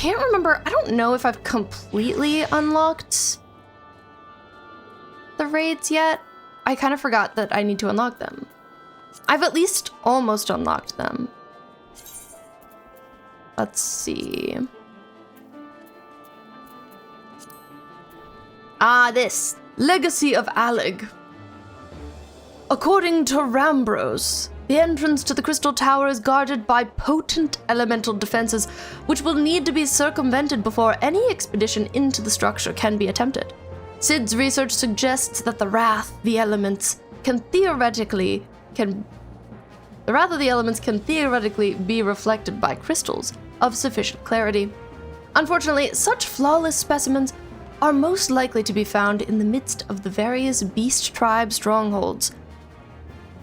can't remember. I don't know if I've completely unlocked the raids yet. I kind of forgot that I need to unlock them. I've at least almost unlocked them. Let's see. This. Legacy of Allag. According to Rambros, the entrance to the Crystal Tower is guarded by potent elemental defenses, which will need to be circumvented before any expedition into the structure can be attempted. Sid's research suggests that the wrath of the elements can theoretically be reflected by crystals of sufficient clarity. Unfortunately, such flawless specimens are most likely to be found in the midst of the various beast tribe strongholds,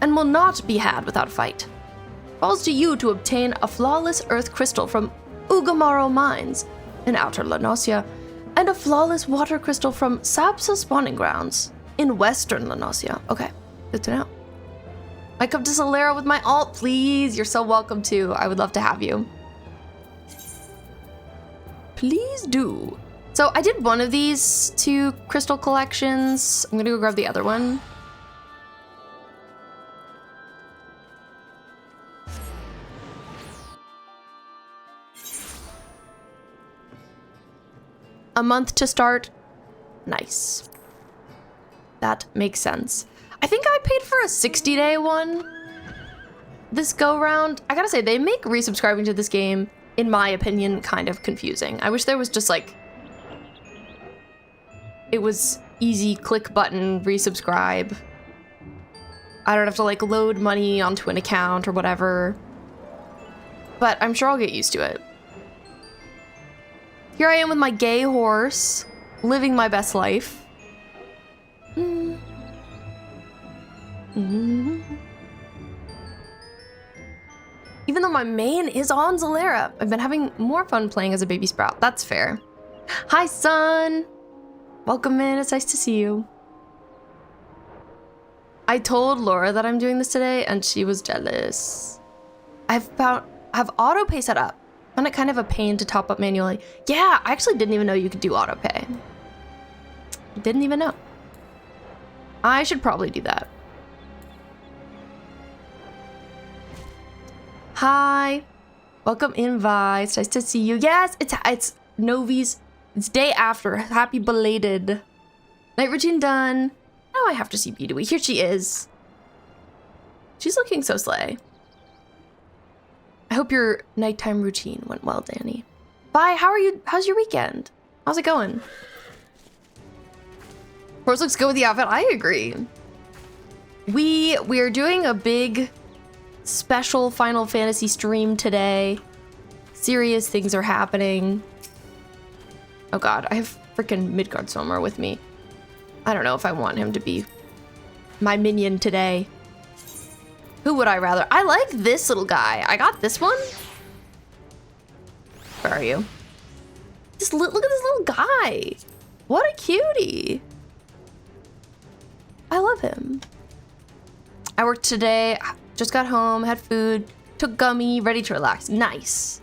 and will not be had without a fight. It falls to you to obtain a flawless earth crystal from Ugamaro Mines in Outer Lanosia, and a flawless water crystal from Sapsa Spawning Grounds in Western Lanosia. Okay, good to know. I come to Solera with my alt, please. You're so welcome to. I would love to have you. Please do. So I did one of these 2 crystal collections. I'm gonna go grab the other one. A month to start. Nice. That makes sense. I think I paid for a 60-day one this go round. I gotta say, they make resubscribing to this game, in my opinion, kind of confusing. I wish there was just like, it was easy click button, resubscribe. I don't have to like load money onto an account or whatever. But I'm sure I'll get used to it. Here I am with my gay horse, living my best life. Even though my main is on Solera, I've been having more fun playing as a baby sprout. That's fair. Hi, son. Welcome in. It's nice to see you. I told Laura that I'm doing this today, and she was jealous. I have auto pay set up. I found it kind of a pain to top up manually. Yeah, I actually didn't even know you could do auto pay. Didn't even know. I should probably do that. Hi. Welcome in, Vi. It's nice to see you. Yes, it's Novi's. It's day after. Happy belated. Night routine done. Now I have to see Bidui. Here she is. She's looking so slay. I hope your nighttime routine went well, Danny. Bye, how are you? How's your weekend? How's it going? Horse looks good with the outfit. I agree. We are doing a big special Final Fantasy stream today. Serious things are happening. Oh god, I have freaking Midgard Sommer with me. I don't know if I want him to be my minion today. Who would I rather? I like this little guy. I got this one. Where are you? Just look at this little guy. What a cutie. I love him. I worked today, just got home, had food, took gummy, ready to relax. Nice.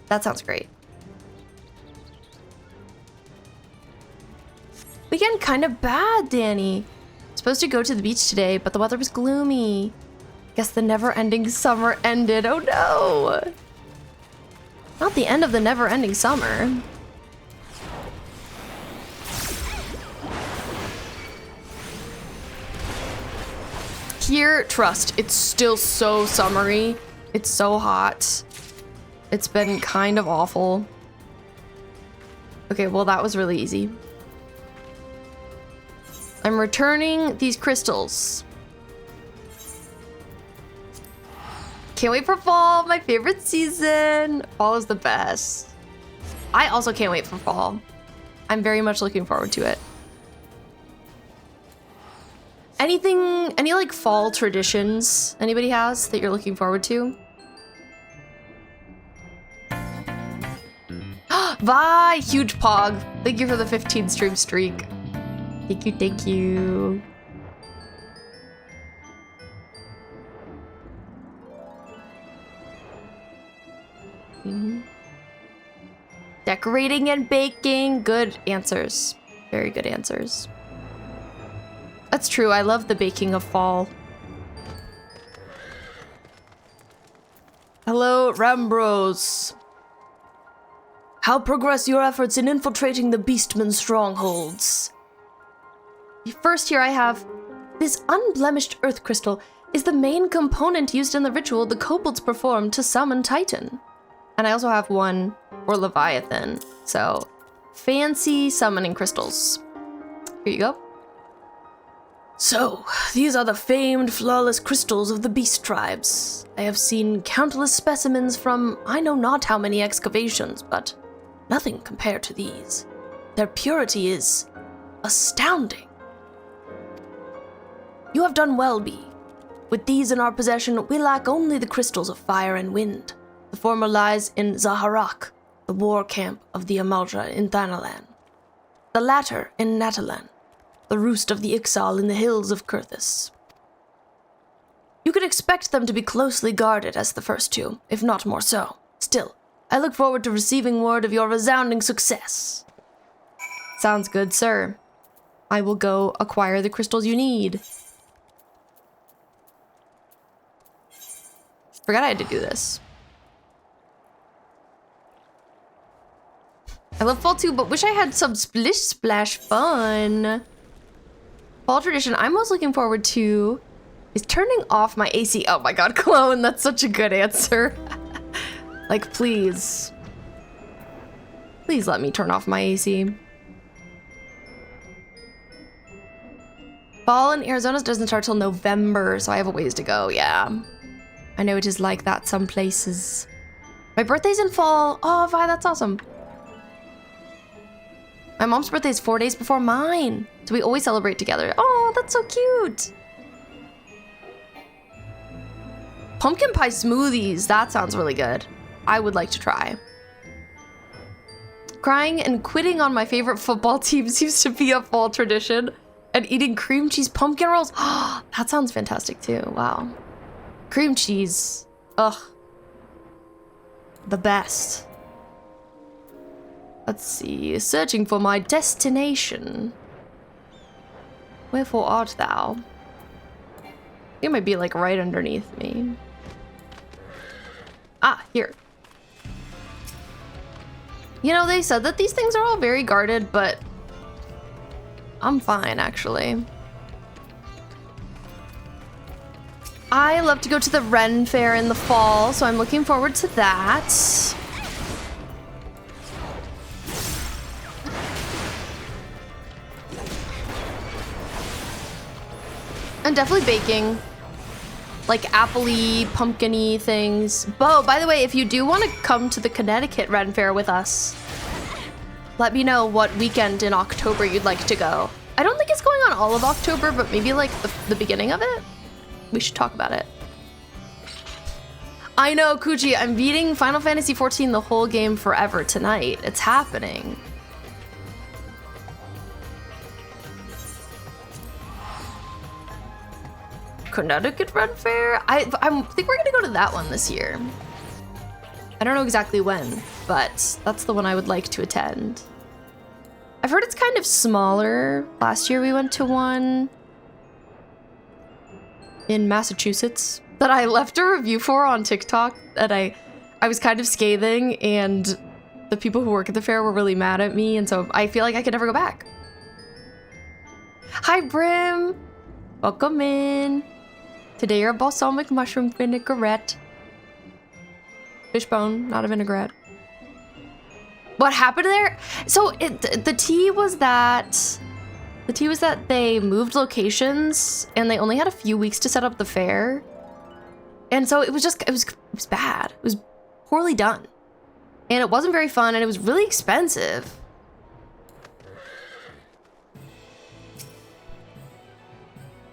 That sounds great. Weekend kind of bad, Danny. Supposed to go to the beach today, but the weather was gloomy. Guess the never-ending summer ended. Oh no! Not the end of the never-ending summer. Here, trust, it's still so summery. It's so hot. It's been kind of awful. Okay, well that was really easy. I'm returning these crystals. Can't wait for fall, my favorite season. Fall is the best. I also can't wait for fall. I'm very much looking forward to it. Any like fall traditions anybody has that you're looking forward to? Vi, huge pog. Thank you for the 15 stream streak. Thank you, thank you. Decorating and baking. Good answers. Very good answers. That's true. I love the baking of fall. Hello, Rambros. How progress your efforts in infiltrating the Beastman's strongholds? First here I have, this unblemished earth crystal is the main component used in the ritual the kobolds perform to summon Titan. And I also have one for Leviathan. So, fancy summoning crystals. Here you go. So, these are the famed flawless crystals of the beast tribes. I have seen countless specimens from I know not how many excavations, but nothing compared to these. Their purity is astounding. You have done well, Bee. With these in our possession, we lack only the crystals of fire and wind. The former lies in Zaharak, the war camp of the Amaldra in Thanalan. The latter in Natalan, the roost of the Ixal in the hills of Kurthus. You could expect them to be closely guarded as the first two, if not more so. Still, I look forward to receiving word of your resounding success. Sounds good, sir. I will go acquire the crystals you need. Forgot I had to do this. I love fall too, but wish I had some splish splash fun. Fall tradition I'm most looking forward to is turning off my AC. Oh my god, Clone, that's such a good answer. Like, please. Please let me turn off my AC. Fall in Arizona doesn't start till November, so I have a ways to go, yeah. I know it is like that some places. My birthday's in fall. Oh, Vi, that's awesome. My mom's birthday is 4 days before mine, so we always celebrate together. Oh, that's so cute. Pumpkin pie smoothies, that sounds really good. I would like to try. Crying and quitting on my favorite football team seems to be a fall tradition. And eating cream cheese pumpkin rolls. Oh, that sounds fantastic too, wow. Cream cheese, ugh. The best. Let's see, searching for my destination. Wherefore art thou? You might be like right underneath me. Ah, here. You know, they said that these things are all very guarded, but I'm fine, actually. I love to go to the Ren Fair in the fall, so I'm looking forward to that. And definitely baking. Like apple-y, pumpkin-y things. Bo, by the way, if you do want to come to the Connecticut Ren Fair with us, let me know what weekend in October you'd like to go. I don't think it's going on all of October, but maybe like the beginning of it. We should talk about it. I know, Kuchi, I'm beating Final Fantasy XIV the whole game forever tonight. It's happening. Connecticut Ren Fair? I think we're gonna go to that one this year. I don't know exactly when, but that's the one I would like to attend. I've heard it's kind of smaller. Last year we went to one in Massachusetts that I left a review for on TikTok that I was kind of scathing, and the people who work at the fair were really mad at me, and so I feel like I could never go back. Hi, Brim. Welcome in. Today you're a balsamic mushroom vinaigrette. Fishbone, not a vinaigrette. What happened there? So the tea was that they moved locations and they only had a few weeks to set up the fair. And so it was bad. It was poorly done. And it wasn't very fun, and it was really expensive.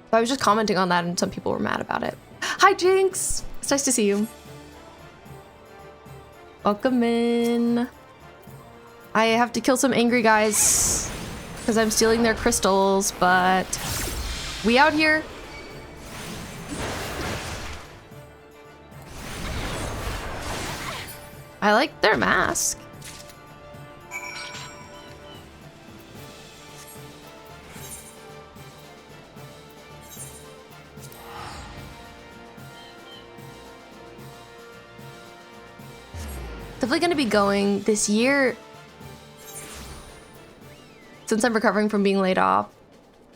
So I was just commenting on that, and some people were mad about it. Hi, Jinx! It's nice to see you. Welcome in. I have to kill some angry guys because I'm stealing their crystals, but we out here. I like their mask. Definitely going to be going this year. Since I'm recovering from being laid off.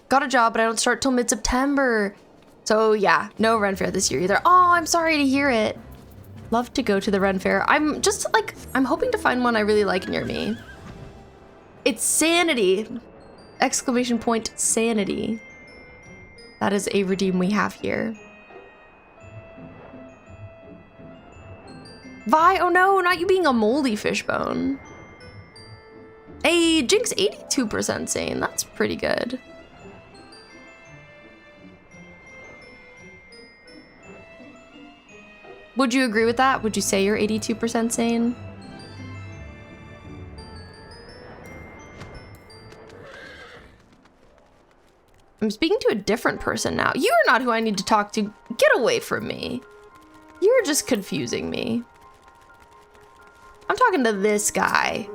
Got a job, but I don't start till mid-September. So yeah, no Ren Fair this year either. Oh, I'm sorry to hear it. Love to go to the Ren Fair. I'm just like, I'm hoping to find one I really like near me. It's Sanity! Exclamation point, Sanity. That is a redeem we have here. Vi, oh no, not you being a moldy fishbone. Hey, Jinx 82% sane, that's pretty good. Would you agree with that? Would you say you're 82% sane? I'm speaking to a different person now. You are not who I need to talk to. Get away from me. You're just confusing me. I'm talking to this guy.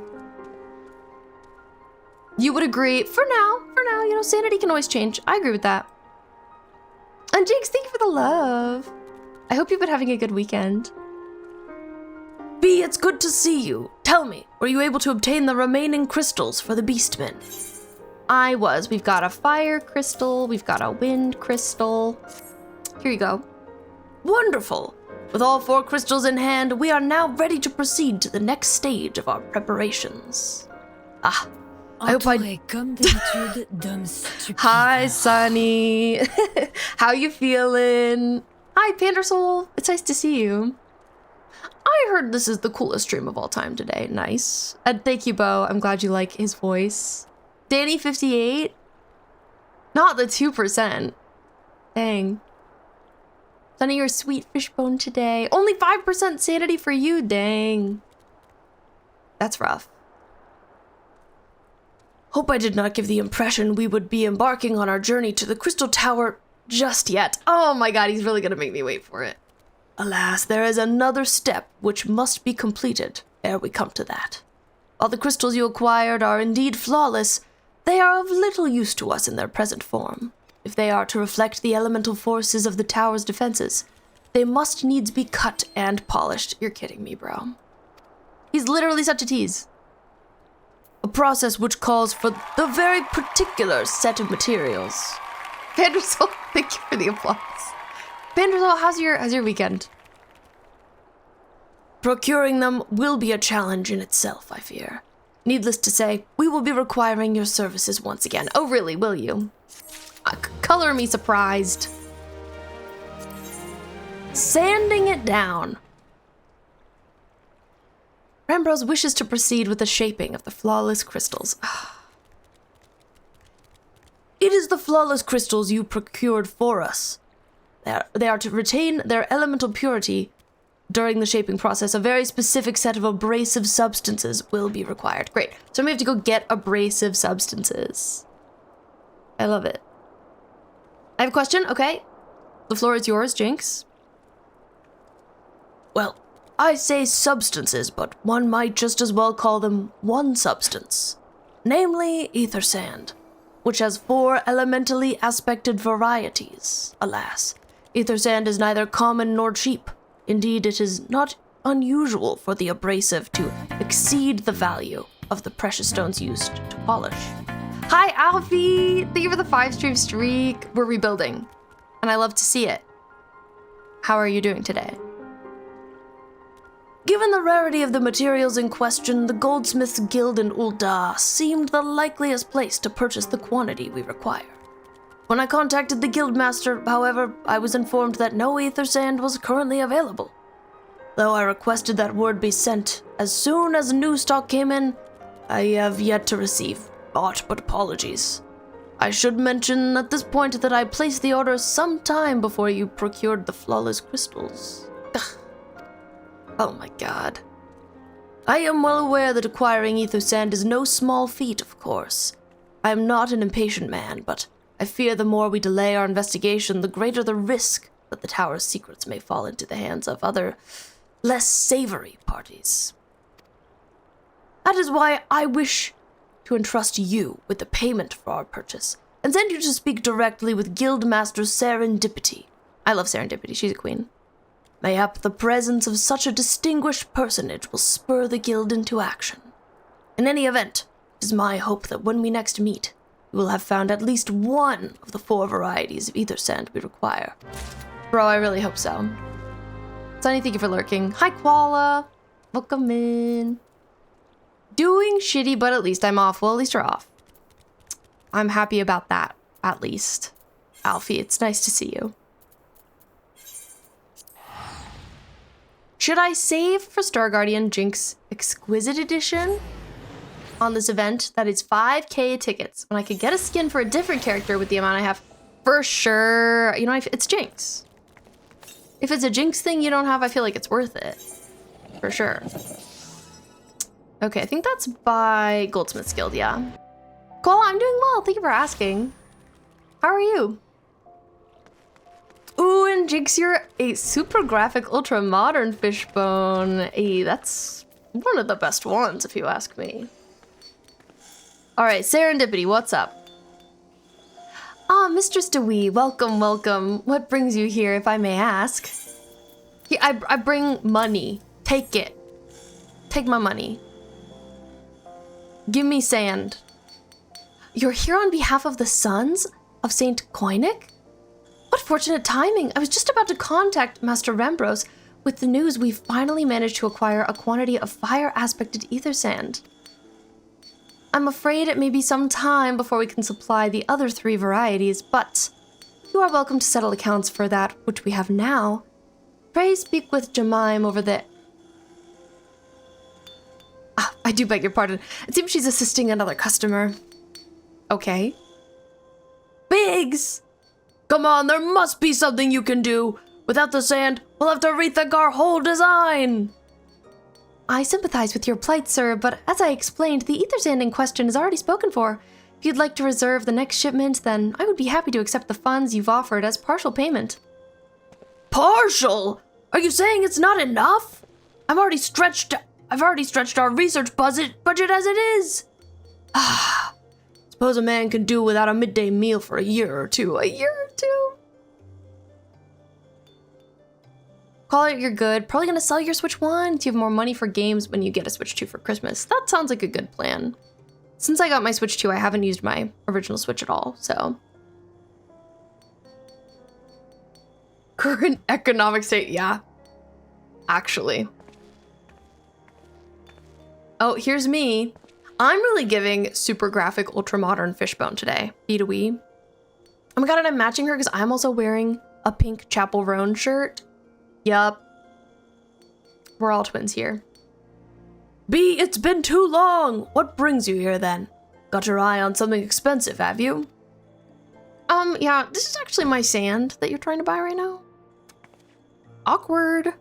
You would agree, for now, you know, sanity can always change. I agree with that. And Jinx, thank you for the love. I hope you've been having a good weekend. B, it's good to see you. Tell me, were you able to obtain the remaining crystals for the Beastmen? I was. We've got a fire crystal, we've got a wind crystal. Here you go. Wonderful. With all 4 crystals in hand, we are now ready to proceed to the next stage of our preparations. Ah, I hope Hi, Sunny. How you feeling? Hi, Pandersoul. It's nice to see you. I heard this is the coolest stream of all time today. Nice. And thank you, Bo. I'm glad you like his voice. Danny58? Not the 2%. Dang. Sunny, you're a sweet fishbone today. Only 5% sanity for you, dang. That's rough. Hope I did not give the impression we would be embarking on our journey to the Crystal Tower just yet. Oh my god, he's really gonna make me wait for it. Alas, there is another step which must be completed ere we come to that. While the crystals you acquired are indeed flawless, they are of little use to us in their present form. If they are to reflect the elemental forces of the tower's defenses, they must needs be cut and polished. You're kidding me, bro. He's literally such a tease. A process which calls for the very particular set of materials. Pandersol, thank you for the applause. Pandersol, how's your weekend? Procuring them will be a challenge in itself, I fear. Needless to say, we will be requiring your services once again. Oh, really, will you? Color me surprised. Sanding it down. Rambrose wishes to proceed with the shaping of the flawless crystals. It is the flawless crystals you procured for us. They are to retain their elemental purity during the shaping process. A very specific set of abrasive substances will be required. Great. So we have to go get abrasive substances. I love it. I have a question. Okay. The floor is yours, Jinx. Well, I say substances, but one might just as well call them one substance. Namely, ether sand, which has 4 elementally aspected varieties. Alas, ether sand is neither common nor cheap. Indeed, it is not unusual for the abrasive to exceed the value of the precious stones used to polish. Hi, Alfie! Thank you for the 5-stream streak. We're rebuilding, and I love to see it. How are you doing today? Given the rarity of the materials in question, the Goldsmiths Guild in Ul'dah seemed the likeliest place to purchase the quantity we require. When I contacted the Guildmaster, however, I was informed that no ether sand was currently available. Though I requested that word be sent as soon as new stock came in, I have yet to receive aught but apologies. I should mention at this point that I placed the order some time before you procured the flawless crystals. Ugh. Oh my god. I am well aware that acquiring ether sand is no small feat, of course. I am not an impatient man, but I fear the more we delay our investigation, the greater the risk that the tower's secrets may fall into the hands of other, less savory parties. That is why I wish to entrust you with the payment for our purchase, and send you to speak directly with Guildmaster Serendipity. I love Serendipity, she's a queen. Mayhap the presence of such a distinguished personage will spur the guild into action. In any event, it is my hope that when we next meet, we will have found at least one of the 4 varieties of ether sand we require. Bro, I really hope so. Sunny, thank you for lurking. Hi, Koala. Welcome in. Doing shitty, but at least I'm off. Well, at least you're off. I'm happy about that, at least. Alfie, it's nice to see you. Should I save for Star Guardian Jinx Exquisite Edition on this event? That is 5k tickets. When I could get a skin for a different character with the amount I have, for sure. You know, it's Jinx. If it's a Jinx thing you don't have, I feel like it's worth it. For sure. Okay, I think that's by Goldsmith's Guild, yeah. Cool, I'm doing well. Thank you for asking. How are you? Ooh, and Jinx, you're a super graphic, ultra modern fishbone. Hey, that's one of the best ones, if you ask me. All right, Serendipity, what's up? Ah, Mistress DeWee, welcome, welcome. What brings you here, if I may ask? I bring money. Take it. Take my money. Give me sand. You're here on behalf of the Sons of Saint Koinik? What fortunate timing! I was just about to contact Master Rambros with the news we finally managed to acquire a quantity of fire-aspected ether sand. I'm afraid it may be some time before we can supply the other 3 varieties, but you are welcome to settle accounts for that which we have now. Pray speak with Jemime over there. Ah, I do beg your pardon. It seems she's assisting another customer. Okay. Biggs! Come on, there must be something you can do. Without the sand, we'll have to rethink our whole design. I sympathize with your plight, sir, but as I explained, the ether sand in question is already spoken for. If you'd like to reserve the next shipment, then I would be happy to accept the funds you've offered as partial payment. Partial? Are you saying it's not enough? I've already stretched our research budget as it is. Ah. Suppose a man can do without a midday meal for a year or two. A year or two? Call it you're good. Probably gonna sell your Switch 1 to have more money for games when you get a Switch 2 for Christmas. That sounds like a good plan. Since I got my Switch 2, I haven't used my original Switch at all, so. Current economic state, yeah. Actually. Oh, here's me. I'm really giving super graphic, ultra modern fishbone today. Be-to-wee. Oh my god, and I'm matching her because I'm also wearing a pink Chapel Roan shirt. Yup. We're all twins here. B, it's been too long. What brings you here then? Got your eye on something expensive, have you? Yeah, this is actually my sand that you're trying to buy right now. Awkward.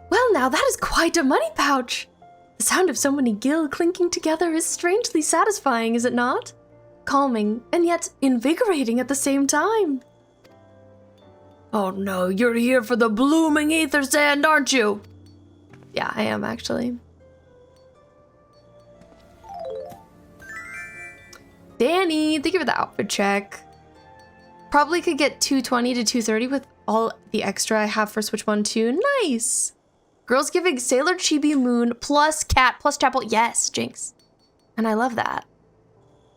Well, now that is quite a money pouch. The sound of so many gil clinking together is strangely satisfying, is it not? Calming, and yet invigorating at the same time. Oh no, you're here for the blooming ether sand, aren't you? Yeah, I am actually. Danny, thank you for the outfit check. Probably could get 220 to 230 with all the extra I have for Switch 1 too. Nice. Girls giving Sailor Chibi Moon plus Cat plus Chapel. Yes, Jinx. And I love that.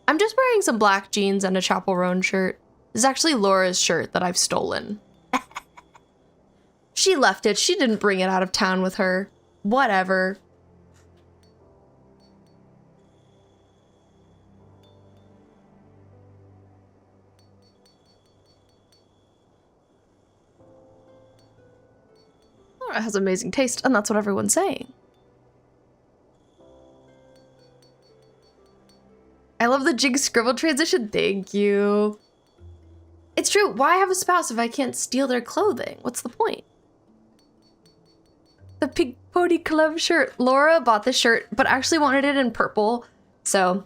I'm just wearing some black jeans and a Chapel Roan shirt. This is actually Laura's shirt that I've stolen. She left it. She didn't bring it out of town with her. Whatever. Laura has amazing taste, and that's what everyone's saying. I love the Jig Scribble transition. Thank you. It's true. Why have a spouse if I can't steal their clothing? What's the point? The Pig Pony Club shirt. Laura bought this shirt, but actually wanted it in purple. So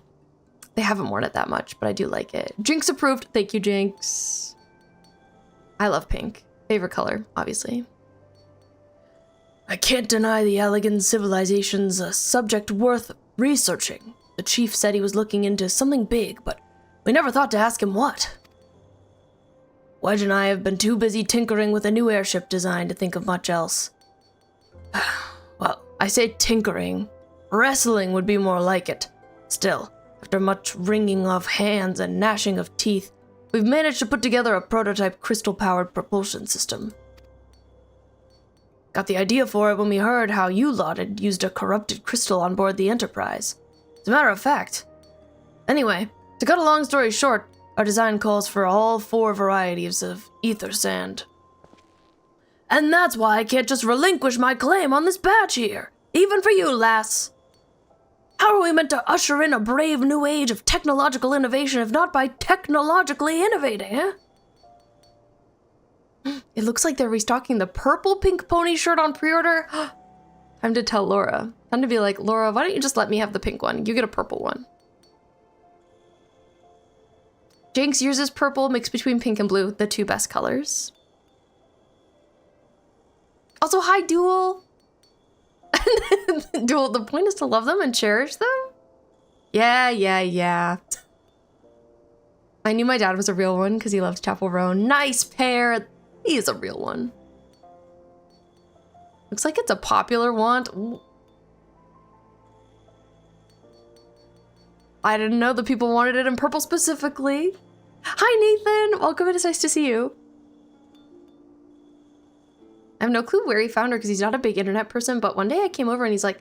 they haven't worn it that much, but I do like it. Jinx approved. Thank you, Jinx. I love pink. Favorite color, obviously. I can't deny the Allagan civilization's a subject worth researching. The chief said he was looking into something big, but we never thought to ask him what. Wedge and I have been too busy tinkering with a new airship design to think of much else. Well, I say tinkering. Wrestling would be more like it. Still, after much wringing of hands and gnashing of teeth, we've managed to put together a prototype crystal-powered propulsion system. Got the idea for it when we heard how you lot had used a corrupted crystal on board the Enterprise. As a matter of fact. Anyway, to cut a long story short, our design calls for all 4 varieties of ether sand. And that's why I can't just relinquish my claim on this batch here, even for you, lass. How are we meant to usher in a brave new age of technological innovation if not by technologically innovating, eh? It looks like they're restocking the purple pink pony shirt on pre-order. Time to tell Laura. Time to be like, Laura, why don't you just let me have the pink one? You get a purple one. Jinx, yours is purple mixed between pink and blue, the 2 best colors. Also, hi, Duel. Duel, the point is to love them and cherish them? Yeah. I knew my dad was a real one because he loved Chapel Row. Nice pair. He is a real one. Looks like it's a popular want. Ooh. I didn't know that people wanted it in purple specifically. Hi, Nathan. Welcome. It's nice to see you. I have no clue where he found her because he's not a big internet person, but one day I came over and he's like,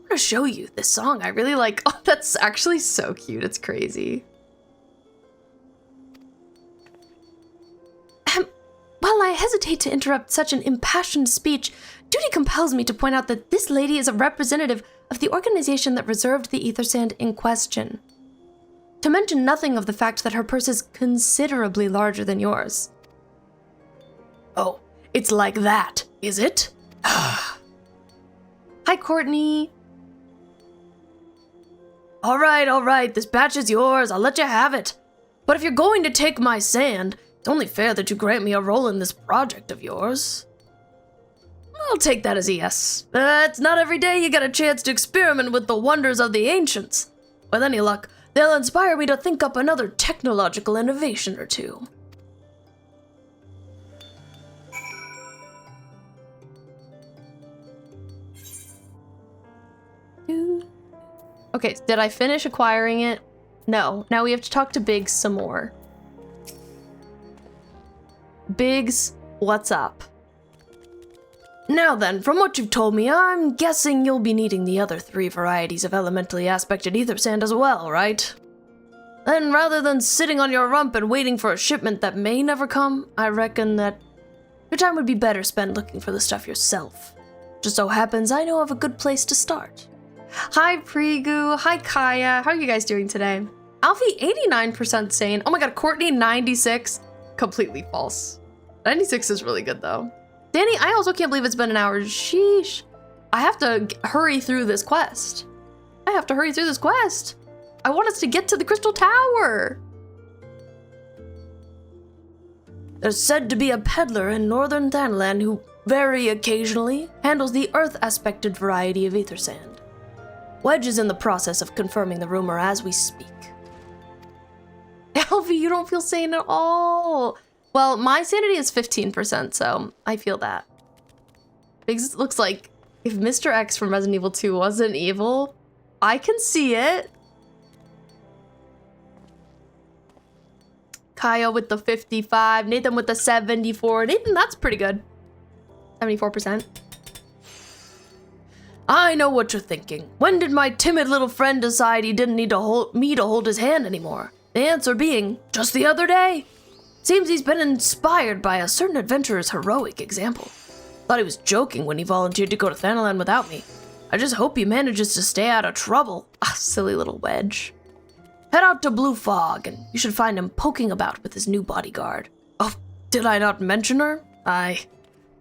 I'm gonna show you this song I really like. Oh, that's actually so cute. It's crazy. While I hesitate to interrupt such an impassioned speech, duty compels me to point out that this lady is a representative of the organization that reserved the ether sand in question. To mention nothing of the fact that her purse is considerably larger than yours. Oh, it's like that, is it? Hi, Courtney. All right, this batch is yours. I'll let you have it. But if you're going to take my sand, it's only fair that you grant me a role in this project of yours. I'll take that as a yes. It's not every day you get a chance to experiment with the wonders of the ancients. With any luck, they'll inspire me to think up another technological innovation or two. Okay, did I finish acquiring it? No. Now we have to talk to Biggs some more. Biggs, what's up? Now then, from what you've told me, I'm guessing you'll be needing the other 3 varieties of elementally aspected ether sand as well, right? Then rather than sitting on your rump and waiting for a shipment that may never come, I reckon that your time would be better spent looking for the stuff yourself. Just so happens I know of a good place to start. Hi, Prigu. Hi, Kaya. How are you guys doing today? Alfie, 89% sane. Oh my god, Courtney, 96. Completely false. 96 is really good, though. Danny, I also can't believe it's been an hour. Sheesh. I have to hurry through this quest. I want us to get to the Crystal Tower. There's said to be a peddler in northern Thanalan who very occasionally handles the earth-aspected variety of ether sand. Wedge is in the process of confirming the rumor as we speak. Alfie, you don't feel sane at all. Well, my sanity is 15%, so I feel that. Biggs looks like if Mr. X from Resident Evil 2 wasn't evil, I can see it. Kaya with the 55, Nathan with the 74. Nathan, that's pretty good. 74%. I know what you're thinking. When did my timid little friend decide he didn't need me to hold his hand anymore? The answer being, just the other day. Seems he's been inspired by a certain adventurer's heroic example. Thought he was joking when he volunteered to go to Thanalan without me. I just hope he manages to stay out of trouble. Ah, silly little Wedge. Head out to Blue Fog, and you should find him poking about with his new bodyguard. Oh, did I not mention her?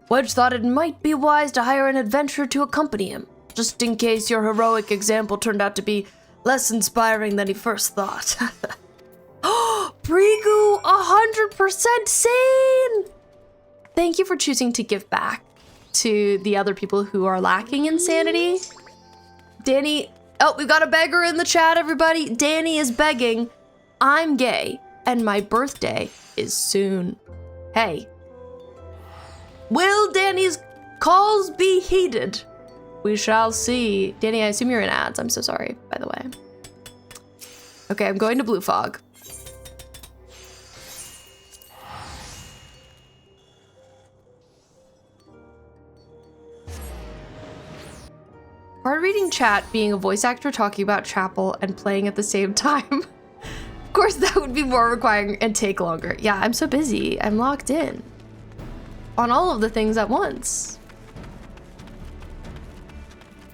Wedge thought it might be wise to hire an adventurer to accompany him, just in case your heroic example turned out to be less inspiring than he first thought. Prigu, 100% sane! Thank you for choosing to give back to the other people who are lacking in sanity. Danny, oh, we've got a beggar in the chat, everybody. Danny is begging. I'm gay, and my birthday is soon. Hey. Will Danny's calls be heeded? We shall see. Danny, I assume you're in ads. I'm so sorry, by the way. Okay, I'm going to Blue Fog. Hard reading chat being a voice actor talking about Chapel and playing at the same time. Of course, that would be more requiring and take longer. Yeah, I'm so busy. I'm locked in on all of the things at once.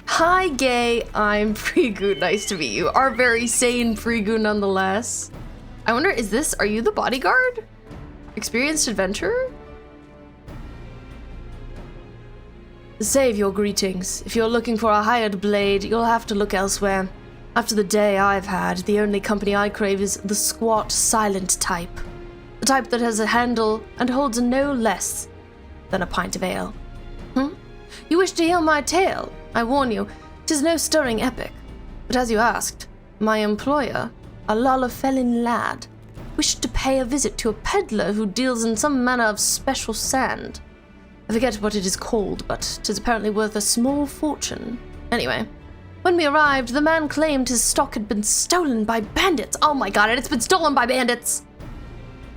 Hi, Gay. I'm Prigu. Nice to meet you. Our very sane Prigu, nonetheless. I wonder, are you the bodyguard? Experienced adventurer? Save your greetings. If you're looking for a hired blade, you'll have to look elsewhere. After the day I've had, the only company I crave is the squat, silent type. The type that has a handle and holds no less than a pint of ale. You wish to hear my tale? I warn you, 'tis no stirring epic. But as you asked, my employer, a Lalafelin lad, wished to pay a visit to a peddler who deals in some manner of special sand. I forget what it is called, but 'tis apparently worth a small fortune. Anyway, when we arrived, the man claimed his stock had been stolen by bandits. Oh my god, it's been stolen by bandits!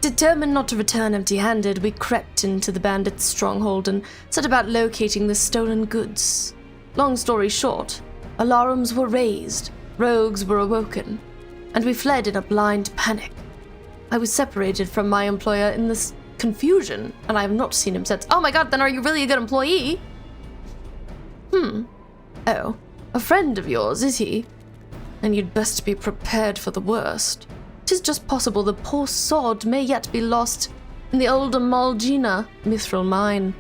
Determined not to return empty-handed, we crept into the bandits' stronghold and set about locating the stolen goods. Long story short, alarms were raised, rogues were awoken, and we fled in a blind panic. I was separated from my employer in this confusion, and I have not seen him since. Oh my god, then are you really a good employee? Oh, a friend of yours, is he? And you'd best be prepared for the worst. 'Tis just possible the poor sod may yet be lost in the old Amalgina mithril mine,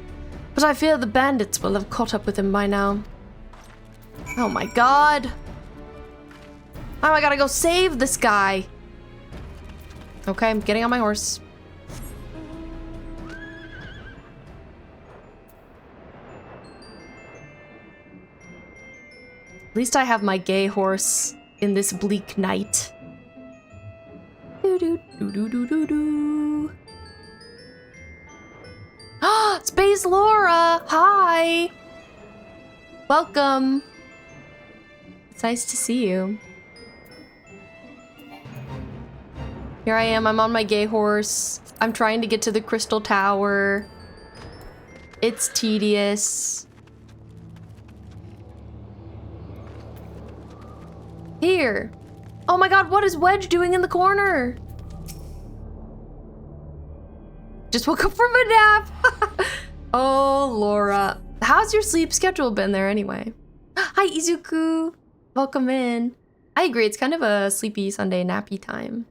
but I fear the bandits will have caught up with him by now. Oh my god. Oh, I gotta go save this guy. Okay, I'm getting on my horse. At least I have my gay horse in this bleak night. Do-do-do-do-do-do. Ah, Space Laura! Hi! Welcome. It's nice to see you. Here I am, I'm on my gay horse. I'm trying to get to the Crystal Tower. It's tedious. Here. Oh my god, what is Wedge doing in the corner? Just woke up from a nap. Oh, Laura. How's your sleep schedule been there anyway? Hi, Izuku. Welcome in. I agree, it's kind of a sleepy Sunday nappy time.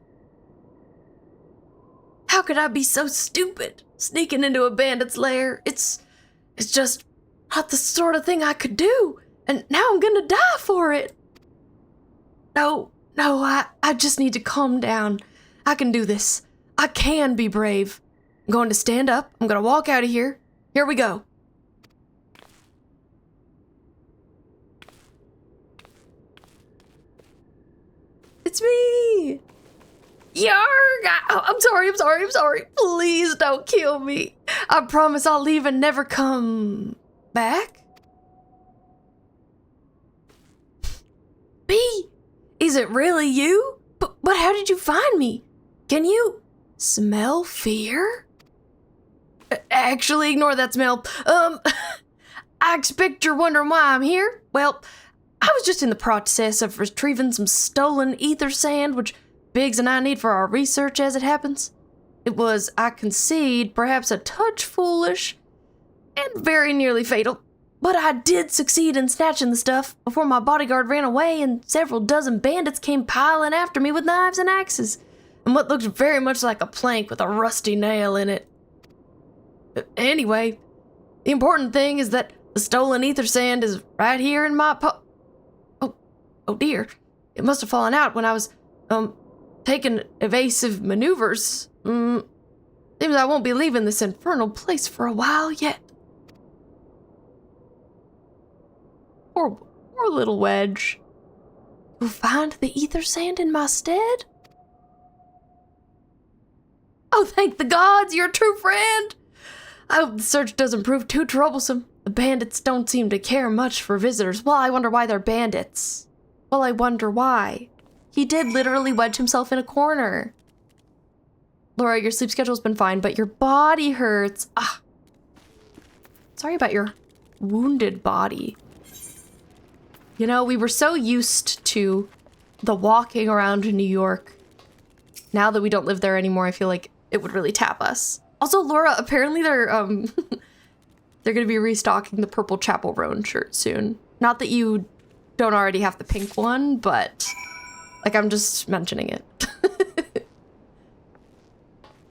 How could I be so stupid? Sneaking into a bandit's lair. It's just not the sort of thing I could do. And now I'm gonna die for it. No, I just need to calm down. I can do this. I can be brave. I'm going to stand up. I'm going to walk out of here. Here we go. It's me. Yarg! I'm sorry. Please don't kill me. I promise I'll leave and never come back. B, is it really you? But how did you find me? Can you smell fear? Actually, ignore that smell. I expect you're wondering why I'm here. Well, I was just in the process of retrieving some stolen ether sand, which Biggs and I need for our research as it happens. It was, I concede, perhaps a touch foolish and very nearly fatal, but I did succeed in snatching the stuff before my bodyguard ran away and several dozen bandits came piling after me with knives and axes, and what looked very much like a plank with a rusty nail in it. Anyway, the important thing is that the stolen ether sand is right here in my Oh dear, it must have fallen out when I was, taking evasive maneuvers. Seems I won't be leaving this infernal place for a while yet. Poor little Wedge. You'll find the ether sand in my stead? Oh, thank the gods, you're a true friend! I hope the search doesn't prove too troublesome. The bandits don't seem to care much for visitors. Well, I wonder why they're bandits. Well, I wonder why. He did literally wedge himself in a corner. Laura, your sleep schedule's been fine, but your body hurts. Ah. Sorry about your wounded body. You know, we were so used to the walking around in New York. Now that we don't live there anymore, I feel like it would really tap us. Also, Laura, apparently they're they're gonna be restocking the purple Chapel Roan shirt soon. Not that you don't already have the pink one, but like I'm just mentioning it.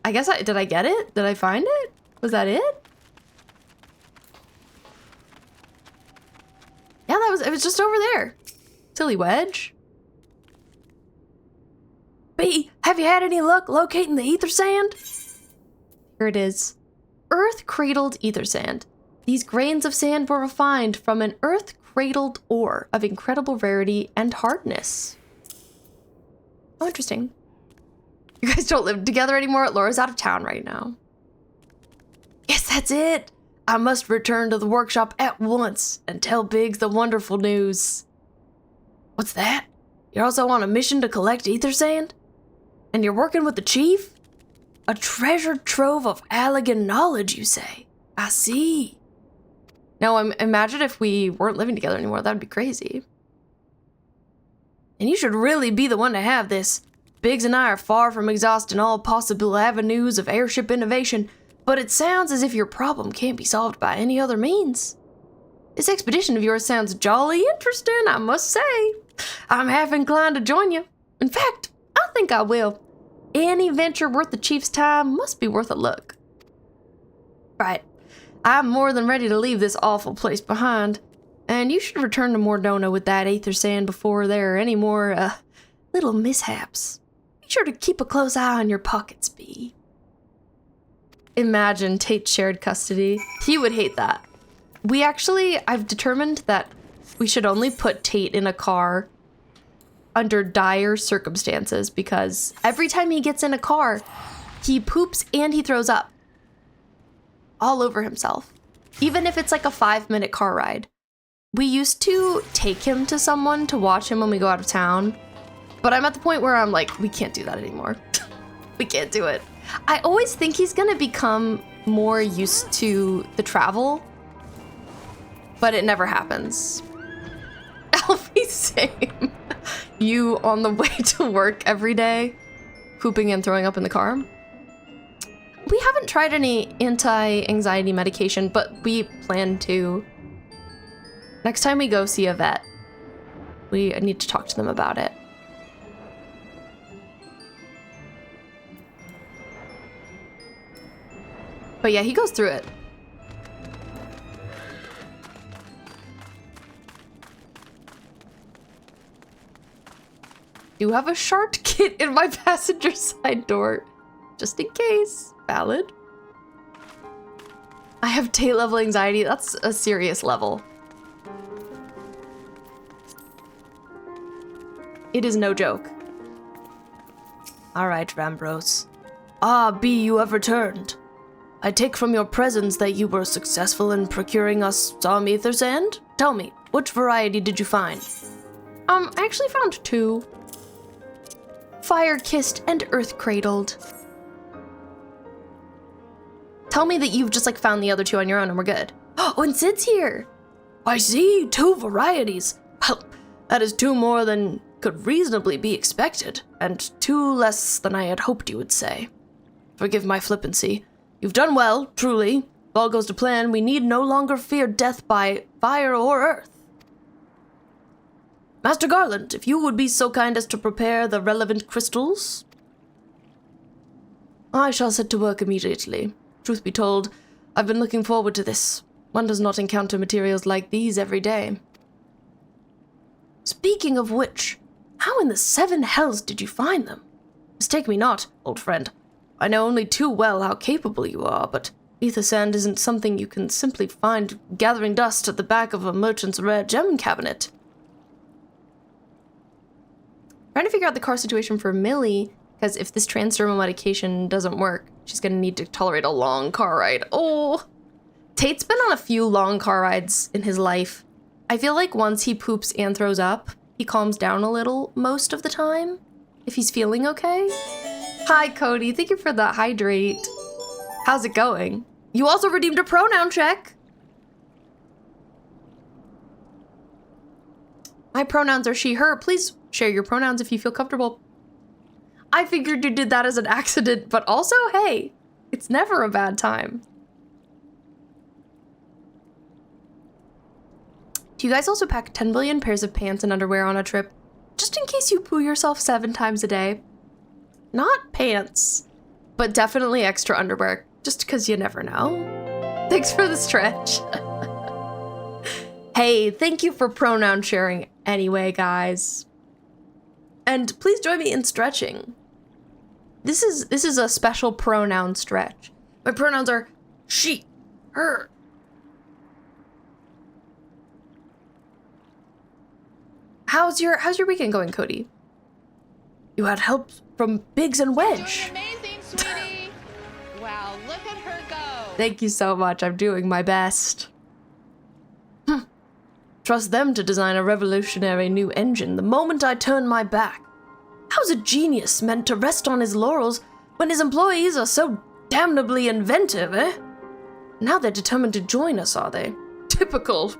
I guess did I get it? Did I find it? Was that it? Yeah, it was just over there. Silly wedge. B, have you had any luck locating the ether sand? Here it is. Earth-cradled ether sand. These grains of sand were refined from an earth-cradled ore of incredible rarity and hardness. Oh, interesting. You guys don't live together anymore? Laura's out of town right now. Yes, that's it. I must return to the workshop at once and tell Biggs the wonderful news. What's that? You're also on a mission to collect ether sand? And you're working with the chief? A treasure trove of Allag knowledge, you say? I see. Now, imagine if we weren't living together anymore. That would be crazy. And you should really be the one to have this. Biggs and I are far from exhausting all possible avenues of airship innovation, but it sounds as if your problem can't be solved by any other means. This expedition of yours sounds jolly interesting, I must say. I'm half inclined to join you. In fact, I think I will. Any venture worth the chief's time must be worth a look. Right. I'm more than ready to leave this awful place behind, and you should return to Mordona with that ether sand before there are any more, little mishaps. Be sure to keep a close eye on your pockets, B. Imagine Tate shared custody. He would hate that. I've determined that we should only put Tate in a car under dire circumstances, because every time he gets in a car, he poops and he throws up. All over himself. Even if it's like a 5-minute car ride. We used to take him to someone to watch him when we go out of town, but I'm at the point where I'm like, we can't do that anymore. We can't do it. I always think he's gonna become more used to the travel, but it never happens. Alfie, same. You on the way to work every day, pooping and throwing up in the car. We haven't tried any anti-anxiety medication, but we plan to. Next time we go see a vet, we need to talk to them about it. But yeah, he goes through it. Do have a shard kit in my passenger side door, just in case. Valid. I have Tate level anxiety. That's a serious level. It is no joke. All right, Rambros. Ah, B, you have returned. I take from your presence that you were successful in procuring us some ether sand? Tell me, which variety did you find? I actually found 2. Fire-kissed and earth-cradled. Tell me that you've just, found the other 2 on your own and we're good. Oh, and Sid's here! I see, 2 varieties. Well, that is 2 more than could reasonably be expected, and 2 less than I had hoped you would say. Forgive my flippancy. You've done well, truly. If all goes to plan, we need no longer fear death by fire or earth. Master Garland, if you would be so kind as to prepare the relevant crystals. I shall set to work immediately. Truth be told, I've been looking forward to this. One does not encounter materials like these every day. Speaking of which, how in the 7 hells did you find them? Mistake me not, old friend. I know only too well how capable you are, but ether sand isn't something you can simply find gathering dust at the back of a merchant's rare gem cabinet. Trying to figure out the car situation for Millie, Because if this transdermal medication doesn't work, she's gonna need to tolerate a long car ride. Oh! Tate's been on a few long car rides in his life. I feel like once he poops and throws up, he calms down a little most of the time, if he's feeling okay. Hi, Cody. Thank you for the hydrate. How's it going? You also redeemed a pronoun check. My pronouns are she, her. Please share your pronouns if you feel comfortable. I figured you did that as an accident, but also, hey, it's never a bad time. Do you guys also pack 10 billion pairs of pants and underwear on a trip, just in case you poo yourself 7 times a day? Not pants, but definitely extra underwear, just because you never know. Thanks for the stretch. Hey, thank you for pronoun sharing anyway, guys. And please join me in stretching. This is a special pronoun stretch. My pronouns are she, her. How's your weekend going, Cody? You had help from Biggs and Wedge. Doing amazing, sweetie. Wow, look at her go. Thank you so much. I'm doing my best. Trust them to design a revolutionary new engine the moment I turn my back. How's a genius meant to rest on his laurels when his employees are so damnably inventive, eh? Now they're determined to join us, are they? Typical.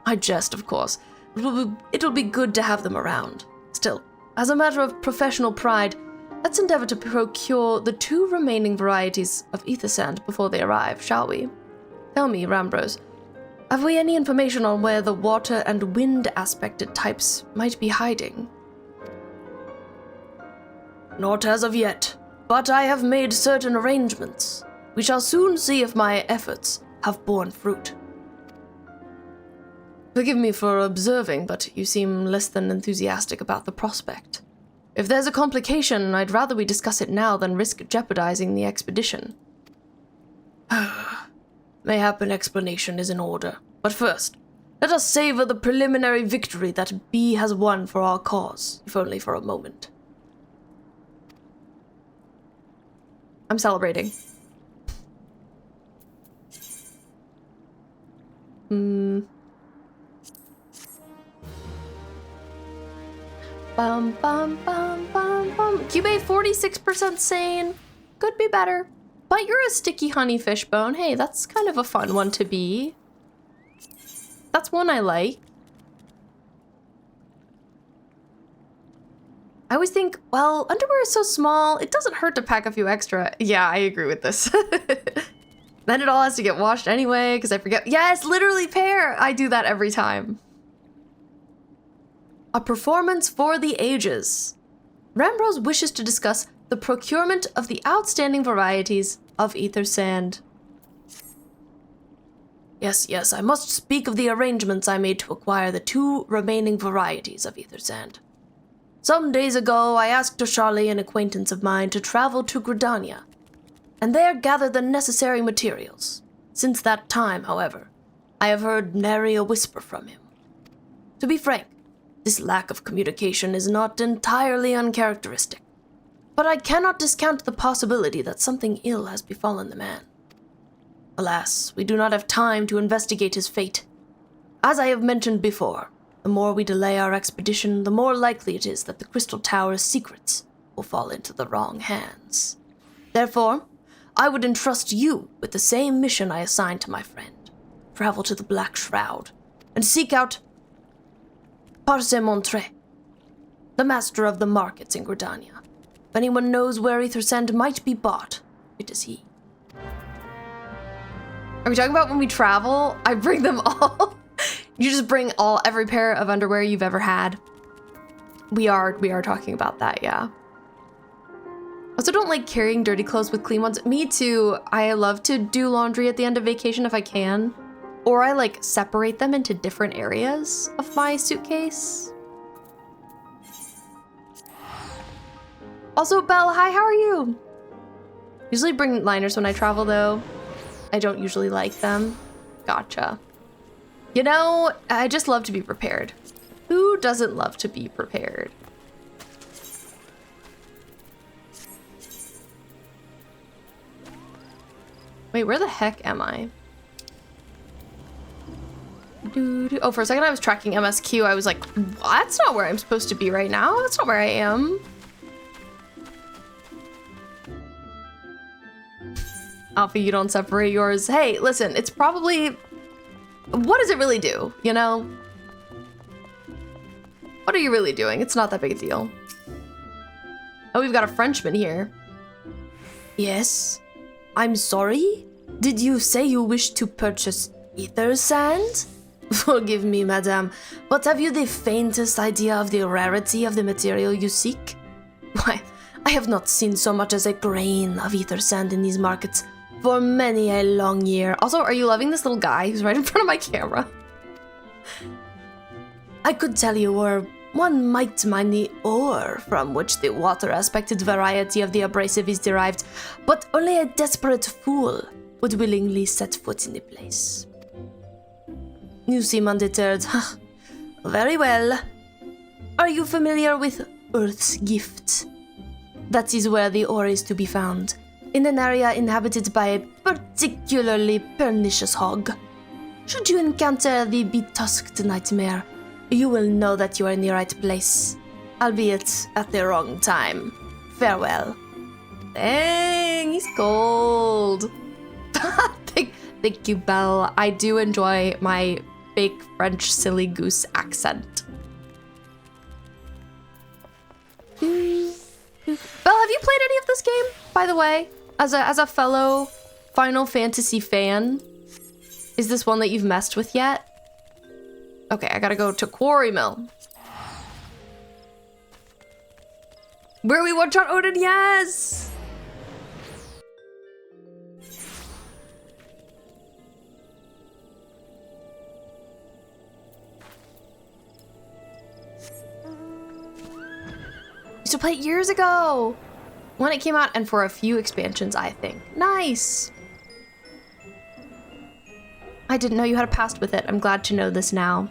I jest, of course. It'll be good to have them around. Still, as a matter of professional pride, let's endeavor to procure the 2 remaining varieties of ether sand before they arrive, shall we? Tell me, Rambros, have we any information on where the water and wind aspected types might be hiding? Not as of yet, but I have made certain arrangements. We shall soon see if my efforts have borne fruit. Forgive me for observing, but you seem less than enthusiastic about the prospect. If there's a complication, I'd rather we discuss it now than risk jeopardizing the expedition. Mayhap an explanation is in order, but first, let us savor the preliminary victory that B has won for our cause, if only for a moment. I'm celebrating. Bum bum bum bum bum. Cube 46% sane. Could be better. But you're a sticky honey fishbone. Hey, that's kind of a fun one to be. That's one I like. I always think, well, underwear is so small, it doesn't hurt to pack a few extra. Yeah, I agree with this. Then it all has to get washed anyway, because I forget. Yes, literally pair! I do that every time. A performance for the ages. Rambros wishes to discuss the procurement of the outstanding varieties of ether sand. Yes, I must speak of the arrangements I made to acquire the 2 remaining varieties of ether sand. Some days ago, I asked Charlie, an acquaintance of mine, to travel to Gridania, and there gather the necessary materials. Since that time, however, I have heard nary a whisper from him. To be frank, this lack of communication is not entirely uncharacteristic, but I cannot discount the possibility that something ill has befallen the man. Alas, we do not have time to investigate his fate. As I have mentioned before, the more we delay our expedition, the more likely it is that the Crystal Tower's secrets will fall into the wrong hands. Therefore, I would entrust you with the same mission I assigned to my friend. Travel to the Black Shroud and seek out Parsemontre, the master of the markets in Gridania. If anyone knows where ether sand might be bought, it is he. Are we talking about when we travel? I bring them all. You just bring every pair of underwear you've ever had. We are talking about that, yeah. I also don't like carrying dirty clothes with clean ones. Me too. I love to do laundry at the end of vacation if I can. Or I like separate them into different areas of my suitcase. Also, Belle, hi, how are you? Usually bring liners when I travel though. I don't usually like them. Gotcha. You know, I just love to be prepared. Who doesn't love to be prepared? Wait, where the heck am I? Oh, for a second I was tracking MSQ. I was like, that's not where I'm supposed to be right now. That's not where I am. Alpha, you don't separate yours. Hey, listen, it's probably... What does it really do, you know? What are you really doing? It's not that big a deal. Oh, we've got a Frenchman here. Yes? I'm sorry? Did you say you wish to purchase ether sand? Forgive me, madame, but have you the faintest idea of the rarity of the material you seek? Why, I have not seen so much as a grain of ether sand in these markets for many a long year. Also, are you loving this little guy who's right in front of my camera? I could tell you where one might mine the ore from which the water-aspected variety of the abrasive is derived, but only a desperate fool would willingly set foot in the place. You seem undeterred. Very well. Are you familiar with Earth's Gift? That is where the ore is to be found, in an area inhabited by a particularly pernicious hog. Should you encounter the betusked nightmare, you will know that you are in the right place, albeit at the wrong time. Farewell. Dang, he's gold. Thank you, Belle. I do enjoy my fake French silly goose accent. Belle, have you played any of this game, by the way? As a fellow Final Fantasy fan, is this one that you've messed with yet? Okay, I gotta go to Quarry Mill. Where we one-shot Odin, yes! Used to play it years ago when it came out, and for a few expansions, I think. Nice. I didn't know you had a past with it. I'm glad to know this now.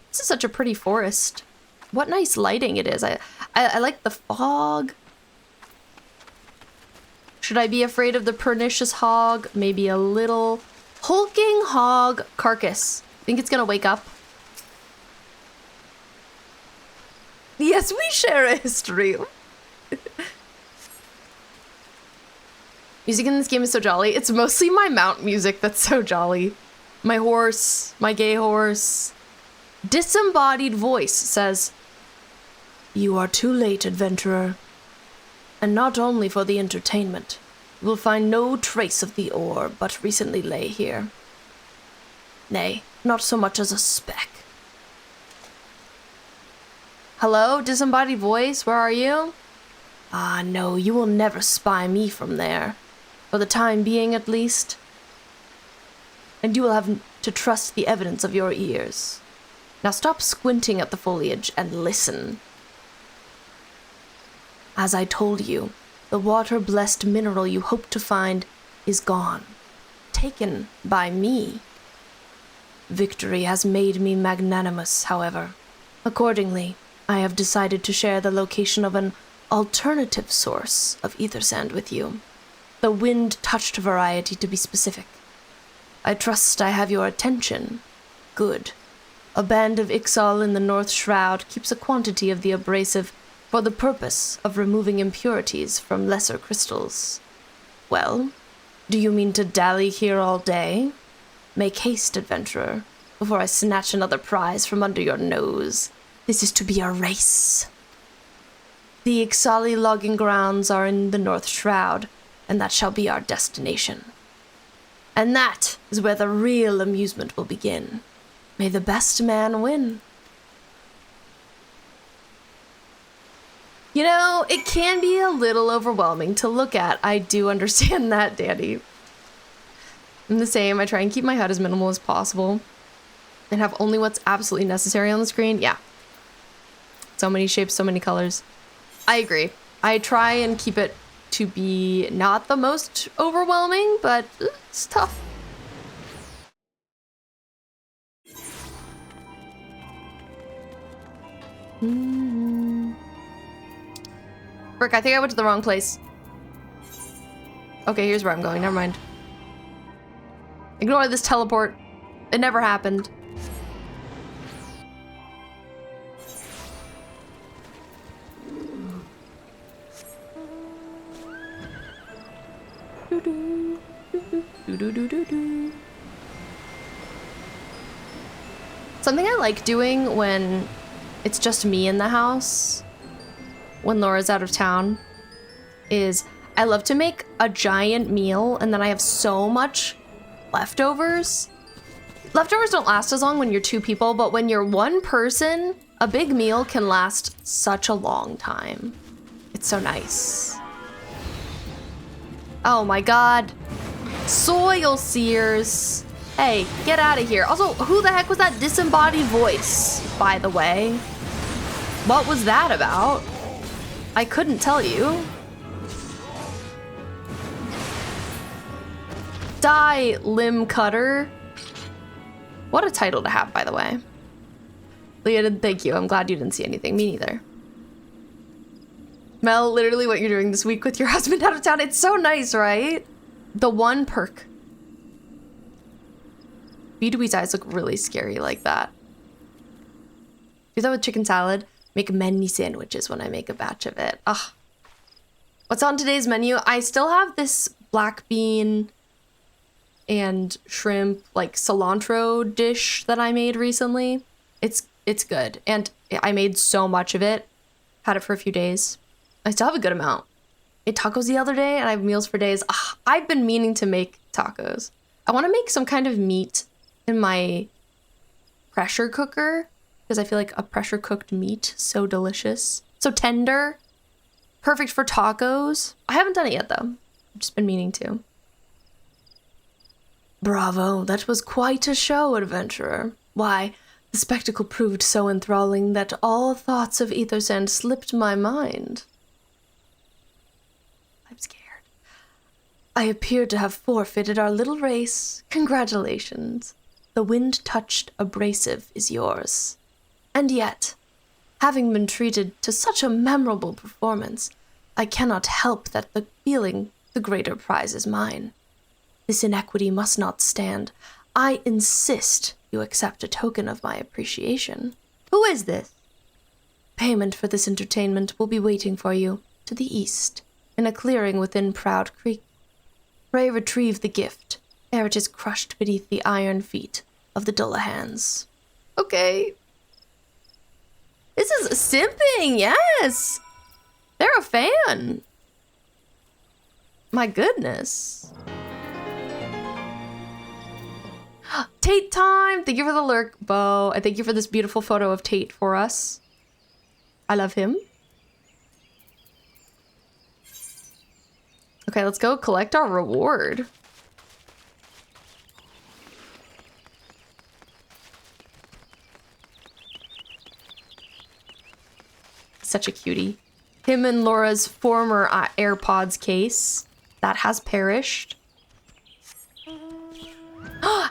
This is such a pretty forest. What nice lighting it is. I like the fog. Should I be afraid of the pernicious hog? Maybe a little. Hulking hog carcass. Think it's gonna wake up? Yes, we share a history. Music in this game is so jolly. It's mostly my mount music that's so jolly. My horse, my gay horse. Disembodied voice says, "You are too late, adventurer. And not only for the entertainment. You will find no trace of the ore but recently lay here. Nay, not so much as a speck." Hello, disembodied voice, where are you? Ah, no, you will never spy me from there. For the time being, at least. And you will have to trust the evidence of your ears. Now stop squinting at the foliage and listen. As I told you, the water-blessed mineral you hoped to find is gone. Taken by me. Victory has made me magnanimous, however. Accordingly, I have decided to share the location of an alternative source of ether sand with you. The wind-touched variety, to be specific. I trust I have your attention. Good. A band of Ixal in the North Shroud keeps a quantity of the abrasive for the purpose of removing impurities from lesser crystals. Well, do you mean to dally here all day? Make haste, adventurer, before I snatch another prize from under your nose. This is to be a race. The Ixali logging grounds are in the North Shroud, and that shall be our destination. And that is where the real amusement will begin. May the best man win. You know, it can be a little overwhelming to look at. I do understand that, Danny. I'm the same. I try and keep my HUD as minimal as possible and have only what's absolutely necessary on the screen. Yeah. So many shapes, so many colors. I agree. I try and keep it to be not the most overwhelming, but it's tough. Frick, I think I went to the wrong place. Okay, here's where I'm going. Never mind. Ignore this teleport. It never happened. Something I like doing when it's just me in the house, when Laura's out of town, is I love to make a giant meal and then I have so much leftovers. Leftovers don't last as long when you're 2 people, but when you're 1 person, a big meal can last such a long time. It's so nice. Oh my god. Soil seers. Hey, get out of here. Also, who the heck was that disembodied voice, by the way? What was that about? I couldn't tell you. Die, limb cutter. What a title to have, by the way. Leah, thank you. I'm glad you didn't see anything. Me neither. Mel, literally what you're doing this week with your husband out of town. It's so nice, right? The one perk. Beedwee's eyes look really scary like that. Do that with chicken salad. Make many sandwiches when I make a batch of it. Ugh. What's on today's menu? I still have this black bean and shrimp, like cilantro dish that I made recently. It's good. And I made so much of it. Had it for a few days. I still have a good amount. I ate tacos the other day and I have meals for days. Ugh, I've been meaning to make tacos. I want to make some kind of meat in my pressure cooker because I feel like a pressure cooked meat, so delicious. So tender. Perfect for tacos. I haven't done it yet though. I've just been meaning to. Bravo, that was quite a show, adventurer. Why, the spectacle proved so enthralling that all thoughts of Ether Sand slipped my mind. I'm scared. I appear to have forfeited our little race. Congratulations. The wind-touched abrasive is yours. And yet, having been treated to such a memorable performance, I cannot help that the feeling the greater prize is mine. This inequity must not stand. I insist you accept a token of my appreciation. Who is this? Payment for this entertainment will be waiting for you to the east, in a clearing within Proud Creek. Pray retrieve the gift, ere it is crushed beneath the iron feet of the Dullahans. Okay. This is simping, yes! They're a fan. My goodness. Tate time! Thank you for the lurk, Bo. And thank you for this beautiful photo of Tate for us. I love him. Okay, let's go collect our reward. Such a cutie. Him and Laura's former AirPods case. That has perished.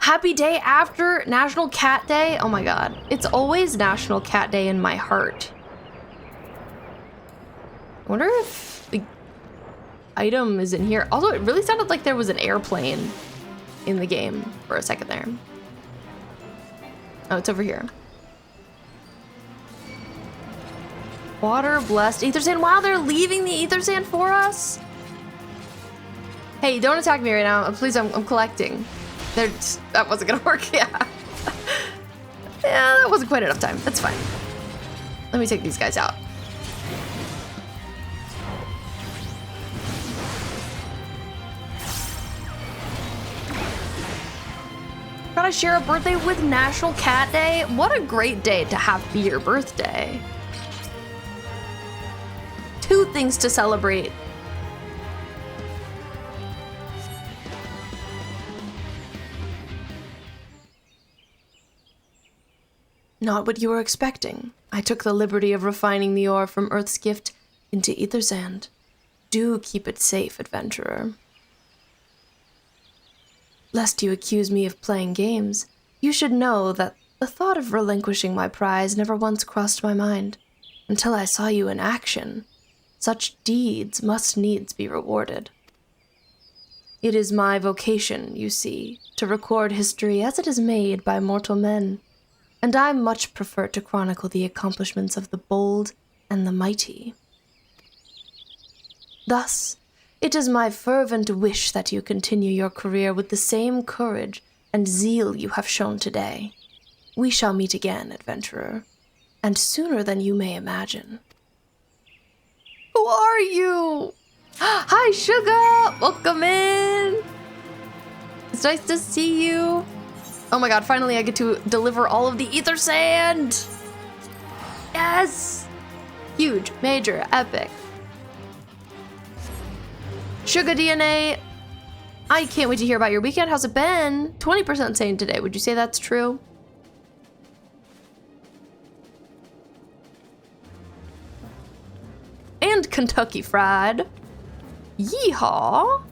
Happy day after National Cat Day. Oh my god. It's always National Cat Day in my heart. I wonder if the item is in here. Also, it really sounded like there was an airplane in the game for a second there. Oh, it's over here. Water blessed Ether Sand. Wow, they're leaving the Ether Sand for us. Hey, don't attack me right now. Please, I'm collecting. That wasn't gonna work, yeah. Yeah, that wasn't quite enough time. That's fine. Let me take these guys out. Gotta share a birthday with National Cat Day. What a great day to have be your birthday. 2 things to celebrate. Not what you were expecting. I took the liberty of refining the ore from Earth's gift into Ether Sand. Do keep it safe, adventurer. Lest you accuse me of playing games, you should know that the thought of relinquishing my prize never once crossed my mind. until I saw you in action. Such deeds must needs be rewarded. It is my vocation, you see, to record history as it is made by mortal men, and I much prefer to chronicle the accomplishments of the bold and the mighty. Thus, it is my fervent wish that you continue your career with the same courage and zeal you have shown today. We shall meet again, adventurer, and sooner than you may imagine. Who are you? Hi, Sugar! Welcome in! It's nice to see you. Oh my god, finally I get to deliver all of the ether sand! Yes! Huge, major, epic. Sugar DNA, I can't wait to hear about your weekend. How's it been? 20% saying today. Would you say that's true? And Kentucky Fried. Yeehaw!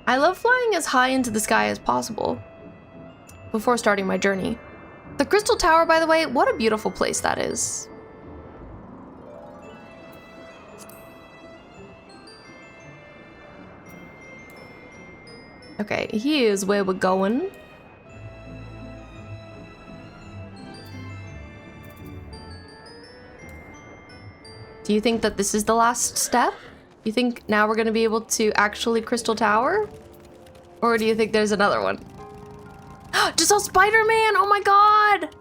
I love flying as high into the sky as possible before starting my journey. The Crystal Tower, by the way, what a beautiful place that is. Okay, here's where we're going. Do you think that this is the last step? You think now we're gonna be able to actually Crystal Tower? Or do you think there's another one? Just saw Spider-Man! Oh my god!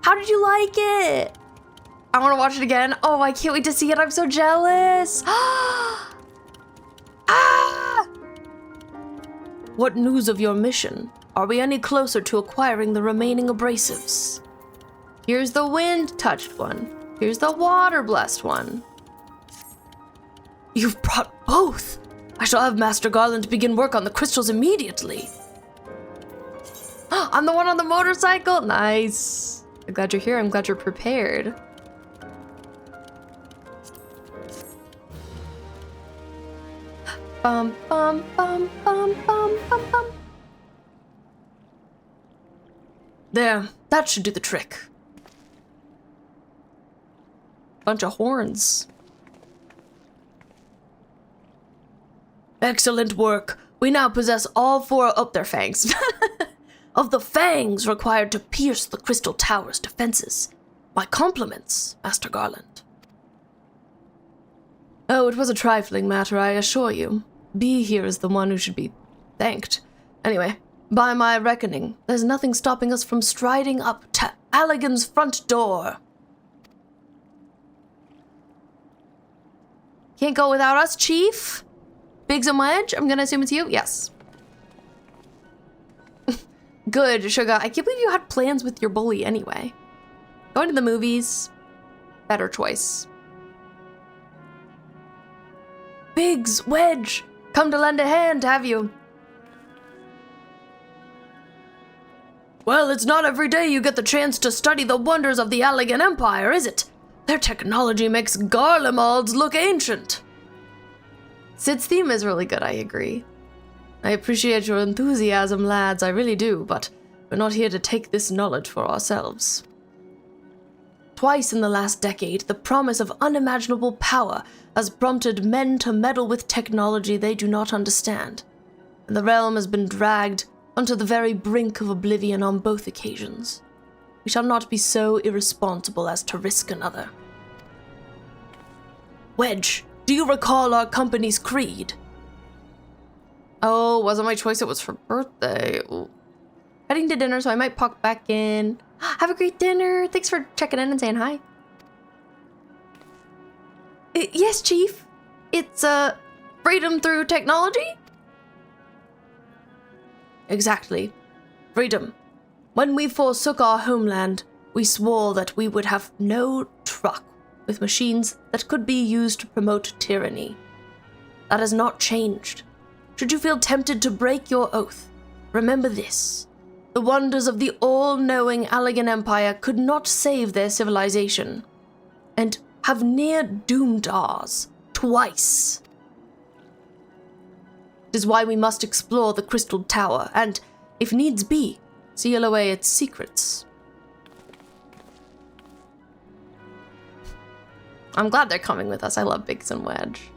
How did you like it? I wanna watch it again. Oh, I can't wait to see it. I'm so jealous. Ah! What news of your mission? Are we any closer to acquiring the remaining abrasives? Here's the wind-touched one. Here's the water-blessed one. You've brought both! I shall have Master Garland begin work on the crystals immediately. I'm the one on the motorcycle? Nice. I'm glad you're here. I'm glad you're prepared. Bum, bum, bum, bum, bum, bum, bum. There, that should do the trick. Bunch of horns. Excellent work. We now possess all four of their fangs. Of the fangs required to pierce the Crystal Tower's defenses. My compliments, Master Garland. Oh, it was a trifling matter, I assure you. B here is the one who should be thanked. Anyway, by my reckoning, there's nothing stopping us from striding up to Allagan's front door. Can't go without us, Chief? Biggs and Wedge? I'm gonna assume it's you? Yes. Good, Sugar. I can't believe you had plans with your bully anyway. Going to the movies. Better choice. Biggs, Wedge, come to lend a hand, have you? Well, it's not every day you get the chance to study the wonders of the Allagan Empire, is it? Their technology makes Garlemalds look ancient. Sid's theme is really good, I agree. I appreciate your enthusiasm, lads, I really do, but we're not here to take this knowledge for ourselves. Twice in the last decade, the promise of unimaginable power has prompted men to meddle with technology they do not understand, and the realm has been dragged onto the very brink of oblivion on both occasions. We shall not be so irresponsible as to risk another. Wedge, do you recall our company's creed? Oh, wasn't my choice, it was for birthday. Ooh. Heading to dinner, so I might pop back in. Have a great dinner. Thanks for checking in and saying hi. Yes, Chief. It's, freedom through technology? Exactly. Freedom. When we forsook our homeland, we swore that we would have no truck with machines that could be used to promote tyranny. That has not changed. Should you feel tempted to break your oath, remember this. The wonders of the all-knowing Allagan Empire could not save their civilization, and have near doomed ours twice. It is why we must explore the Crystal Tower and, if needs be, seal away its secrets. I'm glad they're coming with us. I love Biggs and Wedge.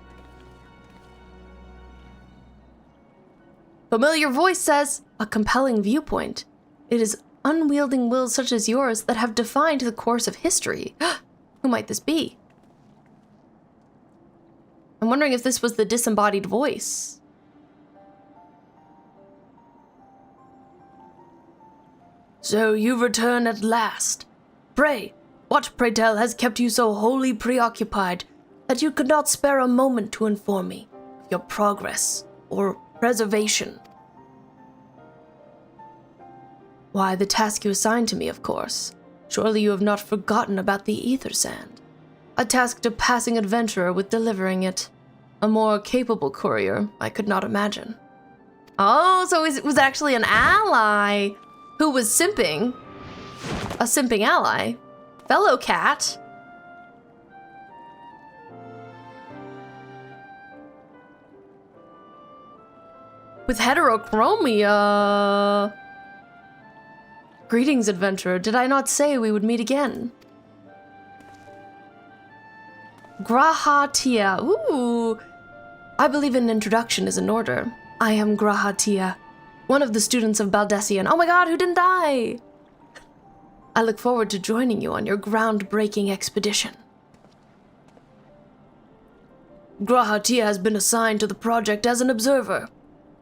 Familiar voice says, a compelling viewpoint. It is unwielding wills such as yours that have defined the course of history. Who might this be? I'm wondering if this was the disembodied voice. So you return at last. Pray, what, pray tell, has kept you so wholly preoccupied that you could not spare a moment to inform me of your progress or preservation? Why, the task you assigned to me, of course. Surely you have not forgotten about the ether sand. I tasked a passing adventurer with delivering it. A more capable courier I could not imagine. Oh, so it was actually an ally who was simping. A simping ally. Fellow cat. With heterochromia. Greetings, adventurer. Did I not say we would meet again? Grahatia. Ooh. I believe an introduction is in order. I am Grahatia, one of the students of Baldessian. Oh my god, who didn't die? I look forward to joining you on your groundbreaking expedition. Grahatia has been assigned to the project as an observer.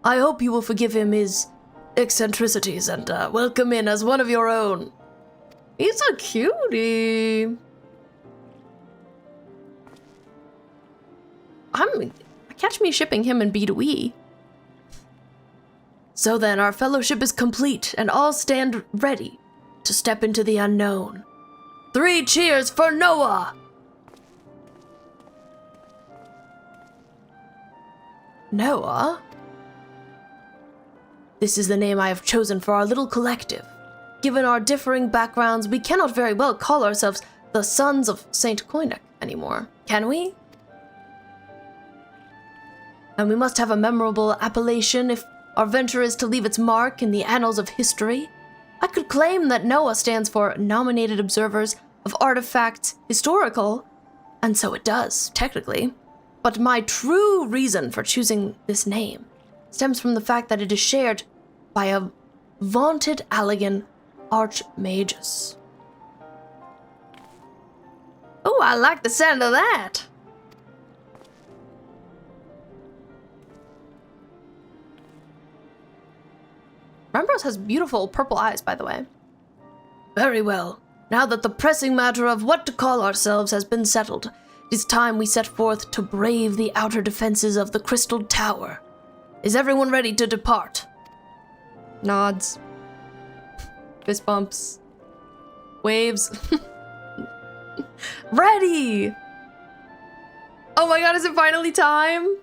I hope you will forgive him his eccentricities and welcome in as one of your own. He's a cutie. Catch me shipping him and B2E. So then, our fellowship is complete, and all stand ready to step into the unknown. 3 cheers for Noah! Noah? This is the name I have chosen for our little collective. Given our differing backgrounds, we cannot very well call ourselves the Sons of St. Koinek anymore, can we? And we must have a memorable appellation if our venture is to leave its mark in the annals of history. I could claim that NOAA stands for Nominated Observers of Artifacts Historical, and so it does, technically. But my true reason for choosing this name stems from the fact that it is shared by a vaunted Allagan Archmagus. Oh, I like the sound of that! Rembros has beautiful purple eyes, by the way. Very well. Now that the pressing matter of what to call ourselves has been settled, it is time we set forth to brave the outer defenses of the Crystal Tower. Is everyone ready to depart? Nods. Fist bumps. Waves. Ready! Oh my god, is it finally time?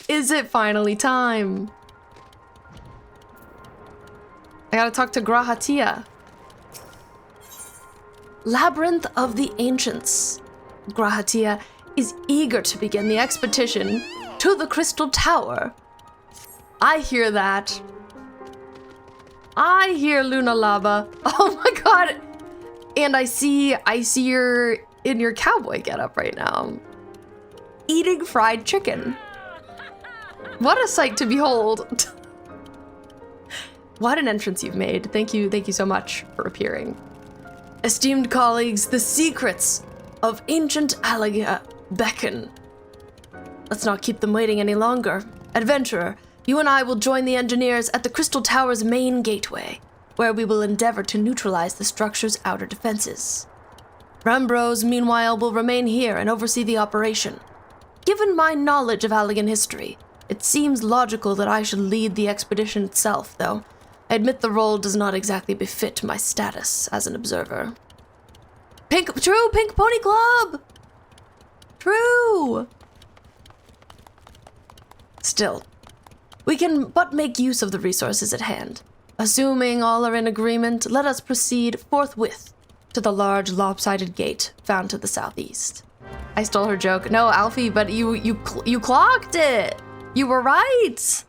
Is it finally time? I gotta talk to Grahatia. Labyrinth of the Ancients. Grahatia is eager to begin the expedition to the Crystal Tower. I hear that. I hear Luna Lava. Oh my god. And I see you're in your cowboy getup right now. Eating fried chicken. What a sight to behold. What an entrance you've made. Thank you so much for appearing. Esteemed colleagues, the secrets of ancient Allag beckon. Let's not keep them waiting any longer. Adventurer, you and I will join the engineers at the Crystal Tower's main gateway, where we will endeavor to neutralize the structure's outer defenses. Rambros, meanwhile, will remain here and oversee the operation. Given my knowledge of Allagan history, it seems logical that I should lead the expedition itself, though I admit the role does not exactly befit my status as an observer. Pink Pony Club! True! Still, we can but make use of the resources at hand. Assuming all are in agreement, let us proceed forthwith to the large lopsided gate found to the southeast. I stole her joke. No, Alfie, but you clocked it! You were right!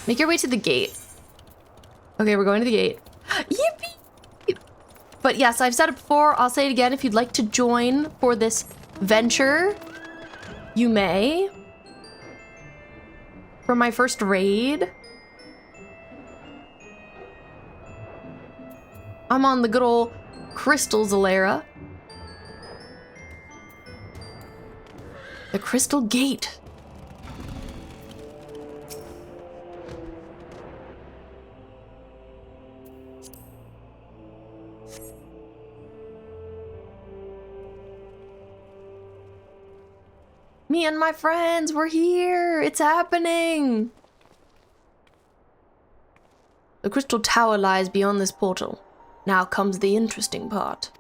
Make your way to the gate. Okay, we're going to the gate. Yippee! But yes, I've said it before, I'll say it again. If you'd like to join for this venture, you may. For my first raid. I'm on the good old Crystal Zalera. The Crystal Gate. Me and my friends, we're here. It's happening. The Crystal Tower lies beyond this portal. Now comes the interesting part.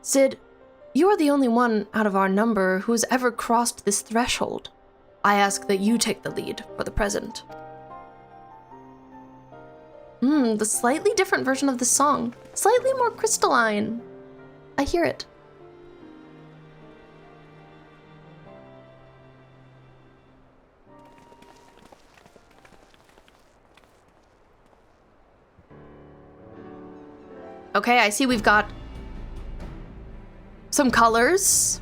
Sid, you are the only one out of our number who has ever crossed this threshold. I ask that you take the lead for the present. The slightly different version of the song. Slightly more crystalline. I hear it. Okay, I see we've got some colors.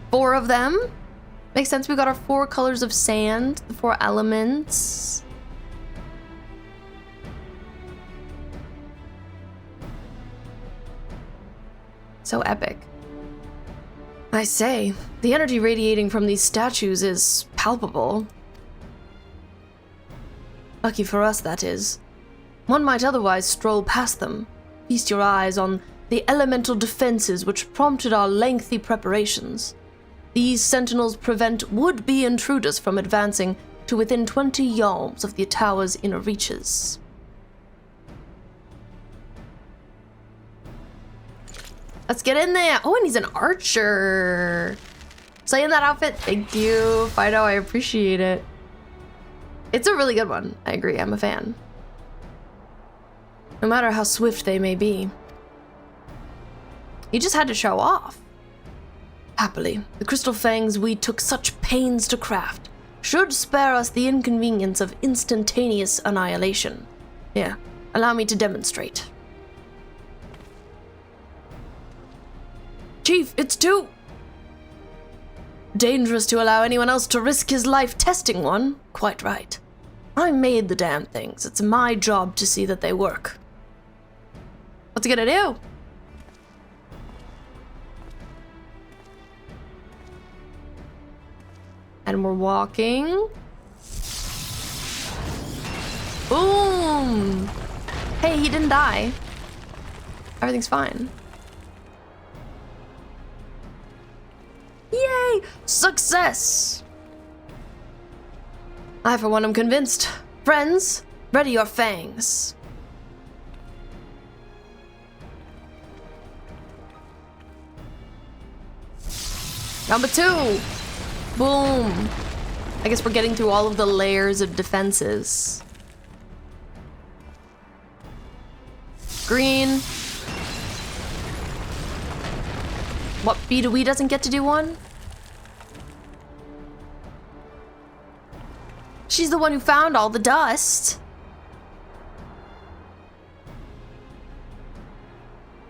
4 of them. Makes sense, we've got our 4 colors of sand, the 4 elements. So epic. I say, the energy radiating from these statues is palpable. Lucky for us, that is. One might otherwise stroll past them. Feast your eyes on the elemental defenses which prompted our lengthy preparations. These sentinels prevent would-be intruders from advancing to within 20 yalms of the tower's inner reaches. Let's get in there. Oh, and he's an archer. Stay in that outfit. Thank you, Fido. I appreciate it. It's a really good one. I agree. I'm a fan. No matter how swift they may be. You just had to show off. Happily, the crystal fangs we took such pains to craft should spare us the inconvenience of instantaneous annihilation. Here, allow me to demonstrate. Chief, it's too dangerous to allow anyone else to risk his life testing one. Quite right. I made the damn things. It's my job to see that they work. What's he gonna do? And we're walking. Boom! Hey, he didn't die. Everything's fine. Yay! Success! I, for one, am convinced. Friends, ready your fangs. Number 2. Boom. I guess we're getting through all of the layers of defenses. Green. What, B2E doesn't get to do one? She's the one who found all the dust.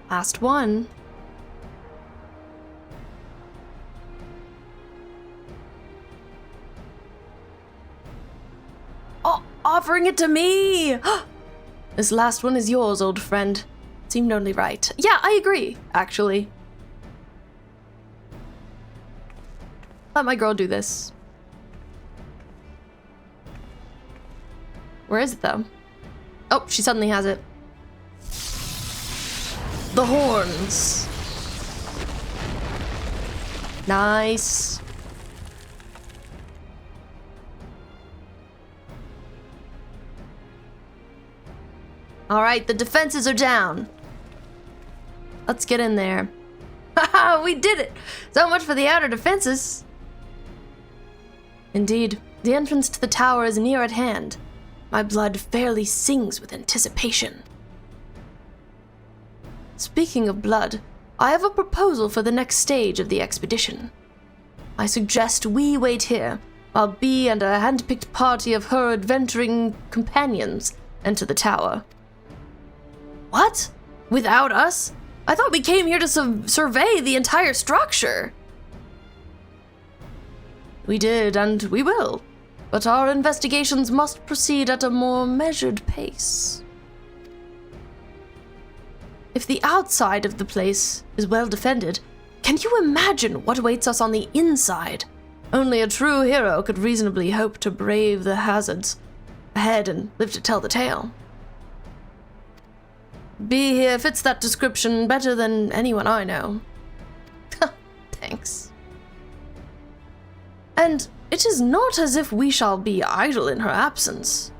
Last one. Oh, offering it to me! This last one is yours, old friend. Seemed only right. Yeah, I agree, actually. Let my girl do this. Where is it, though? Oh, she suddenly has it. The horns. Nice. All right, the defenses are down. Let's get in there. Haha, we did it! So much for the outer defenses. Indeed, the entrance to the tower is near at hand. My blood fairly sings with anticipation. Speaking of blood, I have a proposal for the next stage of the expedition. I suggest we wait here, while Bee and a hand-picked party of her adventuring companions enter the tower. What? Without us? I thought we came here to survey the entire structure. We did, and we will. But our investigations must proceed at a more measured pace. If the outside of the place is well defended, can you imagine what awaits us on the inside? Only a true hero could reasonably hope to brave the hazards ahead and live to tell the tale. Bee here fits that description better than anyone I know. Thanks. And it is not as if we shall be idle in her absence.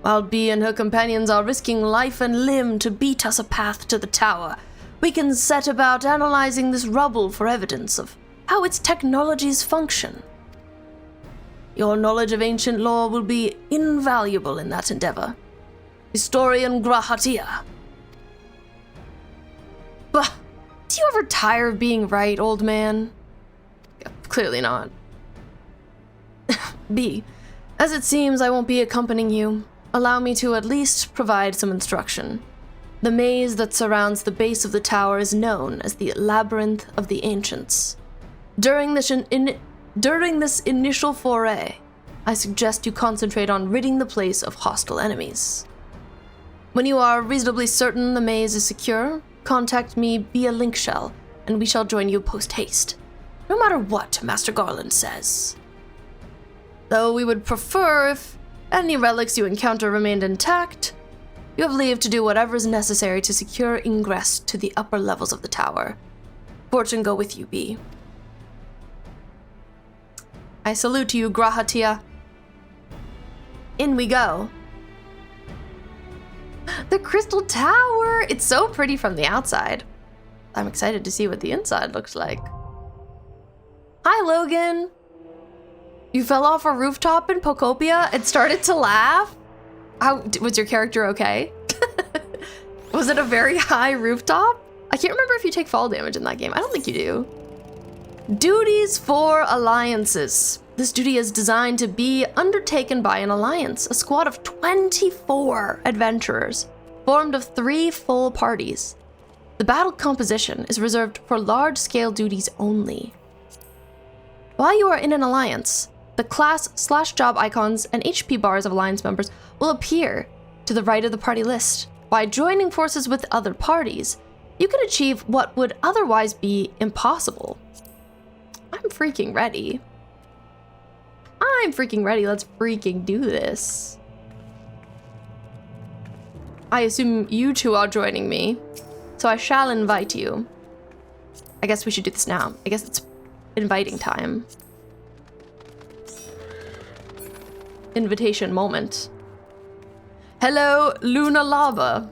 While Bee and her companions are risking life and limb to beat us a path to the tower, we can set about analyzing this rubble for evidence of how its technologies function. Your knowledge of ancient lore will be invaluable in that endeavor. Historian Grahatia. Bah, do you ever tire of being right, old man? Clearly not. B, as it seems I won't be accompanying you, allow me to at least provide some instruction. The maze that surrounds the base of the tower is known as the Labyrinth of the Ancients. During this initial foray, I suggest you concentrate on ridding the place of hostile enemies. When you are reasonably certain the maze is secure, contact me via link shell, and we shall join you post-haste, no matter what Master Garland says. Though we would prefer if any relics you encounter remained intact, you have leave to do whatever is necessary to secure ingress to the upper levels of the tower. Fortune go with you, Bee. I salute you, Grahatia. In we go. The Crystal Tower! It's so pretty from the outside. I'm excited to see what the inside looks like. Hi, Logan. You fell off a rooftop in Pokopia and started to laugh? Was your character okay? Was it a very high rooftop? I can't remember if you take fall damage in that game. I don't think you do. Duties for alliances. This duty is designed to be undertaken by an alliance, a squad of 24 adventurers, formed of 3 full parties. The battle composition is reserved for large-scale duties only. While you are in an alliance, the class/job icons and HP bars of alliance members will appear to the right of the party list. By joining forces with other parties, you can achieve what would otherwise be impossible. I'm freaking ready. Let's freaking do this. I assume you two are joining me, so I shall invite you. I guess we should do this now. I guess it's inviting time. Invitation moment. Hello, Luna Lava.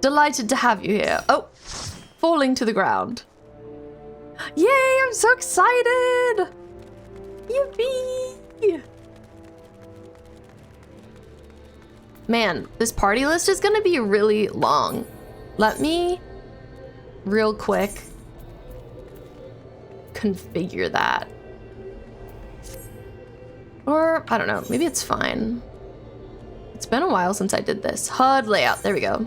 Delighted to have you here. Oh, falling to the ground. Yay, I'm so excited! Yippee! Man, this party list is gonna be really long. Let me, real quick, configure that. Or, I don't know, maybe it's fine. It's been a while since I did this. HUD layout, there we go.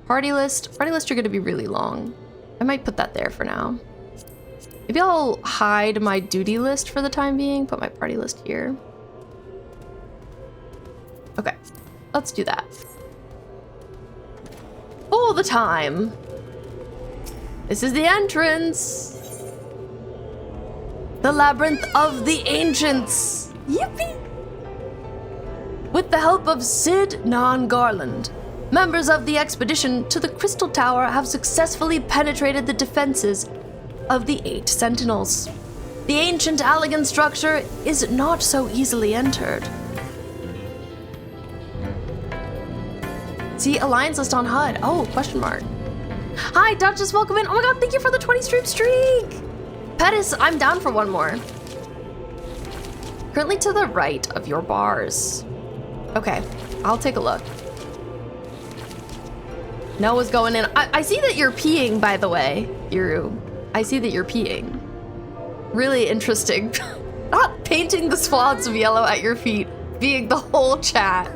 Party list are gonna be really long. I might put that there for now. Maybe I'll hide my duty list for the time being, put my party list here. Okay, let's do that. All the time. This is the entrance. The Labyrinth of the Ancients. Yippee! With the help of Sid Garland, members of the expedition to the Crystal Tower have successfully penetrated the defenses of the 8 Sentinels. The ancient Allag structure is not so easily entered. See, Alliance list on HUD. Oh, question mark. Hi, Duchess, welcome in. Oh my god, thank you for the 20 stream streak! Pettis, I'm down for one more. Currently to the right of your bars. Okay, I'll take a look. Noah's going in. I see that you're peeing, by the way, Giru. I see that you're peeing. Really interesting. Not painting the swaths of yellow at your feet being the whole chat.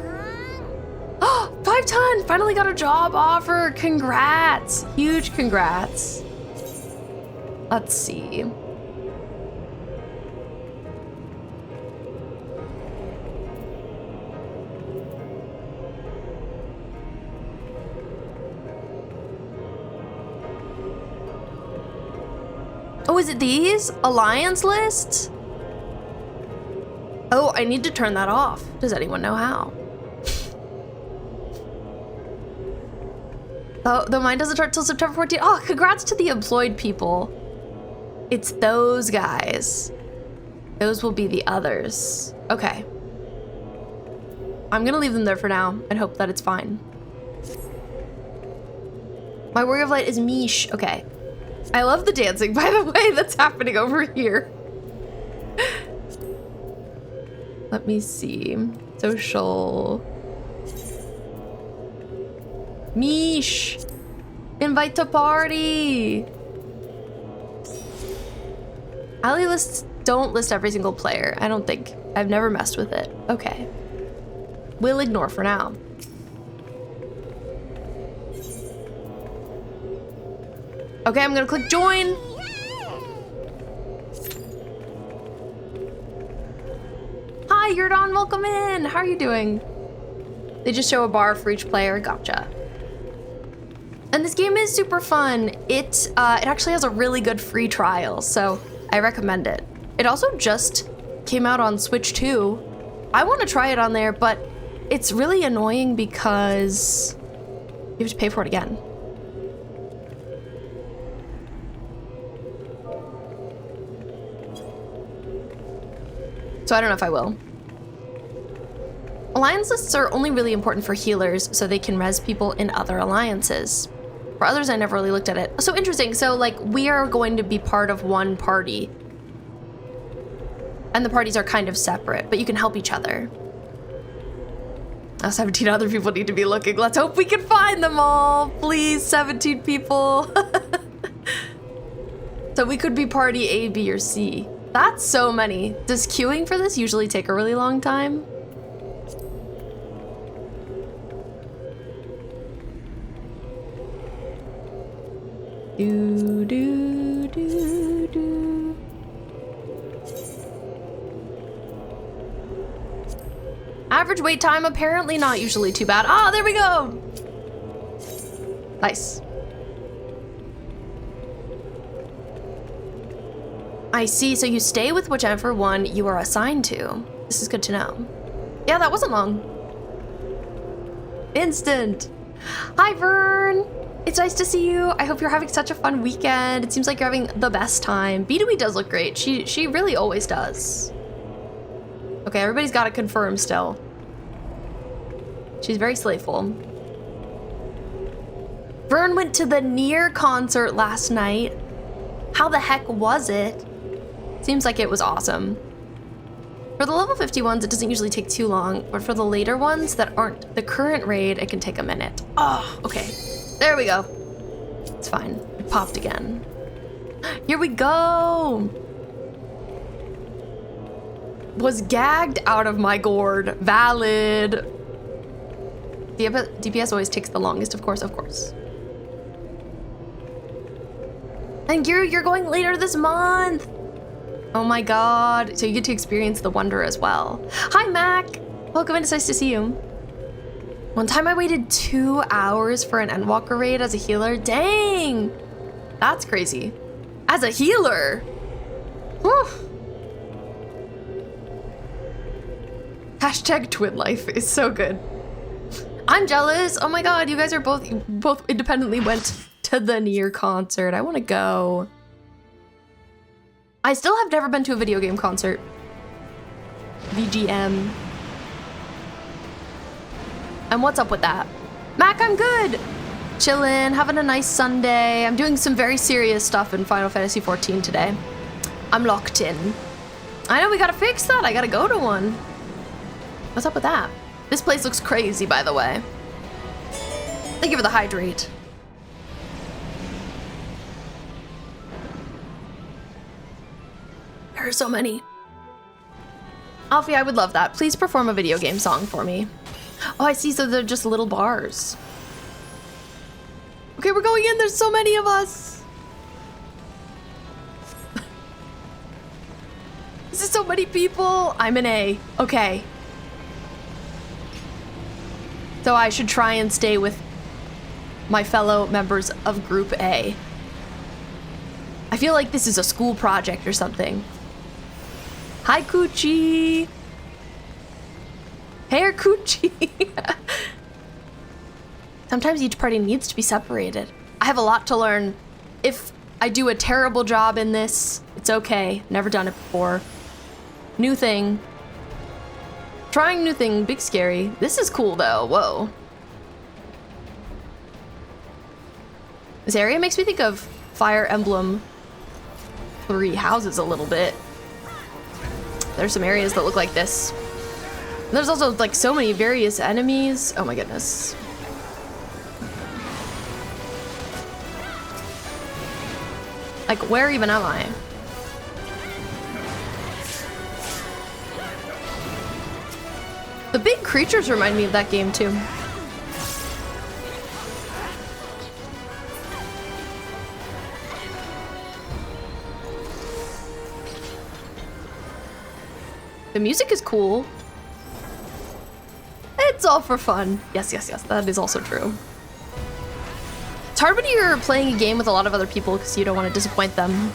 Oh, 5 ton! Finally got a job offer! Congrats! Huge congrats. Let's see. Oh, is it these? Alliance list? Oh, I need to turn that off. Does anyone know how? Oh, the mine doesn't start till September 14th. Oh, congrats to the employed people. It's those guys. Those will be the others. Okay. I'm gonna leave them there for now and hope that it's fine. My Warrior of Light is Mish. Okay. I love the dancing, by the way, that's happening over here. Let me see. Social. Mish. Invite to party. Ally lists don't list every single player. I don't think. I've never messed with it. Okay. We'll ignore for now. Okay, I'm gonna click join. Hi, Yurdon, welcome in. How are you doing? They just show a bar for each player. Gotcha. And this game is super fun. It actually has a really good free trial, so I recommend it. It also just came out on Switch too. I want to try it on there, but it's really annoying because you have to pay for it again. So I don't know if I will. Alliance lists are only really important for healers so they can res people in other alliances. For others, I never really looked at it. So interesting. So like we are going to be part of one party. And the parties are kind of separate, but you can help each other. Now 17 other people need to be looking. Let's hope we can find them all. Please, 17 people. So we could be party A, B, or C. That's so many. Does queuing for this usually take a really long time? Do, do, do, do. Average wait time, apparently not usually too bad. Ah, there we go. Nice. I see, so you stay with whichever one you are assigned to. This is good to know. Yeah, that wasn't long. Instant. Hi, Vern. It's nice to see you. I hope you're having such a fun weekend. It seems like you're having the best time. B2B does look great. She really always does. Okay, everybody's got to confirm still. She's very slayful. Vern went to the Near concert last night. How the heck was it? Seems like it was awesome. For the level 50 ones, it doesn't usually take too long, but for the later ones that aren't the current raid, it can take a minute. Oh, okay. There we go. It's fine. It popped again. Here we go. Was gagged out of my gourd. Valid. DPS always takes the longest, of course, of course. And you're going later this month. Oh my god. So you get to experience the wonder as well. Hi, Mac. Welcome in. It's nice to see you. One time I waited 2 hours for an Endwalker raid as a healer. Dang. That's crazy. As a healer. Whew. Hashtag twin life is so good. I'm jealous. Oh my god, you guys are both independently went to the Near concert. I want to go. I still have never been to a video game concert. VGM. And what's up with that? Mac, I'm good. Chillin', having a nice Sunday. I'm doing some very serious stuff in Final Fantasy XIV today. I'm locked in. I know, we gotta fix that. I gotta go to one. What's up with that? This place looks crazy, by the way. Thank you for the hydrate. There are so many. Alfie, I would love that. Please perform a video game song for me. Oh, I see, so they're just little bars. Okay, we're going in. There's so many of us. This is so many people. I'm an A. Okay. So I should try and stay with my fellow members of Group A. I feel like this is a school project or something. Hi, Coochie. Hey, Coochie. Sometimes each party needs to be separated. I have a lot to learn. If I do a terrible job in this, it's okay. Never done it before. New thing. Trying new thing, big scary. This is cool though, whoa. This area makes me think of Fire Emblem 3 Houses a little bit. There's some areas that look like this. There's also like so many various enemies. Oh my goodness. Like, where even am I? The big creatures remind me of that game too. The music is cool. It's all for fun. Yes, yes, yes, that is also true. It's hard when you're playing a game with a lot of other people because you don't want to disappoint them.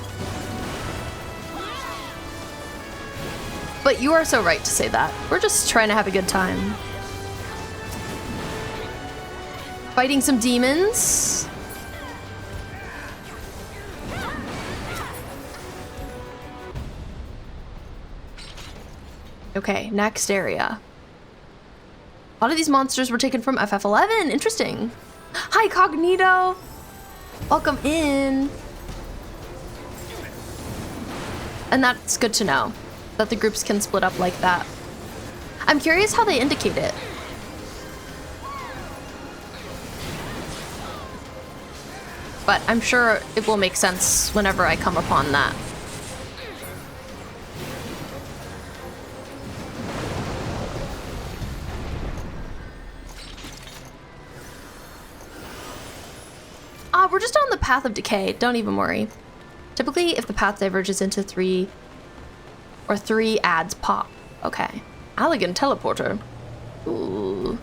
But you are so right to say that. We're just trying to have a good time. Fighting some demons. Okay, next area. A lot of these monsters were taken from FF11. Interesting. Hi, Cognito. Welcome in. And that's good to know, that the groups can split up like that. I'm curious how they indicate it. But I'm sure it will make sense whenever I come upon that. We're just on the path of decay. Don't even worry. Typically, if the path diverges into 3 or 3 ads pop. Okay. Allag teleporter. Ooh.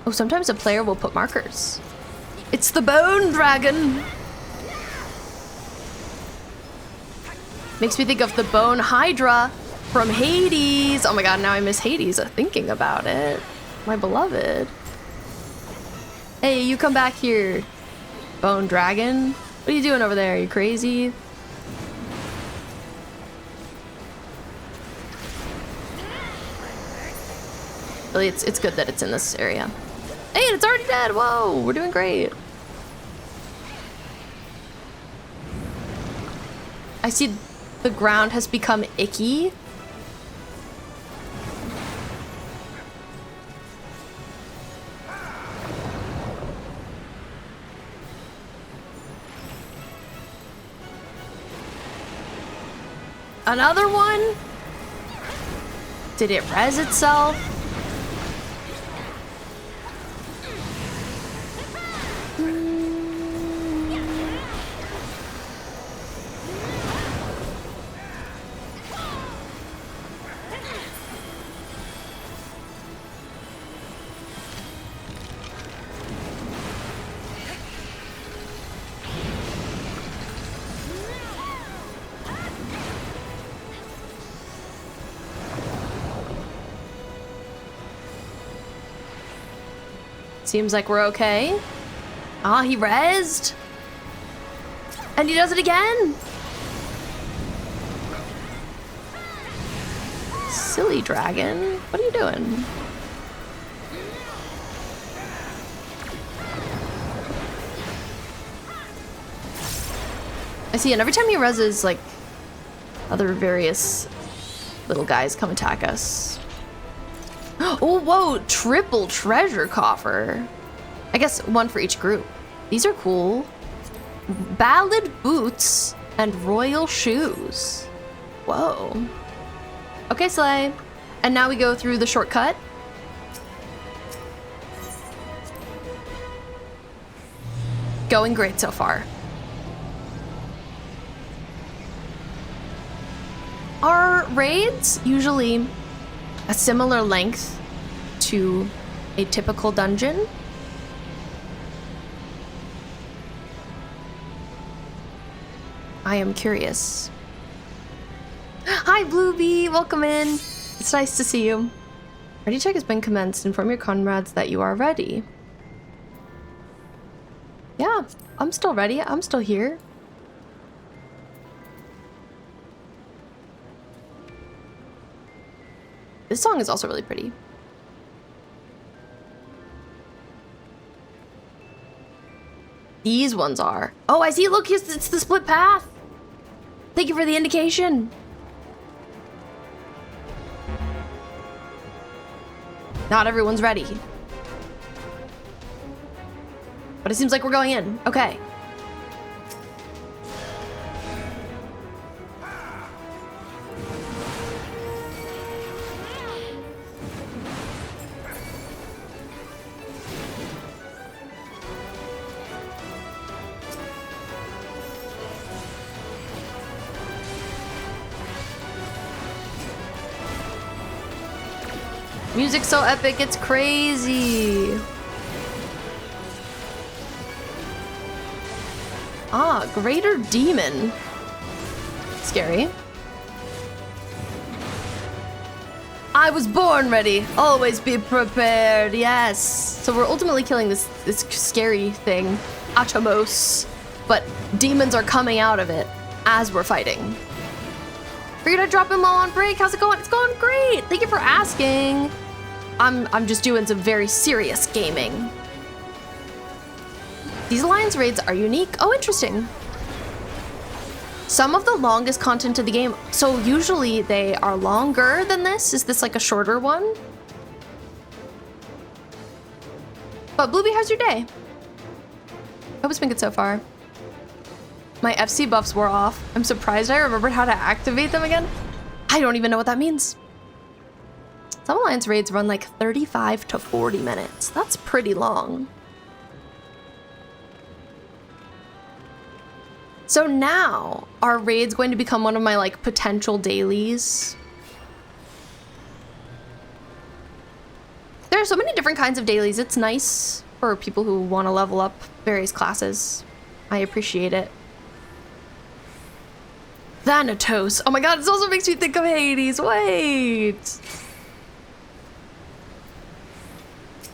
Oh, sometimes a player will put markers. It's the bone dragon. Makes me think of the bone hydra from Hades. Oh my god, now I miss Hades thinking about it. My beloved. Hey, you come back here, bone dragon. What are you doing over there? Are you crazy? Really, it's good that it's in this area. Hey, and it's already dead. Whoa, we're doing great. I see the ground has become icky. Another one? Did it res itself? Seems like we're okay. Ah, he rezzed. And he does it again. Silly dragon. What are you doing? I see, and every time he rezzes, like, other various little guys come attack us. Oh, whoa, triple treasure coffer. I guess one for each group. These are cool. Ballad boots and royal shoes. Whoa. Okay, Slay. And now we go through the shortcut. Going great so far. Are raids usually a similar length to a typical dungeon? I am curious. Hi, Bluebee, welcome in. It's nice to see you. Ready check has been commenced. Inform your comrades that you are ready. Yeah, I'm still ready. I'm still here. This song is also really pretty. These ones are. Oh, I see. Look, it's the split path. Thank you for the indication. Not everyone's ready. But it seems like we're going in. Okay. Music's so epic, it's crazy. Ah, Greater Demon. Scary. I was born ready. Always be prepared. Yes. So we're ultimately killing this scary thing, Atomos. But demons are coming out of it as we're fighting. Figured I'd drop in while on break. How's it going? It's going great. Thank you for asking. I'm just doing some very serious gaming. These Alliance raids are unique. Oh, interesting. Some of the longest content of the game. So usually they are longer than this. Is this like a shorter one? But Bluebee, how's your day? Hope it's been good so far. My FC buffs wore off. I'm surprised I remembered how to activate them again. I don't even know what that means. Some Alliance raids run like 35 to 40 minutes. That's pretty long. So now, are raids going to become one of my like potential dailies? There are so many different kinds of dailies. It's nice for people who want to level up various classes. I appreciate it. Thanatos. Oh my god, this also makes me think of Hades. Wait.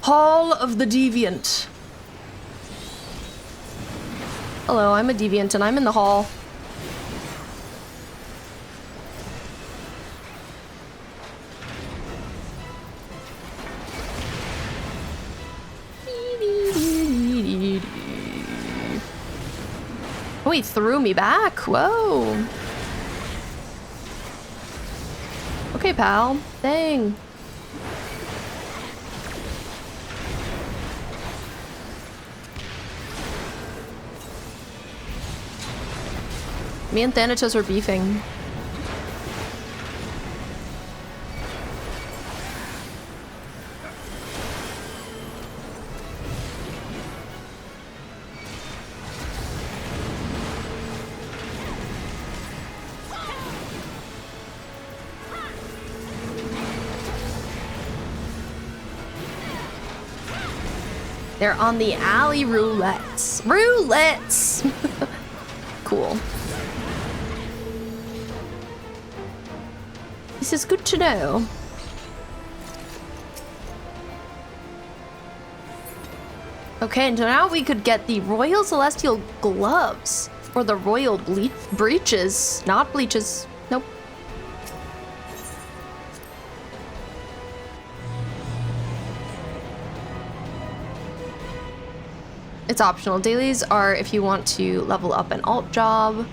Hall of the Deviant. Hello, I'm a deviant and I'm in the hall. Oh, he threw me back. Whoa. Okay, pal. Dang. Me and Thanatos are beefing. They're on the alley roulettes. Roulettes! Cool. This is good to know. Okay, and so now we could get the Royal Celestial Gloves. Or the Royal Breeches. Not bleaches. Nope. It's optional. Dailies are if you want to level up an alt job.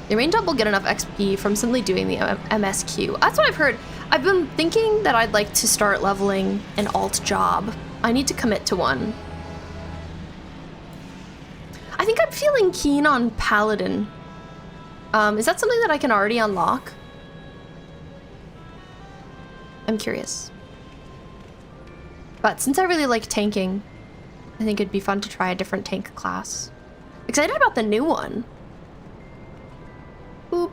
Your main job will get enough XP from simply doing the MSQ. That's what I've heard. I've been thinking that I'd like to start leveling an alt job. I need to commit to one. I think I'm feeling keen on Paladin. Is that something that I can already unlock? I'm curious. But since I really like tanking, I think it'd be fun to try a different tank class. Excited about the new one. Boop.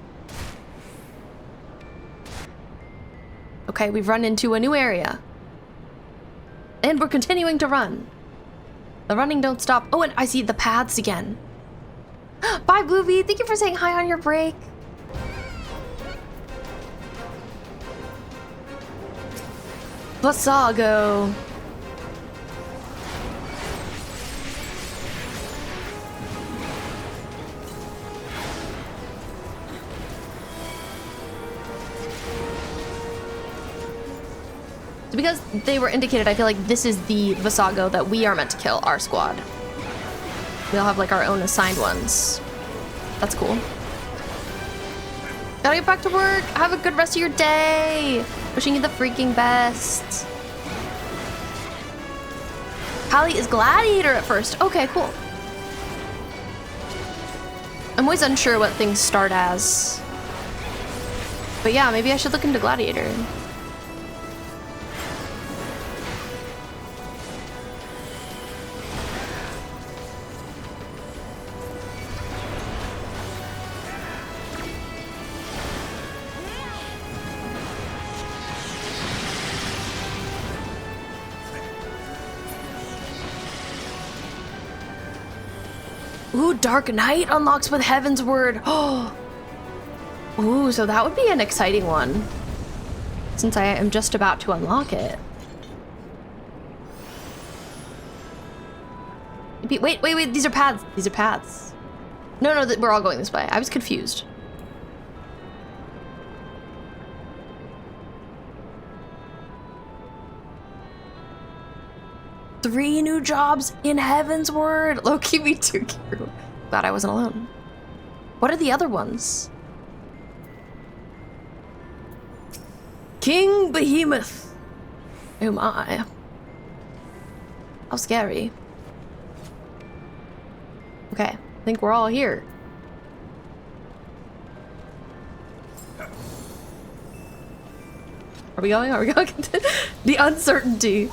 Okay, we've run into a new area. And we're continuing to run. The running don't stop. Oh, and I see the paths again. Bye, Bluebee. Thank you for saying hi on your break. Vasago. So because they were indicated, I feel like this is the Vasago that we are meant to kill, our squad. We all have like our own assigned ones. That's cool. Gotta get back to work. Have a good rest of your day. Wishing you the freaking best. Pally is Gladiator at first. Okay, cool. I'm always unsure what things start as. But yeah, maybe I should look into Gladiator. Ooh, Dark Knight unlocks with Heavensward. Oh. Ooh, so that would be an exciting one. Since I am just about to unlock it. Wait, these are paths. These are paths. No, we're all going this way. I was confused. Three new jobs in Heavensward. Low-key, me too. Glad I wasn't alone. What are the other ones? King Behemoth. Oh my. How scary. Okay, I think we're all here. Are we going? Are we going? The uncertainty.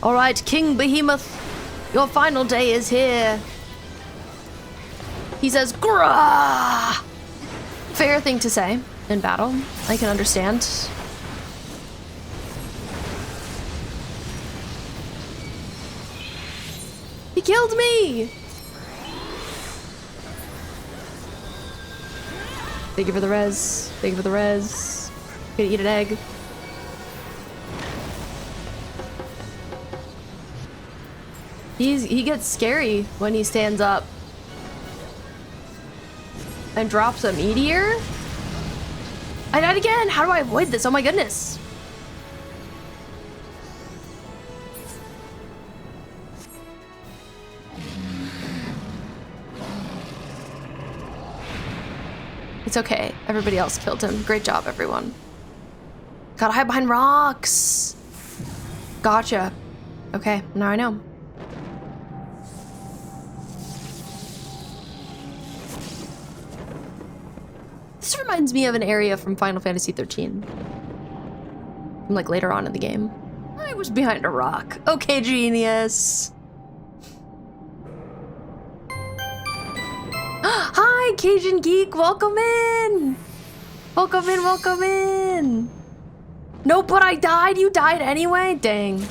All right, King Behemoth, your final day is here. He says, "Grah!" Fair thing to say in battle. I can understand. He killed me! Thank you for the res. Thank you for the res. Gonna eat an egg. He gets scary when he stands up. And drops a meteor? I died again! How do I avoid this? Oh my goodness! It's okay. Everybody else killed him. Great job, everyone. Gotta hide behind rocks! Gotcha. Okay, now I know. This reminds me of an area from Final Fantasy XIII. From like later on in the game. I was behind a rock. Okay, genius. Hi, Cajun Geek. Welcome in. Welcome in, welcome in. No, but I died. You died anyway? Dang.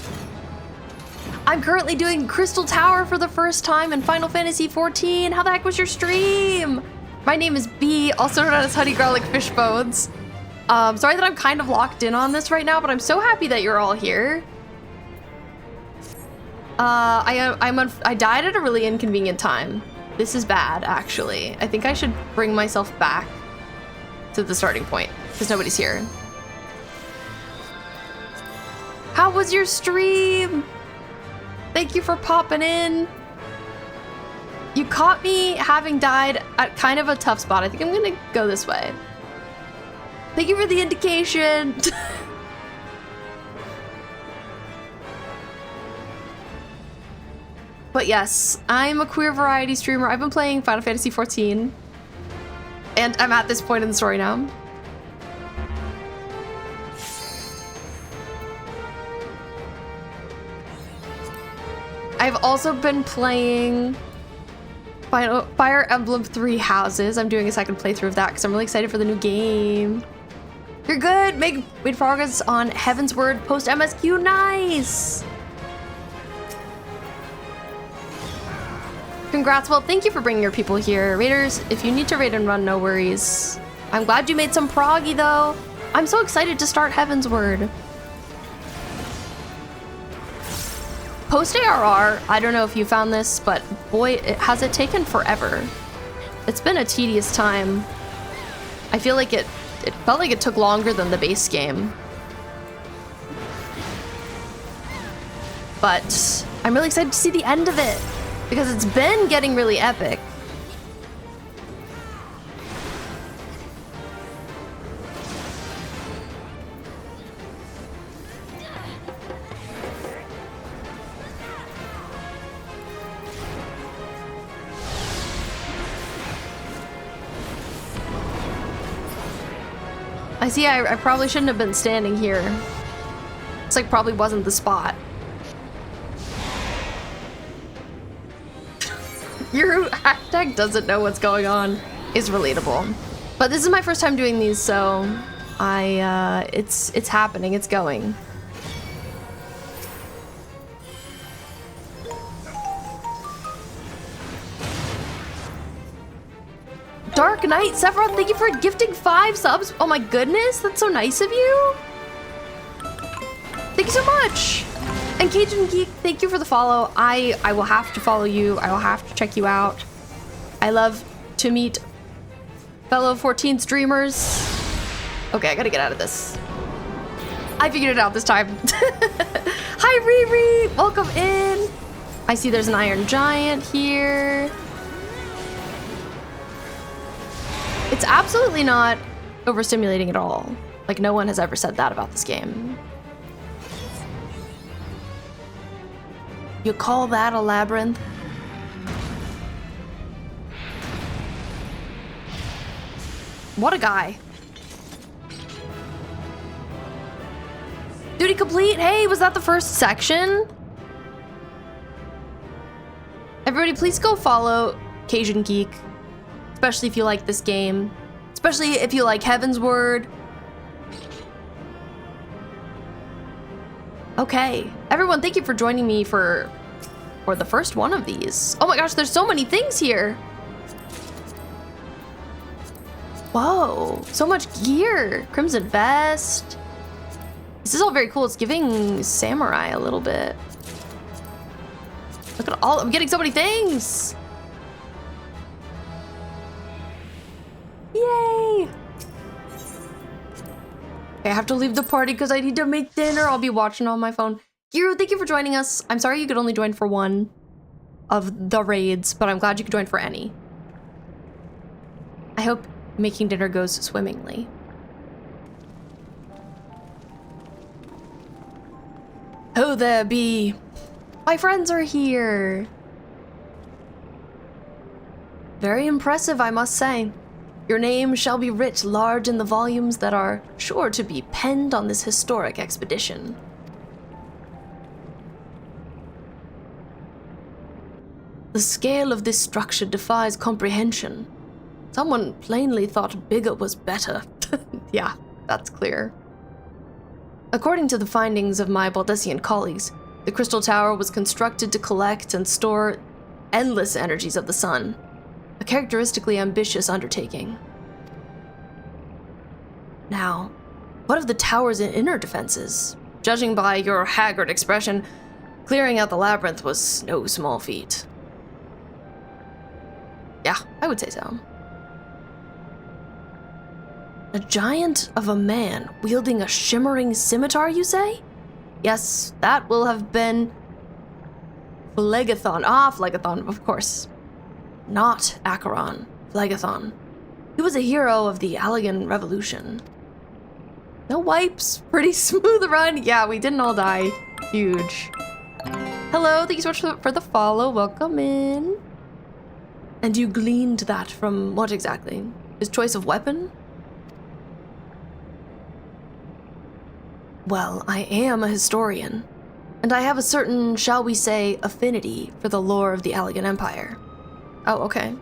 I'm currently doing Crystal Tower for the first time in Final Fantasy XIV. How the heck was your stream? My name is B, also known as Honey Garlic Fish Bones. Sorry that I'm kind of locked in on this right now, but I'm so happy that you're all here. I died at a really inconvenient time. This is bad, actually. I think I should bring myself back to the starting point, because nobody's here. How was your stream? Thank you for popping in. You caught me having died at kind of a tough spot. I think I'm gonna go this way. Thank you for the indication. But yes, I'm a queer variety streamer. I've been playing Final Fantasy XIV. And I'm at this point in the story now. I've also been playing Fire Emblem Three Houses. I'm doing a second playthrough of that because I'm really excited for the new game. You're good. Made progress on Heavensward post MSQ. Nice. Congrats. Well, thank you for bringing your people here. Raiders, if you need to raid and run, no worries. I'm glad you made some proggy, though. I'm so excited to start Heavensward. Post-ARR, I don't know if you found this, but boy, has it taken forever. It's been a tedious time. I feel like it felt like it took longer than the base game. But I'm really excited to see the end of it, because it's been getting really epic. I see, I probably shouldn't have been standing here. It's like probably wasn't the spot. Your hashtag doesn't know what's going on is relatable. But this is my first time doing these, so it's happening, it's going. Dark Knight, Sephiroth, thank you for gifting 5 subs. Oh my goodness, that's so nice of you. Thank you so much. And Cajun Geek, thank you for the follow. I will have to follow you. I will have to check you out. I love to meet fellow 14 streamers. Okay, I gotta get out of this. I figured it out this time. Hi, Riri, welcome in. I see there's an Iron Giant here. It's absolutely not overstimulating at all. Like, no one has ever said that about this game. You call that a labyrinth? What a guy. Duty complete. Hey, was that the first section? Everybody, please go follow Cajun Geek. Especially if you like this game. Especially if you like Heavensward. Okay. Everyone, thank you for joining me for the first one of these. Oh my gosh, there's so many things here. Whoa, so much gear. Crimson Vest. This is all very cool. It's giving samurai a little bit. Look at all, I'm getting so many things. Yay! Okay, I have to leave the party because I need to make dinner. I'll be watching on my phone. Giru, thank you for joining us. I'm sorry you could only join for one of the raids, but I'm glad you could join for any. I hope making dinner goes swimmingly. Oh, there be. My friends are here. Very impressive, I must say. Your name shall be writ large in the volumes that are sure to be penned on this historic expedition. The scale of this structure defies comprehension. Someone plainly thought bigger was better. Yeah, that's clear. According to the findings of my Baldessian colleagues, the Crystal Tower was constructed to collect and store endless energies of the sun. A characteristically ambitious undertaking. Now, what of the tower's inner defenses? Judging by your haggard expression, clearing out the labyrinth was no small feat. Yeah, I would say so. A giant of a man wielding a shimmering scimitar, you say? Yes, that will have been Phlegathon. Ah, Phlegathon, of course. Not Acheron. Phlegathon. He was a hero of the Allagan Revolution. No wipes. Pretty smooth run. Yeah, we didn't all die. Huge. Hello, thank you so much for the follow. Welcome in. And you gleaned that from what exactly? His choice of weapon? Well, I am a historian, and I have a certain, shall we say, affinity for the lore of the Allagan Empire. Oh, okay.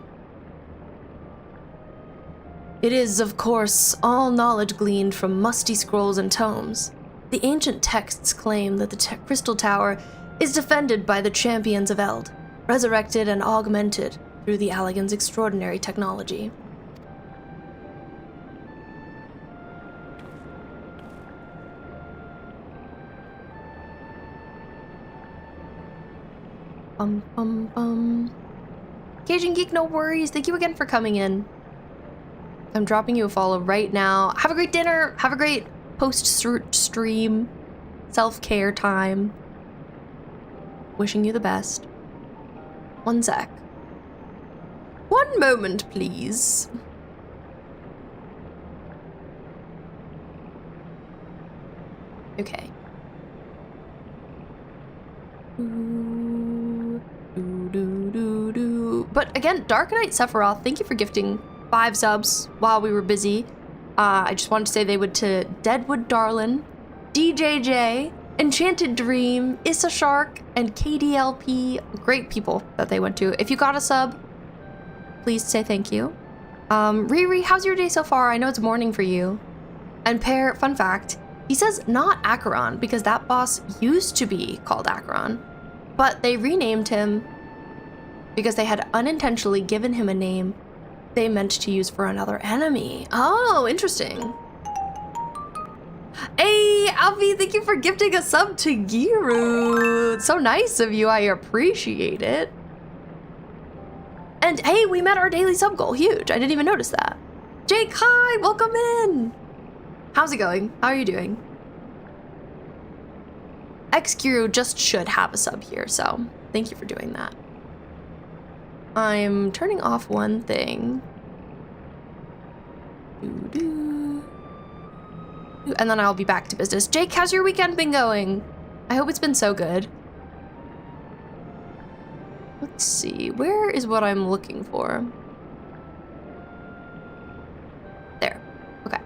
It is, of course, all knowledge gleaned from musty scrolls and tomes. The ancient texts claim that the Crystal Tower is defended by the champions of Eld, resurrected and augmented through the Allagan's extraordinary technology. Cajun Geek, no worries. Thank you again for coming in. I'm dropping you a follow right now. Have a great dinner. Have a great post-stream self-care time. Wishing you the best. One sec. One moment, please. Okay. But again, Dark Knight Sephiroth, thank you for gifting 5 subs while we were busy. I just wanted to say they would to Deadwood Darlin, DJJ, Enchanted Dream, Issa Shark, and KDLP. Great people that they went to. If you got a sub, please say thank you. Riri, how's your day so far? I know it's morning for you. And Pear, fun fact, he says not Acheron because that boss used to be called Acheron, but they renamed him because they had unintentionally given him a name they meant to use for another enemy. Oh, interesting. Hey, Alfie, thank you for gifting a sub to Giru. So nice of you, I appreciate it. And hey, we met our daily sub goal, huge. I didn't even notice that. Jake, hi, welcome in. How's it going? How are you doing? XGiru just should have a sub here, so thank you for doing that. I'm turning off one thing. And then I'll be back to business. Jake, how's your weekend been going? I hope it's been so good. Let's see, where is what I'm looking for? There, okay.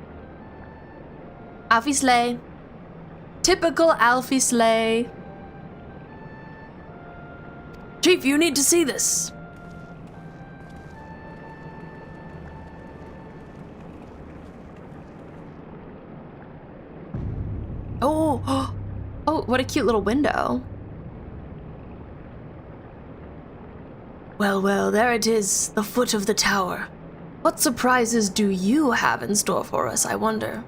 Alfie Slay. Typical Alfie Slay. Chief, you need to see this. Oh, oh, what a cute little window. Well, well, there it is, the foot of the tower. What surprises do you have in store for us, I wonder?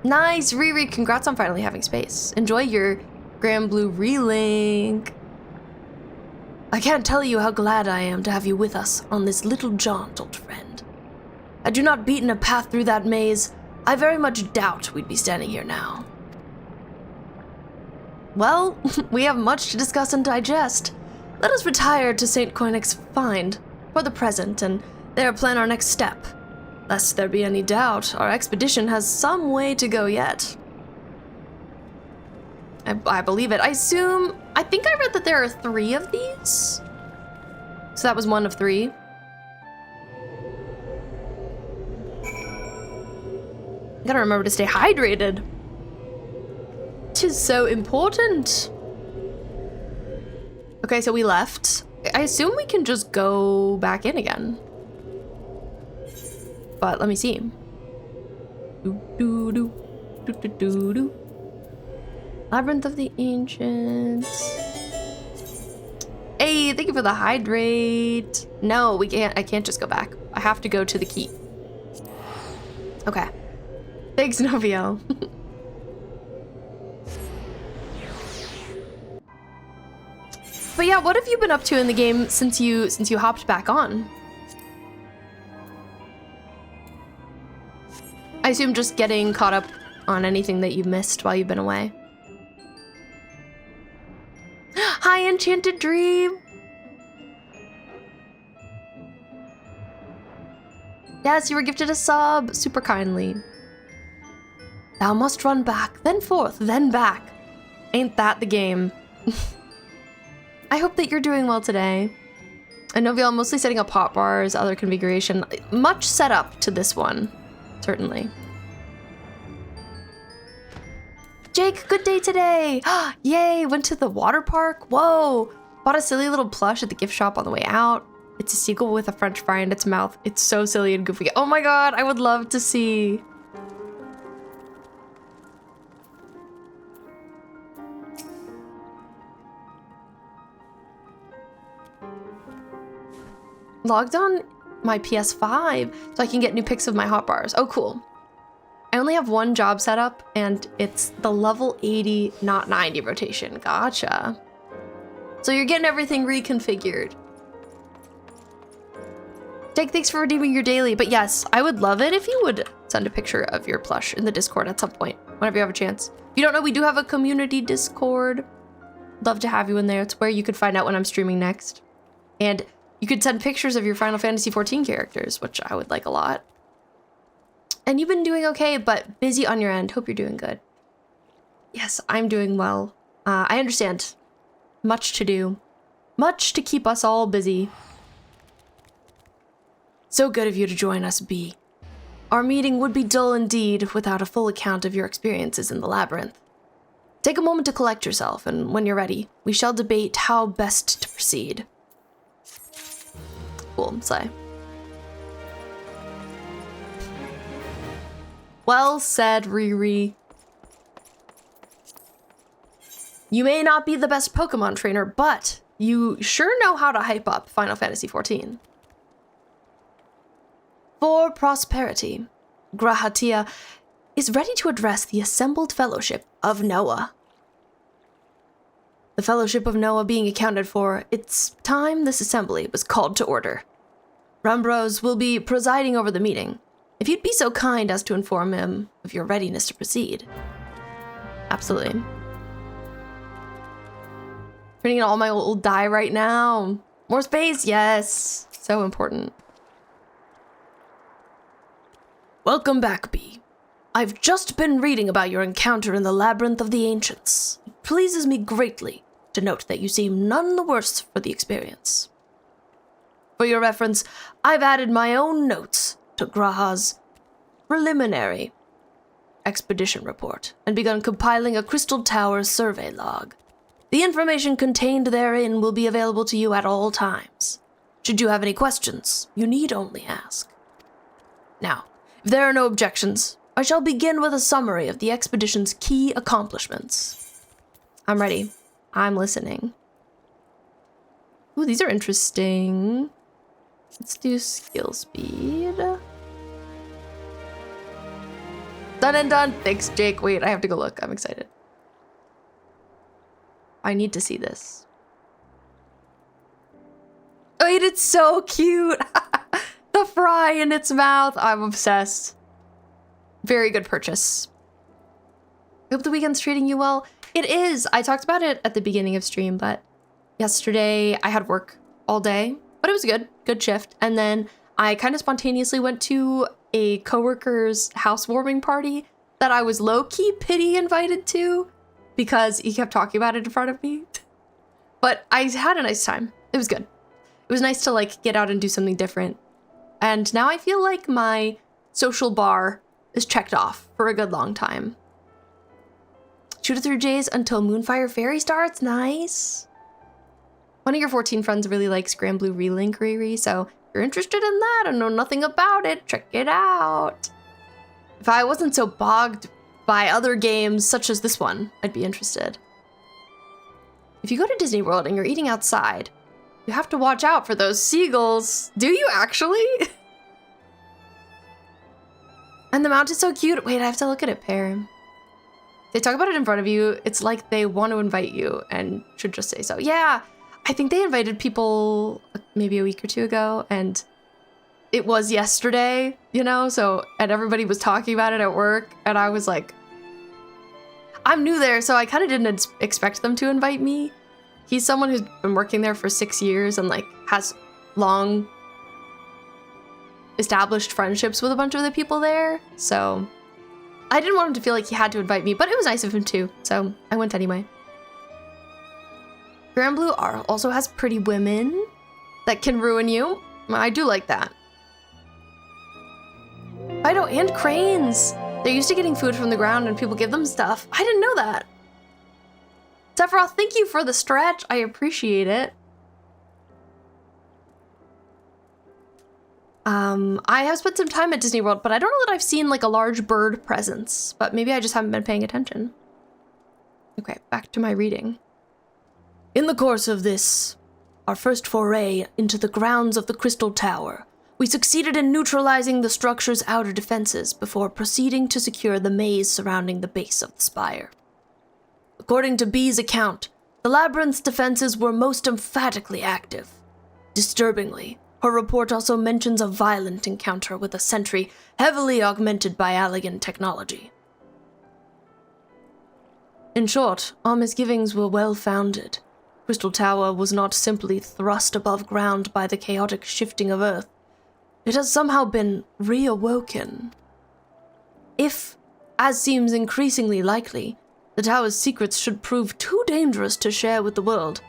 Nice, Riri, congrats on finally having space. Enjoy your Grand Blue relink. I can't tell you how glad I am to have you with us on this little jaunt, old friend. Had you not beaten a path through that maze, I very much doubt we'd be standing here now. Well, we have much to discuss and digest. Let us retire to St. Koinek's Find for the present and there plan our next step. Lest there be any doubt, our expedition has some way to go yet. I believe it. I think I read that there are 3 of these. So that was 1 of 3. Gotta remember to stay hydrated. Tis so important. Okay, so we left. I assume we can just go back in again. But let me see. Labyrinth of the Ancients. Hey, thank you for the hydrate. No, we can't. I can't just go back. I have to go to the key. Okay. Thanks, Novio. But yeah, what have you been up to in the game since you hopped back on? I assume just getting caught up on anything that you missed while you've been away. Hi, Enchanted Dream! Yes, you were gifted a sub, super kindly. Thou must run back, then forth, then back. Ain't that the game? I hope that you're doing well today. I know y'all mostly setting up hot bars, other configuration. Much setup to this one, certainly. Jake, good day today. Yay, went to the water park. Whoa, bought a silly little plush at the gift shop on the way out. It's a seagull with a French fry in its mouth. It's so silly and goofy. Oh my god, I would love to see. Logged on my PS5 so I can get new pics of my hot bars. Oh, cool. I only have one job set up, and it's the level 80, not 90 rotation. Gotcha. So you're getting everything reconfigured. Jake, thanks for redeeming your daily. But yes, I would love it if you would send a picture of your plush in the Discord at some point, whenever you have a chance. If you don't know, we do have a community Discord. Love to have you in there. It's where you could find out when I'm streaming next. And you could send pictures of your Final Fantasy XIV characters, which I would like a lot. And you've been doing okay, but busy on your end. Hope you're doing good. Yes, I'm doing well. I understand. Much to do. Much to keep us all busy. So good of you to join us, B. Our meeting would be dull indeed without a full account of your experiences in the Labyrinth. Take a moment to collect yourself, and when you're ready, we shall debate how best to proceed. Cool, Slay. Well said, Riri. You may not be the best Pokemon trainer, but you sure know how to hype up Final Fantasy XIV. For prosperity, Grahatia is ready to address the assembled Fellowship of Noah. The Fellowship of Noah being accounted for, it's time this assembly was called to order. Rumbros will be presiding over the meeting. If you'd be so kind as to inform him of your readiness to proceed. Absolutely. Turning in all my old die right now. More space, yes. So important. Welcome back, B. I've just been reading about your encounter in the Labyrinth of the Ancients. It pleases me greatly to note that you seem none the worse for the experience. For your reference, I've added my own notes to Graha's preliminary expedition report and begun compiling a Crystal Tower survey log. The information contained therein will be available to you at all times. Should you have any questions, you need only ask. Now, if there are no objections, I shall begin with a summary of the expedition's key accomplishments. I'm ready. I'm listening. Ooh, these are interesting. Let's do skill speed. Done and done. Thanks, Jake. Wait, I have to go look. I'm excited. I need to see this. Wait, it's so cute. The fry in its mouth. I'm obsessed. Very good purchase. I hope the weekend's treating you well. It is. I talked about it at the beginning of stream, but yesterday I had work all day, but it was good. Good shift. And then I kind of spontaneously went to a coworker's housewarming party that I was low-key pity invited to because he kept talking about it in front of me. But I had a nice time. It was good. It was nice to like get out and do something different. And now I feel like my social bar is checked off for a good long time. Shoot it through Jays until Moonfire Fairy starts. Nice. One of your 14 friends really likes Grand Blue Relink, Riri, so if you're interested in that and know nothing about it, check it out. If I wasn't so bogged by other games such as this one, I'd be interested. If you go to Disney World and you're eating outside, you have to watch out for those seagulls. Do you actually? And the mount is so cute. Wait, I have to look at it, Pear. They talk about it in front of you. It's like they want to invite you and should just say so. Yeah, I think they invited people maybe a week or two ago, and it was yesterday, you know? So, and everybody was talking about it at work, and I was like, I'm new there, so I kind of didn't expect them to invite me. He's someone who's been working there for 6 years and like has long established friendships with a bunch of the people there. So I didn't want him to feel like he had to invite me, but it was nice of him too. So I went anyway. Grand Blue also has pretty women that can ruin you. I do like that. Fido and cranes. They're used to getting food from the ground and people give them stuff. I didn't know that. Sephiroth, thank you for the stretch. I appreciate it. I have spent some time at Disney World, but I don't know that I've seen like a large bird presence, but maybe I just haven't been paying attention. Okay, back to my reading. In the course of this, our first foray into the grounds of the Crystal Tower, we succeeded in neutralizing the structure's outer defenses before proceeding to secure the maze surrounding the base of the spire. According to B's account, the Labyrinth's defenses were most emphatically active. Disturbingly, her report also mentions a violent encounter with a sentry heavily augmented by Allag technology. In short, our misgivings were well-founded. Crystal Tower was not simply thrust above ground by the chaotic shifting of Earth. It has somehow been reawoken. If, as seems increasingly likely, the tower's secrets should prove too dangerous to share with the world,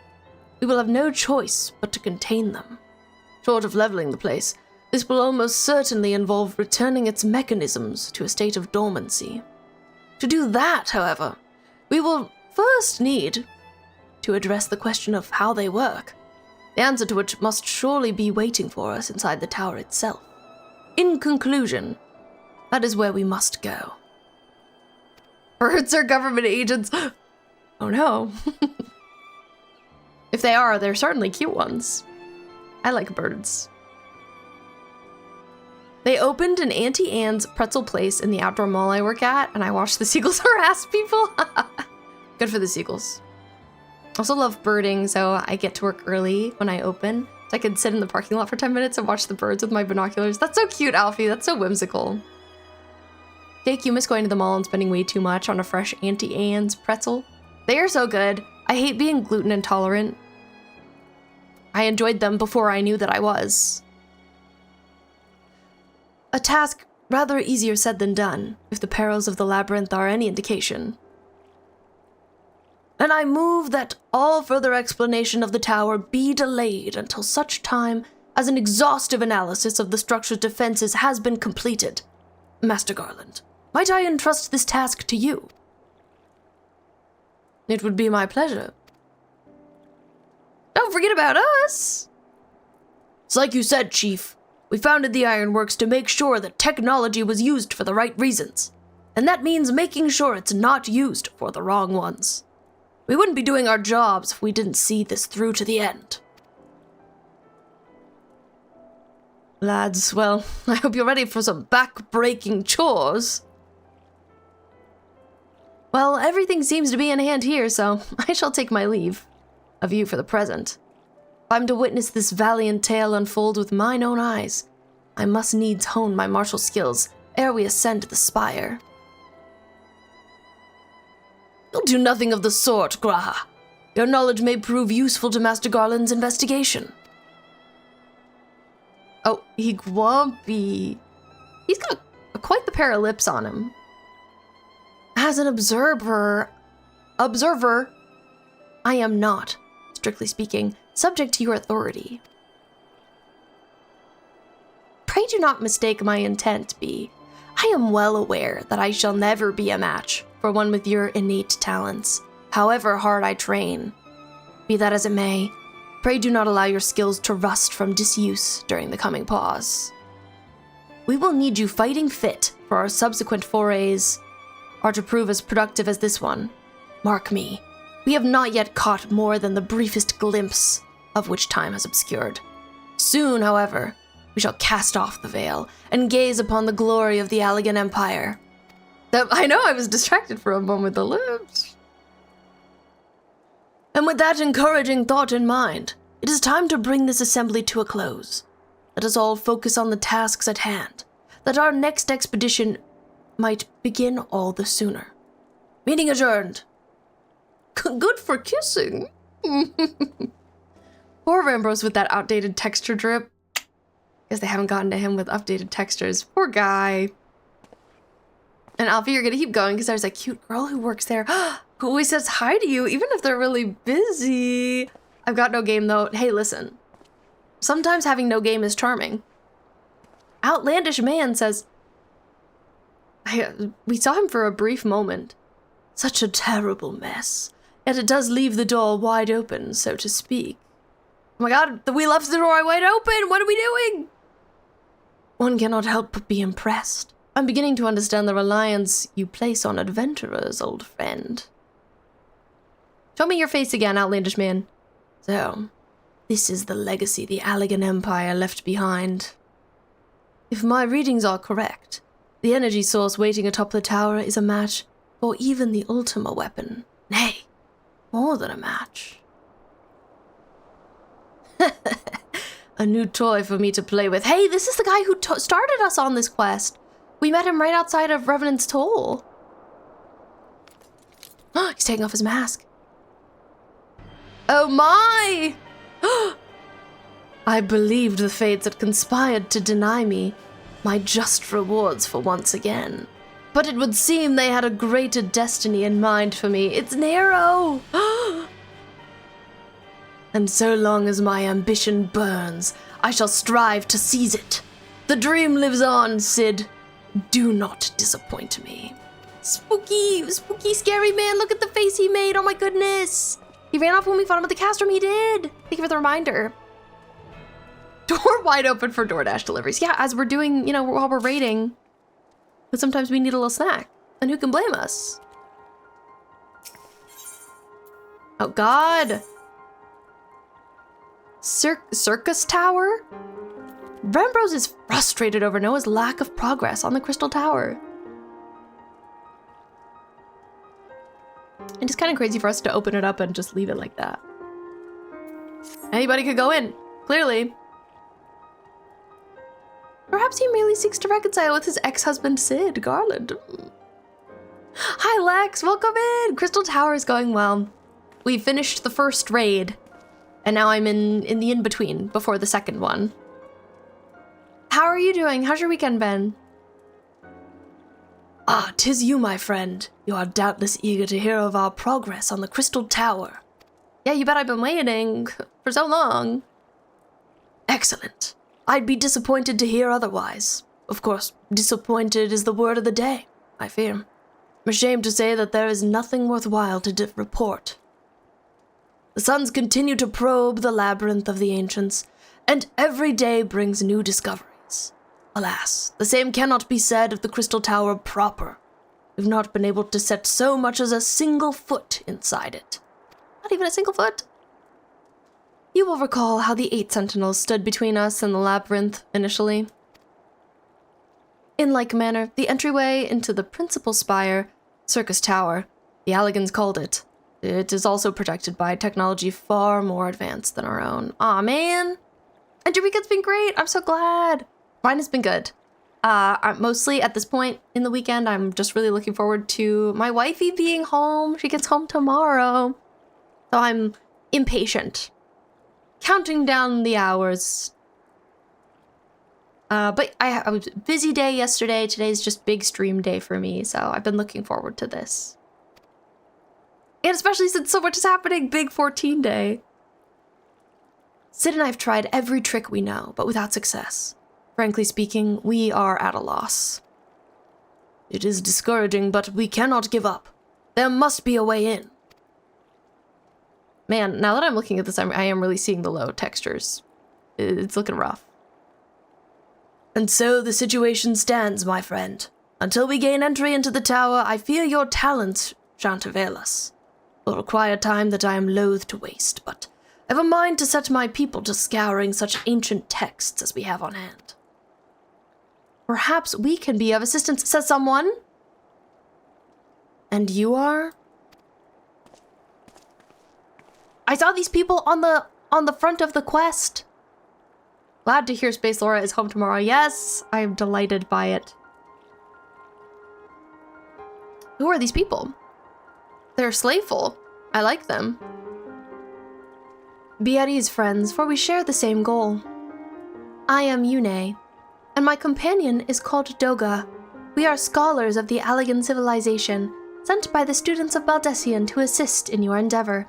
we will have no choice but to contain them. Short of leveling the place, this will almost certainly involve returning its mechanisms to a state of dormancy. To do that, however, we will first need to address the question of how they work, the answer to which must surely be waiting for us inside the tower itself. In conclusion, that is where we must go. Birds are government agents. Oh no. If they are, they're certainly cute ones. I like birds. They opened an Auntie Anne's pretzel place in the outdoor mall I work at, and I watched the seagulls harass people. Good for the seagulls. Also love birding, so I get to work early when I open. So I can sit in the parking lot for 10 minutes and watch the birds with my binoculars. That's so cute, Alfie. That's so whimsical. Jake, you miss going to the mall and spending way too much on a fresh Auntie Anne's pretzel. They are so good. I hate being gluten intolerant. I enjoyed them before I knew that I was. A task rather easier said than done, if the perils of the Labyrinth are any indication. And I move that all further explanation of the tower be delayed until such time as an exhaustive analysis of the structure's defenses has been completed. Master Garland, might I entrust this task to you? It would be my pleasure. Don't forget about us! It's like you said, Chief. We founded the Ironworks to make sure that technology was used for the right reasons. And that means making sure it's not used for the wrong ones. We wouldn't be doing our jobs if we didn't see this through to the end. Lads, well, I hope you're ready for some back-breaking chores. Well, everything seems to be in hand here, so I shall take my leave of you for the present. If I'm to witness this valiant tale unfold with mine own eyes, I must needs hone my martial skills ere we ascend the spire. You'll do nothing of the sort, Graha. Your knowledge may prove useful to Master Garland's investigation. Oh, he grumpy. He's got quite the pair of lips on him. As an observer, I am not, strictly speaking, subject to your authority. Pray do not mistake my intent, B. I am well aware that I shall never be a match for one with your innate talents, however hard I train. Be that as it may, pray do not allow your skills to rust from disuse during the coming pause. We will need you fighting fit for our subsequent forays, or to prove as productive as this one. Mark me, we have not yet caught more than the briefest glimpse of which time has obscured. Soon, however, we shall cast off the veil and gaze upon the glory of the Allag Empire. I know I was distracted for a moment with the lips. And with that encouraging thought in mind, it is time to bring this assembly to a close. Let us all focus on the tasks at hand, that our next expedition might begin all the sooner. Meeting adjourned. Good for kissing. Poor Rambrose with that outdated texture drip. Guess they haven't gotten to him with updated textures. Poor guy. And Alfie, you're gonna keep going because there's a cute girl who works there who always says hi to you, even if they're really busy. I've got no game though. Hey, listen. Sometimes having no game is charming. Outlandish man says, we saw him for a brief moment. Such a terrible mess. Yet it does leave the door wide open, so to speak. Oh my god, we left the door wide open! What are we doing? One cannot help but be impressed. I'm beginning to understand the reliance you place on adventurers, old friend. Show me your face again, outlandish man. So, this is the legacy the Allag Empire left behind. If my readings are correct, the energy source waiting atop the tower is a match for even the Ultima weapon. Nay, more than a match. A new toy for me to play with. Hey, this is the guy who started us on this quest. We met him right outside of Revenant's Toll. He's taking off his mask. Oh my! I believed the fates had conspired to deny me my just rewards for once again. But it would seem they had a greater destiny in mind for me. It's Nero! And so long as my ambition burns, I shall strive to seize it. The dream lives on, Sid. Do not disappoint me. Spooky, scary man, look at the face he made, oh my goodness. He ran off when we fought him at the castrum, he did. Thank you for the reminder. Door wide open for DoorDash deliveries. Yeah, as we're doing, while we're raiding, but sometimes we need a little snack. And who can blame us? Oh god. Syrcus Tower? Rambrose is frustrated over Noah's lack of progress on the Crystal Tower. And it's kind of crazy for us to open it up and just leave it like that. Anybody could go in, clearly. Perhaps he merely seeks to reconcile with his ex-husband Sid Garland. Hi Lex, welcome in! Crystal Tower is going well. We finished the first raid, and now I'm in the in-between before the second one. How are you doing? How's your weekend been? Ah, 'tis you, my friend. You are doubtless eager to hear of our progress on the Crystal Tower. Yeah, you bet I've been waiting for so long. Excellent. I'd be disappointed to hear otherwise. Of course, disappointed is the word of the day, I fear. I'm ashamed to say that there is nothing worthwhile to report. The suns continue to probe the labyrinth of the ancients, and every day brings new discoveries. Alas, the same cannot be said of the Crystal Tower proper. We've not been able to set so much as a single foot inside it. Not even a single foot? You will recall how the 8 sentinels stood between us and the labyrinth initially. In like manner, the entryway into the principal spire, Syrcus Tower, the Allegans called it. It is also protected by technology far more advanced than our own. Aw, man! And your weekend's been great! I'm so glad! Mine has been good. Mostly at this point in the weekend, I'm just really looking forward to my wifey being home. She gets home tomorrow. So I'm impatient. Counting down the hours. But I was a busy day yesterday. Today's just big stream day for me, so I've been looking forward to this. And especially since so much is happening, big 14 day. Sid and I have tried every trick we know, but without success. Frankly speaking, we are at a loss. It is discouraging, but we cannot give up. There must be a way in. Man, now that I'm looking at this, I am really seeing the low textures. It's looking rough. And so the situation stands, my friend. Until we gain entry into the tower, I fear your talents shan't avail us. It will require time that I am loath to waste, but I have a mind to set my people to scouring such ancient texts as we have on hand. Perhaps we can be of assistance, says someone. And you are? I saw these people on the front of the quest. Glad to hear Space Laura is home tomorrow. Yes, I am delighted by it. Who are these people? They're slayful. I like them. Be at ease, friends, for we share the same goal. I am Yune, and my companion is called Doga. We are scholars of the Allagan civilization, sent by the students of Baldessian to assist in your endeavor.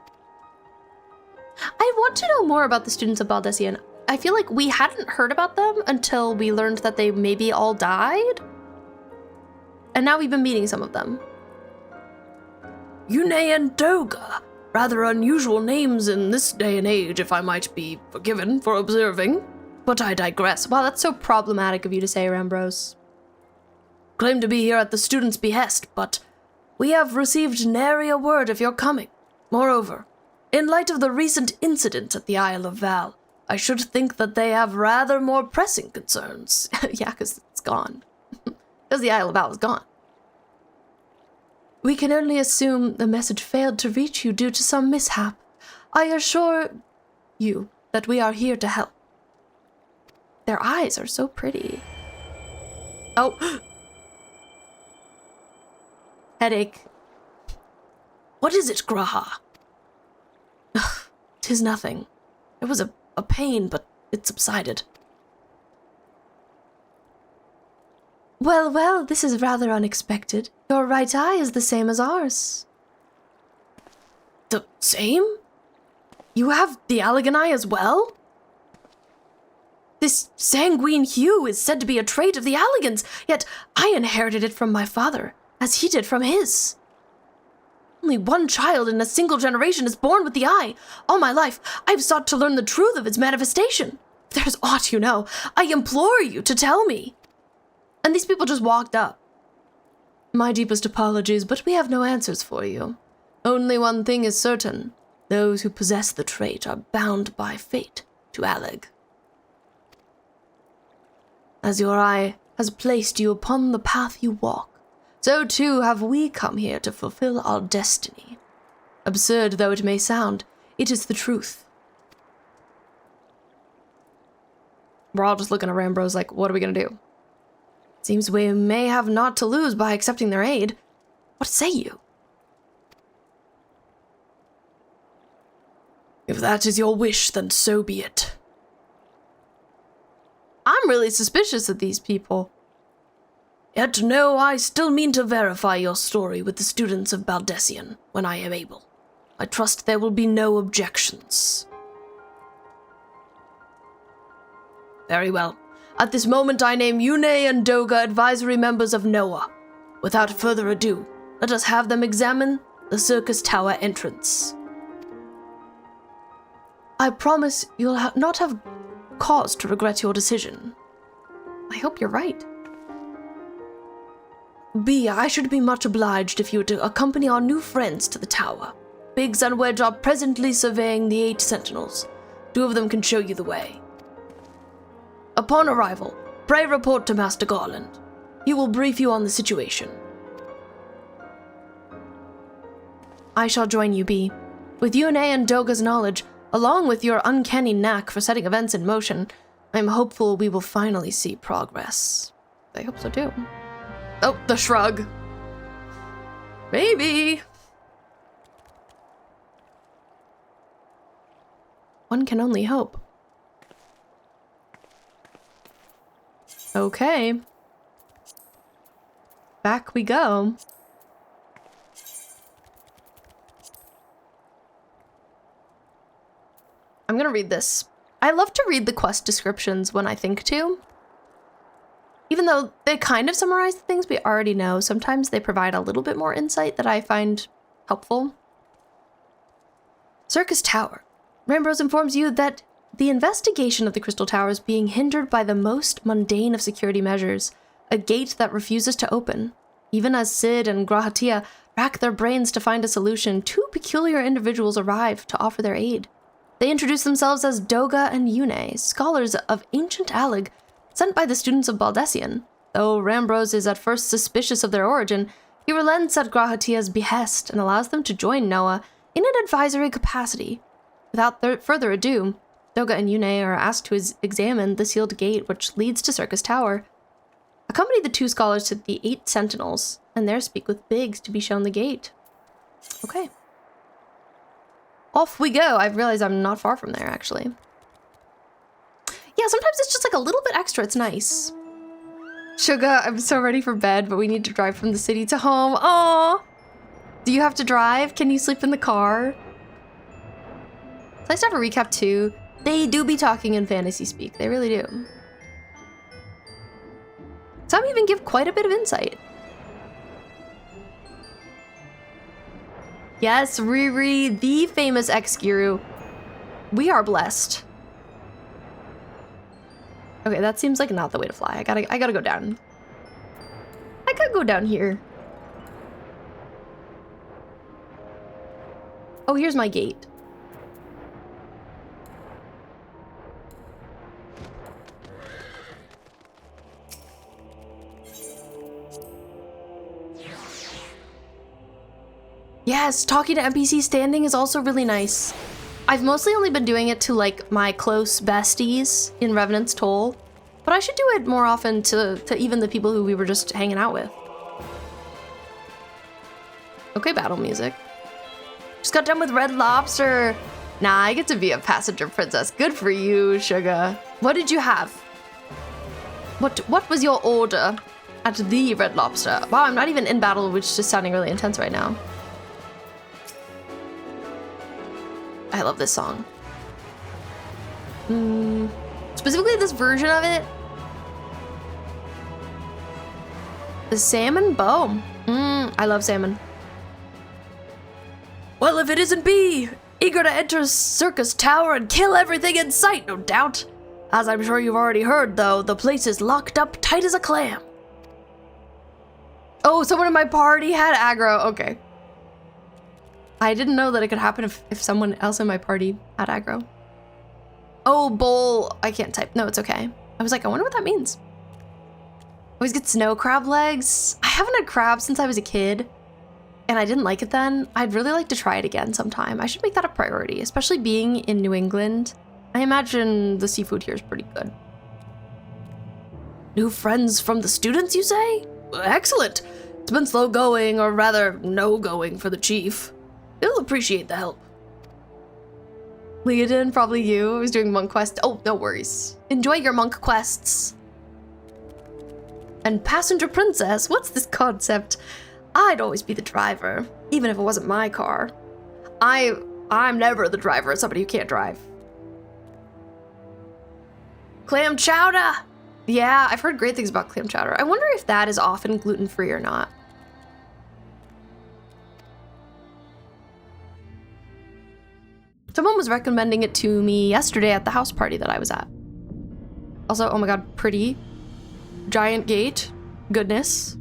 I want to know more about the students of Baldessian. I feel like we hadn't heard about them until we learned that they maybe all died. And now we've been meeting some of them. Yune and Doga. Rather unusual names in this day and age, if I might be forgiven for observing. But I digress. Wow, that's so problematic of you to say, Rambros. Claim to be here at the students' behest, but we have received nary a word of your coming. Moreover, in light of the recent incident at the Isle of Val, I should think that they have rather more pressing concerns. Yeah, because it's gone. Because the Isle of Val is gone. We can only assume the message failed to reach you due to some mishap. I assure you that we are here to help. Their eyes are so pretty. Oh. Headache. What is it, Graha? 'Tis nothing. It was a pain, but it subsided. Well, well, this is rather unexpected. Your right eye is the same as ours. The same? You have the Allagan eye as well? This sanguine hue is said to be a trait of the Allagans, yet I inherited it from my father, as he did from his. Only one child in a single generation is born with the eye. All my life, I've sought to learn the truth of its manifestation. If there's aught you know, I implore you to tell me. And these people just walked up. My deepest apologies, but we have no answers for you. Only one thing is certain. Those who possess the trait are bound by fate to Allag. As your eye has placed you upon the path you walk, so too have we come here to fulfill our destiny. Absurd though it may sound, it is the truth. We're all just looking at Rambros like, what are we going to do? Seems we may have naught to lose by accepting their aid. What say you? If that is your wish, then so be it. I'm really suspicious of these people. Yet no, I still mean to verify your story with the students of Baldessian when I am able. I trust there will be no objections. Very well. At this moment I name Yune and Doga advisory members of NOAA. Without further ado, let us have them examine the Syrcus Tower entrance. I promise you'll not have cause to regret your decision. I hope you're right. B, I should be much obliged if you were to accompany our new friends to the tower. Biggs and Wedge are presently surveying the 8 sentinels. 2 of them can show you the way. Upon arrival, pray report to Master Garland. He will brief you on the situation. I shall join you, B. With Yune and Doga's knowledge, along with your uncanny knack for setting events in motion, I'm hopeful we will finally see progress. I hope so too. Oh, the shrug. Maybe. One can only hope. Okay. Back we go. I'm gonna read this. I love to read the quest descriptions when I think to. Even though they kind of summarize the things we already know, sometimes they provide a little bit more insight that I find helpful. Syrcus Tower. Rambros informs you that the investigation of the Crystal Tower is being hindered by the most mundane of security measures, a gate that refuses to open. Even as Sid and Grahatia rack their brains to find a solution, 2 peculiar individuals arrive to offer their aid. They introduce themselves as Doga and Yune, scholars of ancient Allag, sent by the students of Baldessian. Though Rambros is at first suspicious of their origin, he relents at Grahatia's behest and allows them to join Noah in an advisory capacity. Without further ado, Doga and Yune are asked to examine the sealed gate which leads to Syrcus Tower. Accompany the 2 scholars to the 8 sentinels, and there speak with Biggs to be shown the gate. Okay. Off we go. I realize I'm not far from there, actually. Yeah, sometimes it's just like a little bit extra. It's nice. Sugar, I'm so ready for bed, but we need to drive from the city to home. Aww. Do you have to drive? Can you sleep in the car? It's nice to have a recap too. They do be talking in fantasy speak. They really do. Some even give quite a bit of insight. Yes, Riri, the famous ex-guru. We are blessed. Okay, that seems like not the way to fly. I gotta go down. I could go down here. Oh, here's my gate. Yes, talking to NPC standing is also really nice. I've mostly only been doing it to like my close besties in Revenant's Toll, but I should do it more often to even the people who we were just hanging out with. Okay, battle music. Just got done with Red Lobster. Nah, I get to be a passenger princess. Good for you, Sugar. What did you have? What was your order at the Red Lobster? Wow, I'm not even in battle, which is just sounding really intense right now. I love this song. Specifically this version of it. The salmon bow. I love salmon. Well, if it isn't B, eager to enter Syrcus Tower and kill everything in sight, no doubt. As I'm sure you've already heard, though, the place is locked up tight as a clam. Oh, someone in my party had aggro. Okay. I didn't know that it could happen if someone else in my party had aggro. Oh, bowl. I can't type. No, it's okay. I was like, I wonder what that means. Always get snow crab legs. I haven't had crab since I was a kid, and I didn't like it then. I'd really like to try it again sometime. I should make that a priority, especially being in New England. I imagine the seafood here is pretty good. New friends from the students, you say? Excellent. It's been slow going, or rather, no going for the chief. He'll appreciate the help. Leodin, probably you. I was doing monk quests. Oh, no worries. Enjoy your monk quests. And passenger princess, what's this concept? I'd always be the driver, even if it wasn't my car. I'm never the driver of somebody who can't drive. Clam chowder! Yeah, I've heard great things about clam chowder. I wonder if that is often gluten-free or not. Someone was recommending it to me yesterday at the house party that I was at. Also, oh my god, pretty. Giant gate. Goodness.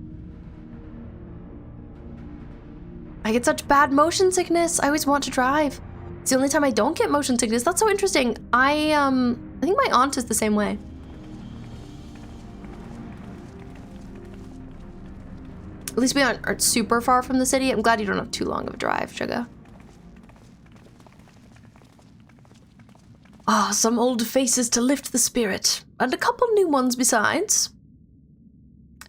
I get such bad motion sickness. I always want to drive. It's the only time I don't get motion sickness. That's so interesting. I think my aunt is the same way. At least we aren't super far from the city. I'm glad you don't have too long of a drive, Sugar. Ah, some old faces to lift the spirit, and a couple new ones besides.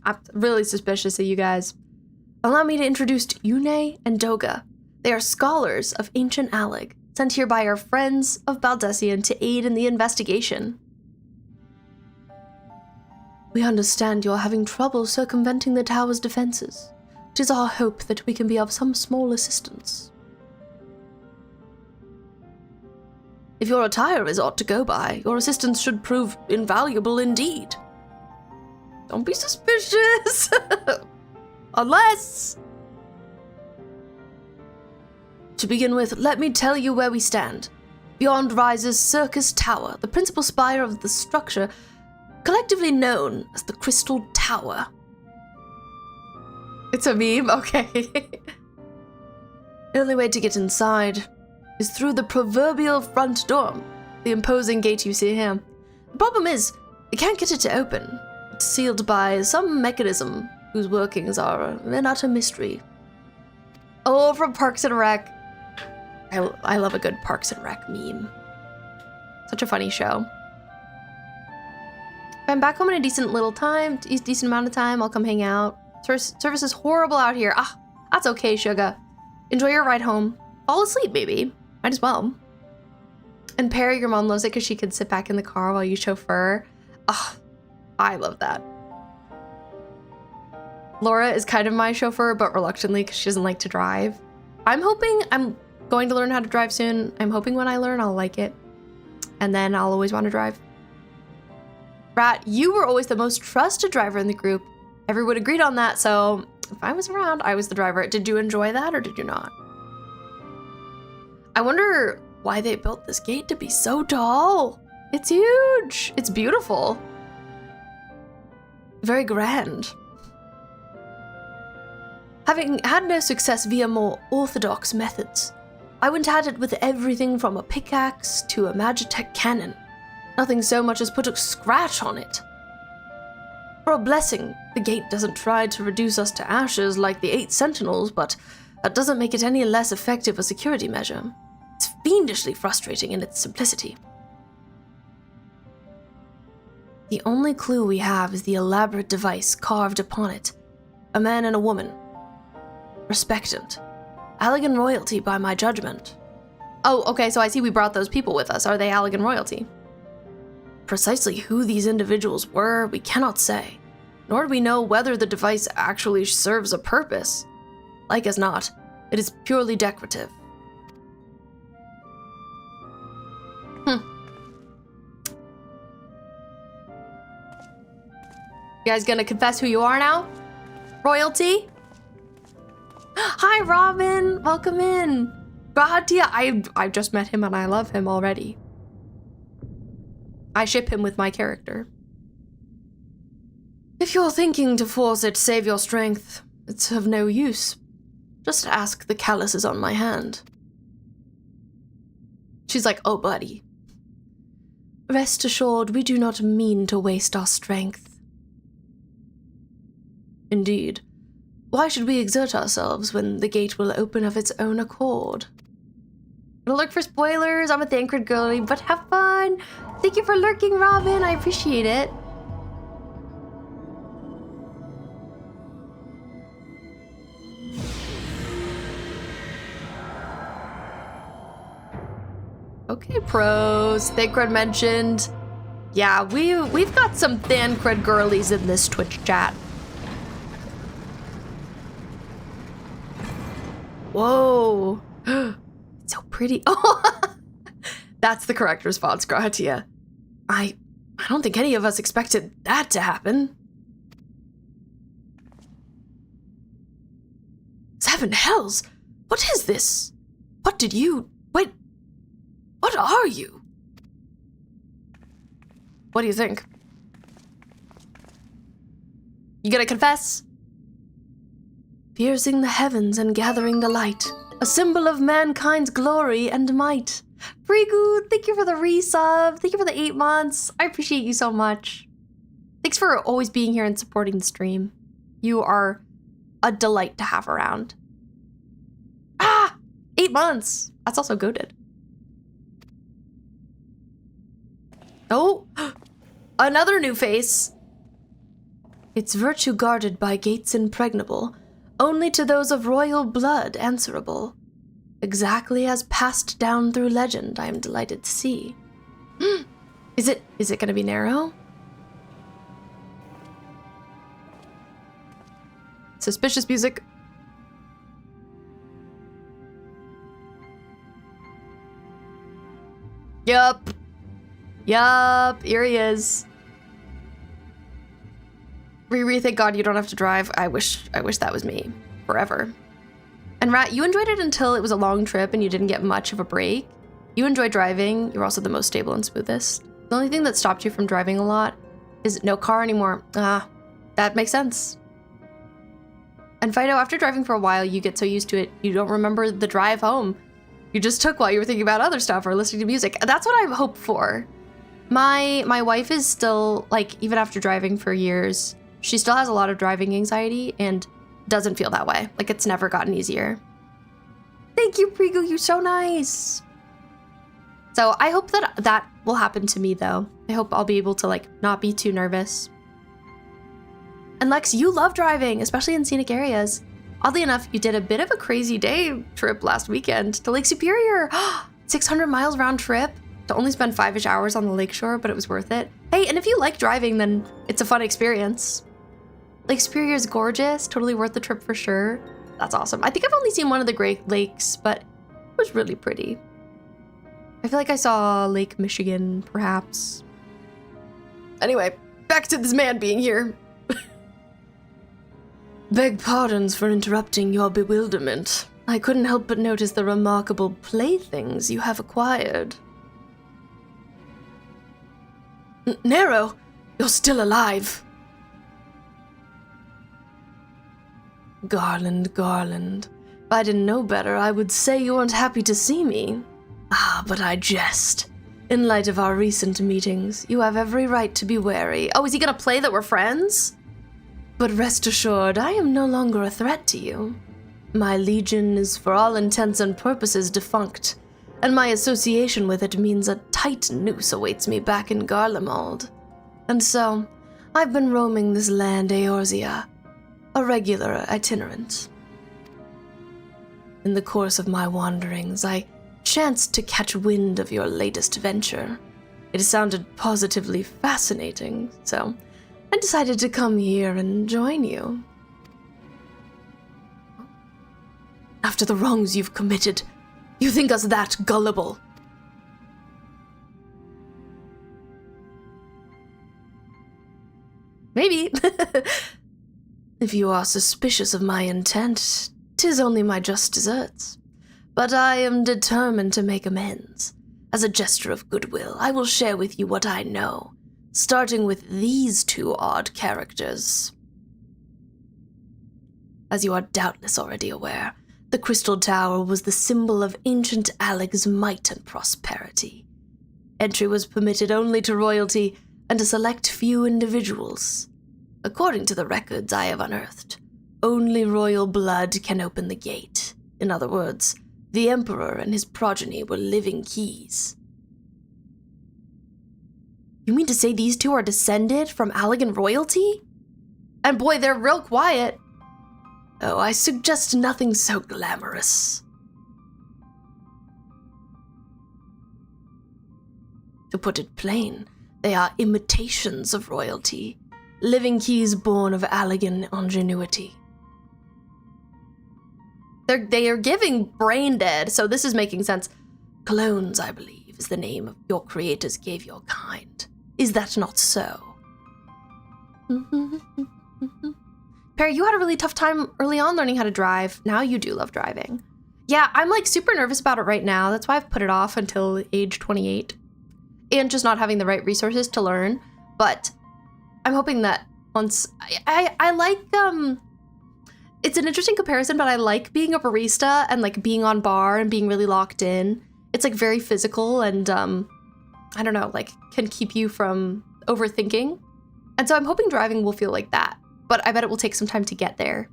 I'm really suspicious of you guys. Allow me to introduce Yune and Doga. They are scholars of ancient Allag, sent here by our friends of Baldessian to aid in the investigation. We understand you're having trouble circumventing the tower's defenses. It is our hope that we can be of some small assistance. If your attire is aught to go by, your assistance should prove invaluable indeed. Don't be suspicious! Unless... To begin with, let me tell you where we stand. Beyond rises Syrcus Tower, the principal spire of the structure, collectively known as the Crystal Tower. It's a meme? Okay. The only way to get inside is through the proverbial front door, the imposing gate you see here. The problem is, we can't get it to open. It's sealed by some mechanism whose workings are an utter mystery. Oh, from Parks and Rec. I love a good Parks and Rec meme. Such a funny show. If I'm back home in a decent amount of time, I'll come hang out. Service is horrible out here. Ah, that's okay, Sugar. Enjoy your ride home. Fall asleep, maybe. Might as well. And Perry, your mom loves it because she can sit back in the car while you chauffeur. Oh, I love that. Laura is kind of my chauffeur, but reluctantly because she doesn't like to drive. I'm hoping I'm going to learn how to drive soon. I'm hoping when I learn, I'll like it. And then I'll always want to drive. Rat, you were always the most trusted driver in the group. Everyone agreed on that, so if I was around, I was the driver. Did you enjoy that or did you not? I wonder why they built this gate to be so tall. It's huge. It's beautiful. Very grand. Having had no success via more orthodox methods, I went at it with everything from a pickaxe to a Magitech cannon. Nothing so much as put a scratch on it. For a blessing, the gate doesn't try to reduce us to ashes like the 8 sentinels, but that doesn't make it any less effective a security measure. It's fiendishly frustrating in its simplicity. The only clue we have is the elaborate device carved upon it. A man and a woman. Respectant. Allagan royalty by my judgment. Oh, okay, so I see we brought those people with us. Are they Allagan royalty? Precisely who these individuals were, we cannot say. Nor do we know whether the device actually serves a purpose. Like as not, it is purely decorative. You guys gonna confess who you are now? Royalty? Hi, Robin. Welcome in. Bahatia, I've just met him and I love him already. I ship him with my character. If you're thinking to force it, save your strength, it's of no use. Just ask the calluses on my hand. She's like, oh, buddy. Rest assured, we do not mean to waste our strength. Indeed. Why should we exert ourselves when the gate will open of its own accord? Gonna look for spoilers. I'm a Thancred girly, but have fun. Thank you for lurking, Robin. I appreciate it. Okay, pros. Thancred mentioned. Yeah, we've got some Thancred girlies in this Twitch chat. Whoa. It's so pretty. Oh, that's the correct response, Gratia. I don't think any of us expected that to happen. 7 hells! What is this? What did you... Wait. What are you? What do you think? You gonna confess? Piercing the heavens and gathering the light, a symbol of mankind's glory and might. Prigu, thank you for the resub. Thank you for the 8 months. I appreciate you so much. Thanks for always being here and supporting the stream. You are a delight to have around. 8 months. That's also goated. Oh, another new face. Its virtue guarded by gates impregnable, only to those of royal blood answerable. Exactly as passed down through legend, I am delighted to see. Is it gonna be narrow? Suspicious music. Yup, here he is. Riri, thank God you don't have to drive. I wish that was me. Forever. And Rat, you enjoyed it until it was a long trip and you didn't get much of a break. You enjoy driving. You're also the most stable and smoothest. The only thing that stopped you from driving a lot is no car anymore. That makes sense. And Fido, after driving for a while, you get so used to it, you don't remember the drive home. You just took while you were thinking about other stuff or listening to music. That's what I hope for. My wife is still, like, even after driving for years, she still has a lot of driving anxiety and doesn't feel that way. Like, it's never gotten easier. Thank you, Prigu. You're so nice. So I hope that will happen to me, though. I hope I'll be able to, like, not be too nervous. And Lex, you love driving, especially in scenic areas. Oddly enough, you did a bit of a crazy day trip last weekend to Lake Superior. 600 miles round trip to only spend 5-ish hours on the lakeshore, but it was worth it. Hey, and if you like driving, then it's a fun experience. Lake Superior is gorgeous, totally worth the trip for sure. That's awesome. I think I've only seen one of the Great Lakes, but it was really pretty. I feel like I saw Lake Michigan, perhaps. Anyway, back to this man being here. Beg pardons for interrupting your bewilderment. I couldn't help but notice the remarkable playthings you have acquired. Nero, you're still alive. Garland, Garland. If I didn't know better, I would say you weren't happy to see me. Ah, but I jest. In light of our recent meetings, you have every right to be wary. Oh, is he gonna play that we're friends? But rest assured, I am no longer a threat to you. My legion is for all intents and purposes defunct, and my association with it means a tight noose awaits me back in Garlemald. And so, I've been roaming this land Eorzea, a regular itinerant. In the course of my wanderings, I chanced to catch wind of your latest venture. It sounded positively fascinating, so I decided to come here and join you. After the wrongs you've committed, you think us that gullible? Maybe. If you are suspicious of my intent, 'tis only my just deserts. But I am determined to make amends. As a gesture of goodwill, I will share with you what I know, starting with these two odd characters. As you are doubtless already aware, the Crystal Tower was the symbol of ancient Allag's might and prosperity. Entry was permitted only to royalty and a select few individuals. According to the records I have unearthed, only royal blood can open the gate. In other words, the Emperor and his progeny were living keys. You mean to say these two are descended from Allagan royalty? And boy, they're real quiet. Oh, I suggest nothing so glamorous. To put it plain, they are imitations of royalty, living keys born of Allagan ingenuity. They are giving brain dead, so this is making sense. Clones, I believe, is the name your creators gave your kind. Is that not so? Perry, you had a really tough time early on learning how to drive. Now you do love driving. Yeah, I'm like super nervous about it right now. That's why I've put it off until age 28. And just not having the right resources to learn. But I'm hoping that once I like it's an interesting comparison, but I like being a barista and like being on bar and being really locked in. It's like very physical and I don't know, like can keep you from overthinking. And so I'm hoping driving will feel like that. But I bet it will take some time to get there.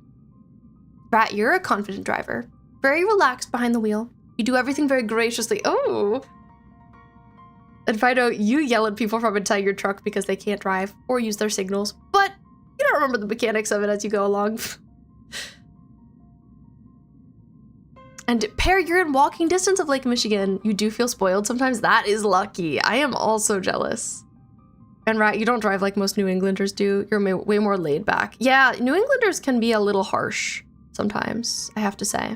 Rat, you're a confident driver. Very relaxed behind the wheel. You do everything very graciously. Oh! And Fido, you yell at people from inside your truck because they can't drive or use their signals, but you don't remember the mechanics of it as you go along. And Pear, you're in walking distance of Lake Michigan. You do feel spoiled sometimes. That is lucky. I am also jealous. And Rat, you don't drive like most New Englanders do. You're way more laid back. Yeah, New Englanders can be a little harsh sometimes, I have to say.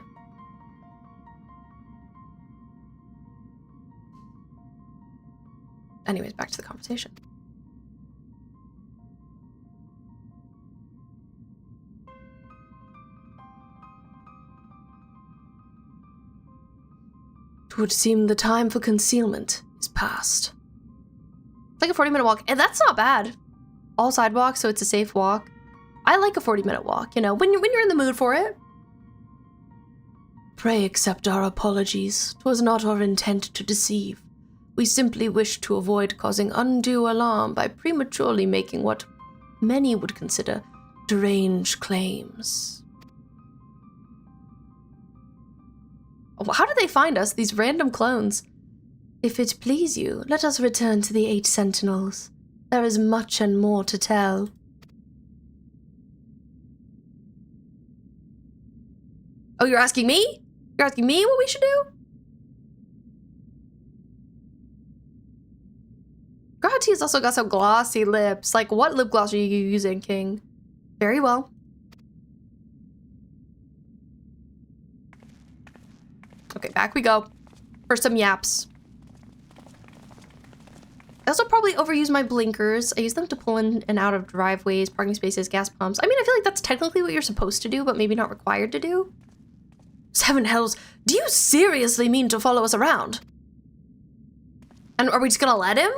Anyways, back to the conversation. It would seem the time for concealment is past. It's like a 40-minute walk, and that's not bad. All sidewalks, so it's a safe walk. I like a 40-minute walk, you know, when you're in the mood for it. Pray accept our apologies. 'Twas not our intent to deceive. We simply wished to avoid causing undue alarm by prematurely making what many would consider deranged claims. How did they find us, these random clones? If it please you, let us return to the 8 Sentinels. There is much and more to tell. Oh, you're asking me? You're asking me what we should do? God, he's also got some glossy lips. Like, what lip gloss are you using, King? Very well. Okay, back we go. For some yaps. I also probably overuse my blinkers. I use them to pull in and out of driveways, parking spaces, gas pumps. I mean, I feel like that's technically what you're supposed to do, but maybe not required to do. Seven hells, do you seriously mean to follow us around? And are we just gonna let him?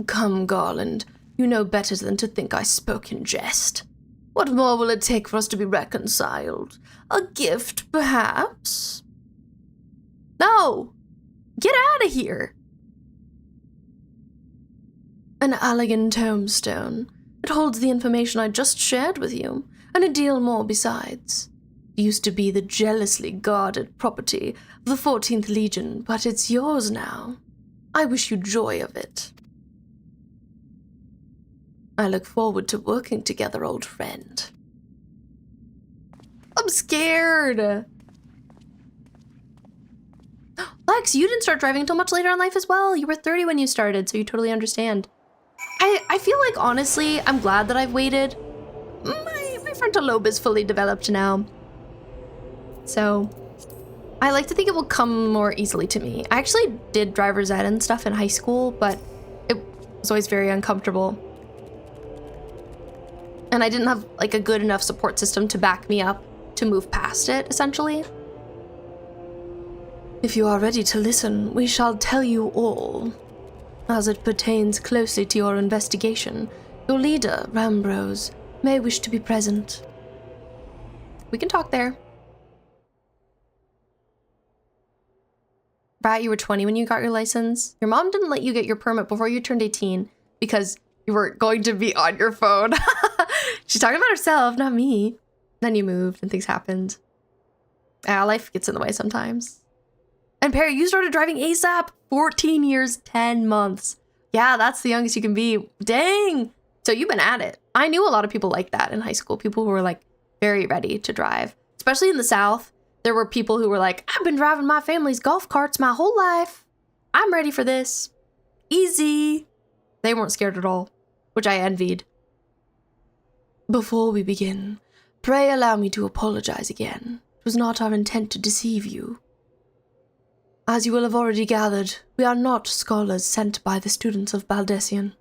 Come, Garland. You know better than to think I spoke in jest. What more will it take for us to be reconciled? A gift, perhaps? No! Get out of here! An Allag tombstone. It holds the information I just shared with you, and a deal more besides. It used to be the jealously guarded property of the 14th Legion, but it's yours now. I wish you joy of it. I look forward to working together, old friend. I'm scared. Lex, you didn't start driving until much later in life as well. You were 30 when you started, so you totally understand. I feel like, honestly, I'm glad that I've waited. My frontal lobe is fully developed now. So, I like to think it will come more easily to me. I actually did driver's ed and stuff in high school, but it was always very uncomfortable. And I didn't have, like, a good enough support system to back me up to move past it, essentially. If you are ready to listen, we shall tell you all. As it pertains closely to your investigation, your leader, Rambrose, may wish to be present. We can talk there. Right, you were 20 when you got your license. Your mom didn't let you get your permit before you turned 18 because you were going to be on your phone. She's talking about herself, not me. Then you moved and things happened. Life gets in the way sometimes. And Perry, you started driving ASAP. 14 years, 10 months. Yeah, that's the youngest you can be. Dang. So you've been at it. I knew a lot of people like that in high school. People who were like very ready to drive. Especially in the South. There were people who were like, I've been driving my family's golf carts my whole life. I'm ready for this. Easy. They weren't scared at all, which I envied. Before we begin, pray allow me to apologize again. It was not our intent to deceive you. As you will have already gathered, we are not scholars sent by the students of Baldessian.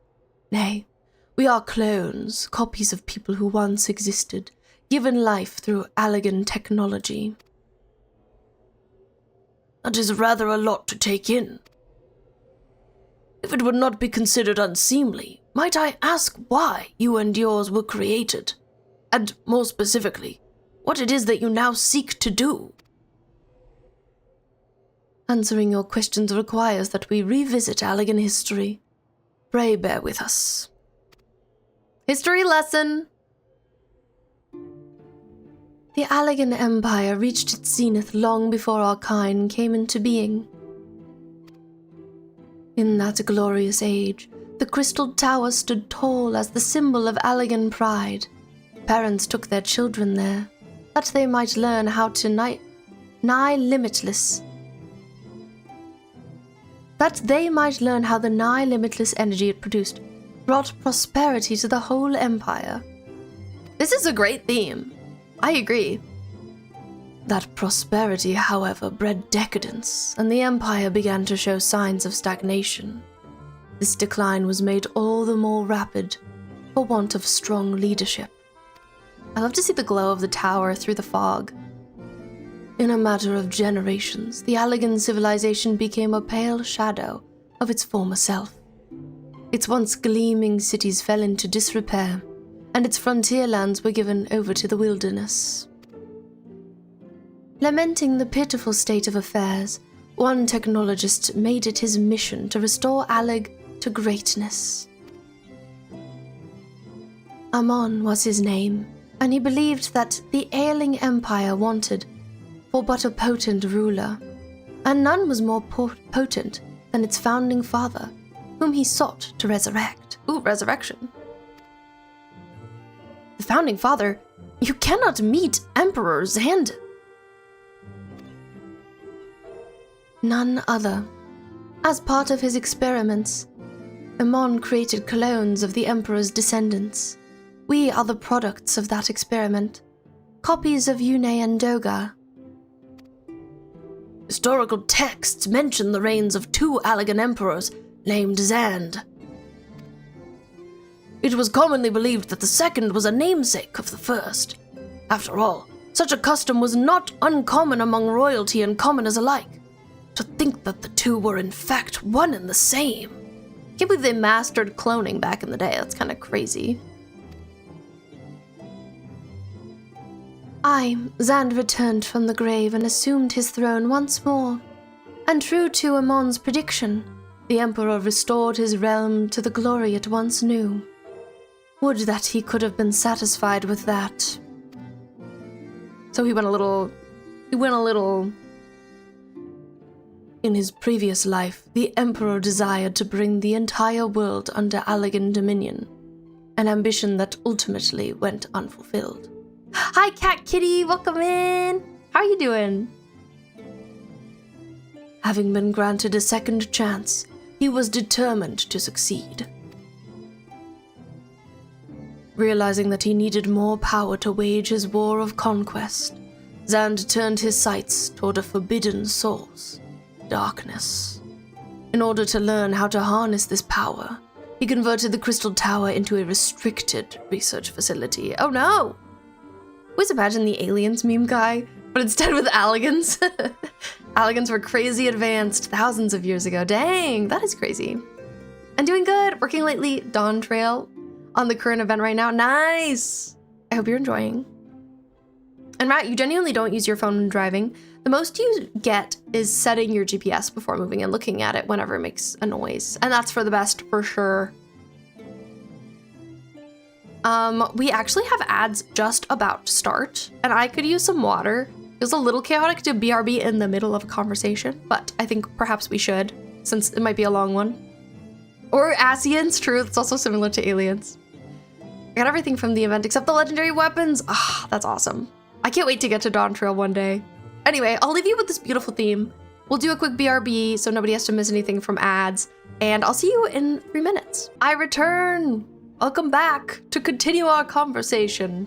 Nay, we are clones, copies of people who once existed, given life through Allag technology. That is rather a lot to take in. If it would not be considered unseemly, might I ask why you and yours were created? And more specifically, what it is that you now seek to do? Answering your questions requires that we revisit Allag history. Pray bear with us. History lesson. The Allag Empire reached its zenith long before our kind came into being. In that glorious age, the Crystal Tower stood tall as the symbol of Allag pride. Parents took their children there, that they might learn how to nigh limitless. That they might learn how the nigh limitless energy it produced brought prosperity to the whole empire. This is a great theme. I agree. That prosperity, however, bred decadence, and the empire began to show signs of stagnation. This decline was made all the more rapid for want of strong leadership. I love to see the glow of the tower through the fog. In a matter of generations, the Allag civilization became a pale shadow of its former self. Its once gleaming cities fell into disrepair, and its frontier lands were given over to the wilderness. Lamenting the pitiful state of affairs, one technologist made it his mission to restore Allag to greatness. Amon was his name, and he believed that the ailing empire wanted for but a potent ruler, and none was more potent than its founding father, whom he sought to resurrect. Ooh, resurrection. The founding father? You cannot meet Emperor Zand. None other. As part of his experiments, Amon created clones of the Emperor's descendants. We are the products of that experiment. Copies of Yune and Doga. Historical texts mention the reigns of 2 Allagan emperors named Zand. It was commonly believed that the second was a namesake of the first. After all, such a custom was not uncommon among royalty and commoners alike. To think that the two were in fact one and the same. Can't believe they mastered cloning back in the day. That's kind of crazy. Zand returned from the grave and assumed his throne once more. And true to Amon's prediction, the Emperor restored his realm to the glory it once knew. Would that he could have been satisfied with that. So he went a little... In his previous life, the Emperor desired to bring the entire world under Allagan dominion, an ambition that ultimately went unfulfilled. Hi, Cat Kitty! Welcome in! How are you doing? Having been granted a second chance, he was determined to succeed. Realizing that he needed more power to wage his war of conquest, Zand turned his sights toward a forbidden source, darkness. In order to learn how to harness this power, he converted the Crystal Tower into a restricted research facility. Oh no! Always imagine the aliens meme guy, but instead with Allagans. Allagans were crazy advanced thousands of years ago. Dang, that is crazy. I'm doing good. Working lately. Dawn Trail on the current event right now. Nice! I hope you're enjoying. And Matt, you genuinely don't use your phone when driving. The most you get is setting your GPS before moving and looking at it whenever it makes a noise. And that's for the best, for sure. We actually have ads just about to start, and I could use some water. It was a little chaotic to BRB in the middle of a conversation, but I think perhaps we should, since it might be a long one. Or Asians, true, it's also similar to aliens. I got everything from the event except the legendary weapons. Ah, that's awesome. I can't wait to get to Dawn Trail one day. Anyway, I'll leave you with this beautiful theme. We'll do a quick BRB so nobody has to miss anything from ads, and I'll see you in 3 minutes. I return! Welcome back to continue our conversation.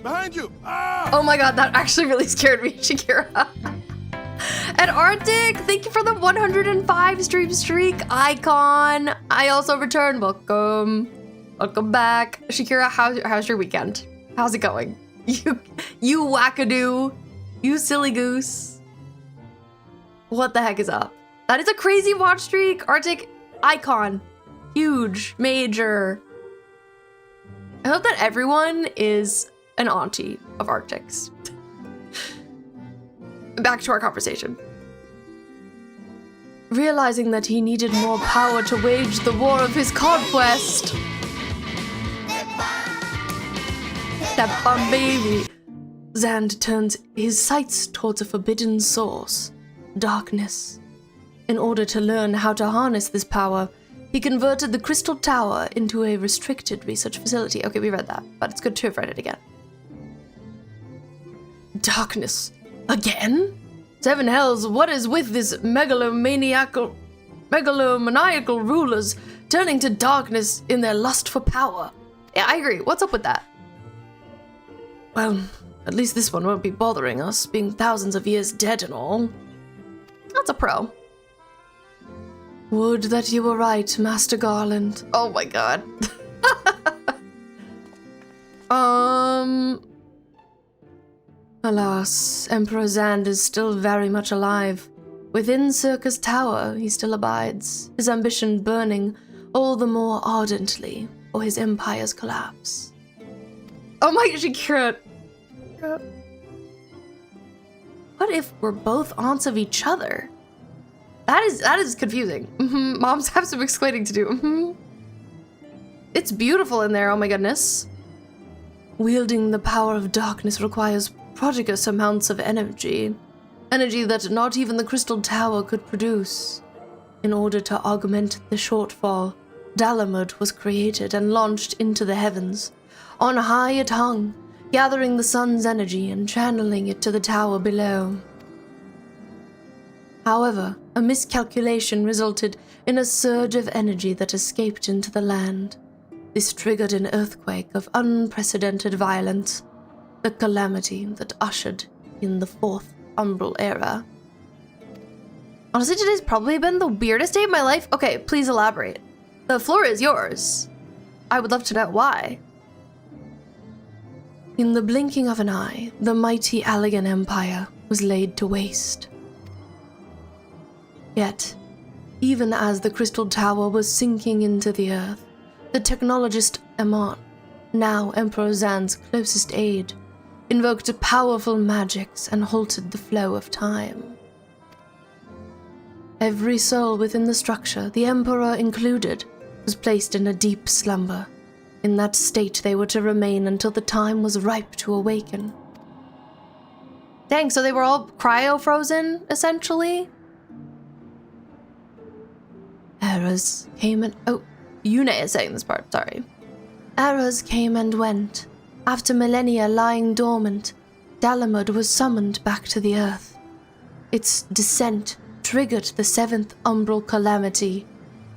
Behind you! Ah! Oh my god, that actually really scared me, Shakira. And Arctic, thank you for the 105 stream streak icon. I also returned. Welcome. Welcome back. Shakira, how's your weekend? How's it going? You wackadoo. You silly goose. What the heck is up? That is a crazy watch streak. Arctic, icon. Huge, major. I hope that everyone is an auntie of Arctic's. Back to our conversation. Realizing that he needed more power to wage the war of his conquest. That bum baby. Zand turns his sights towards a forbidden source, darkness. In order to learn how to harness this power, he converted the Crystal Tower into a restricted research facility. Okay, we read that, but it's good to have read it again. Darkness. Again? Seven hells, what is with this megalomaniacal rulers turning to darkness in their lust for power? Yeah, I agree. What's up with that? Well, at least this one won't be bothering us, being thousands of years dead and all. That's a pro. Would that you were right, Master Garland. Oh my god. Alas, Emperor Zand is still very much alive. Within Syrcus Tower, he still abides, his ambition burning all the more ardently for his empire's collapse. Oh my gosh, Shakira. What if we're both aunts of each other? That is confusing. Moms have some explaining to do. It's beautiful in there, oh my goodness. Wielding the power of darkness requires prodigious amounts of energy. Energy that not even the Crystal Tower could produce. In order to augment the shortfall, Dalamud was created and launched into the heavens, On high it hung, gathering the sun's energy and channeling it to the tower below. However, a miscalculation resulted in a surge of energy that escaped into the land. This triggered an earthquake of unprecedented violence, the calamity that ushered in the fourth umbral era. Honestly, today's probably been the weirdest day of my life. Okay, please elaborate. The floor is yours. I would love to know why. In the blinking of an eye, the mighty Allagan Empire was laid to waste. Yet, even as the Crystal Tower was sinking into the earth, the technologist Amon, now Emperor Zan's closest aide, invoked powerful magics and halted the flow of time. Every soul within the structure, the Emperor included, was placed in a deep slumber. In that state they were to remain until the time was ripe to awaken. Dang, so they were all cryo-frozen, essentially? Eras came and... Oh, Yune is saying this part, sorry. Eras came and went. After millennia lying dormant, Dalamud was summoned back to the earth. Its descent triggered the seventh umbral calamity,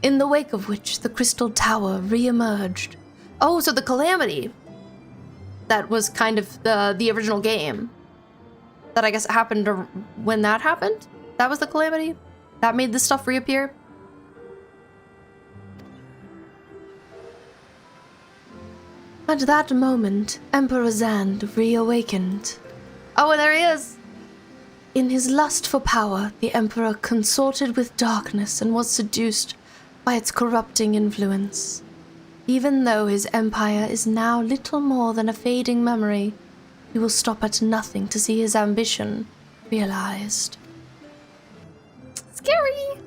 in the wake of which the Crystal Tower re-emerged. Oh, so the calamity that was kind of the original game that I guess happened when that happened? That was the calamity? That made this stuff reappear? At that moment, Emperor Zand reawakened. Oh, and there he is! In his lust for power, the Emperor consorted with darkness and was seduced by its corrupting influence. Even though his empire is now little more than a fading memory, he will stop at nothing to see his ambition realized. Scary!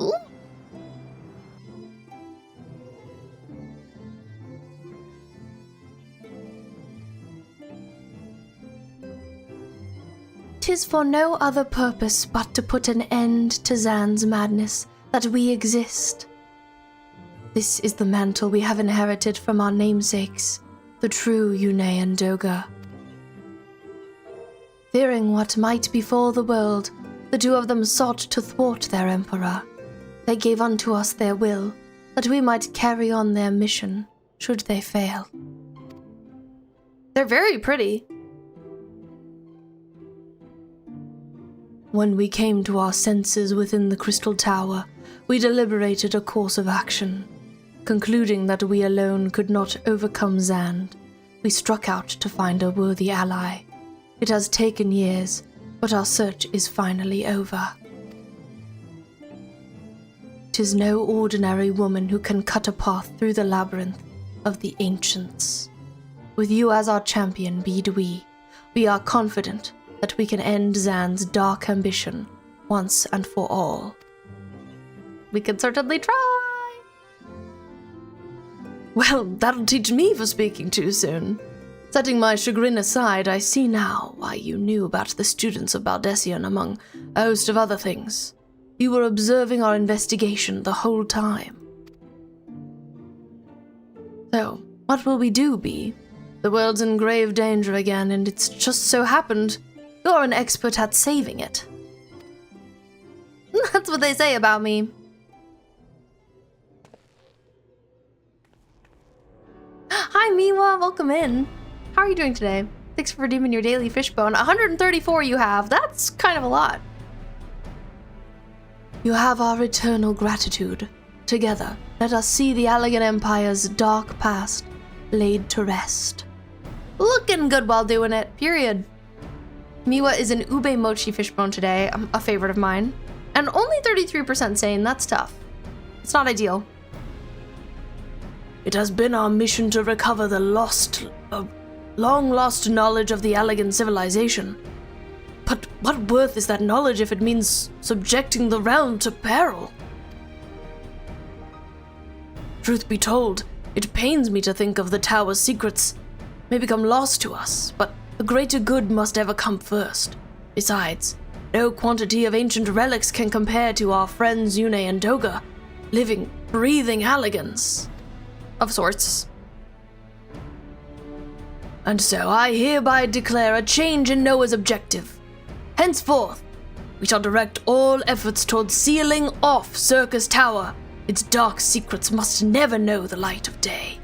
Ooh. 'Tis for no other purpose but to put an end to Zan's madness that we exist. This is the mantle we have inherited from our namesakes, the true Yune and Doga. Fearing what might befall the world, the two of them sought to thwart their emperor. They gave unto us their will, that we might carry on their mission, should they fail. They're very pretty. When we came to our senses within the Crystal Tower, we deliberated a course of action. Concluding that we alone could not overcome Zand, we struck out to find a worthy ally. It has taken years, but our search is finally over. 'Tis no ordinary woman who can cut a path through the labyrinth of the ancients. With you as our champion, we are confident that we can end Zan's dark ambition once and for all. We can certainly try! Well, that'll teach me for speaking too soon. Setting my chagrin aside, I see now why you knew about the students of Baldessian among a host of other things. You were observing our investigation the whole time. So, what will we do, Bee? The world's in grave danger again, and it's just so happened you're an expert at saving it. That's what they say about me. Hi, Miwa. Welcome in. How are you doing today? Thanks for redeeming your daily fishbone. 134 you have. That's kind of a lot. You have our eternal gratitude. Together, let us see the Allagan Empire's dark past laid to rest. Looking good while doing it, period. Miwa is an ube mochi fishbone today, a favorite of mine. And only 33% saying that's tough. It's not ideal. It has been our mission to recover the long-lost knowledge of the Allagan civilization. But what worth is that knowledge if it means subjecting the realm to peril? Truth be told, it pains me to think of the tower's secrets may become lost to us, but the greater good must ever come first. Besides, no quantity of ancient relics can compare to our friends Yune and Doga, living, breathing Allagans. Of sorts. And so I hereby declare a change in Noah's objective. Henceforth, we shall direct all efforts towards sealing off Syrcus Tower. Its dark secrets must never know the light of day.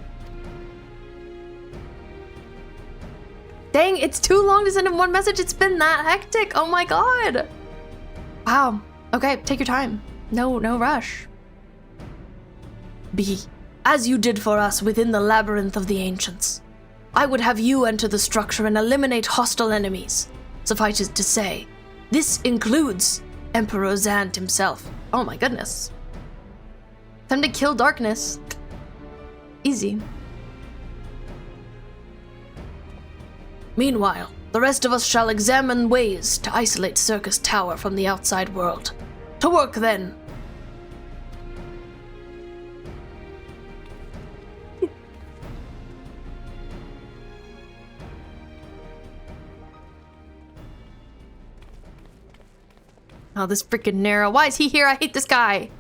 Dang, it's too long to send him one message. It's been that hectic. Oh my god. Wow. Okay, take your time. No rush. B, as you did for us within the Labyrinth of the Ancients, I would have you enter the structure and eliminate hostile enemies. Suffice it to say, this includes Emperor Zant himself. Oh my goodness. Time to kill darkness. Easy. Meanwhile, the rest of us shall examine ways to isolate Syrcus Tower from the outside world. To work then! Oh, this freaking Nero. Why is he here? I hate this guy.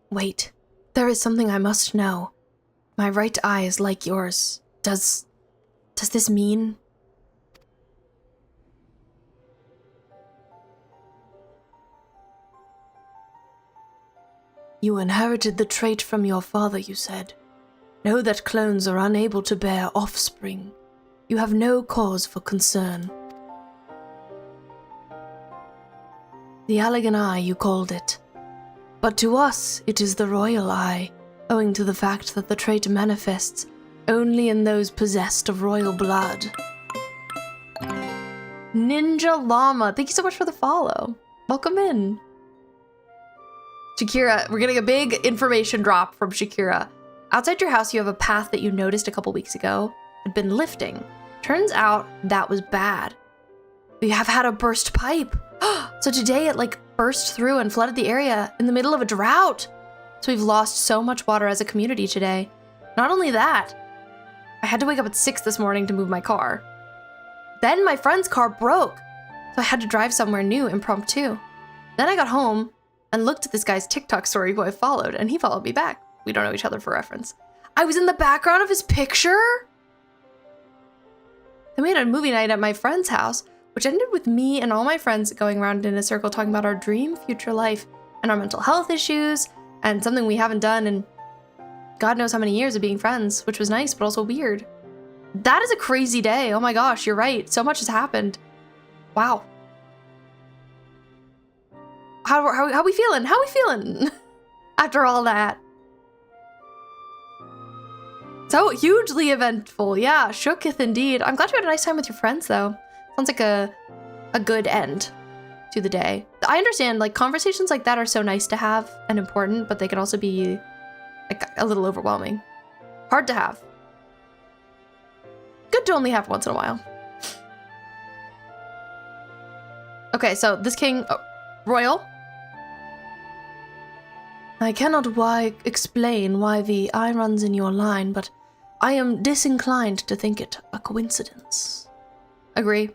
Wait, there is something I must know. My right eye is like yours. Does this mean? You inherited the trait from your father, you said. Know that clones are unable to bear offspring. You have no cause for concern. The Allag eye, you called it. But to us, it is the royal eye, owing to the fact that the trait manifests only in those possessed of royal blood. Ninja Llama, thank you so much for the follow. Welcome in. Shakira, we're getting a big information drop from Shakira. Outside your house, you have a path that you noticed a couple weeks ago had been lifting. Turns out that was bad. We have had a burst pipe. So today it burst through and flooded the area in the middle of a drought. So we've lost so much water as a community today. Not only that, I had to wake up at 6 this morning to move my car. Then my friend's car broke, so I had to drive somewhere new impromptu. Then I got home and looked at this guy's TikTok story who I followed, and he followed me back. We don't know each other for reference. I was in the background of his picture? Then we had a movie night at my friend's house, which ended with me and all my friends going around in a circle talking about our dream future life and our mental health issues and something we haven't done in God knows how many years of being friends, which was nice, but also weird. That is a crazy day. Oh my gosh, you're right. So much has happened. Wow. How we feeling? How we feeling after all that? So hugely eventful. Yeah, shooketh indeed. I'm glad you had a nice time with your friends, though. Sounds like a good end to the day. I understand, conversations like that are so nice to have and important, but they can also be, a little overwhelming. Hard to have. Good to only have once in a while. Okay, so this king... royal? I cannot explain why the eye runs in your line, but I am disinclined to think it a coincidence. Agree.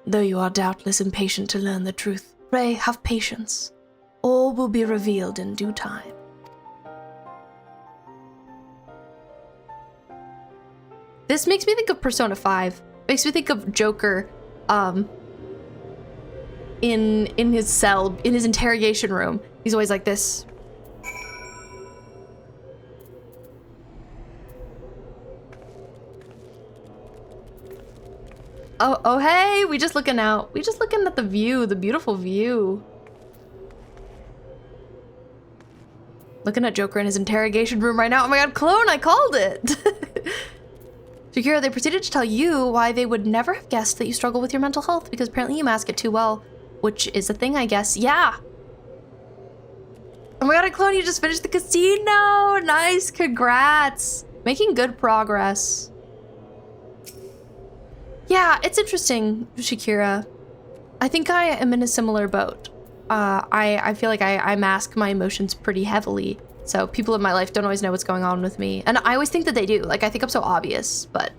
Though you are doubtless impatient to learn the truth, pray have patience. All will be revealed in due time. This makes me think of Persona 5. Makes me think of Joker, in his cell, in his interrogation room. He's always like this. Oh, hey, we just looking out. We just looking at the view, the beautiful view. Looking at Joker in his interrogation room right now. Oh my god, clone, I called it. Shakira, they proceeded to tell you why they would never have guessed that you struggle with your mental health because apparently you mask it too well, which is a thing, I guess. Yeah. Oh my god, clone, you just finished the casino. Nice, congrats. Making good progress. Yeah, it's interesting, Shakira. I think I am in a similar boat. I feel like I mask my emotions pretty heavily, so people in my life don't always know what's going on with me. And I always think that they do. I think I'm so obvious, but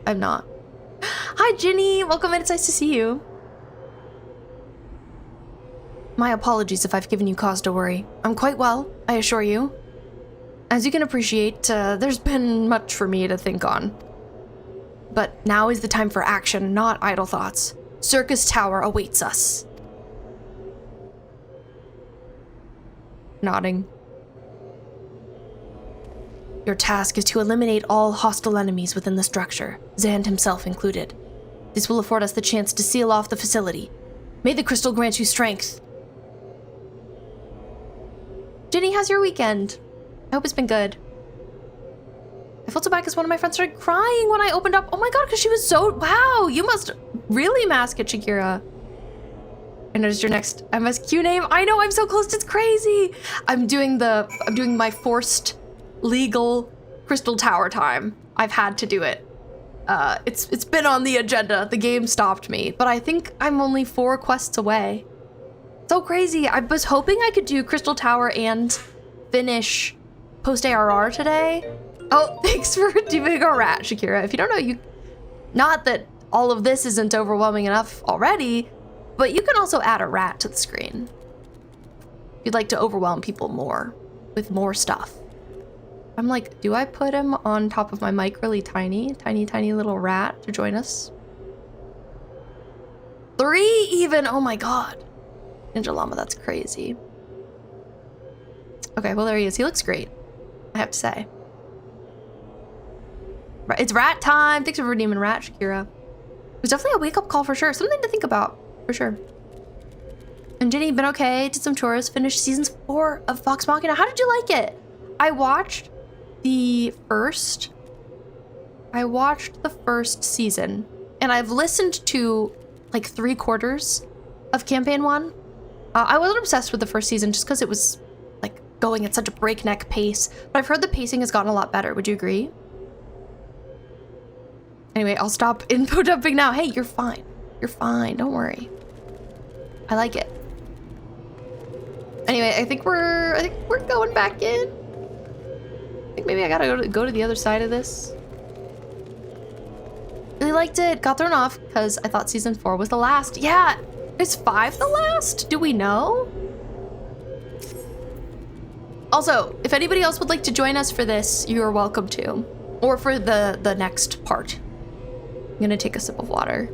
I'm not. Hi, Ginny. Welcome in. It's nice to see you. My apologies if I've given you cause to worry. I'm quite well, I assure you. As you can appreciate, there's been much for me to think on. But now is the time for action, not idle thoughts. Syrcus Tower awaits us. Nodding. Your task is to eliminate all hostile enemies within the structure, Zand himself included. This will afford us the chance to seal off the facility. May the crystal grant you strength. Ginny, how's your weekend? I hope it's been good. I felt so bad because one of my friends started crying when I opened up. Oh my god, because she was so... Wow, you must really mask it, Shakira. I noticed your next MSQ name. I know, I'm so close, it's crazy. I'm doing my forced legal Crystal Tower time. I've had to do it. It's been on the agenda. The game stopped me, but I think I'm only 4 quests away. So crazy. I was hoping I could do Crystal Tower and finish post-ARR today. Oh, thanks for doing a rat, Shakira. If you don't know, not that all of this isn't overwhelming enough already, but you can also add a rat to the screen. If you'd like to overwhelm people more with more stuff. I'm like, do I put him on top of my mic really tiny little rat to join us? 3 even, oh my god. Ninja Llama, that's crazy. Okay, well there he is. He looks great, I have to say. It's rat time. Thanks for redeeming rat, Shakira. It was definitely a wake-up call for sure. Something to think about, for sure. And Ginny, been okay. Did some tours. Finished season 4 of Vox Machina. How did you like it? I watched the first season, and I've listened to like 3/4 of campaign 1. I wasn't obsessed with the first season just because it was like going at such a breakneck pace, but I've heard the pacing has gotten a lot better. Would you agree? Anyway, I'll stop info dumping now. Hey, you're fine. You're fine. Don't worry. I like it. Anyway, I think we're going back in. I think maybe I gotta go to the other side of this. Really liked it. Got thrown off because I thought season 4 was the last. Yeah, is 5 the last? Do we know? Also, if anybody else would like to join us for this, you're welcome to. Or for the next part. I'm gonna take a sip of water.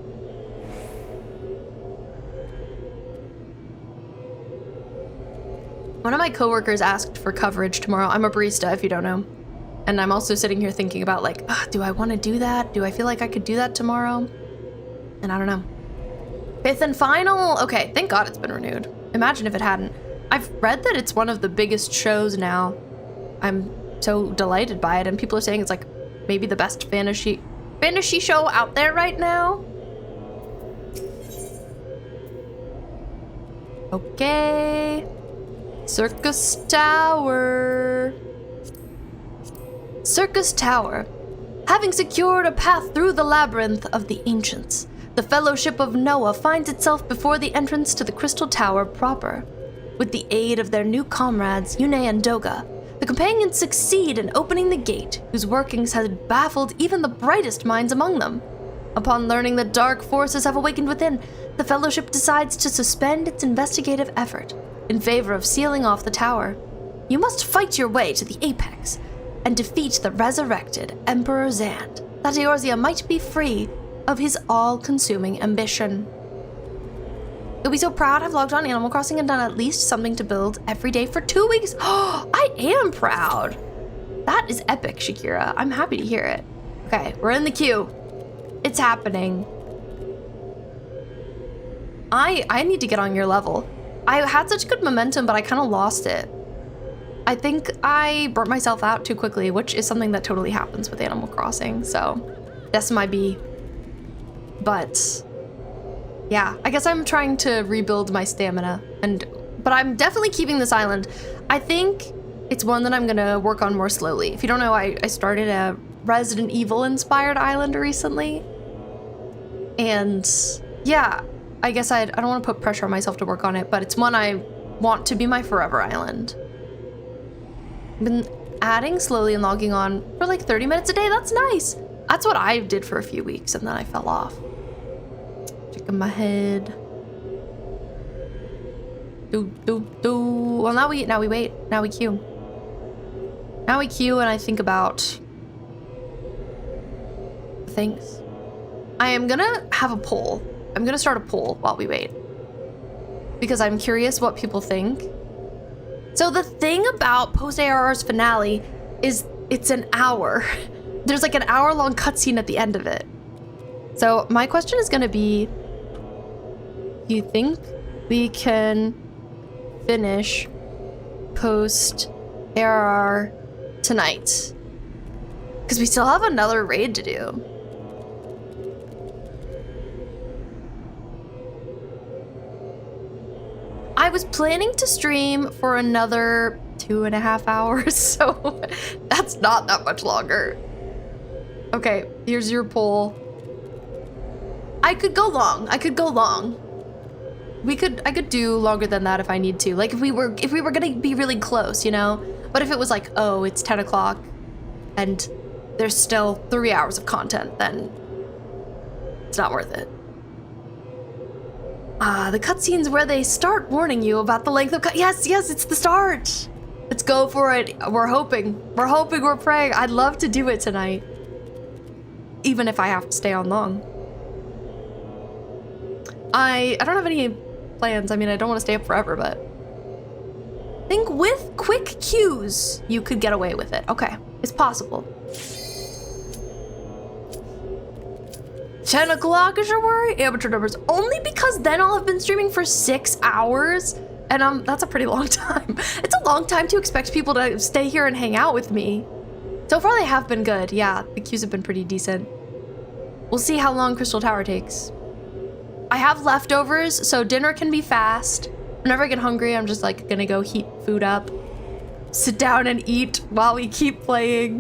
One of my coworkers asked for coverage tomorrow. I'm a barista, if you don't know. And I'm also sitting here thinking about like, do I want to do that? Do I feel like I could do that tomorrow? And I don't know. 5th and final. Okay, thank God it's been renewed. Imagine if it hadn't. I've read that it's one of the biggest shows now. I'm so delighted by it, and people are saying it's like maybe the best fantasy show out there right now. Okay. Syrcus Tower. Syrcus Tower. Having secured a path through the Labyrinth of the Ancients, the Fellowship of Noah finds itself before the entrance to the Crystal Tower proper. With the aid of their new comrades, Yune and Doga, the companions succeed in opening the gate, whose workings had baffled even the brightest minds among them. Upon learning that dark forces have awakened within, the Fellowship decides to suspend its investigative effort in favor of sealing off the tower. You must fight your way to the apex and defeat the resurrected Emperor Zand, that Eorzea might be free of his all-consuming ambition. You'll be so proud I've logged on Animal Crossing and done at least something to build every day for 2 weeks. Oh, I am proud. That is epic, Shakira. I'm happy to hear it. Okay, we're in the queue. It's happening. I need to get on your level. I had such good momentum, but I kind of lost it. I think I burnt myself out too quickly, which is something that totally happens with Animal Crossing, so that's my B. But yeah, I guess I'm trying to rebuild my stamina, but I'm definitely keeping this island. I think it's one that I'm gonna work on more slowly. If you don't know, I started a Resident Evil inspired island recently. And yeah, I guess I don't want to put pressure on myself to work on it, but it's one I want to be my forever island. I've been adding slowly and logging on for like 30 minutes a day. That's nice. That's what I did for a few weeks, and then I fell off. Checking my head. Well, now we wait. Now we queue. Now we queue, and I think about things. I am gonna have a poll. I'm gonna start a poll while we wait, because I'm curious what people think. So the thing about post-ARR's finale is it's an hour. There's like an hour-long cutscene at the end of it. So my question is gonna be, do you think we can finish post-ARR tonight? Because we still have another raid to do. I was planning to stream for another 2.5 hours, so that's not that much longer. Okay, here's your poll. I could go long. I could go long. I could do longer than that if I need to. Like if we were gonna be really close, you know? But if it was like, oh, it's 10 o'clock and there's still 3 hours of content, then it's not worth it. The cutscenes where they start warning you about the length of yes, it's the start. Let's go for it. We're hoping, we're praying. I'd love to do it tonight, even if I have to stay on long. I don't have any plans. I mean, I don't want to stay up forever, but I think with quick queues, you could get away with it. Okay, it's possible. 10 o'clock is your worry? Amateur numbers. Only because then I'll have been streaming for 6 hours, and that's a pretty long time. It's a long time to expect people to stay here and hang out with me. So far they have been good. Yeah, the queues have been pretty decent. We'll see how long Crystal Tower takes. I have leftovers, so dinner can be fast. Whenever I get hungry, I'm just like gonna go heat food up, sit down and eat while we keep playing.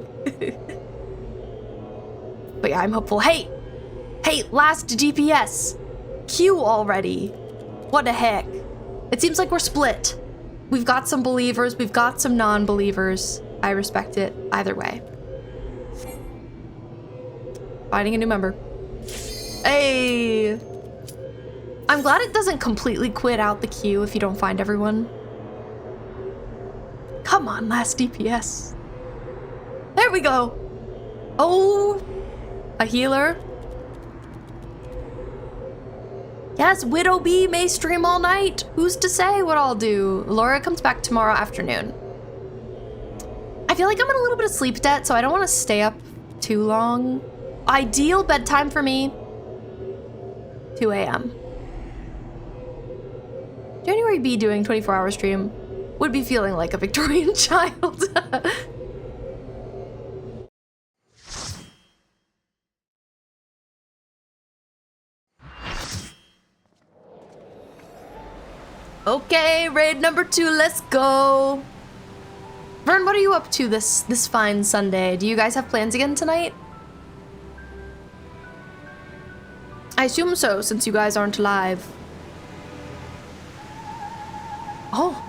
But yeah, I'm hopeful. Hey, last DPS. Queue already. What the heck? It seems like we're split. We've got some believers, we've got some non-believers. I respect it either way. Finding a new member. Hey! I'm glad it doesn't completely quit out the queue if you don't find everyone. Come on, last DPS. There we go. Oh, a healer. Yes, Widow B may stream all night. Who's to say what I'll do? Laura comes back tomorrow afternoon. I feel like I'm in a little bit of sleep debt, so I don't want to stay up too long. Ideal bedtime for me, 2 a.m. January B doing 24-hour stream would be feeling like a Victorian child. Okay, raid number 2, let's go. Vern, what are you up to this fine Sunday? Do you guys have plans again tonight? I assume so, since you guys aren't live. Oh.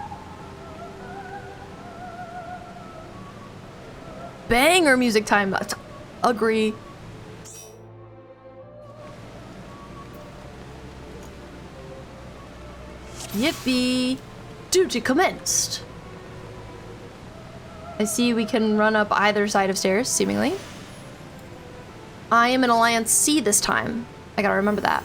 Banger music time. Agree. Yippee! Duty commenced. I see we can run up either side of stairs, seemingly. I am in Alliance C this time. I gotta remember that.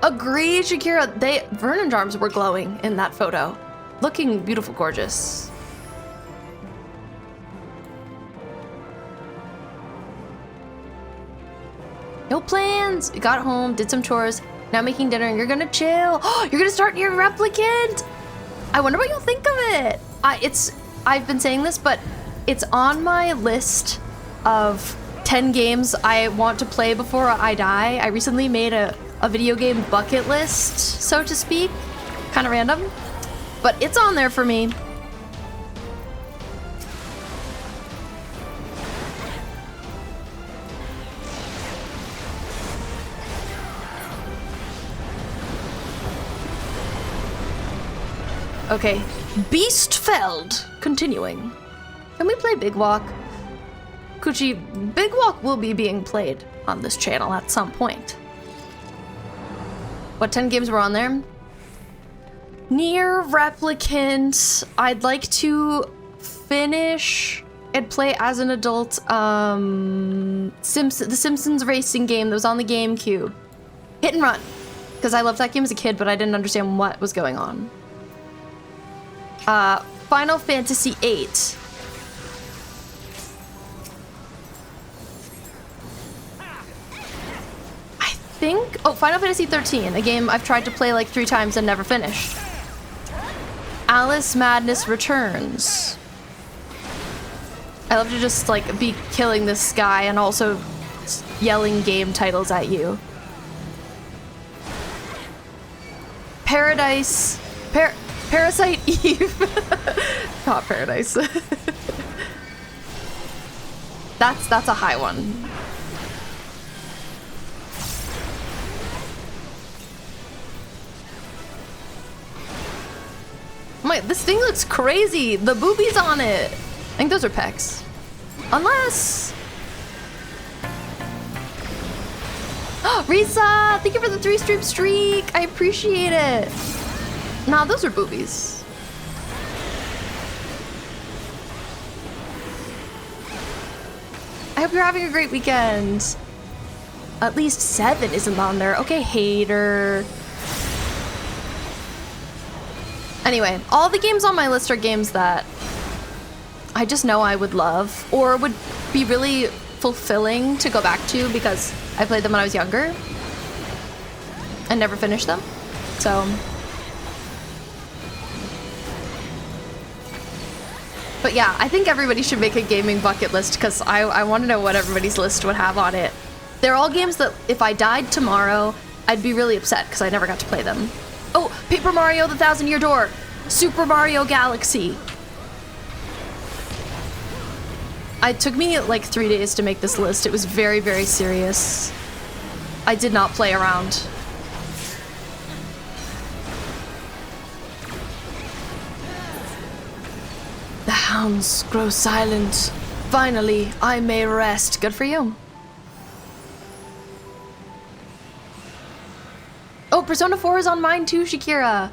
Agree, Shakira. Vernon's arms were glowing in that photo. Looking beautiful, gorgeous. No plans. We got home, did some chores. Now making dinner, and you're gonna chill. You're gonna start your replicant. I wonder what you'll think of it. I've been saying this, but it's on my list of 10 games I want to play before I die. I recently made a video game bucket list, so to speak. Kind of random, but it's on there for me. Okay, Beastfeld. Continuing. Can we play Big Walk? Kuchi, Big Walk will be being played on this channel at some point. What 10 games were on there? Nier Replicant. I'd like to finish and play as an adult the Simpsons racing game that was on the GameCube. Hit and Run. Because I loved that game as a kid, but I didn't understand what was going on. Final Fantasy VIII. Final Fantasy 13, a game I've tried to play like 3 times and never finished. Alice Madness Returns. I love to just like be killing this guy and also yelling game titles at you. Parasite Eve. Not Paradise. That's a high one. This thing looks crazy. The boobies on it. I think those are pecs. Unless... Risa, thank you for the 3-stream streak. I appreciate it. Nah, those are boobies. I hope you're having a great weekend. At least 7 isn't on there. Okay, hater. Anyway, all the games on my list are games that I just know I would love or would be really fulfilling to go back to because I played them when I was younger and never finished them. So, but yeah, I think everybody should make a gaming bucket list because I want to know what everybody's list would have on it. They're all games that if I died tomorrow, I'd be really upset because I never got to play them. Oh, Paper Mario the Thousand Year Door, Super Mario Galaxy. It took me like 3 days to make this list. It was very, very serious. I did not play around. The hounds grow silent. Finally, I may rest. Good for you. Oh, Persona 4 is on mine too, Shakira.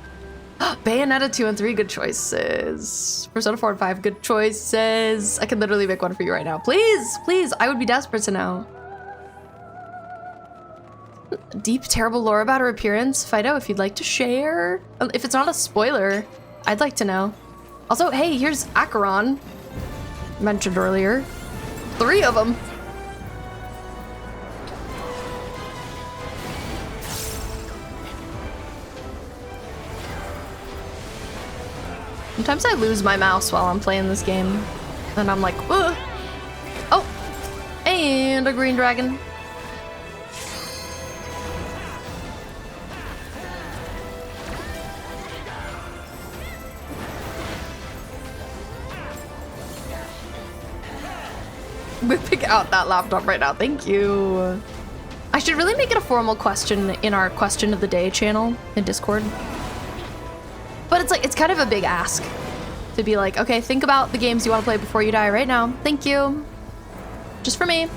Bayonetta 2 and 3, good choices. Persona 4 and 5, good choices. I can literally make one for you right now. Please, please, I would be desperate to know. Deep, terrible lore about her appearance. Fido, if you'd like to share. If it's not a spoiler, I'd like to know. Also, hey, here's Acheron. Mentioned earlier. 3 of them. Sometimes I lose my mouse while I'm playing this game. And I'm like, ugh. Oh, and a green dragon. Whipping out that laptop right now, thank you. I should really make it a formal question in our question of the day channel in Discord. But it's like, it's kind of a big ask to be like, okay, think about the games you want to play before you die right now. Thank you. Just for me.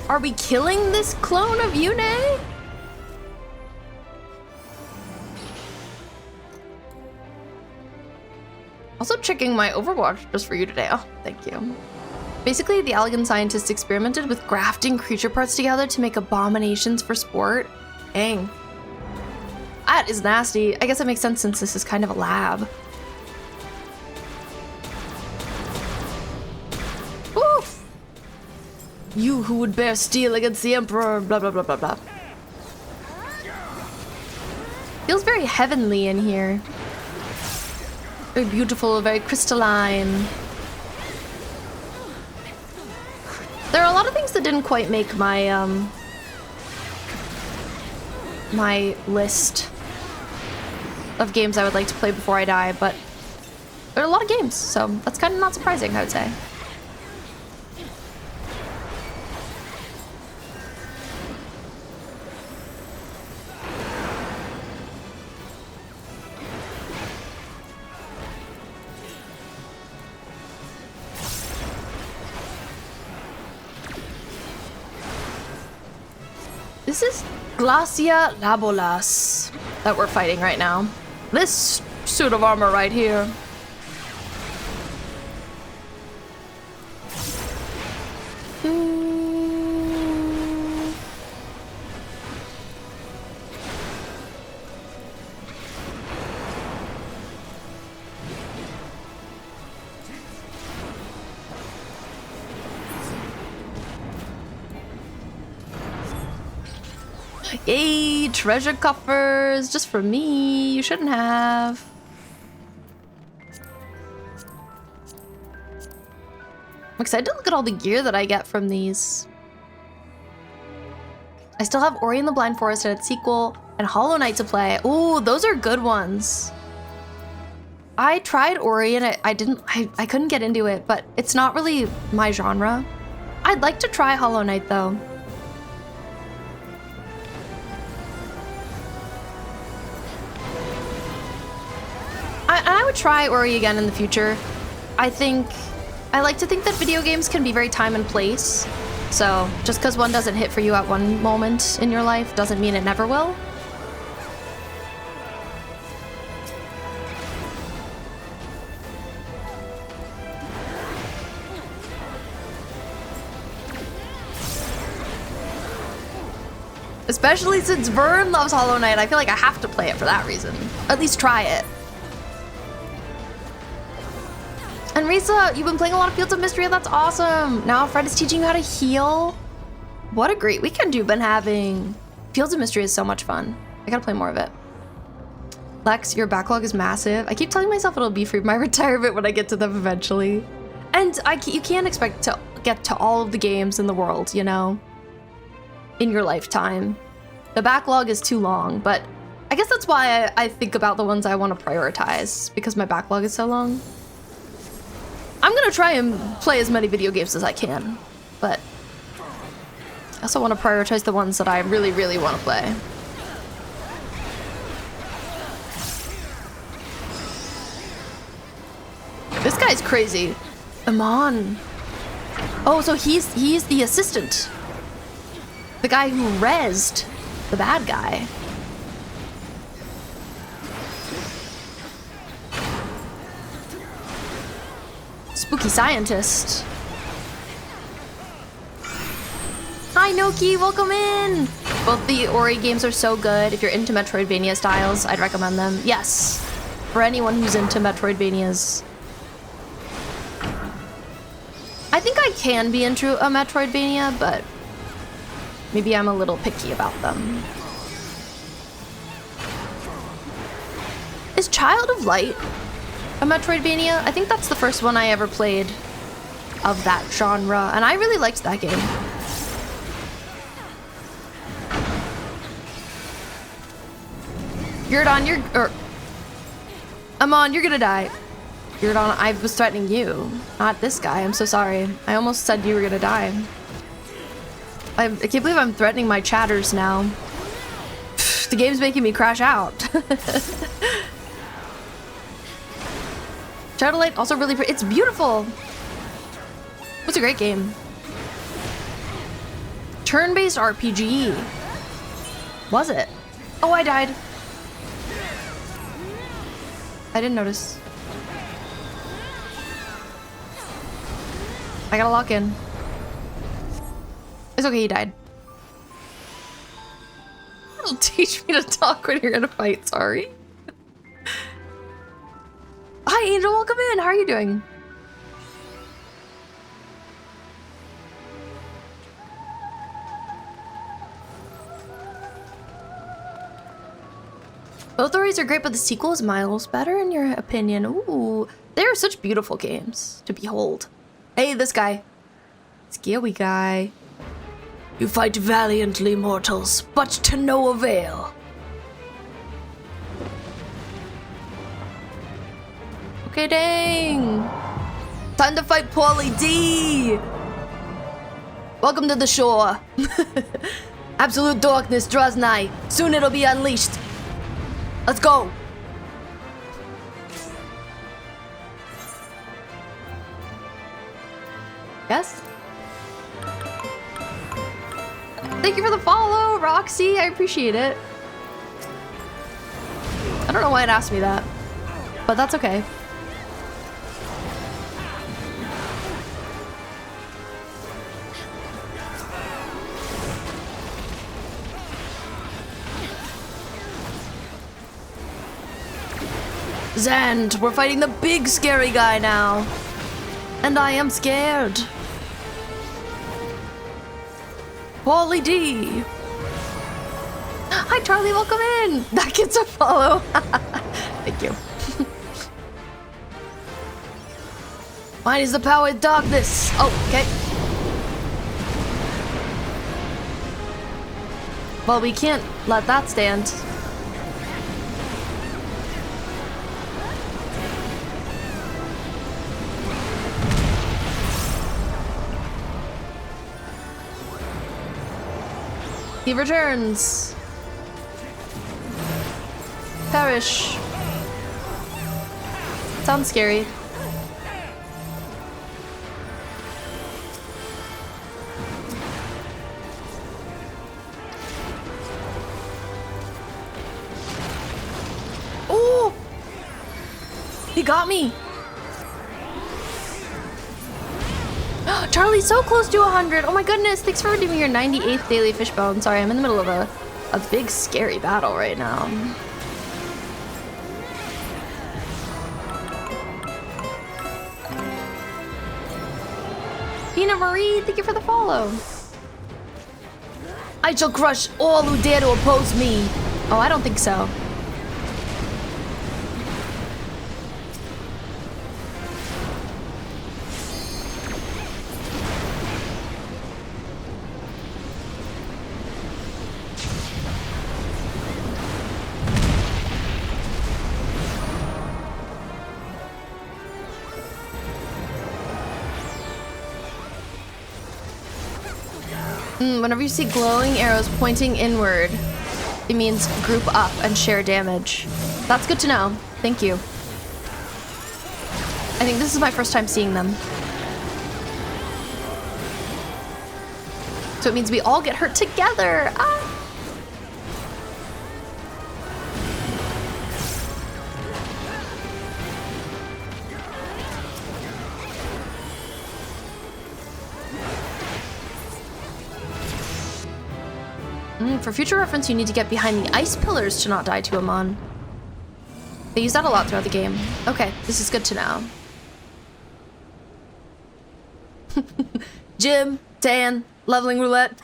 Are we killing this clone of Yune? Also checking my Overwatch just for you today. Oh, thank you. Basically, the Allag scientists experimented with grafting creature parts together to make abominations for sport. Dang. That is nasty. I guess that makes sense since this is kind of a lab. Woo! You who would bear steel against the Emperor, blah, blah, blah, blah, blah. Feels very heavenly in here. Very beautiful, very crystalline. There are a lot of things that didn't quite make my, my list of games I would like to play before I die, but there are a lot of games, so that's kind of not surprising, I would say. This is Glacia Labolas that we're fighting right now. This suit of armor right here. Yay, treasure coffers, just for me. You shouldn't have. I'm excited to look at all the gear that I get from these. I still have Ori and the Blind Forest and its sequel and Hollow Knight to play. Ooh, those are good ones. I tried Ori and I couldn't get into it, but it's not really my genre. I'd like to try Hollow Knight though. I would try Ori again in the future. I like to think that video games can be very time and place. So just because one doesn't hit for you at one moment in your life doesn't mean it never will. Especially since Vern loves Hollow Knight, I feel like I have to play it for that reason. At least try it. And Risa, you've been playing a lot of Fields of Mystery, and that's awesome. Now Fred is teaching you how to heal. What a great weekend you've been having. Fields of Mystery is so much fun. I gotta play more of it. Lex, your backlog is massive. I keep telling myself it'll be for my retirement when I get to them eventually. And you can't expect to get to all of the games in the world, you know, in your lifetime. The backlog is too long, but I guess that's why I think about the ones I want to prioritize, because my backlog is so long. I'm gonna try and play as many video games as I can, but I also want to prioritize the ones that I really, really want to play. This guy's crazy. Amon. Oh, so he's the assistant. The guy who rezzed the bad guy. Spooky scientist. Hi Noki, welcome in! Both the Ori games are so good. If you're into Metroidvania styles, I'd recommend them. Yes, for anyone who's into Metroidvanias. I think I can be into a Metroidvania, but maybe I'm a little picky about them. Is Child of Light a Metroidvania? I think that's the first one I ever played of that genre, and I really liked that game. Amon, you're gonna die. Yurdon, I was threatening you, not this guy. I'm so sorry. I almost said you were gonna die. I can't believe I'm threatening my chatters now. The game's making me crash out. Shadow Light also really pretty. It's beautiful. It's a great game. Turn-based RPG. Was it? Oh, I died. I didn't notice. I gotta lock in. It's okay, he died. It'll teach me to talk when you're gonna fight, sorry. Hi Angel, welcome in. How are you doing? Both stories are great, but the sequel is miles better in your opinion. Ooh, they are such beautiful games to behold. Hey, this guy. Scary guy. You fight valiantly, mortals, but to no avail. Okay, dang. Time to fight Paulie D. Welcome to the shore. Absolute darkness draws nigh. Soon it'll be unleashed. Let's go. Thank you for the follow, Roxy. I appreciate it. I don't know why it asked me that, but that's okay. Zand, we're fighting the big scary guy now. And I am scared. Paulie D. Hi Charlie, welcome in. That gets a follow. Thank you. Mine is the power of darkness. Oh, okay. Well, we can't let that stand. He returns. Perish. Sounds scary. Oh! He got me. Charlie's so close to 100. Oh my goodness. Thanks for redeeming your 98th daily fishbone. Sorry, I'm in the middle of a big scary battle right now. Tina Marie, thank you for the follow. I shall crush all who dare to oppose me. Oh, I don't think so. Whenever you see glowing arrows pointing inward, it means group up and share damage. That's good to know. Thank you. I think this is my first time seeing them. So it means we all get hurt together. Ah! For future reference, you need to get behind the ice pillars to not die to Amon. They use that a lot throughout the game. Okay, this is good to know. Jim, Dan, leveling roulette.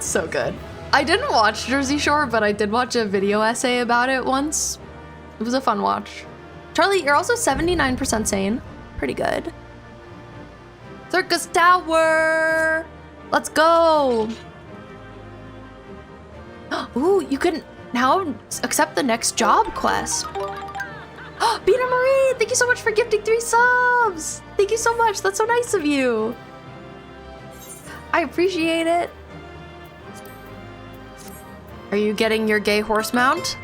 So good. I didn't watch Jersey Shore, but I did watch a video essay about it once. It was a fun watch. Charlie, you're also 79% sane. Pretty good. Syrcus Tower! Let's go! Ooh, you can now accept the next job quest. Bina Marie, thank you so much for gifting 3 subs! Thank you so much, that's so nice of you. I appreciate it. Are you getting your gay horse mount?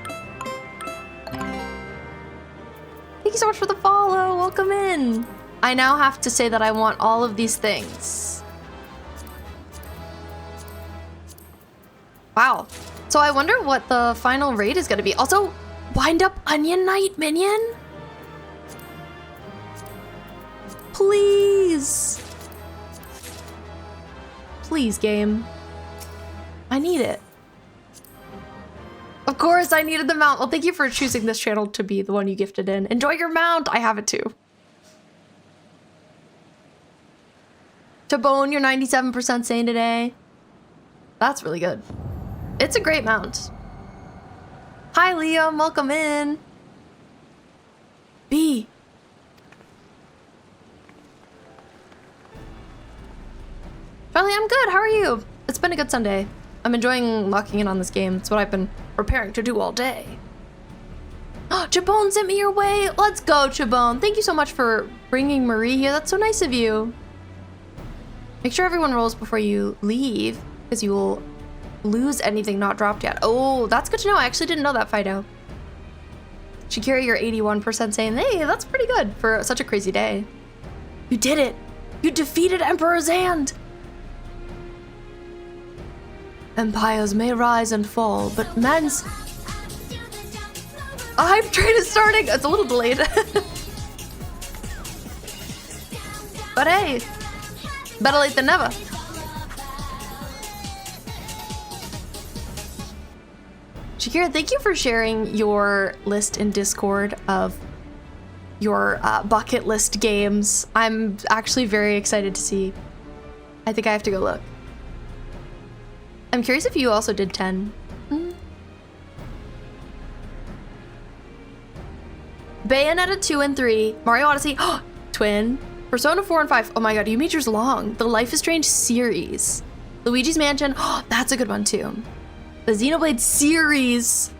Thank you so much for the follow, welcome in. I now have to say that I want all of these things. Wow. So I wonder what the final raid is going to be. Also, wind up Onion Knight minion? Please. Please, game. I need it. Of course, I needed the mount. Well, thank you for choosing this channel to be the one you gifted in. Enjoy your mount. I have it too. Tabone, you're 97% sane today. That's really good. It's a great mount. Hi, Liam. Welcome in. B. Charlie, I'm good. How are you? It's been a good Sunday. I'm enjoying locking in on this game. It's what I've been preparing to do all day. Oh, Chabone sent me your way. Let's go, Chabone. Thank you so much for bringing Marie here. That's so nice of you. Make sure everyone rolls before you leave, because you will lose anything not dropped yet. Oh, that's good to know. I actually didn't know that, Fido. Shakira, you're 81% saying, hey, that's pretty good for such a crazy day. You did it. You defeated Emperor Zand. Empires may rise and fall, but man's... A hype train is starting! It's a little delayed. But hey, better late than never. Shakira, thank you for sharing your list in Discord of your bucket list games. I'm actually very excited to see. I think I have to go look. I'm curious if you also did 10. Bayonetta 2 and 3, Mario Odyssey, Twin, Persona 4 and 5. Oh my god, you made yours long. The Life is Strange series. Luigi's Mansion, that's a good one too. The Xenoblade series.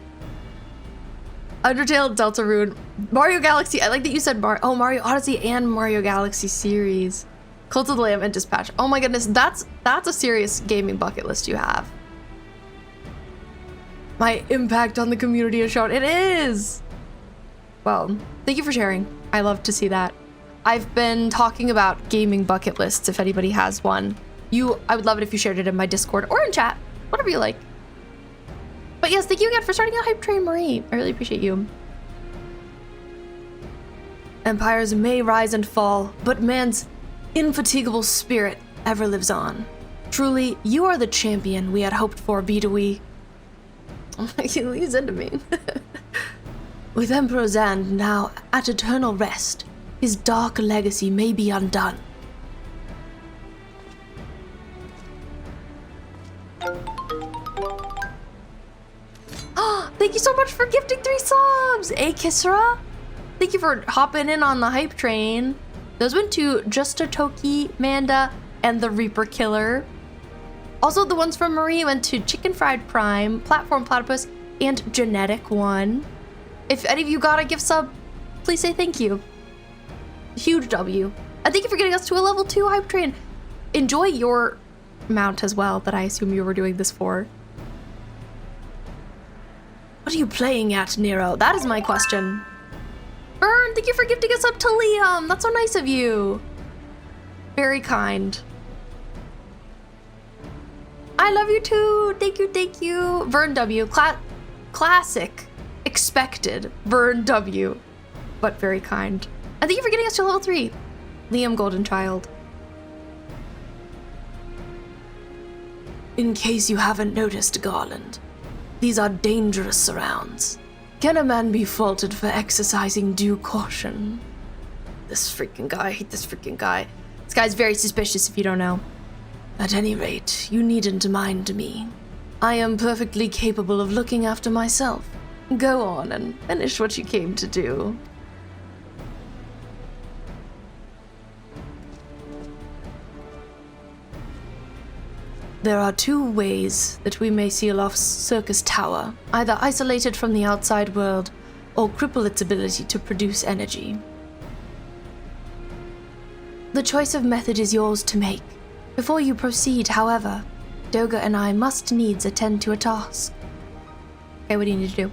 Undertale, Deltarune, Mario Galaxy. I like that you said Mario Odyssey and Mario Galaxy series. Cult of the Lamb and Dispatch. Oh my goodness, that's a serious gaming bucket list you have. My impact on the community is shown. It is! Well, thank you for sharing. I love to see that. I've been talking about gaming bucket lists if anybody has one. I would love it if you shared it in my Discord or in chat, whatever you like. But yes, thank you again for starting a hype train, Marie. I really appreciate you. Empires may rise and fall, but man's infatigable spirit ever lives on. Truly, you are the champion we had hoped for, Bidui. He's into me. With Emperor Zand now at eternal rest, his dark legacy may be undone. Thank you so much for gifting 3 subs! Hey, Kisra! Thank you for hopping in on the hype train. Those went to Justa Toki, Manda, and the Reaper Killer. Also, the ones from Marie went to Chicken Fried Prime, Platform Platypus, and Genetic One. If any of you got a gift sub, please say thank you. Huge W. And thank you for getting us to a level 2 hype train. Enjoy your mount as well that I assume you were doing this for. What are you playing at, Nero? That is my question. Burn, thank you for gifting us up to Liam. That's so nice of you. Very kind. I love you too. Thank you, thank you. Vern W. Classic. Expected. Vern W. But very kind. And thank you for getting us to level 3. Liam Golden Child. In case you haven't noticed, Garland, these are dangerous surrounds. Can a man be faulted for exercising due caution? This freaking guy, I hate this freaking guy. This guy's very suspicious if you don't know. At any rate, you needn't mind me. I am perfectly capable of looking after myself. Go on and finish what you came to do. There are 2 ways that we may seal off Syrcus Tower, either isolate it from the outside world or cripple its ability to produce energy. The choice of method is yours to make. Before you proceed, however, Doga and I must needs attend to a task. Okay, what do you need to do?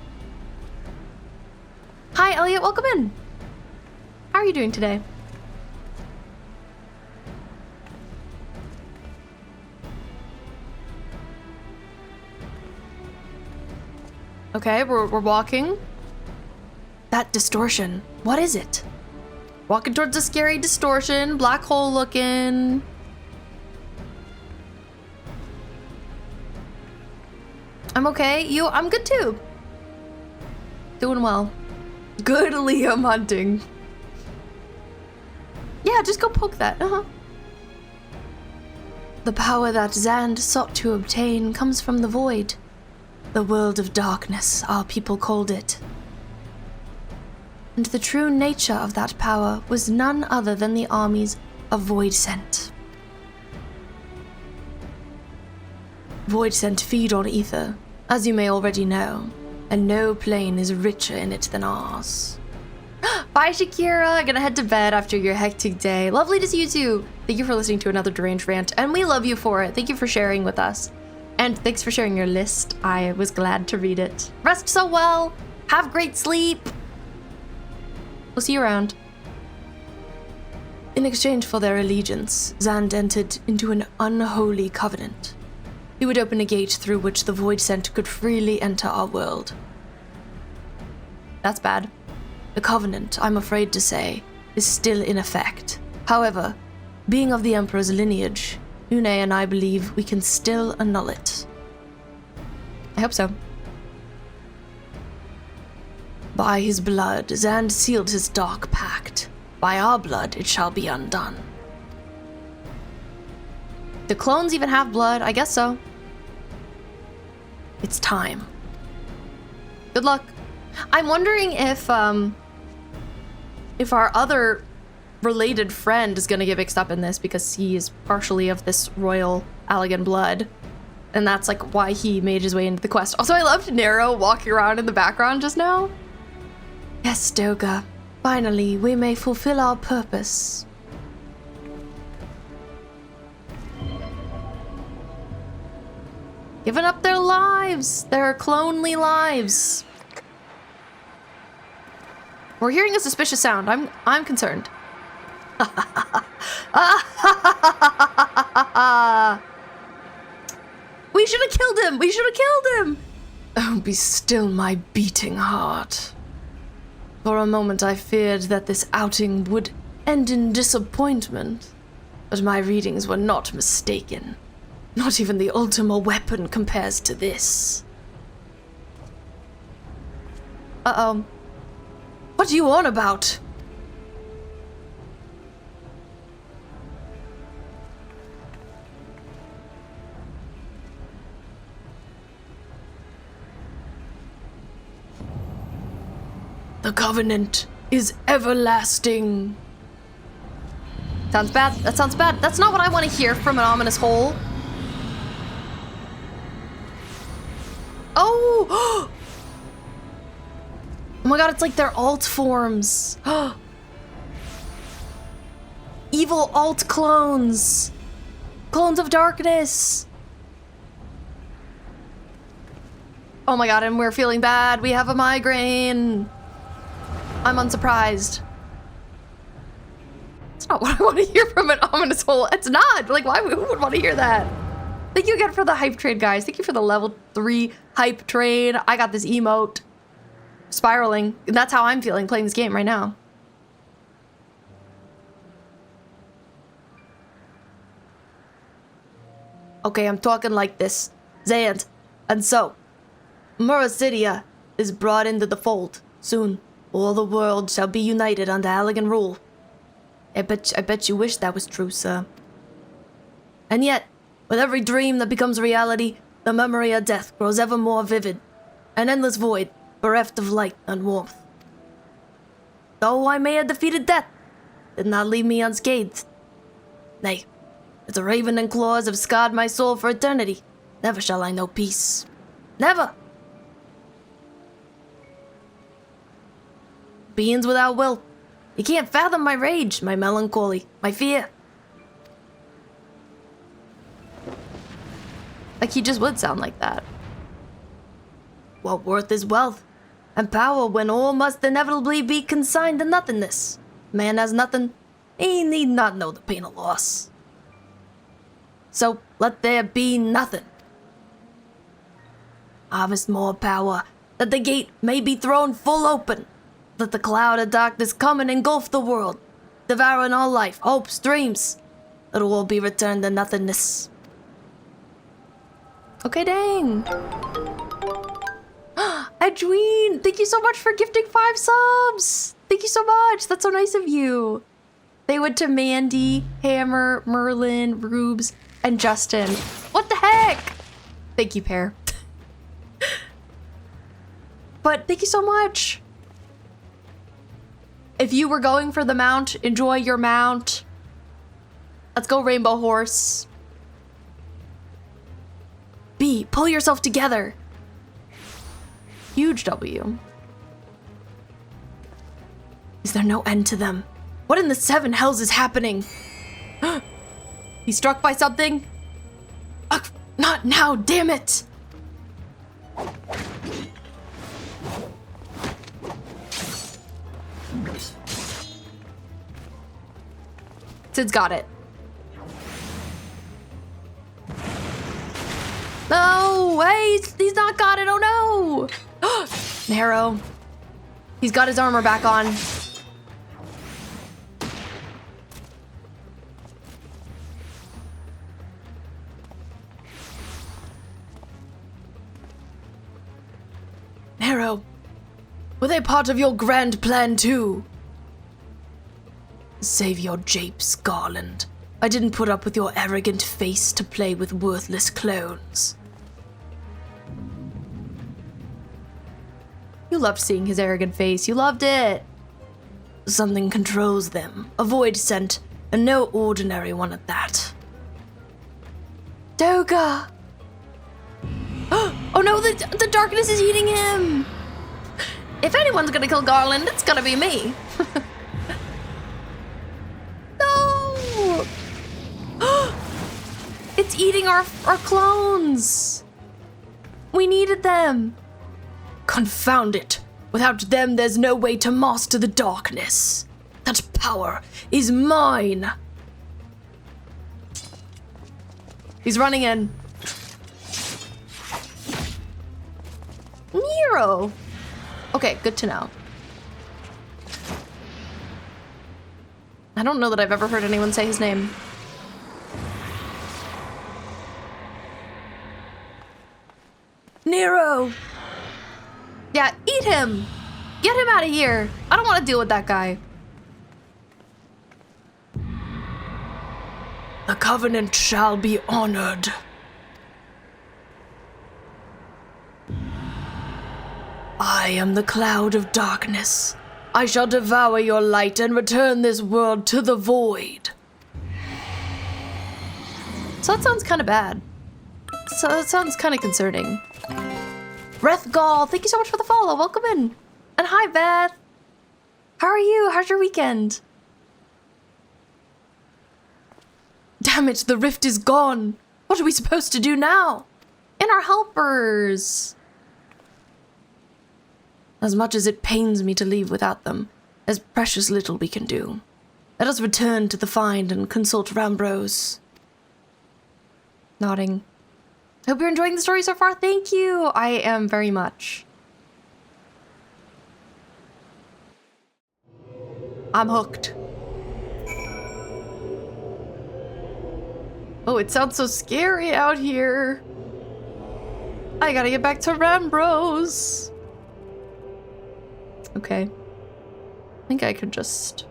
Hi, Elliot, welcome in. How are you doing today? Okay, we're walking. That distortion, what is it? Walking towards a scary distortion, black hole looking. I'm okay. I'm good too. Doing well. Good Liam hunting. Yeah, just go poke that. The power that Zand sought to obtain comes from the void. The world of darkness, our people called it. And the true nature of that power was none other than the armies of Voidsent. Voidsent feed on ether, as you may already know, and no plane is richer in it than ours. Bye, Shakira. Gonna head to bed after your hectic day. Lovely to see you too. Thank you for listening to another deranged rant, and we love you for it. Thank you for sharing with us. And thanks for sharing your list. I was glad to read it. Rest so well. Have great sleep. We'll see you around. In exchange for their allegiance, Zand entered into an unholy covenant. He would open a gate through which the Void Sent could freely enter our world. That's bad. The Covenant, I'm afraid to say, is still in effect. However, being of the Emperor's lineage, Une and I believe we can still annul it. I hope so. By his blood, Zand sealed his dark pact. By our blood, it shall be undone. Do clones even have blood? I guess so. It's time. Good luck. I'm wondering if our other related friend is gonna get mixed up in this because he is partially of this royal Allagan blood. And that's like why he made his way into the quest. Also, I loved Nero walking around in the background just now. Yes, Doga. Finally, we may fulfill our purpose. Giving up their lives, their clonely lives. We're hearing a suspicious sound. I'm concerned. We should have killed him. We should have killed him. Oh, be still my beating heart. For a moment I feared that this outing would end in disappointment, but my readings were not mistaken. Not even the Ultima weapon compares to this. Uh-oh. What are you on about? The Covenant is everlasting. Sounds bad. That sounds bad. That's not what I want to hear from an ominous hole. Oh! Oh my god, it's like their alt forms. Evil alt clones. Clones of darkness. Oh my god, and we're feeling bad. We have a migraine. I'm unsurprised. It's not what I want to hear from an ominous hole. It's not. Like, why? Who would want to hear that? Thank you again for the hype train, guys. Thank you for the level 3 hype train. I got this emote. Spiraling. That's how I'm feeling playing this game right now. Okay, I'm talking like this. Zand. And so, Murasidia is brought into the fold. Soon, all the world shall be united under Allagan rule. I bet you wish that was true, sir. And yet, with every dream that becomes reality, the memory of death grows ever more vivid. An endless void, bereft of light and warmth. Though I may have defeated death, did not leave me unscathed. Nay, as the raven and claws have scarred my soul for eternity, never shall I know peace. Never! Beings without will. You can't fathom my rage, my melancholy, my fear. Like, he just would sound like that. What worth is wealth and power when all must inevitably be consigned to nothingness? Man has nothing, he need not know the pain of loss. So let there be nothing. Harvest more power, that the gate may be thrown full open. Let the cloud of darkness come and engulf the world, devouring all life, hopes, dreams. Let all be returned to nothingness. Okay, dang. Edwin, thank you so much for gifting 5 subs. Thank you so much. That's so nice of you. They went to Mandy, Hammer, Merlin, Rubes, and Justin. What the heck? Thank you, Pear. But thank you so much. If you were going for the mount, enjoy your mount. Let's go, Rainbow Horse. B, pull yourself together. Huge W. Is there no end to them? What in the 7 hells is happening? He's struck by something? Not now, damn it! Sid's got it. he's not got it. Oh no! Nero. He's got his armor back on. Nero, were they part of your grand plan too? Save your japes, Garland. I didn't put up with your arrogant face to play with worthless clones. You loved seeing his arrogant face. You loved it. Something controls them. A void scent, and no ordinary one at that. Doga! Oh no, the darkness is eating him! If anyone's gonna kill Garland, it's gonna be me. No! It's eating our clones! We needed them! Confound it! Without them, there's no way to master the darkness. That power is mine! He's running in. Nero! Okay, good to know. I don't know that I've ever heard anyone say his name. Nero! Yeah, eat him! Get him out of here! I don't want to deal with that guy. The Covenant shall be honored. I am the cloud of darkness. I shall devour your light and return this world to the void. So that sounds kind of bad. So that sounds kind of concerning. Rethgal, thank you so much for the follow. Welcome in. And hi, Beth. How are you? How's your weekend? Damn it, the rift is gone. What are we supposed to do now? And our helpers. As much as it pains me to leave without them, there's precious little we can do. Let us return to the find and consult Rambrose. Nodding. Hope you're enjoying the story so far. Thank you. I am very much. I'm hooked. Oh, it sounds so scary out here. I gotta get back to Rambrose. Okay. I think I could just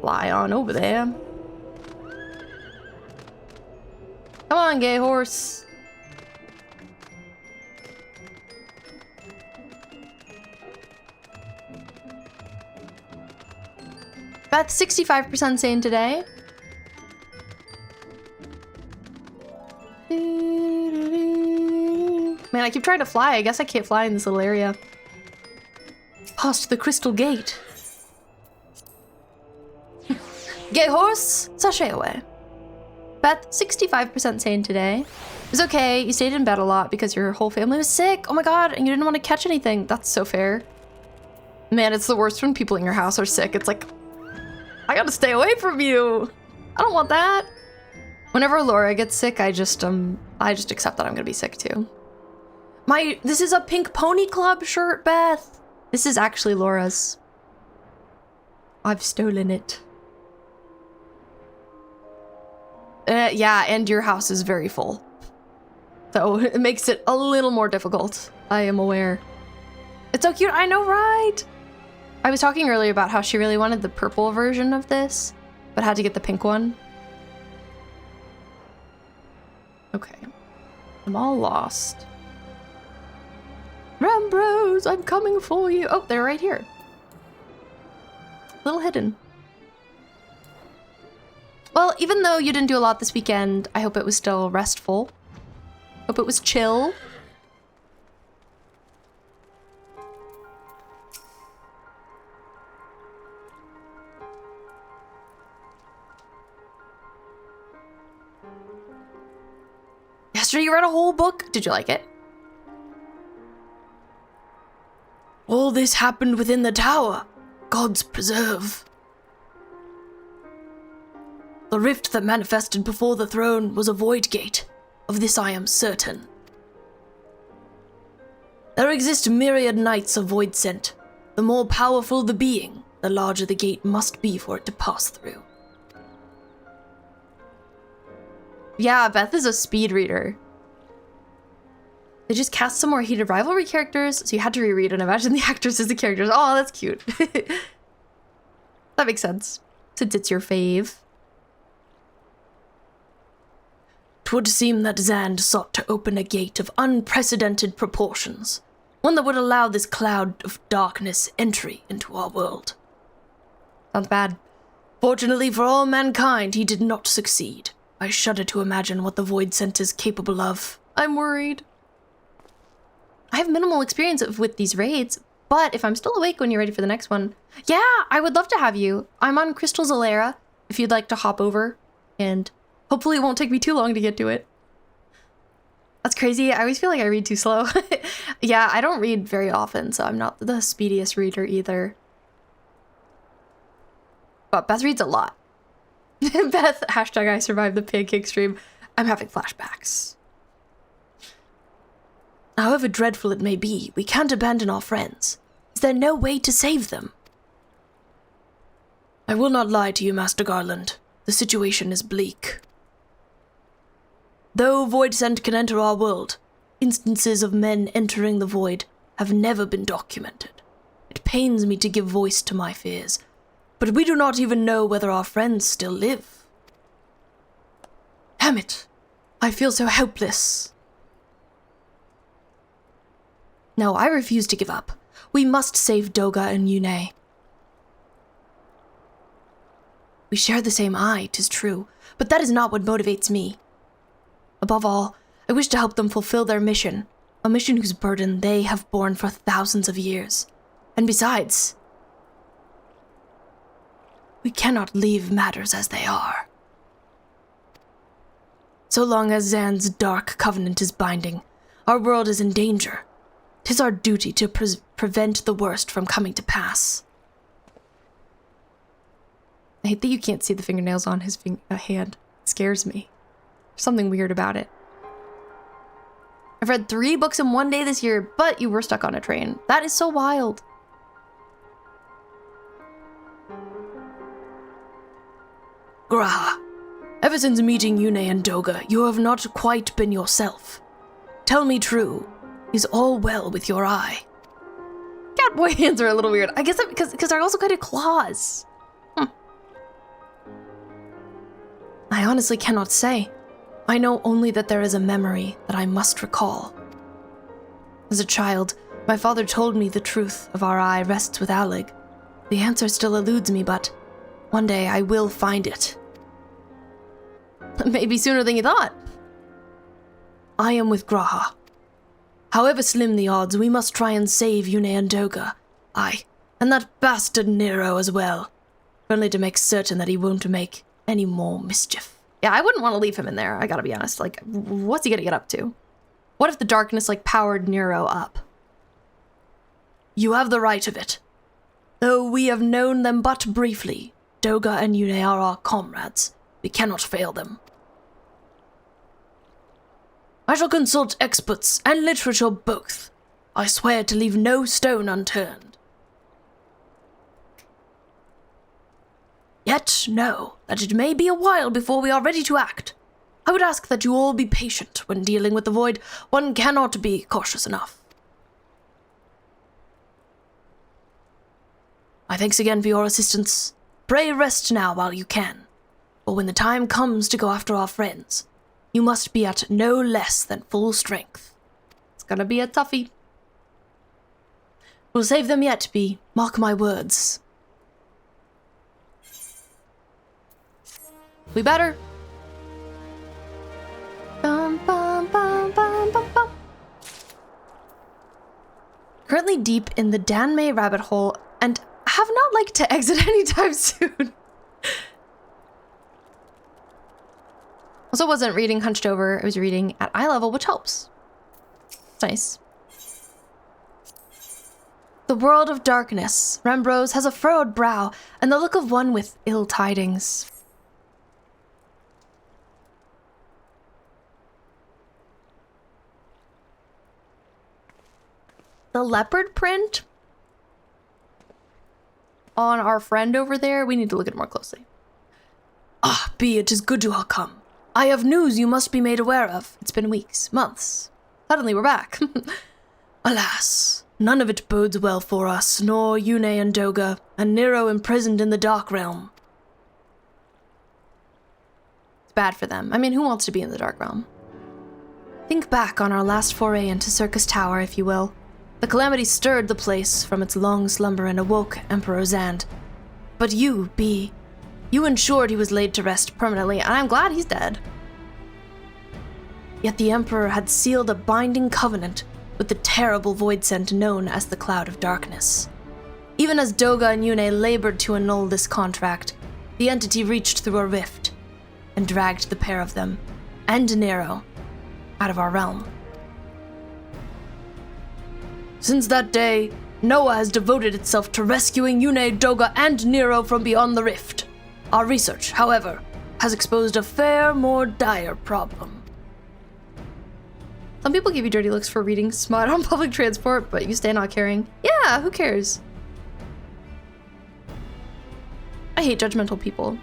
fly on over there. Come on, gay horse. Beth, 65% sane today. Man, I keep trying to fly. I guess I can't fly in this little area. Past the crystal gate. Gay horse, sashay away. Beth, 65% sane today. It's okay, you stayed in bed a lot because your whole family was sick. Oh my god, and you didn't want to catch anything. That's so fair. Man, it's the worst when people in your house are sick. It's like, I gotta stay away from you. I don't want that. Whenever Laura gets sick, I just accept that I'm gonna be sick too. This is a Pink Pony Club shirt, Beth. This is actually Laura's. I've stolen it. Yeah, and your house is very full. So it makes it a little more difficult. I am aware. It's so cute, I know, right? I was talking earlier about how she really wanted the purple version of this, but had to get the pink one. Okay. I'm all lost. Rambrose, I'm coming for you. Oh, they're right here. A little hidden. Well, even though you didn't do a lot this weekend, I hope it was still restful. Hope it was chill. Yesterday you read a whole book. Did you like it? All this happened within the tower. God's preserve. The rift that manifested before the throne was a void gate. Of this I am certain. There exist myriad knights of void scent. The more powerful the being, the larger the gate must be for it to pass through. Yeah, Beth is a speed reader. They just cast some more heated rivalry characters, so you had to reread and imagine the actors as the characters. Oh, that's cute. That makes sense, since it's your fave. 'Twould seem that Zand sought to open a gate of unprecedented proportions, one that would allow this cloud of darkness entry into our world. Sounds bad. Fortunately for all mankind, he did not succeed. I shudder to imagine what the void scent is capable of. I'm worried. I have minimal experience with these raids, but if I'm still awake when you're ready for the next one, yeah, I would love to have you. I'm on Crystal Zalera, if you'd like to hop over, and hopefully it won't take me too long to get to it. That's crazy. I always feel like I read too slow. Yeah, I don't read very often, so I'm not the speediest reader either. But Beth reads a lot. Beth, hashtag I survived the pancake stream. I'm having flashbacks. However dreadful it may be, we can't abandon our friends. Is there no way to save them? I will not lie to you, Master Garland. The situation is bleak. Though void scent can enter our world, instances of men entering the void have never been documented. It pains me to give voice to my fears, but we do not even know whether our friends still live. Damn it! I feel so helpless. No, I refuse to give up. We must save Doga and Yune. We share the same eye, 'tis true, but that is not what motivates me. Above all, I wish to help them fulfill their mission, a mission whose burden they have borne for thousands of years. And besides, we cannot leave matters as they are. So long as Zan's dark covenant is binding, our world is in danger. 'Tis our duty to prevent the worst from coming to pass. I hate that you can't see the fingernails on his hand. It scares me. There's something weird about it. I've read 3 books in one day this year, but you were stuck on a train. That is so wild. Graha, ever since meeting Yune and Doga, you have not quite been yourself. Tell me true, is all well with your eye? Catboy hands are a little weird. I guess because they're also kind of claws. I honestly cannot say. I know only that there is a memory that I must recall. As a child, my father told me the truth of our eye rests with Allag. The answer still eludes me, but one day I will find it. Maybe sooner than you thought. I am with Graha. However slim the odds, we must try and save Yune and Doga. Aye, and that bastard Nero as well. Only to make certain that he won't make any more mischief. Yeah, I wouldn't want to leave him in there, I gotta be honest. Like, what's he gonna get up to? What if the darkness, like, powered Nero up? You have the right of it. Though we have known them but briefly, Doga and Yune are our comrades. We cannot fail them. I shall consult experts and literature both. I swear to leave no stone unturned. Yet know that it may be a while before we are ready to act. I would ask that you all be patient when dealing with the void. One cannot be cautious enough. My thanks again for your assistance. Pray rest now while you can, for when the time comes to go after our friends, you must be at no less than full strength. It's gonna be a toughie. We'll save them yet, Bee. Mark my words. We better. Bum, bum, bum, bum, bum, bum. Currently deep in the Danmei rabbit hole and have not liked to exit anytime soon. Also wasn't reading hunched over, I was reading at eye level, which helps. It's nice. The world of darkness. Rembrose has a furrowed brow and the look of one with ill tidings. the leopard print on our friend over there, we need to look at it more closely. Ah, B, it is good you are come. I have news you must be made aware of. It's been weeks, months. Suddenly we're back. Alas, none of it bodes well for us, nor Yune and Doga, and Nero imprisoned in the Dark Realm. It's bad for them. I mean, who wants to be in the Dark Realm? Think back on our last foray into Syrcus Tower, if you will. The calamity stirred the place from its long slumber and awoke Emperor Zand. But you, B, you ensured he was laid to rest permanently, and I'm glad he's dead. Yet the Emperor had sealed a binding covenant with the terrible void scent known as the Cloud of Darkness. Even as Doga and Yune labored to annul this contract, the entity reached through a rift and dragged the pair of them, and Nero, out of our realm. Since that day, Noah has devoted itself to rescuing Yune, Doga, and Nero from beyond the rift. Our research, however, has exposed a far more dire problem. Some people give you dirty looks for reading smut on public transport, but you stay not caring. Yeah, who cares? I hate judgmental people.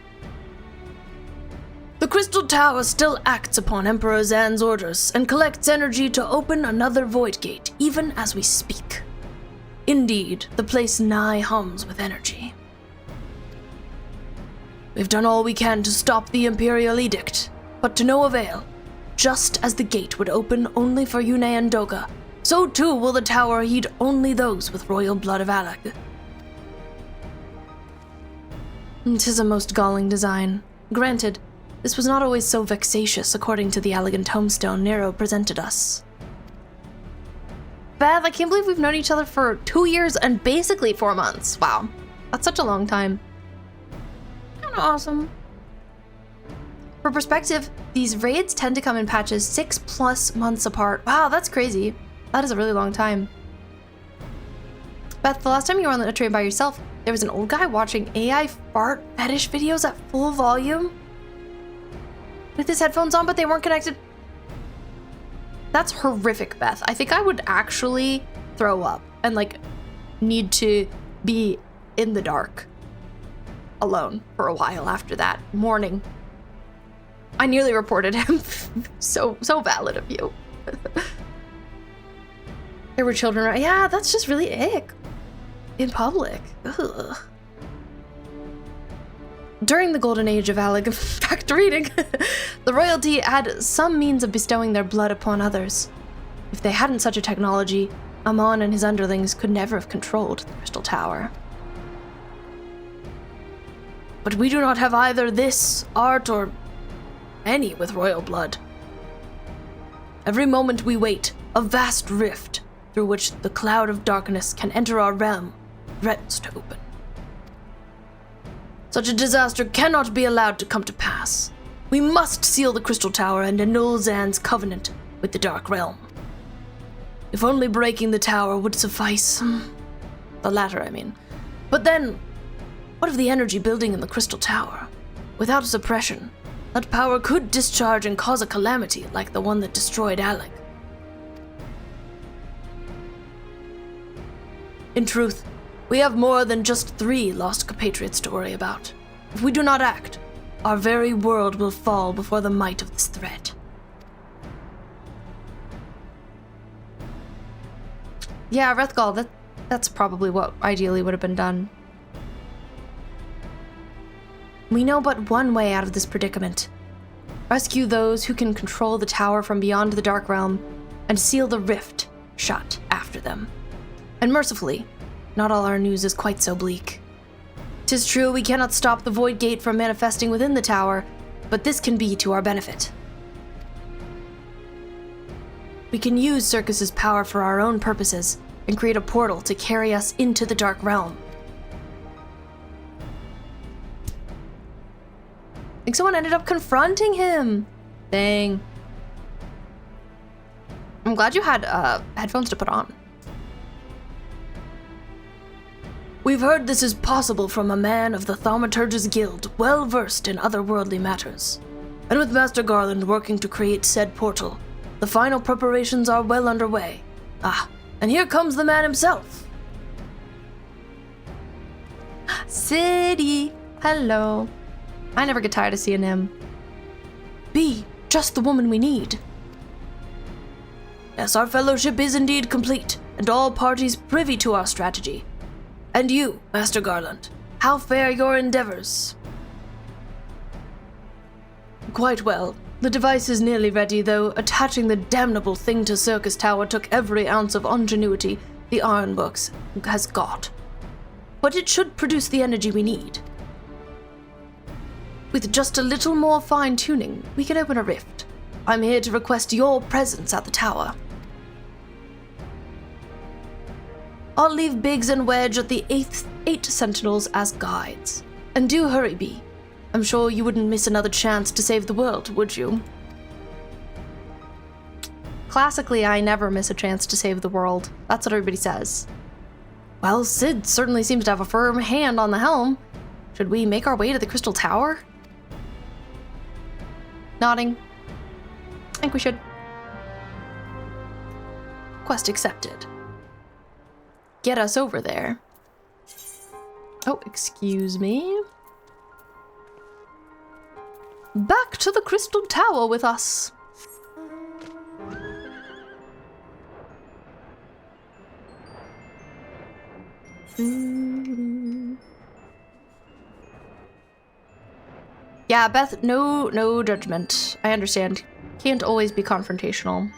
The Crystal Tower still acts upon Emperor Zan's orders and collects energy to open another void gate, even as we speak. Indeed, the place nigh hums with energy. We've done all we can to stop the Imperial Edict, but to no avail. Just as the gate would open only for Yune and Doga, so too will the tower heed only those with royal blood of Allag. 'Tis a most galling design. Granted, this was not always so vexatious according to the elegant tombstone Nero presented us. Beth, I can't believe we've known each other for 2 years and basically 4 months. Wow, that's such a long time. Kinda awesome. For perspective, these raids tend to come in patches 6+ months apart. Wow, that's crazy. That is a really long time. Beth, the last time you were on the train by yourself, there was an old guy watching AI fart fetish videos at full volume with his headphones on, but they weren't connected. That's horrific, Beth. I think I would actually throw up and like need to be in the dark alone for a while after that morning. I nearly reported him. so valid of you. There were children around. Yeah, that's just really ick. In public. Ugh. During the golden age of Allag, back to reading, the royalty had some means of bestowing their blood upon others. If they hadn't such a technology, Amon and his underlings could never have controlled the Crystal Tower. But we do not have either this, art, or any with royal blood. Every moment we wait, a vast rift through which the Cloud of Darkness can enter our realm threatens to open. Such a disaster cannot be allowed to come to pass. We must seal the Crystal Tower and annul Zan's covenant with the Dark Realm. If only breaking the tower would suffice. The latter, I mean. But then, what of the energy building in the Crystal Tower? Without suppression, that power could discharge and cause a calamity like the one that destroyed Allag. In truth, we have more than just 3 lost compatriots to worry about. If we do not act, our very world will fall before the might of this threat. Yeah, Rethgal, that's probably what ideally would have been done. We know but one way out of this predicament. Rescue those who can control the tower from beyond the Dark Realm and seal the rift shut after them. And mercifully, not all our news is quite so bleak. 'Tis true we cannot stop the Void Gate from manifesting within the tower, but this can be to our benefit. We can use Syrcus's power for our own purposes and create a portal to carry us into the Dark Realm. I think someone ended up confronting him. Dang. I'm glad you had headphones to put on. We've heard this is possible from a man of the Thaumaturge's Guild, well versed in otherworldly matters. And with Master Garland working to create said portal, the final preparations are well underway. And here comes the man himself. City! Hello. I never get tired of seeing him. Be just the woman we need. Yes, our fellowship is indeed complete, and all parties privy to our strategy. And you, Master Garland, how fare your endeavors? Quite well. The device is nearly ready, though attaching the damnable thing to Syrcus Tower took every ounce of ingenuity the Ironworks has got. But it should produce the energy we need. With just a little more fine-tuning, we can open a rift. I'm here to request your presence at the tower. I'll leave Biggs and Wedge at the eight sentinels as guides. And do hurry, Bee. I'm sure you wouldn't miss another chance to save the world, would you? Classically, I never miss a chance to save the world. That's what everybody says. Well, Sid certainly seems to have a firm hand on the helm. Should we make our way to the Crystal Tower? Nodding. I think we should. Quest accepted. Get us over there. Oh, excuse me. Back to the Crystal Tower with us. Yeah, Beth, no judgment. I understand. Can't always be confrontational.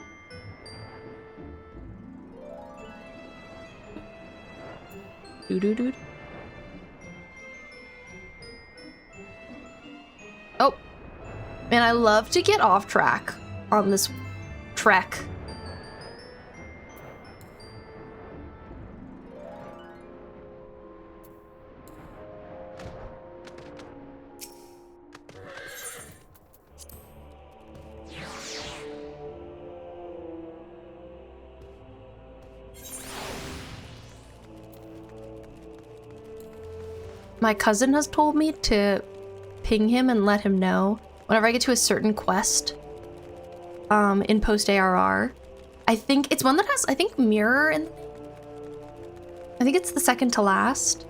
Doo-doo-doo. Oh. Man, I love to get off track on this trek. My cousin has told me to ping him and let him know whenever I get to a certain quest in post-ARR. I think it's one that has, mirror in. I think it's the second to last.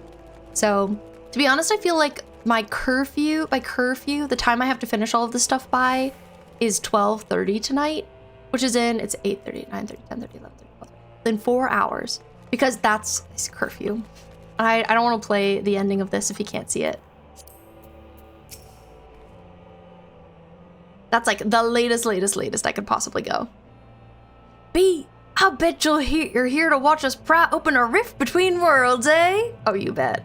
So, to be honest, I feel like my curfew, the time I have to finish all of this stuff by is 12:30 tonight, which is it's 8:30, 9:30, 10:30, 11:30, 12:30, in 4 hours, because that's curfew. I don't want to play the ending of this if you can't see it. That's like the latest I could possibly go. B, I bet you're here to watch us pry open a rift between worlds, eh? Oh, you bet.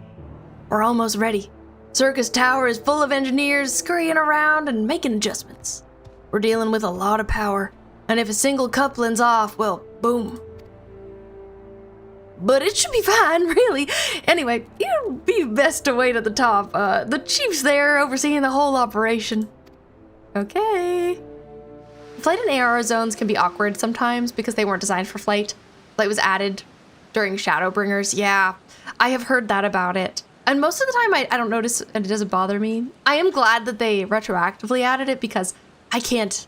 We're almost ready. Syrcus Tower is full of engineers scurrying around and making adjustments. We're dealing with a lot of power, and if a single coupling's off, well, boom. But it should be fine, really. Anyway, you'd be best to wait at the top. The chief's there overseeing the whole operation. Okay. Flight in ARR zones can be awkward sometimes because they weren't designed for flight. Flight was added during Shadowbringers. Yeah, I have heard that about it. And most of the time I don't notice and it doesn't bother me. I am glad that they retroactively added it because I can't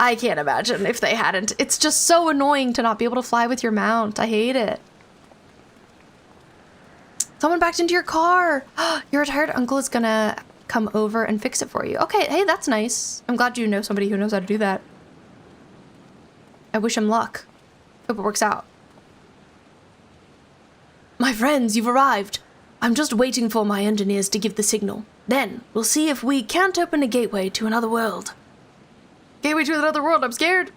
imagine if they hadn't. It's just so annoying to not be able to fly with your mount. I hate it. Someone backed into your car. Your retired uncle is gonna come over and fix it for you. Okay, hey, that's nice. I'm glad you know somebody who knows how to do that. I wish him luck. Hope it works out. My friends, you've arrived. I'm just waiting for my engineers to give the signal. Then we'll see if we can't open a gateway to another world. Gateway to another world, I'm scared.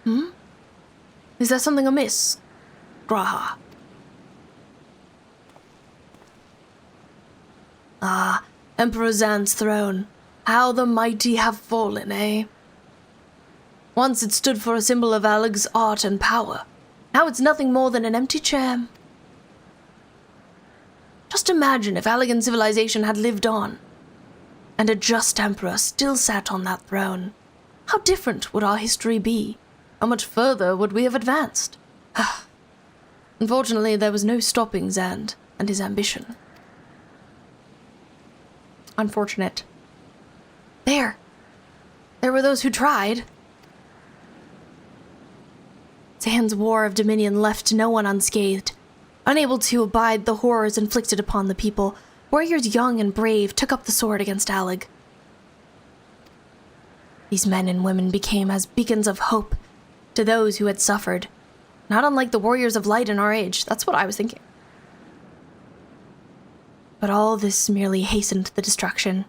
Is there something amiss, Graha? Ah, Emperor Zan's throne. How the mighty have fallen, eh? Once it stood for a symbol of Allag's art and power. Now it's nothing more than an empty chair. Just imagine if Allagan civilization had lived on, and a just emperor still sat on that throne. How different would our history be? How much further would we have advanced? Unfortunately, there was no stopping Zan and his ambition. Unfortunate. There were those who tried. Zand's war of dominion left no one unscathed. Unable to abide the horrors inflicted upon the people, warriors young and brave took up the sword against Allag. These men and women became as beacons of hope to those who had suffered, not unlike the warriors of light in our age. That's what I was thinking. But all this merely hastened the destruction.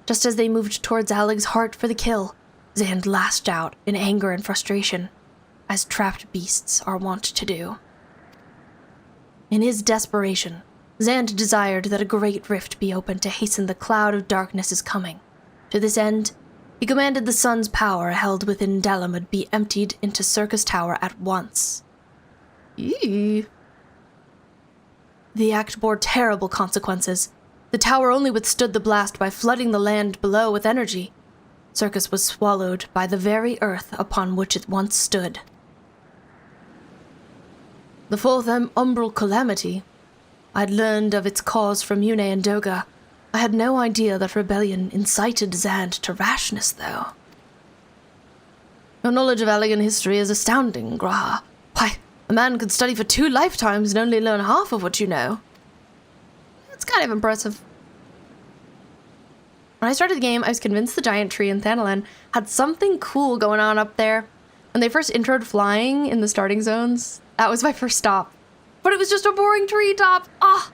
Just as they moved towards Allag's heart for the kill, Zand lashed out in anger and frustration, as trapped beasts are wont to do. In his desperation, Zand desired that a great rift be opened to hasten the cloud of darkness's coming. To this end, he commanded the sun's power held within Dalamud be emptied into Syrcus Tower at once. Eee. The act bore terrible consequences. The tower only withstood the blast by flooding the land below with energy. Syrcus was swallowed by the very earth upon which it once stood. The fourth umbral calamity. I'd learned of its cause from Yune and Doga. I had no idea that rebellion incited Zand to rashness, though. Your knowledge of Allagan history is astounding, Graha. Why, a man could study for 2 lifetimes and only learn half of what you know. It's kind of impressive. When I started the game, I was convinced the giant tree in Thanalan had something cool going on up there. When they first introed flying in the starting zones, that was my first stop. But it was just a boring treetop. Ah,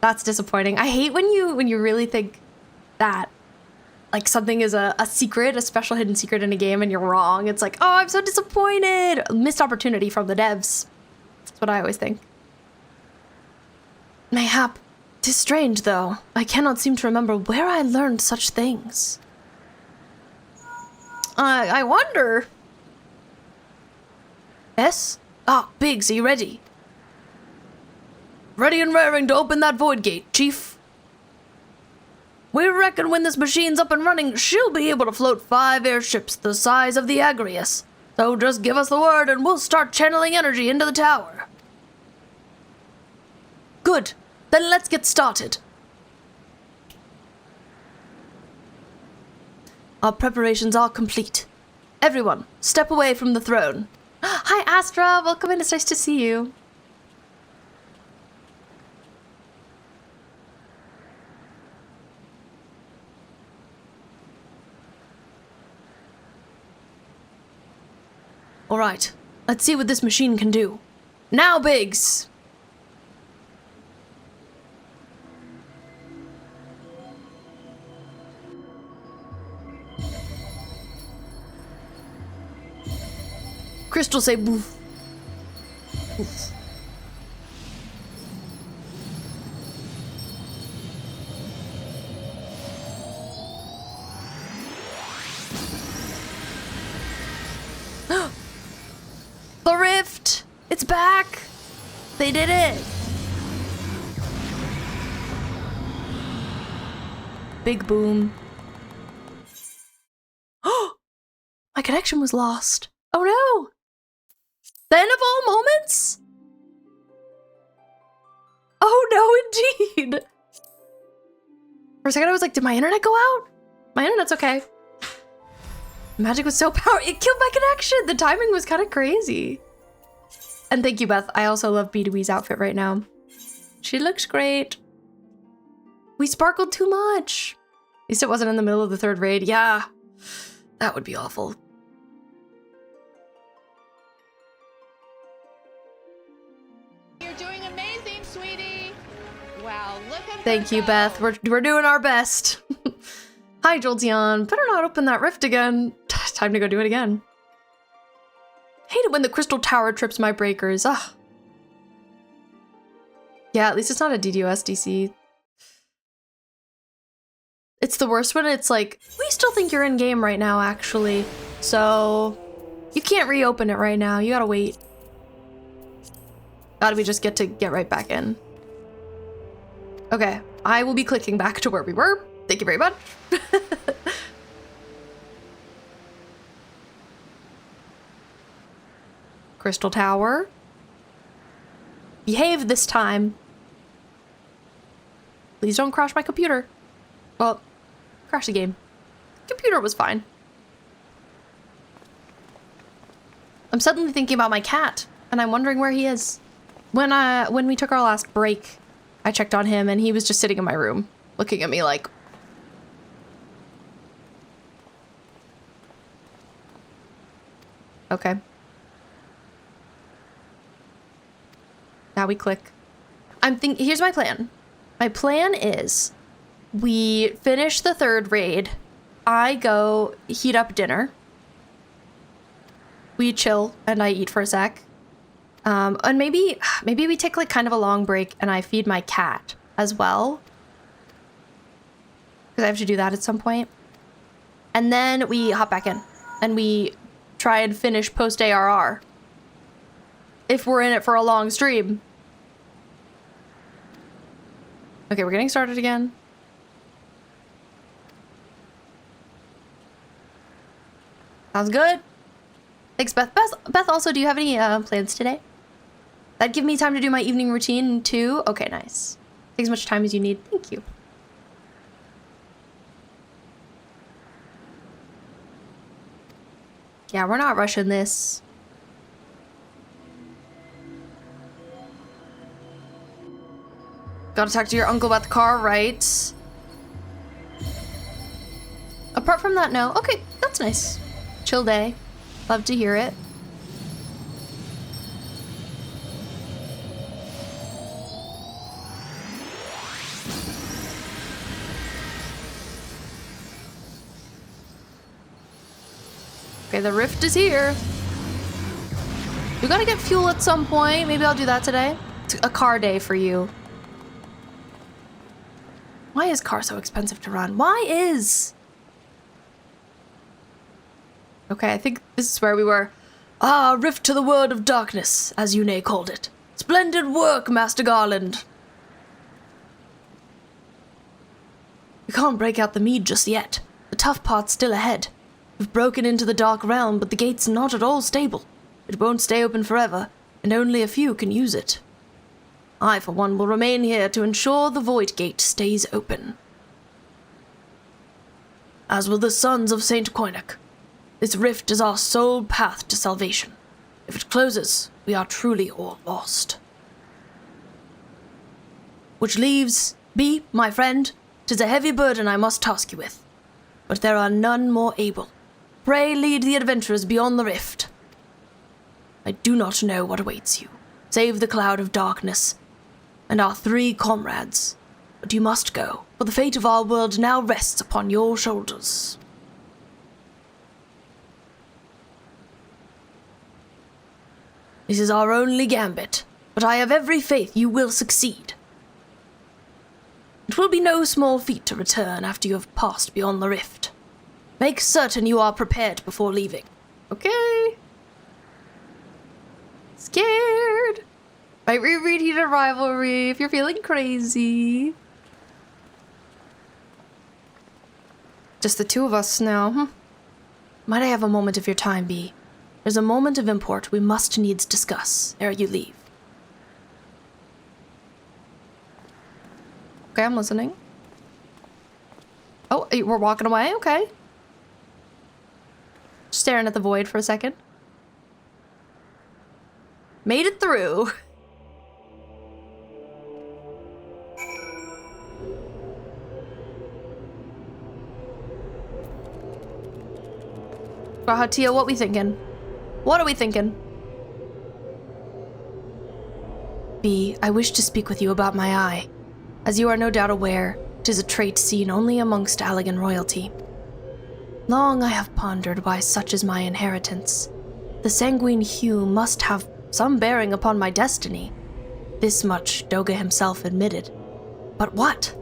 that's disappointing. I hate when you really think that like something is a secret, a special hidden secret in a game, and you're wrong. It's like, oh, I'm so disappointed. Missed opportunity from the devs. That's what I always think. Mayhap. 'Tis strange, though. I cannot seem to remember where I learned such things. I wonder. Yes? Ah, Biggs, are you ready? Ready and raring to open that void gate, Chief. We reckon when this machine's up and running, she'll be able to float 5 airships the size of the Agrius. So just give us the word and we'll start channeling energy into the tower. Good. Then let's get started. Our preparations are complete. Everyone, step away from the throne. Hi, Astra. Welcome in. It's nice to see you. All right. Let's see what this machine can do. Now, Biggs! Crystal say boof. Boof. The rift! It's back! They did it! Big boom. My connection was lost. Oh no! Then of all moments? Oh no, indeed! For a second I was like, did my internet go out? My internet's okay. Magic was so powerful, it killed my connection! The timing was kind of crazy. And thank you, Beth. I also love B2B's outfit right now. She looks great. We sparkled too much. At least it wasn't in the middle of the 3rd raid. Yeah, that would be awful. Wow, look at Thank you, Beth. We're doing our best. Hi, Jolteon. Better not open that rift again. Time to go do it again. Hate it when the crystal tower trips my breakers. Ugh. Yeah, at least it's not a DDoS DC. It's the worst when it's like, we still think you're in game right now, actually. So you can't reopen it right now. You gotta wait. Gotta we just get right back in. Okay, I will be clicking back to where we were. Thank you very much. Crystal Tower. Behave this time. Please don't crash my computer. Well, crash the game. Computer was fine. I'm suddenly thinking about my cat, and I'm wondering where he is. When we took our last break, I checked on him, and he was just sitting in my room, looking at me like... Okay. Now we click. Here's my plan. My plan is we finish the 3rd raid. I go heat up dinner. We chill and I eat for a sec. And maybe we take like kind of a long break and I feed my cat as well. Because I have to do that at some point. And then we hop back in and we try and finish post-ARR. If we're in it for a long stream. Okay, we're getting started again. Sounds good. Thanks, Beth. Beth, also, do you have any plans today? That'd give me time to do my evening routine, too? Okay, nice. Take as much time as you need. Thank you. Yeah, we're not rushing this. Gotta talk to your uncle about the car, right? Apart from that, no. Okay, that's nice. Chill day. Love to hear it. Okay, the rift is here. We gotta get fuel at some point. Maybe I'll do that today. It's a car day for you. Why is car so expensive to run? Why is? Okay, I think this is where we were. Ah, rift to the world of darkness, as Yune called it. Splendid work, Master Garland. We can't break out the mead just yet. The tough part's still ahead. We've broken into the dark realm, but the gate's not at all stable. It won't stay open forever, and only a few can use it. I, for one, will remain here to ensure the Void Gate stays open. As will the sons of Saint Koinak. This rift is our sole path to salvation. If it closes, we are truly all lost. Which leaves, B, my friend, 'tis a heavy burden I must task you with. But there are none more able. Pray lead the adventurers beyond the rift. I do not know what awaits you, save the cloud of darkness, and our 3 comrades. But you must go, for the fate of our world now rests upon your shoulders. This is our only gambit, but I have every faith you will succeed. It will be no small feat to return after you have passed beyond the rift. Make certain you are prepared before leaving. Okay. Scared. Might reread Heated Rivalry if you're feeling crazy. Just the 2 of us now, Might I have a moment of your time, B? There's a moment of import we must needs discuss ere you leave. Okay, I'm listening. Oh, we're walking away? Okay. Staring at the void for a second. Made it through. Rahatia, what we thinking? What are we thinking? B, I wish to speak with you about my eye. As you are no doubt aware, 'tis a trait seen only amongst Allag royalty. Long I have pondered why such is my inheritance. The sanguine hue must have some bearing upon my destiny. This much Doga himself admitted. But what?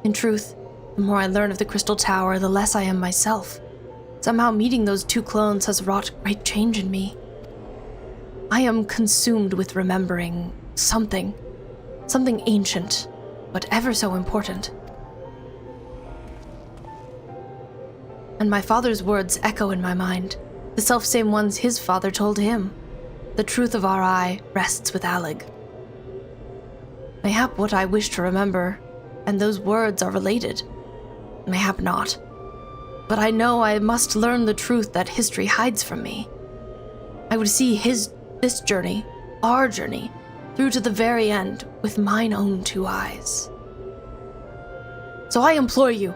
In truth, the more I learn of the Crystal Tower, the less I am myself. Somehow meeting those 2 clones has wrought great change in me. I am consumed with remembering something ancient, but ever so important. And my father's words echo in my mind, the selfsame ones his father told him. The truth of our eye rests with Allag. Mayhap what I wish to remember, and those words are related. Mayhap not. But I know I must learn the truth that history hides from me. I would see this journey, our journey, through to the very end with mine own 2 eyes. So I implore you,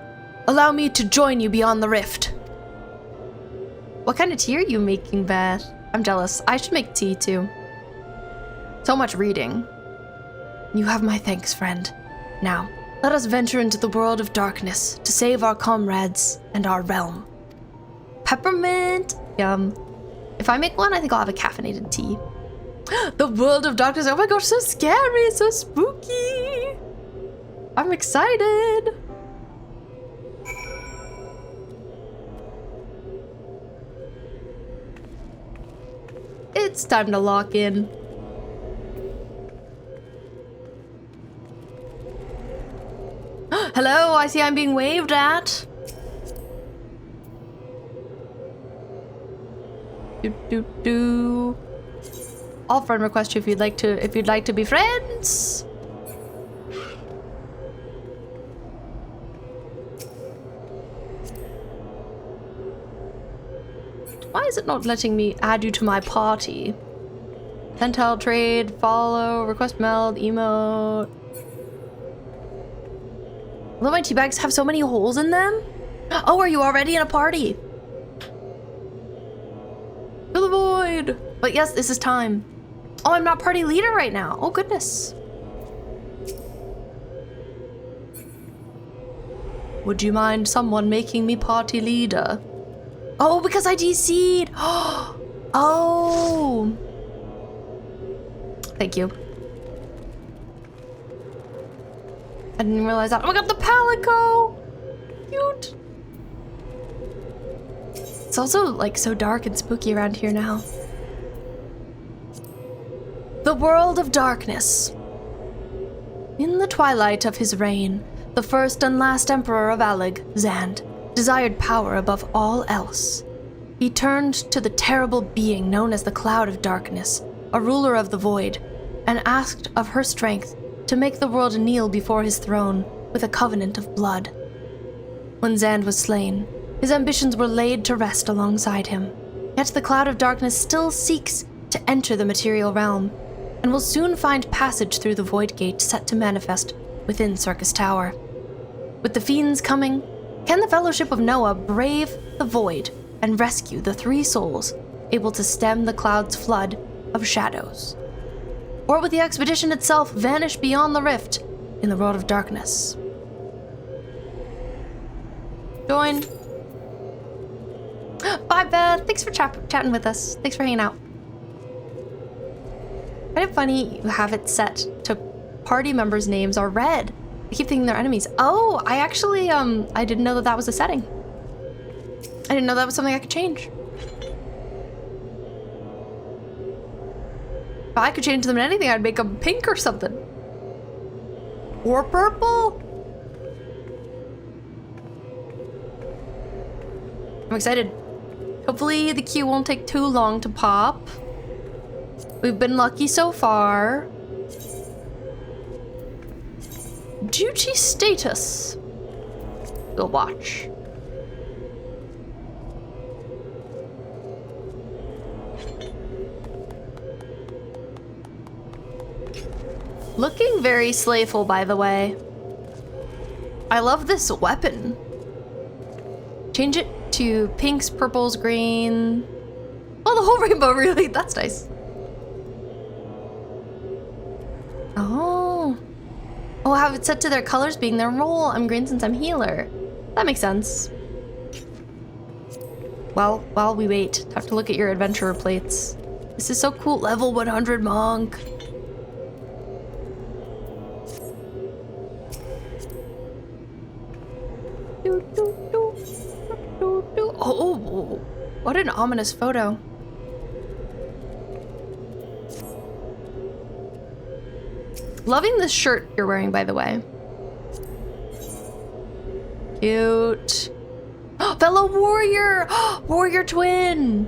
allow me to join you beyond the rift. What kind of tea are you making, Beth? I'm jealous. I should make tea too. So much reading. You have my thanks, friend. Now, let us venture into the world of darkness to save our comrades and our realm. Peppermint! Yum. If I make one, I think I'll have a caffeinated tea. The world of darkness, oh my gosh, so scary, so spooky. I'm excited. It's time to lock in. Hello, I see I'm being waved at. Do. I'll friend request you if you'd like to be friends. Why is it not letting me add you to my party? Pentel, trade, follow, request meld, emote. Will my tea bags have so many holes in them? Oh, are you already in a party? To the void! But yes, this is time. Oh, I'm not party leader right now. Oh, goodness. Would you mind someone making me party leader? Oh, because I DC'd. Oh. Thank you. I didn't realize that. Oh my god, the Palico! Cute. It's also like so dark and spooky around here now. The world of darkness. In the twilight of his reign, the first and last emperor of Allag, Zand, desired power above all else. He turned to the terrible being known as the Cloud of Darkness, a ruler of the void, and asked of her strength to make the world kneel before his throne with a covenant of blood. When Zand was slain, his ambitions were laid to rest alongside him. Yet the Cloud of Darkness still seeks to enter the material realm, and will soon find passage through the void gate set to manifest within Syrcus Tower. With the fiends coming, can the Fellowship of Noah brave the void and rescue the 3 souls able to stem the cloud's flood of shadows? Or would the expedition itself vanish beyond the rift in the world of darkness? Join. Bye, Beth. Thanks for chatting with us. Thanks for hanging out. Kind of funny you have it set to party members' names are red. I keep thinking they're enemies. Oh, I actually, I didn't know that that was a setting. I didn't know that was something I could change. If I could change them to anything, I'd make them pink or something. Or purple. I'm excited. Hopefully the queue won't take too long to pop. We've been lucky so far. Duty status. We'll watch. Looking very slayful, by the way. I love this weapon. Change it to pinks, purples, green. Oh, the whole rainbow, really? That's nice. Oh. Oh, have it set to their colors being their role. I'm green since I'm healer. That makes sense. Well, while we wait, have to look at your adventurer plates. This is so cool. Level 100 monk. Oh, what an ominous photo. Loving this shirt you're wearing, by the way. Cute. Fellow warrior! Warrior twin!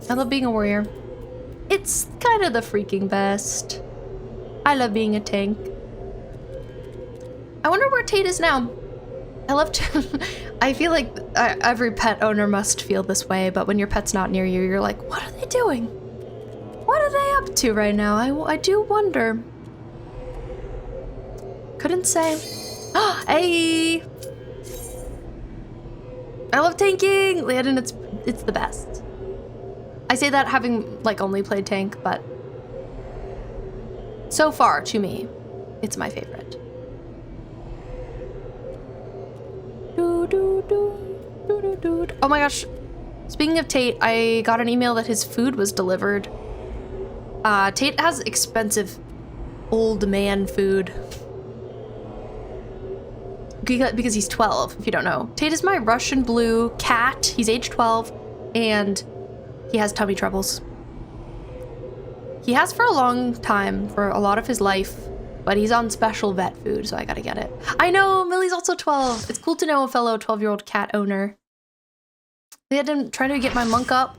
I love being a warrior. It's kind of the freaking best. I love being a tank. I wonder where Tate is now. I love to I feel like every pet owner must feel this way, but when your pet's not near you, you're like, what are they doing? What are they up to right now? I do wonder. Couldn't say. Hey! I love tanking! Landon, it's the best. I say that having, like, only played tank, but so far, to me, it's my favorite. Oh my gosh. Speaking of Tate, I got an email that his food was delivered. Tate has expensive old man food. Because he's 12, if you don't know. Tate is my Russian blue cat. He's age 12, and he has tummy troubles. He has for a long time, for a lot of his life, but he's on special vet food, so I gotta get it. I know, Millie's also 12. It's cool to know a fellow 12-year-old cat owner. I had to try to get my monk up.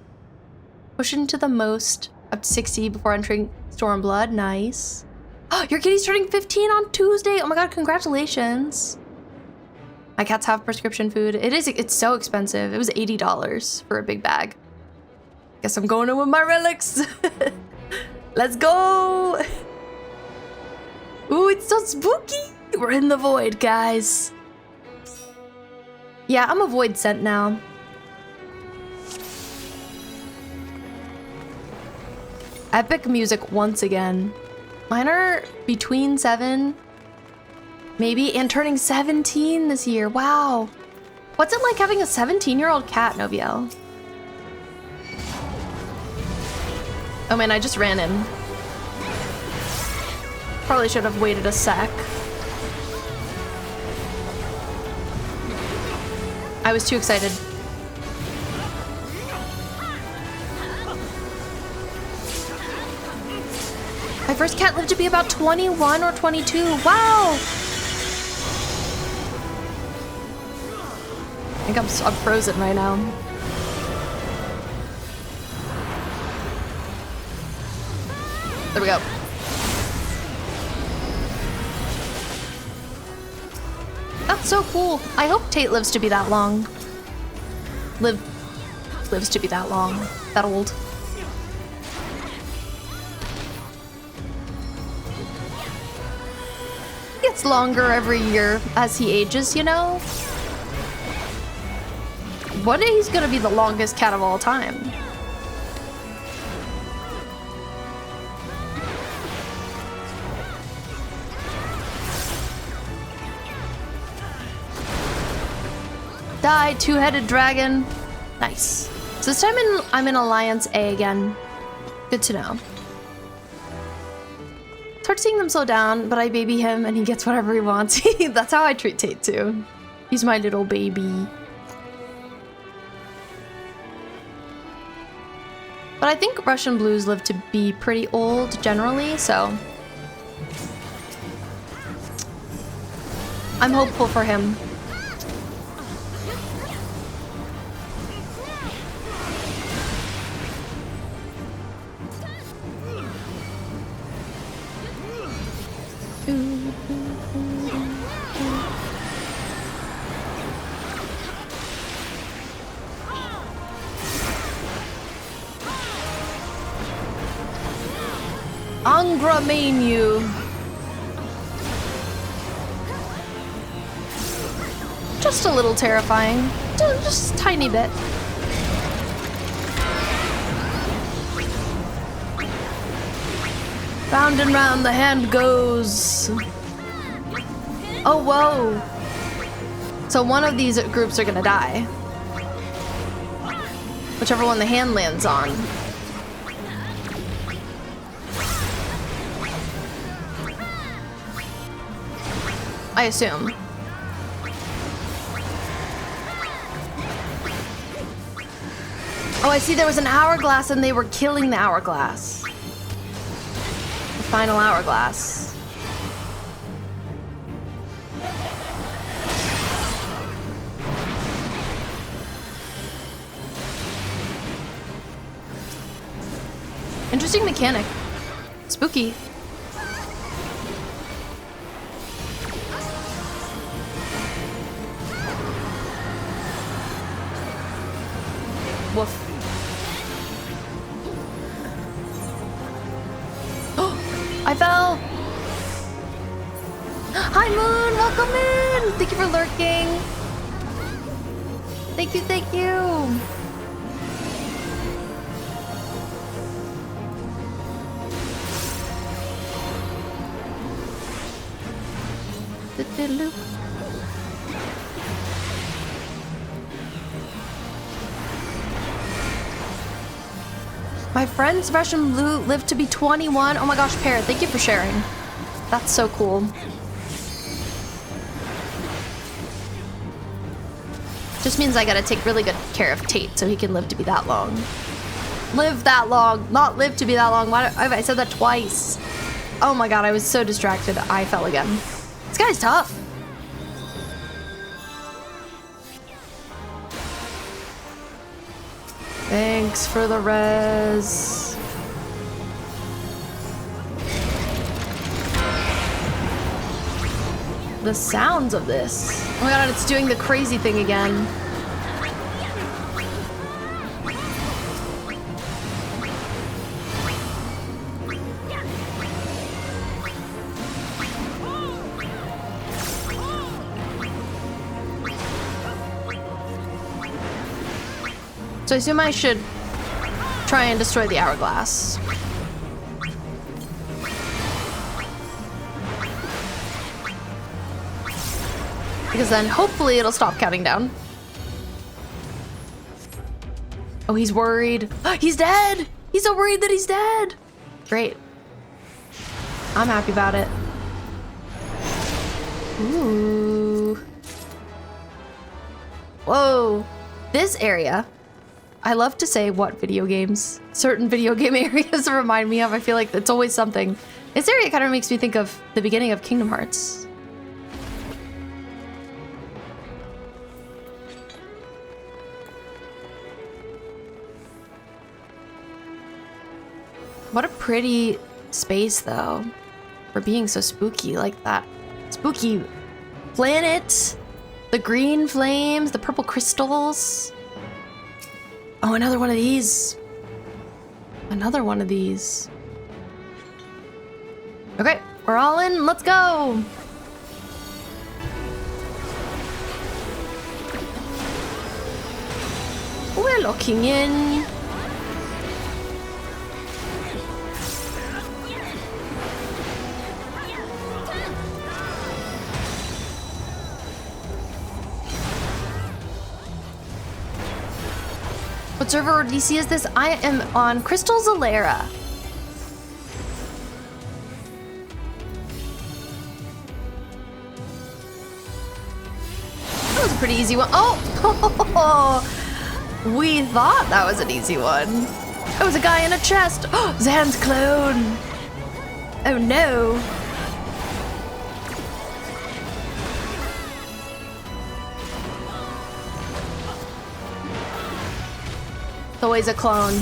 Push into the most, up to 60 before entering Stormblood. Nice. Oh, your kitty's turning 15 on Tuesday. Oh my god, congratulations. My cats have prescription food. It's so expensive. It was $80 for a big bag. Guess I'm going in with my relics. Let's go. Ooh, it's so spooky. We're in the void, guys. Yeah, I'm a void scent now. Epic music once again. Mine are between 7, maybe, and turning 17 this year. Wow. What's it like having a 17-year-old cat, Noviel? Oh man, I just ran in. Probably should have waited a sec. I was too excited. My first cat lived to be about 21 or 22. Wow! I think I'm frozen right now. There we go. That's so cool. I hope Tate lives to be that long. Lives to be that long. That old. Gets longer every year as he ages, you know? One day he's gonna be the longest cat of all time. Die, two-headed dragon. Nice. So this time I'm in Alliance A again. Good to know. It's hard seeing them slow down, but I baby him and he gets whatever he wants. That's how I treat Tate too. He's my little baby. But I think Russian blues live to be pretty old generally, so I'm hopeful for him. Angra menu. Just a little terrifying. Just a tiny bit. Round and round the hand goes. Oh, whoa. So one of these groups are gonna die. Whichever one the hand lands on. I assume. Oh, I see there was an hourglass and they were killing the hourglass. The final hourglass. Interesting mechanic. Spooky. Woof. Oh, I fell. Hi, Moon. Welcome in. Thank you for lurking. Thank you. Thank you. My friend's Russian Blue lived to be 21. Oh my gosh, Parrot, thank you for sharing. That's so cool. Just means I gotta take really good care of Tate so he can live to be that long. Live that long, not live to be that long. Why have I said that twice? Oh my god, I was so distracted. I fell again. This guy's tough. Thanks for the res. The sounds of this. Oh my god, it's doing the crazy thing again. So I assume I should try and destroy the hourglass. Because then hopefully it'll stop counting down. Oh, he's worried. He's dead! He's so worried that he's dead! Great. I'm happy about it. Ooh. Whoa. This area. I love to say what video games, certain video game areas remind me of. I feel like it's always something. This area kind of makes me think of the beginning of Kingdom Hearts. What a pretty space, though, for being so spooky like that. Spooky planet, the green flames, the purple crystals. Oh, another one of these. Another one of these. Okay, we're all in. Let's go. We're locking in. What server or DC is this? I am on Crystal Zalera. That was a pretty easy one. Oh! We thought that was an easy one. It was a guy in a chest. Oh, Zan's clone. Oh no. It's always a clone.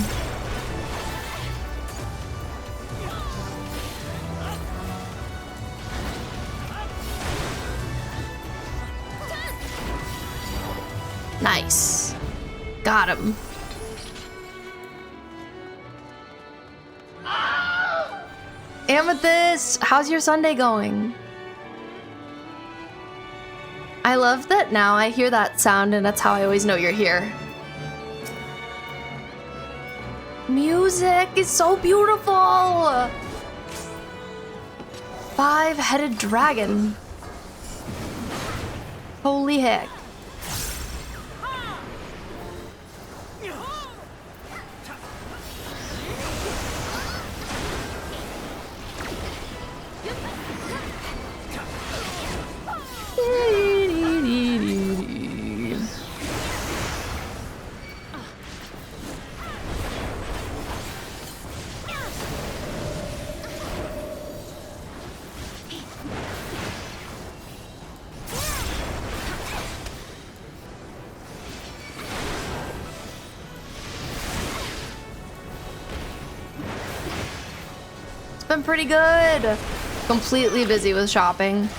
Nice. Got him. Amethyst, how's your Sunday going? I love that now I hear that sound and that's how I always know you're here. Music is so beautiful! 5-headed dragon. Holy heck. Been pretty good. Completely busy with shopping.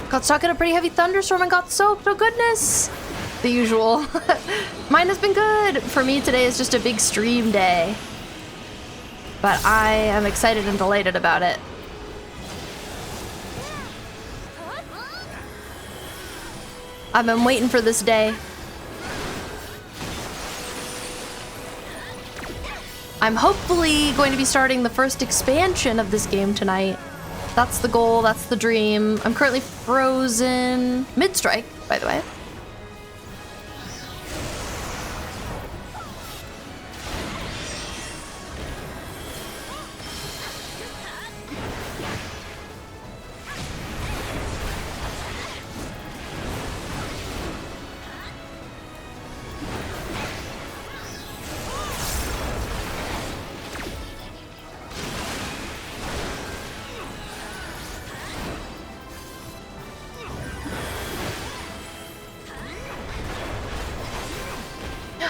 Got stuck in a pretty heavy thunderstorm and got soaked. Oh goodness! The usual. Mine has been good. For me, today is just a big stream day. But I am excited and delighted about it. I've been waiting for this day. I'm hopefully going to be starting the first expansion of this game tonight. That's the goal, that's the dream. I'm currently frozen mid-strike, by the way.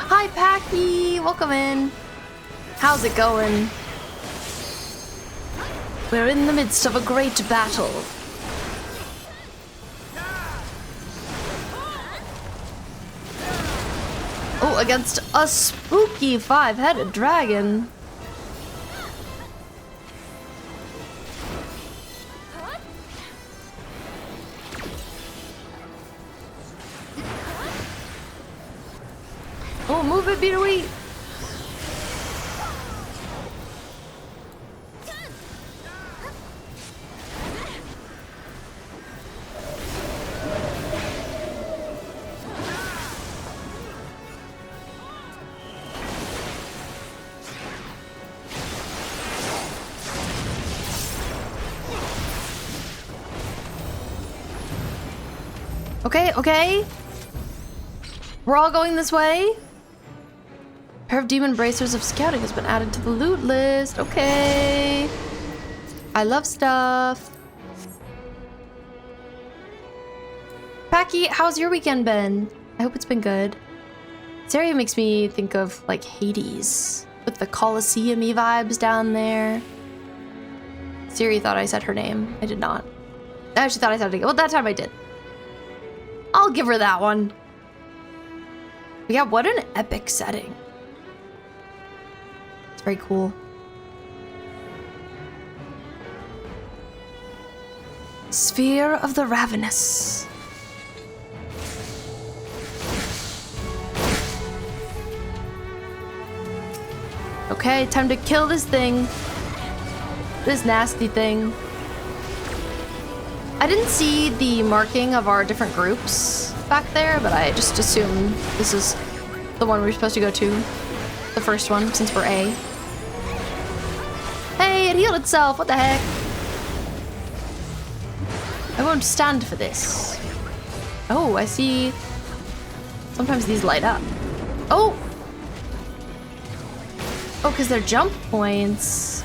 Hi, Packy! Welcome in. How's it going? We're in the midst of a great battle. Oh, against a spooky 5-headed dragon. Oh, move it, Beetleweed! Okay, okay. We're all going this way. Pair of demon bracers of scouting has been added to the loot list. Okay. I love stuff. Packy, how's your weekend been? I hope it's been good. This area makes me think of like Hades with the Colosseum-y vibes down there. Siri thought I said her name. I did not. Oh, she thought I said it again. Well, that time I did. I'll give her that one. But yeah, what an epic setting. It's very cool. Sphere of the Ravenous. Okay, time to kill this thing. This nasty thing. I didn't see the marking of our different groups back there, but I just assumed this is the one we're supposed to go to. The first one, since we're A. Hey, it healed itself, what the heck? I won't stand for this. Oh, I see. Sometimes these light up. Oh! Oh, because they're jump points.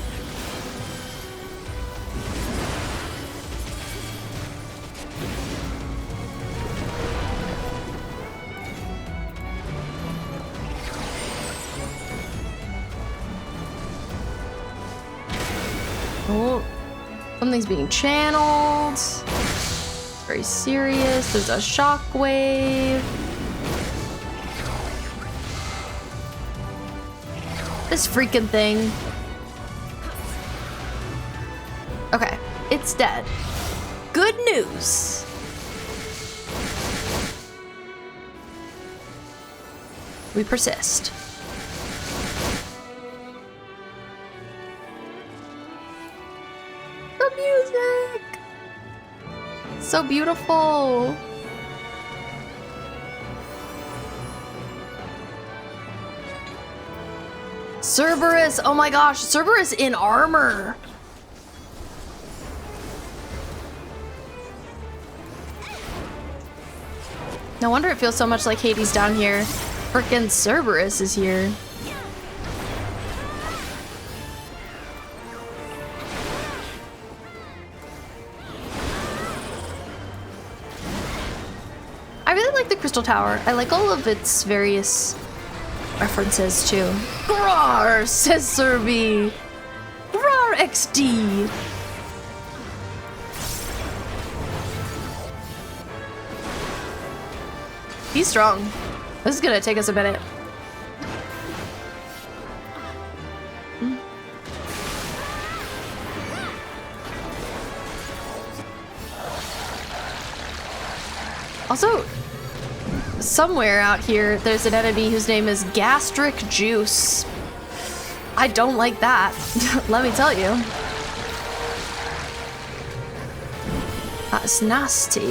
Oh, something's being channeled. It's very serious. There's a shockwave. This freaking thing. Okay, it's dead. Good news. We persist. The music! So beautiful. Cerberus! Oh my gosh, Cerberus in armor! No wonder it feels so much like Hades down here. Frickin' Cerberus is here. I really like the Crystal Tower. I like all of its various references too. Grar, says Serby. Grar XD. He's strong. This is gonna take us a minute. Also, somewhere out here, there's an enemy whose name is Gastric Juice. I don't like that, let me tell you. That's nasty.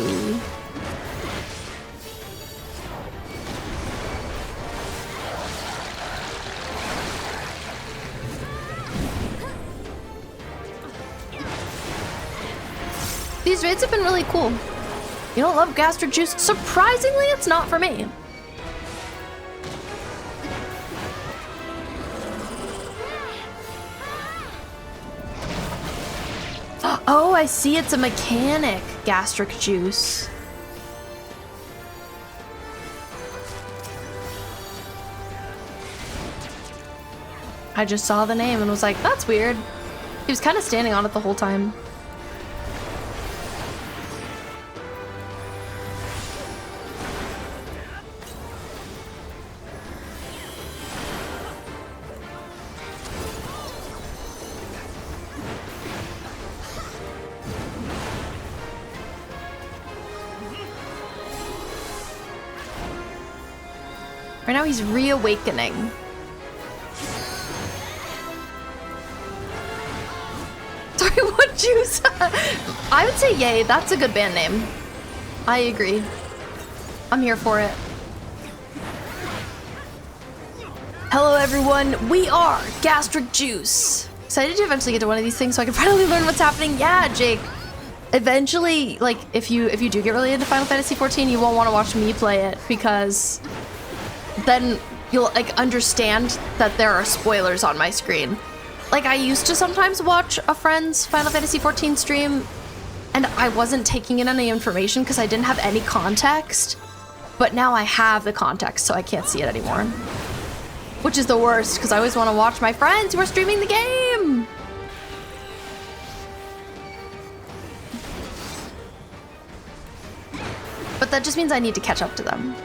These raids have been really cool. You don't love gastric juice? Surprisingly, it's not for me. Oh, I see, it's a mechanic, gastric juice. I just saw the name and was like, that's weird. He was kind of standing on it the whole time. Right now he's reawakening. Sorry, what juice? I would say yay, that's a good band name. I agree. I'm here for it. Hello everyone, we are Gastric Juice. Excited to eventually get to one of these things so I can finally learn what's happening. Yeah, Jake. Eventually, like, if you do get really into Final Fantasy XIV, you won't want to watch me play it because then you'll like understand that there are spoilers on my screen. Like, I used to sometimes watch a friend's Final Fantasy XIV stream and I wasn't taking in any information because I didn't have any context, but now I have the context so I can't see it anymore. Which is the worst because I always want to watch my friends who are streaming the game. But that just means I need to catch up to them.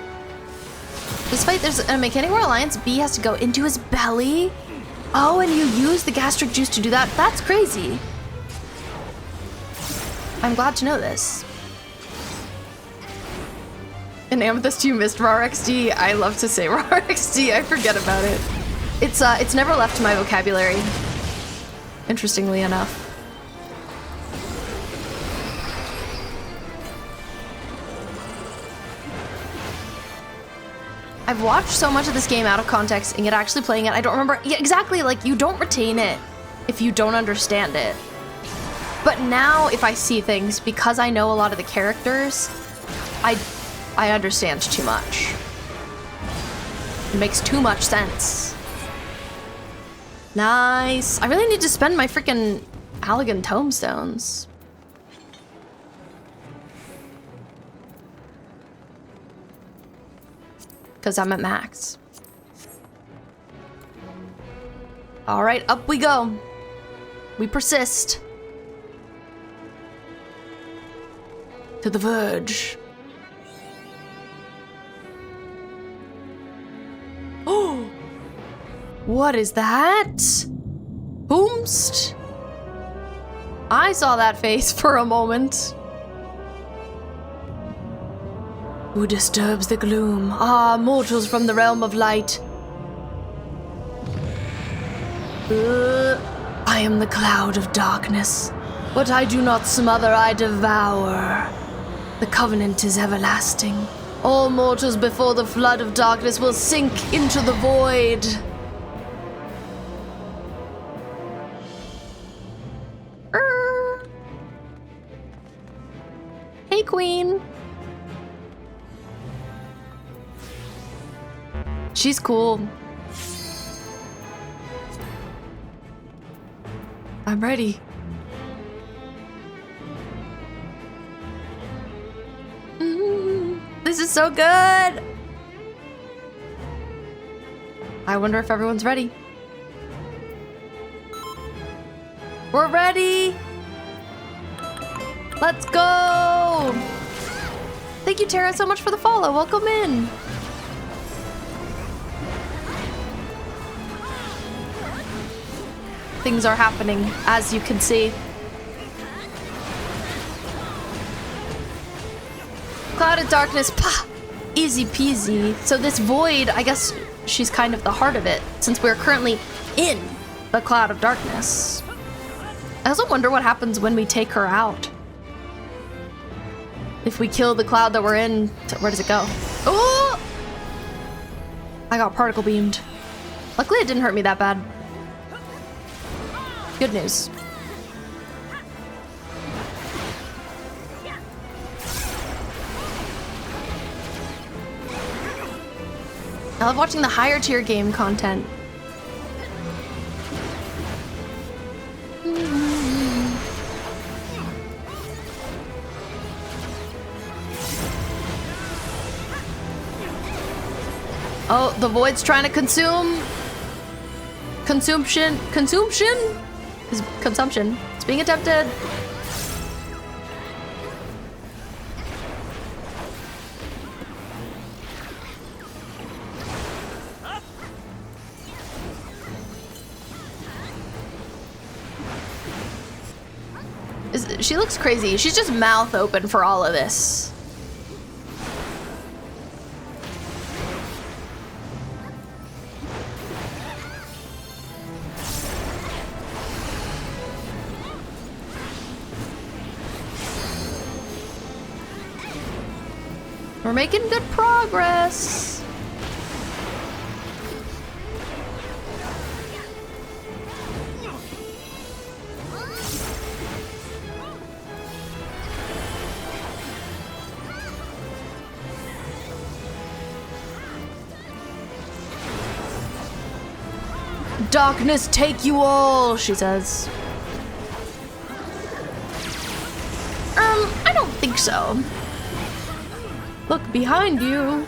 This fight, there's a mechanic where Alliance B has to go into his belly. Oh, and you use the gastric juice to do that? That's crazy. I'm glad to know this. In Amethyst, you missed RARXD. I love to say RARXD. I forget about it. It's never left my vocabulary. Interestingly enough. I've watched so much of this game out of context and yet actually playing it, I don't remember. Yeah, exactly, like, you don't retain it if you don't understand it. But now, if I see things, because I know a lot of the characters, I understand too much. It makes too much sense. Nice. I really need to spend my freaking Allag tomestones. Because I'm at max. All right, up we go. We persist. To the verge. Oh! What is that? Boomst? I saw that face for a moment. Who disturbs the gloom? Ah, mortals from the realm of light. I am the cloud of darkness. What I do not smother, I devour. The covenant is everlasting. All mortals before the flood of darkness will sink into the void. Hey, Queen. She's cool. I'm ready. This is so good. I wonder if everyone's ready. We're ready. Let's go. Thank you, Tara, so much for the follow. Welcome in. Things are happening, as you can see. Cloud of darkness, pah, easy peasy. So this void, I guess she's kind of the heart of it, since we're currently in the cloud of darkness. I also wonder what happens when we take her out. If we kill the cloud that we're in, where does it go? Oh! I got particle beamed. Luckily it didn't hurt me that bad. Good news. I love watching the higher tier game content. Oh, the void's trying to consume. Consumption is consumption. It's being attempted. She looks crazy. She's just mouth open for all of this. We're making good progress. Darkness take you all, she says. I don't think so. Look behind you.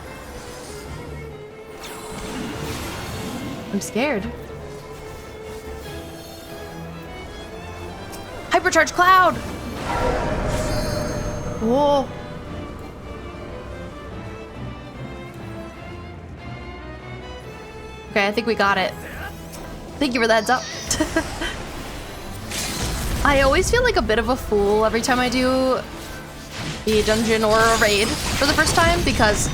I'm scared. Hypercharge cloud! Whoa. Okay, I think we got it. Thank you for that heads up. I always feel like a bit of a fool every time I do a dungeon or a raid for the first time because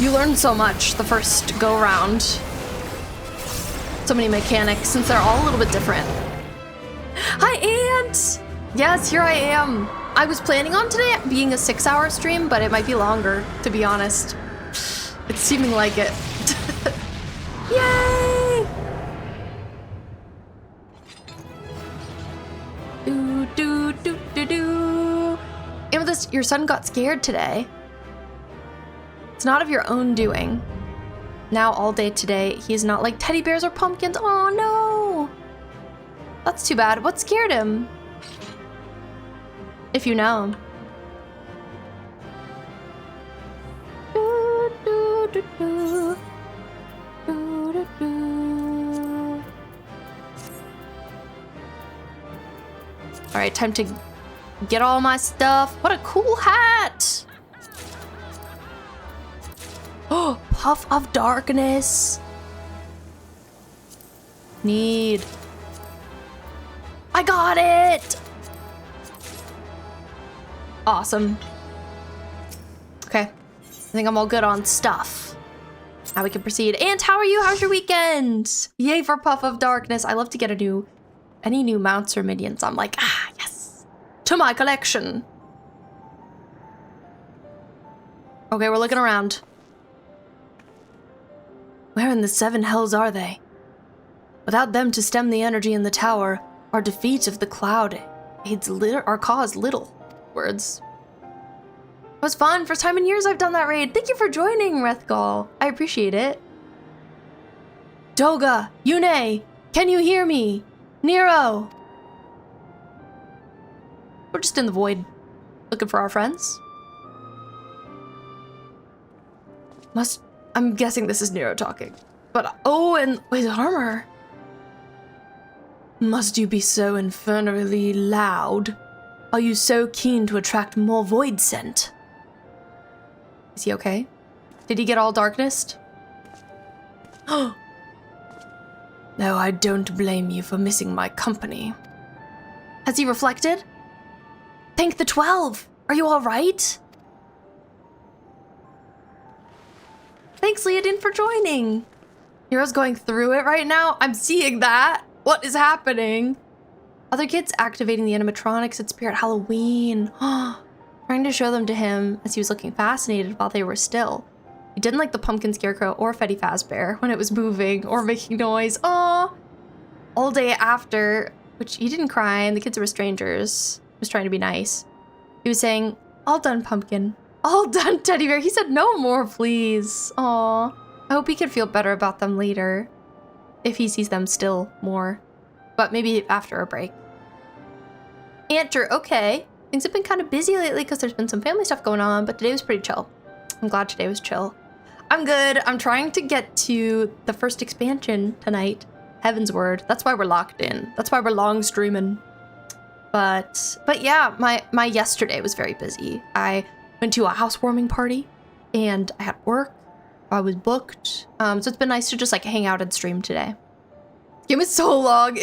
you learn so much the first go around. So many mechanics since they're all a little bit different. Hi, Ant! Yes, here I am. I was planning on today being a 6-hour stream, but it might be longer, to be honest. It's seeming like it. Yay! Amethyst, your son got scared today. It's not of your own doing. Now all day today, he's not like teddy bears or pumpkins. Oh no! That's too bad. What scared him? If you know. All right, time to get all my stuff. What a cool hat! Oh, puff of darkness. Need. I got it! Awesome. Okay, I think I'm all good on stuff. Now we can proceed. And how are you? How's your weekend? Yay for puff of darkness. I love to get any new mounts or minions. I'm like, ah, yes. To my collection. Okay, we're looking around. Where in the 7 hells are they? Without them to stem the energy in the tower, our defeat of the cloud aids our cause little. Words. It was fun. First time in years I've done that raid. Thank you for joining, Rethgal. I appreciate it. Doga, Yune, can you hear me? Nero. We're just in the void, looking for our friends. I'm guessing this is Nero talking. But, oh, and his armor. Must you be so infernally loud? Are you so keen to attract more void scent? Is he okay? Did he get all darknessed? No, I don't blame you for missing my company. Has he reflected? Thank the 12. Are you all right? Thanks, Leodin, for joining. Hero's going through it right now. I'm seeing that. What is happening? Other kids activating the animatronics at Spirit Halloween. Trying to show them to him as he was looking fascinated while they were still. He didn't like the pumpkin scarecrow or Freddy Fazbear when it was moving or making noise. Aw. All day after, which he didn't cry and the kids were strangers. He was trying to be nice. He was saying, all done, pumpkin. All done, teddy bear. He said, no more, please. Aw. I hope he can feel better about them later. If he sees them still more. But maybe after a break. Answer, okay. Things have been kind of busy lately because there's been some family stuff going on, but today was pretty chill. I'm glad today was chill. I'm good. I'm trying to get to the first expansion tonight. Heavensward. That's why we're locked in. That's why we're long streaming. But yeah, my yesterday was very busy. I went to a housewarming party and I had work. I was booked. So it's been nice to just like hang out and stream today. This game is so long.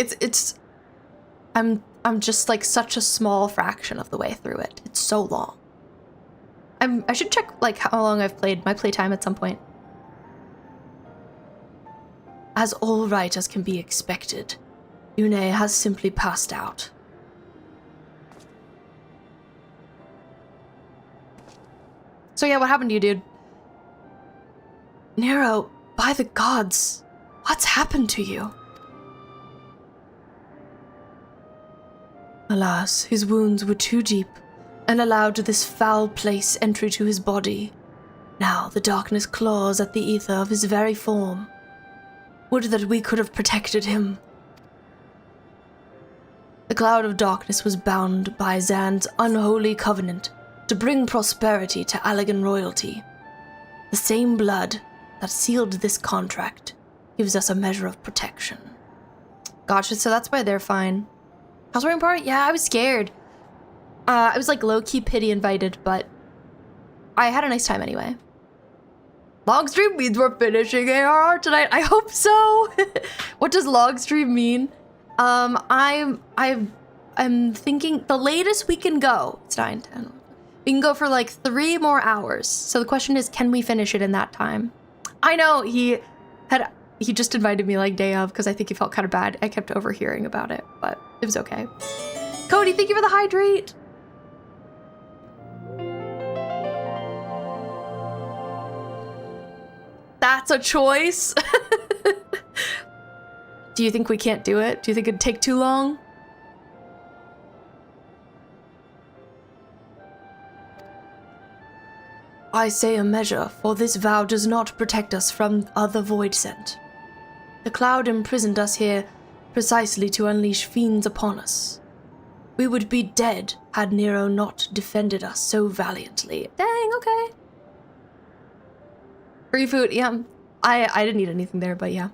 I'm just like such a small fraction of the way through it. It's so long. I should check like how long I've played my playtime at some point. As all right as can be expected, Yune has simply passed out. So yeah, what happened to you, dude? Nero, by the gods, what's happened to you? Alas, his wounds were too deep and allowed this foul place entry to his body. Now the darkness claws at the ether of his very form. Would that we could have protected him. The cloud of darkness was bound by Zan's unholy covenant to bring prosperity to Allagan royalty. The same blood that sealed this contract gives us a measure of protection. Gotcha, so that's why they're fine. Housewarming party? Yeah, I was scared. I was like low-key pity invited, but I had a nice time anyway. Long stream means we're finishing ARR tonight. I hope so. What does long stream mean? I'm thinking the latest we can go. It's 9, 10. We can go for like 3 more hours. So the question is, can we finish it in that time? I know he just invited me like day of because I think he felt kind of bad. I kept overhearing about it, but it was okay. Cody, thank you for the hydrate. That's a choice. Do you think we can't do it? Do you think it'd take too long? I say a measure, for this vow does not protect us from other void scent. The cloud imprisoned us here precisely to unleash fiends upon us. We would be dead had Nero not defended us so valiantly. Dang, okay. Free food, yeah. I didn't eat anything there, but yeah.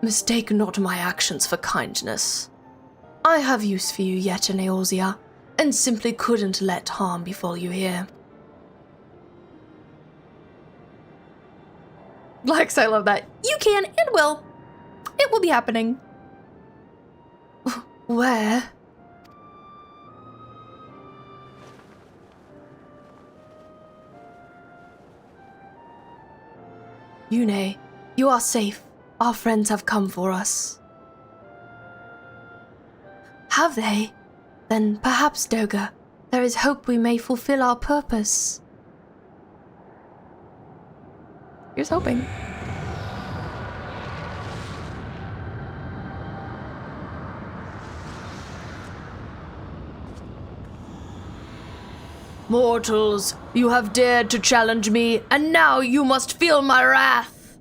Mistake not my actions for kindness. I have use for you yet in Eorzea, and simply couldn't let harm befall you here. Lex, I love that. You can and will. It will be happening. Where? Yune, you are safe. Our friends have come for us. Have they? Then perhaps, Doga, there is hope we may fulfill our purpose. Here's hoping. Mortals, you have dared to challenge me, and now you must feel my wrath.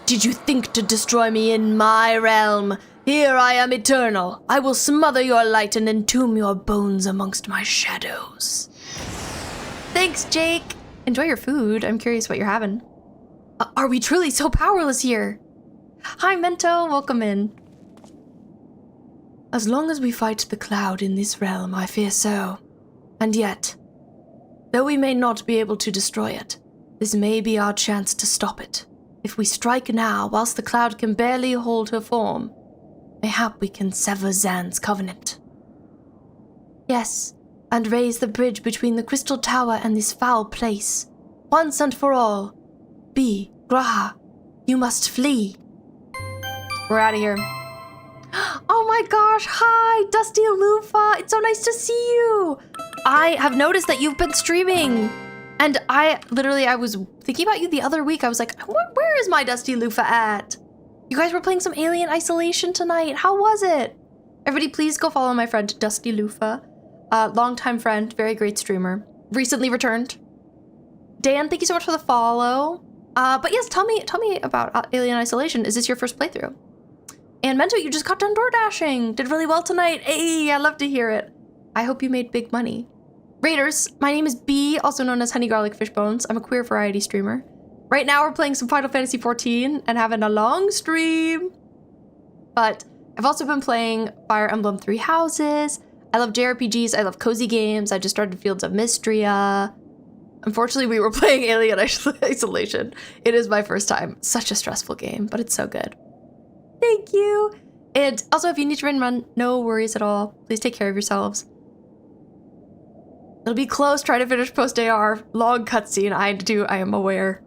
Did you think to destroy me in my realm? Here I am eternal. I will smother your light and entomb your bones amongst my shadows. Thanks, Jake. Enjoy your food. I'm curious what you're having. Are we truly so powerless here? Hi, Mento. Welcome in. As long as we fight the cloud in this realm, I fear so. And yet, though we may not be able to destroy it, this may be our chance to stop it. If we strike now, whilst the cloud can barely hold her form, mayhap we can sever Zan's covenant. Yes, and raise the bridge between the Crystal Tower and this foul place. Once and for all. B, Graha, you must flee. We're out of here. Oh my gosh, hi, Dusty Lufa. It's so nice to see you. I have noticed that you've been streaming. And I was thinking about you the other week. I was like, where is my Dusty Lufa at? You guys were playing some Alien Isolation tonight. How was it? Everybody, please go follow my friend Dusty Lufa. Longtime friend, very great streamer. Recently returned. Dan, thank you so much for the follow. But yes, tell me about Alien Isolation. Is this your first playthrough? And Mento, you just got done door dashing. Did really well tonight. Hey, I love to hear it. I hope you made big money. Raiders, my name is B, also known as Honey Garlic Fish Bones. I'm a queer variety streamer. Right now we're playing some Final Fantasy XIV and having a long stream. But I've also been playing Fire Emblem Three Houses. I love JRPGs, I love cozy games. I just started Fields of Mystria. Unfortunately, we were playing Alien Isolation. It is my first time. Such a stressful game, but it's so good. Thank you. And also, if you need to run, no worries at all. Please take care of yourselves. It'll be close trying to finish post-ARR. Long cutscene I am aware.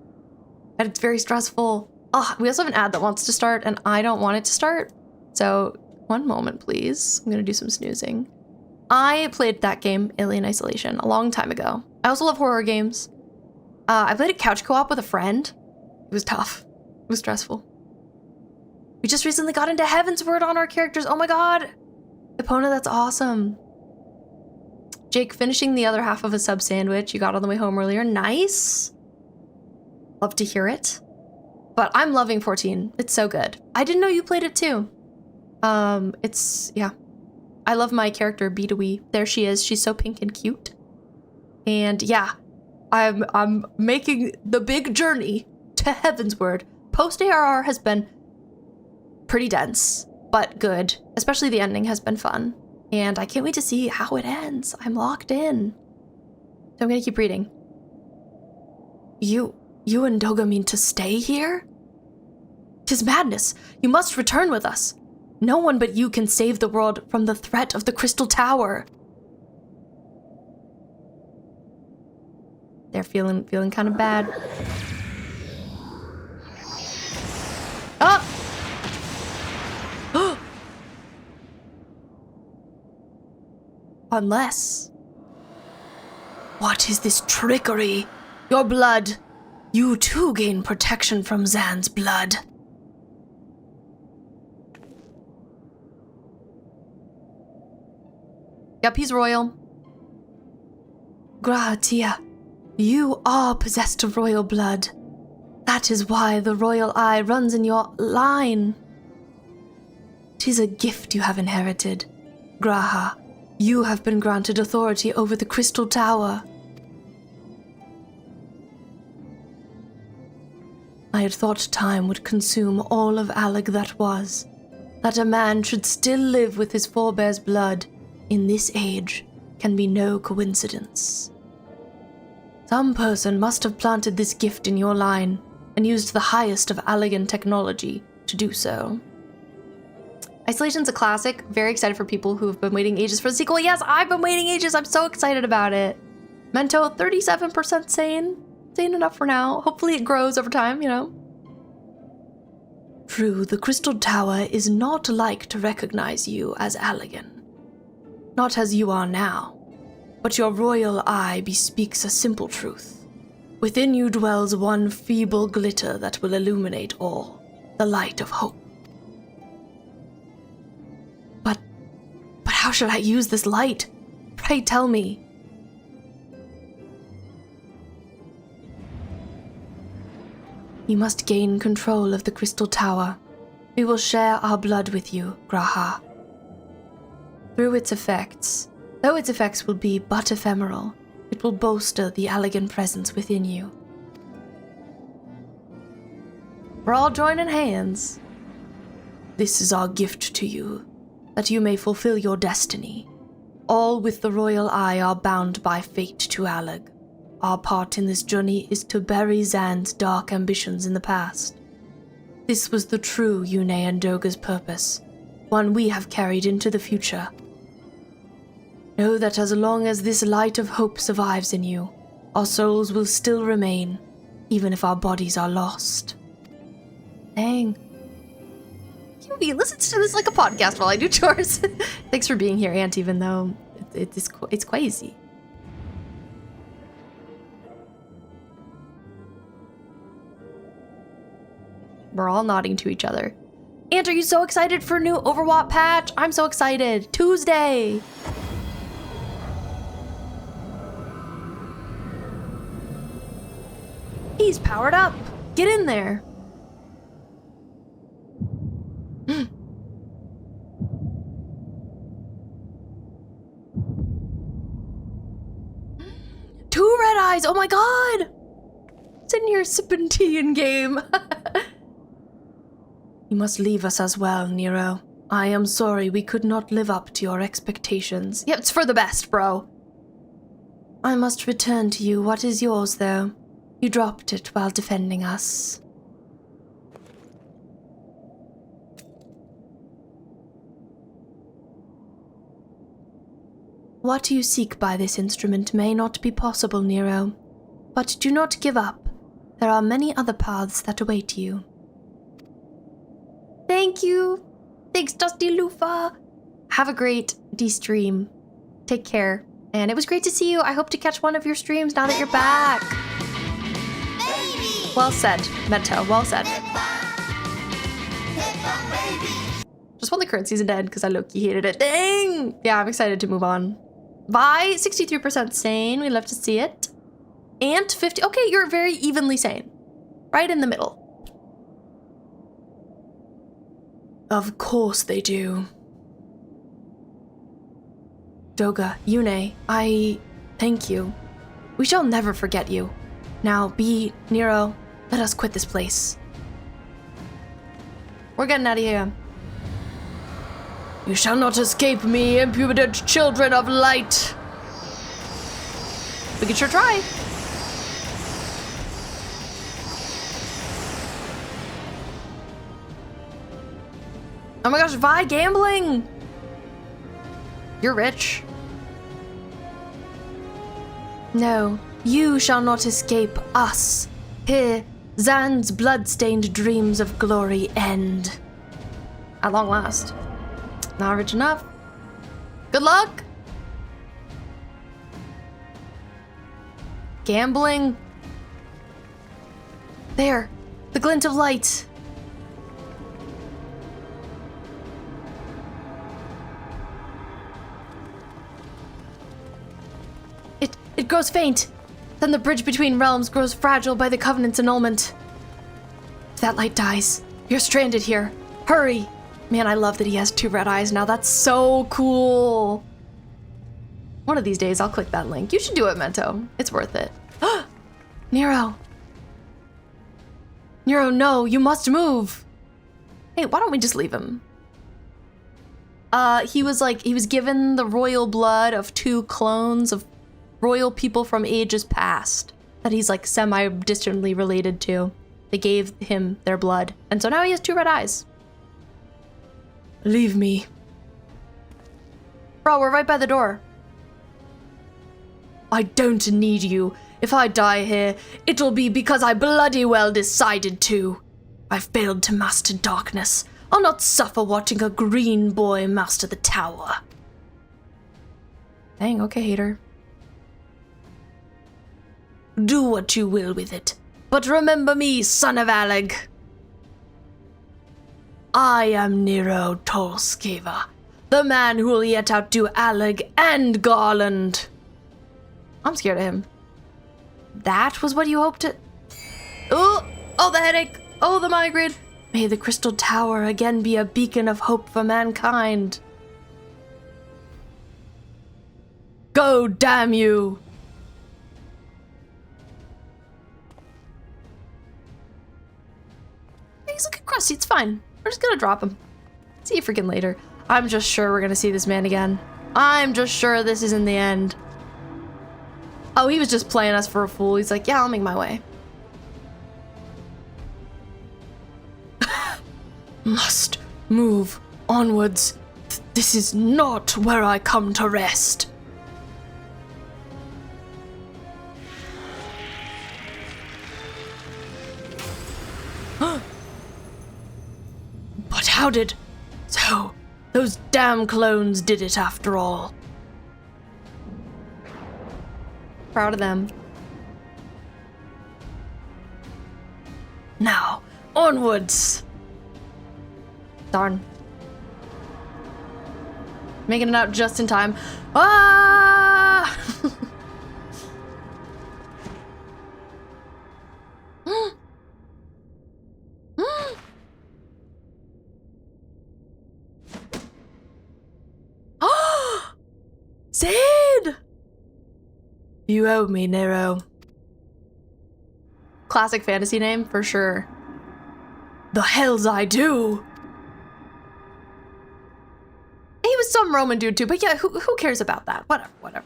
And it's very stressful. Oh, we also have an ad that wants to start, and I don't want it to start. So, one moment, please. I'm gonna do some snoozing. I played that game, Alien Isolation, a long time ago. I also love horror games. I played a couch co-op with a friend. It was tough. It was stressful. We just recently got into Heavensward on our characters. Oh my god. Epona, that's awesome. Jake finishing the other half of a sub sandwich you got on the way home earlier. Nice. Love to hear it. But I'm loving 14. It's so good. I didn't know you played it too. Yeah. I love my character, Beatawee. There she is. She's so pink and cute. And yeah, I'm making the big journey to Heavensward. Post-ARR has been pretty dense, but good. Especially the ending has been fun. And I can't wait to see how it ends. I'm locked in. So I'm gonna keep reading. You and Doga mean to stay here? 'Tis madness. You must return with us. No one but you can save the world from the threat of the Crystal Tower. They're feeling kind of bad. Oh! Unless... What is this trickery? Your blood. You too gain protection from Zan's blood. Yep, he's royal. Gratia, you are possessed of royal blood. That is why the royal eye runs in your line. 'Tis a gift you have inherited. Graha, you have been granted authority over the Crystal Tower. I had thought time would consume all of Allag that was, that a man should still live with his forebears' blood in this age can be no coincidence. Some person must have planted this gift in your line and used the highest of Allagan technology to do so. Isolation's a classic. Very excited for people who have been waiting ages for the sequel. Yes, I've been waiting ages. I'm so excited about it. Mento, 37% sane. Sane enough for now. Hopefully it grows over time, you know. True, the Crystal Tower is not like to recognize you as Allagan. Not as you are now. But your royal eye bespeaks a simple truth. Within you dwells one feeble glitter that will illuminate all, the light of hope. But how should I use this light? Pray tell me. You must gain control of the Crystal Tower. We will share our blood with you, Graha. Through its effects, though its effects will be but ephemeral, it will bolster the Allagan presence within you. We're all joining hands. This is our gift to you, that you may fulfill your destiny. All with the royal eye are bound by fate to Allag. Our part in this journey is to bury Zan's dark ambitions in the past. This was the true Yune and Doga's purpose, one we have carried into the future. Know that as long as this light of hope survives in you, our souls will still remain, even if our bodies are lost. Dang. He listens to this like a podcast while I do chores. Thanks for being here, Aunt, even though it's crazy. We're all nodding to each other. Aunt, are you so excited for a new Overwatch patch? I'm so excited. Tuesday. He's powered up. Get in there. Two red eyes. Oh my god. Sitting here sipping tea in game. You must leave us as well, Nero. I am sorry we could not live up to your expectations. Yep, it's for the best, bro. I must return to you what is yours, though. You dropped it while defending us. What you seek by this instrument may not be possible, Nero. But do not give up. There are many other paths that await you. Thank you. Thanks, Dusty Lufa. Have a great D-stream. Take care. And it was great to see you. I hope to catch one of your streams now that you're back. Baby. Well said, Mento. Well said. Just won the current season dead because I low-key hated it. Dang! Yeah, I'm excited to move on. Vi, 63% sane. We love to see it. Ant, 50. Okay, you're very evenly sane. Right in the middle. Of course they do. Doga, Yune, I thank you. We shall never forget you. Now, Nero, let us quit this place. We're getting out of here. You shall not escape me, impudent children of light. We can sure try. Oh my gosh, Vi gambling! You're rich. No, you shall not escape us. Here, Zan's blood-stained dreams of glory end. At long last. Not rich enough. Good luck! Gambling. There, the glint of light. It grows faint. Then the bridge between realms grows fragile by the Covenant's annulment. If that light dies, you're stranded here. Hurry! Man, I love that he has two red eyes now. That's so cool. One of these days, I'll click that link. You should do it, Mento. It's worth it. Nero. Nero, no, you must move. Hey, why don't we just leave him? He was given the royal blood of two clones of royal people from ages past that he's like semi-distantly related to. They gave him their blood, and so now he has two red eyes. Leave me. Bro, we're right by the door. I don't need you. If I die here, it'll be because I bloody well decided to. I failed to master darkness. I'll not suffer watching a green boy master the tower. Dang, okay, hater. Do what you will with it, but remember me, son of Allag. I am Nero Tolskeva, the man who will yet outdo Allag and Garland. I'm scared of him. That was what you hoped to... Oh, the headache. Oh, the migraine. May the Crystal Tower again be a beacon of hope for mankind. Go, damn you! He's looking crusty. It's fine. We're just gonna drop him. See you freaking later. I'm just sure we're gonna see this man again. I'm just sure this isn't the end. Oh, he was just playing us for a fool. He's like, yeah, I'll make my way. Must move onwards. This is not where I come to rest. But how did... So, those damn clones did it after all. Proud of them. Now, onwards. Darn. Making it out just in time. Ah! Sid! You owe me, Nero. Classic fantasy name, for sure. The hells I do! He was some Roman dude too, but yeah, who cares about that? Whatever.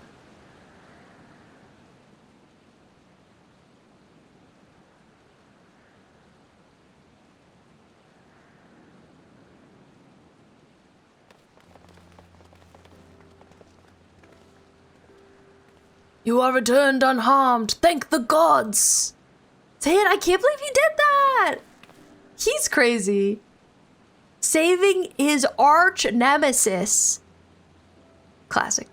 You are returned unharmed. Thank the gods. Say it, I can't believe he did that! He's crazy. Saving his arch nemesis. Classic.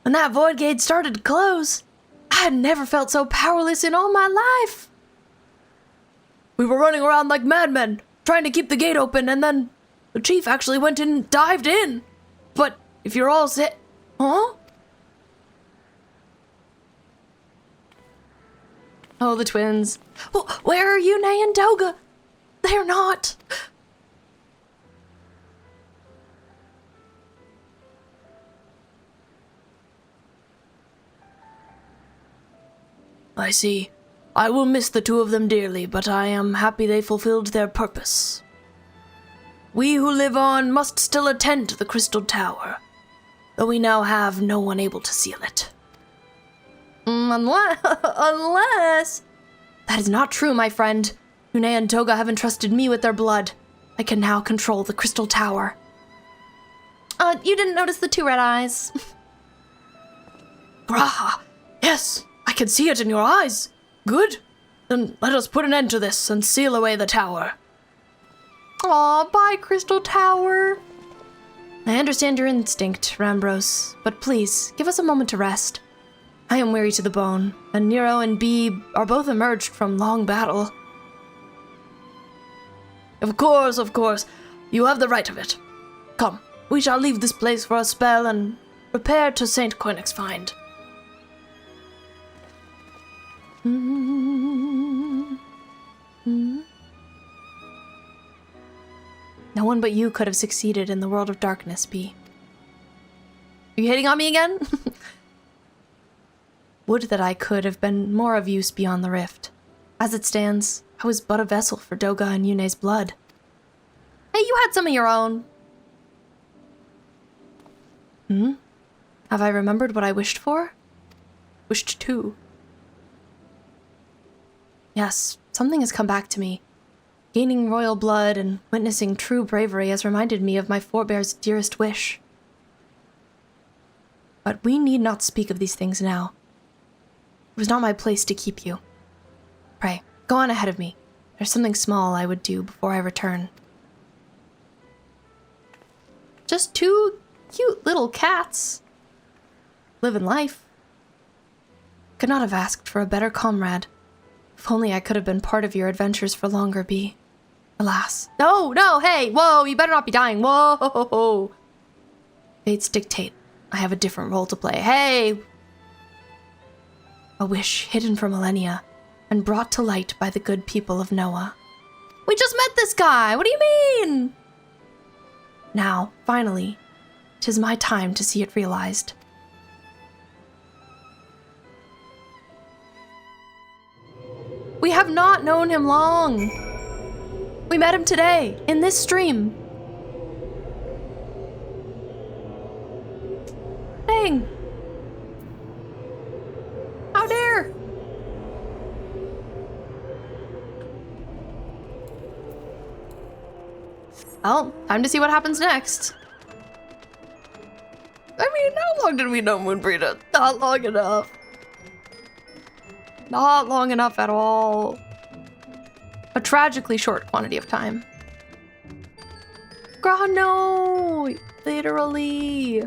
When that void gate started to close, I had never felt so powerless in all my life. We were running around like madmen, trying to keep the gate open, and then the chief actually went and dived in. But if you're all Huh? Oh, the twins. Well, where are Yune and Doga? They're not. I see. I will miss the two of them dearly, but I am happy they fulfilled their purpose. We who live on must still attend to the Crystal Tower, though we now have no one able to seal it. Unless... That is not true, my friend. Yune and Toga have entrusted me with their blood. I can now control the Crystal Tower. You didn't notice the two red eyes. Graha! Yes, I can see it in your eyes. Good. Then let us put an end to this and seal away the tower. Aw, bye, Crystal Tower. I understand your instinct, Rambros, but please, give us a moment to rest. I am weary to the bone, and Nero and Bee are both emerged from long battle. Of course, you have the right of it. Come, we shall leave this place for a spell and repair to St. Koenig's Find. No one but you could have succeeded in the world of darkness, Bee. Are you hitting on me again? Would that I could have been more of use beyond the rift. As it stands, I was but a vessel for Doga and Yune's blood. Hey, you had some of your own. Have I remembered what I wished for? Wished to. Yes, something has come back to me. Gaining royal blood and witnessing true bravery has reminded me of my forebear's dearest wish. But we need not speak of these things now. It was not my place to keep you. Pray, go on ahead of me. There's something small I would do before I return. Just two cute little cats. Living life. Could not have asked for a better comrade. If only I could have been part of your adventures for longer, Bee. Alas. No, hey, whoa, you better not be dying, whoa. Fates dictate. I have a different role to play. Hey! A wish hidden for millennia and brought to light by the good people of Noah. We just met this guy, what do you mean? Now, finally, 'tis my time to see it realized. We have not known him long. We met him today, in this stream. Dang. How dare. Well, time to see what happens next. I mean, how long did we know Moonbreeder? Not long enough. Not long enough at all. A tragically short quantity of time. God, no! Literally.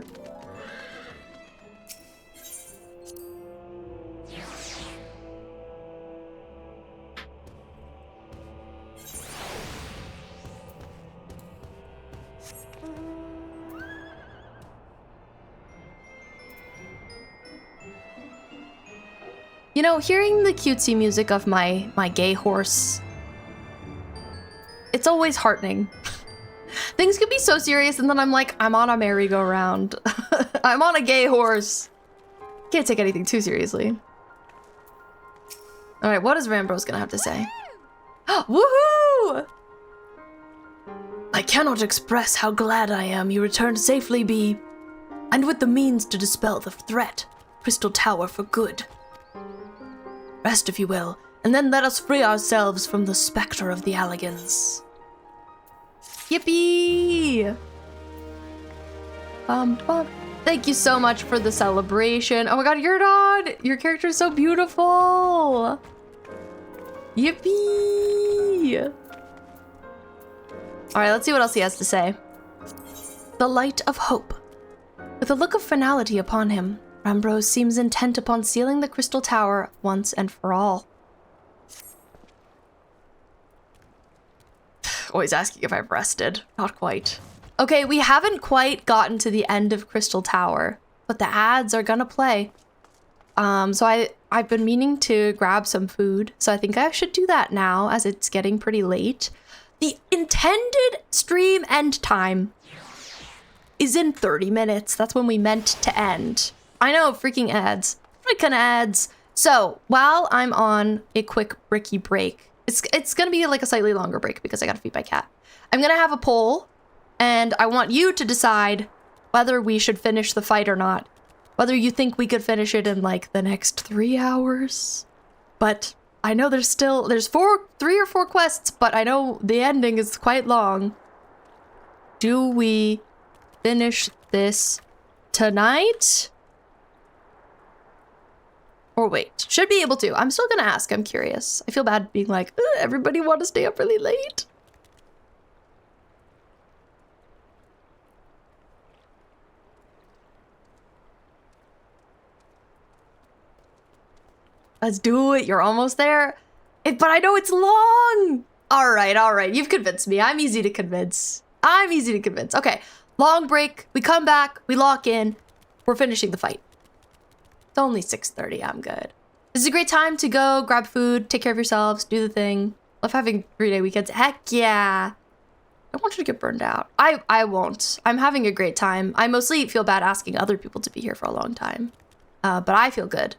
You know, hearing the cutesy music of my gay horse, it's always heartening. Things can be so serious and then I'm like, I'm on a merry-go-round. I'm on a gay horse. Can't take anything too seriously. All right, what is Rambrose gonna have to say? Woohoo! I cannot express how glad I am you returned safely, Bee, and with the means to dispel the threat, Crystal Tower for good. Rest, if you will, and then let us free ourselves from the specter of the Allegans. Yippee! Thank you so much for the celebration. Oh my god, Yurdon! Your character is so beautiful! Yippee! Alright, let's see what else he has to say. The light of hope. With a look of finality upon him, Rambrose seems intent upon sealing the Crystal Tower once and for all. Always asking if I've rested. Not quite. Okay, we haven't quite gotten to the end of Crystal Tower, but the ads are gonna play. So I've been meaning to grab some food, so I think I should do that now as it's getting pretty late. The intended stream end time is in 30 minutes. That's when we meant to end. I know, freaking ads. Freaking ads. So, while I'm on a quick bricky break, it's gonna be like a slightly longer break because I gotta feed my cat. I'm gonna have a poll, and I want you to decide whether we should finish the fight or not. Whether you think we could finish it in like the next 3 hours. But I know there's 3 or 4 quests, but I know the ending is quite long. Do we finish this tonight? Or wait, should be able to. I'm still gonna ask, I'm curious. I feel bad being like, everybody want to stay up really late? Let's do it, you're almost there. But I know it's long. All right, you've convinced me. I'm easy to convince. Okay, long break, we come back, we lock in, we're finishing the fight. It's only 6:30, I'm good. This is a great time to go grab food, take care of yourselves, do the thing. Love having 3-day weekends, heck yeah. I don't want you to get burned out. I won't. I'm having a great time. I mostly feel bad asking other people to be here for a long time. But I feel good.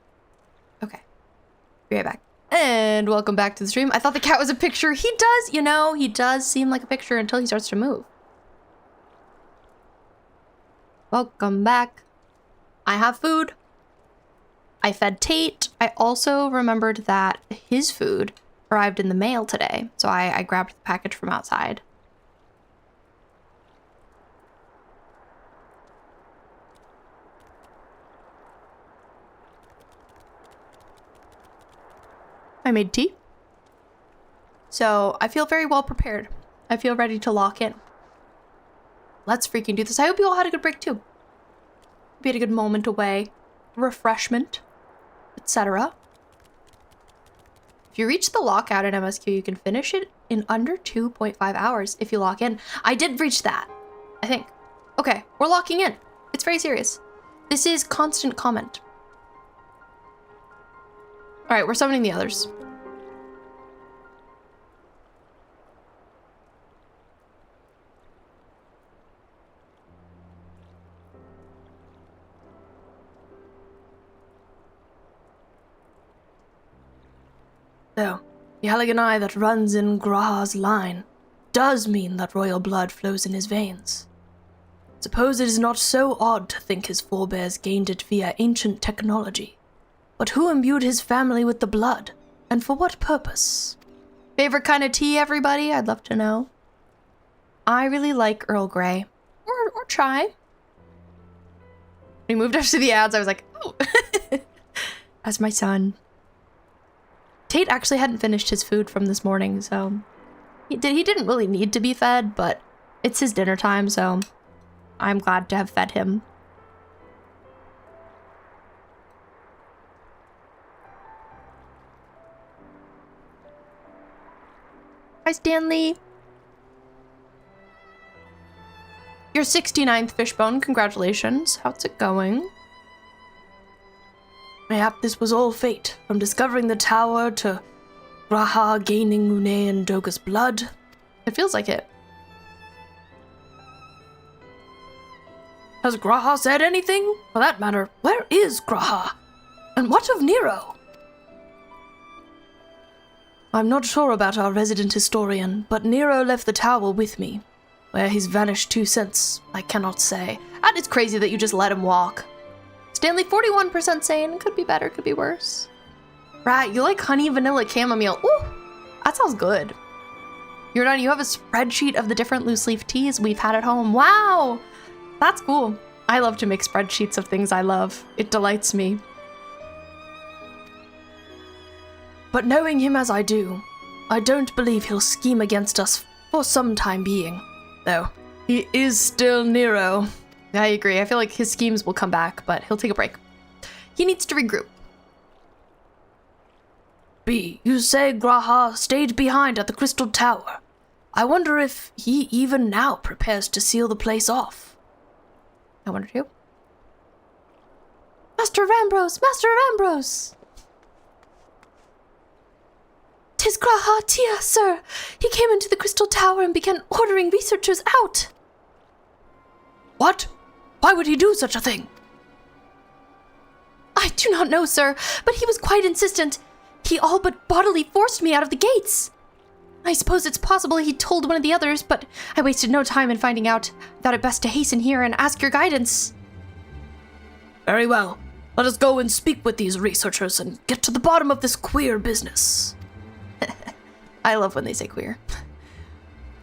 Okay, be right back. And welcome back to the stream. I thought the cat was a picture. He does, you know, he does seem like a picture until he starts to move. Welcome back. I have food. I fed Tate. I also remembered that his food arrived in the mail today, so I grabbed the package from outside. I made tea. So I feel very well prepared. I feel ready to lock in. Let's freaking do this. I hope you all had a good break too. We had a good moment away, refreshment, etc. If you reach the lockout in MSQ, you can finish it in under 2.5 hours if you lock in. I did reach that, I think. Okay, we're locking in. It's very serious. This is constant comment. All right, we're summoning the others. So, the Allag that runs in Graha's line. does mean that royal blood flows in his veins. Suppose it is not so odd to think his forebears gained it via ancient technology. But who imbued his family with the blood, and for what purpose? Favorite kind of tea, everybody? I'd love to know. I really like Earl Grey. Or chai. We moved up to the ads, I was like, oh. That's my son. Tate actually hadn't finished his food from this morning, so... He didn't really need to be fed, but it's his dinner time, so... I'm glad to have fed him. Hi, Stanley. Your 69th Fishbone, congratulations. How's it going? Mayhap this was all fate, from discovering the tower to Graha gaining Une and Doga's blood. It feels like it. Has Graha said anything? For that matter, where is Graha? And what of Nero? I'm not sure about our resident historian, but Nero left the tower with me. Where he's vanished to since, I cannot say. And it's crazy that you just let him walk. Stanley, 41% saying could be better, could be worse. Right, you like honey vanilla chamomile. Ooh, that sounds good. You're done. You have a spreadsheet of the different loose leaf teas we've had at home. Wow, that's cool. I love to make spreadsheets of things I love. It delights me. But knowing him as I do, I don't believe he'll scheme against us for some time being. Though, he is still Nero. I agree. I feel like his schemes will come back, but he'll take a break. He needs to regroup. B, you say Graha stayed behind at the Crystal Tower. I wonder if he even now prepares to seal the place off. I wonder too. Master Ambrose! Master Ambrose! 'Tis Graha Tia, sir! He came into the Crystal Tower and began ordering researchers out! What? Why would he do such a thing? I do not know, sir, but he was quite insistent. He all but bodily forced me out of the gates. I suppose it's possible he told one of the others, but I wasted no time in finding out. Thought it best to hasten here and ask your guidance. Very well. Let us go and speak with these researchers and get to the bottom of this queer business. I love when they say queer.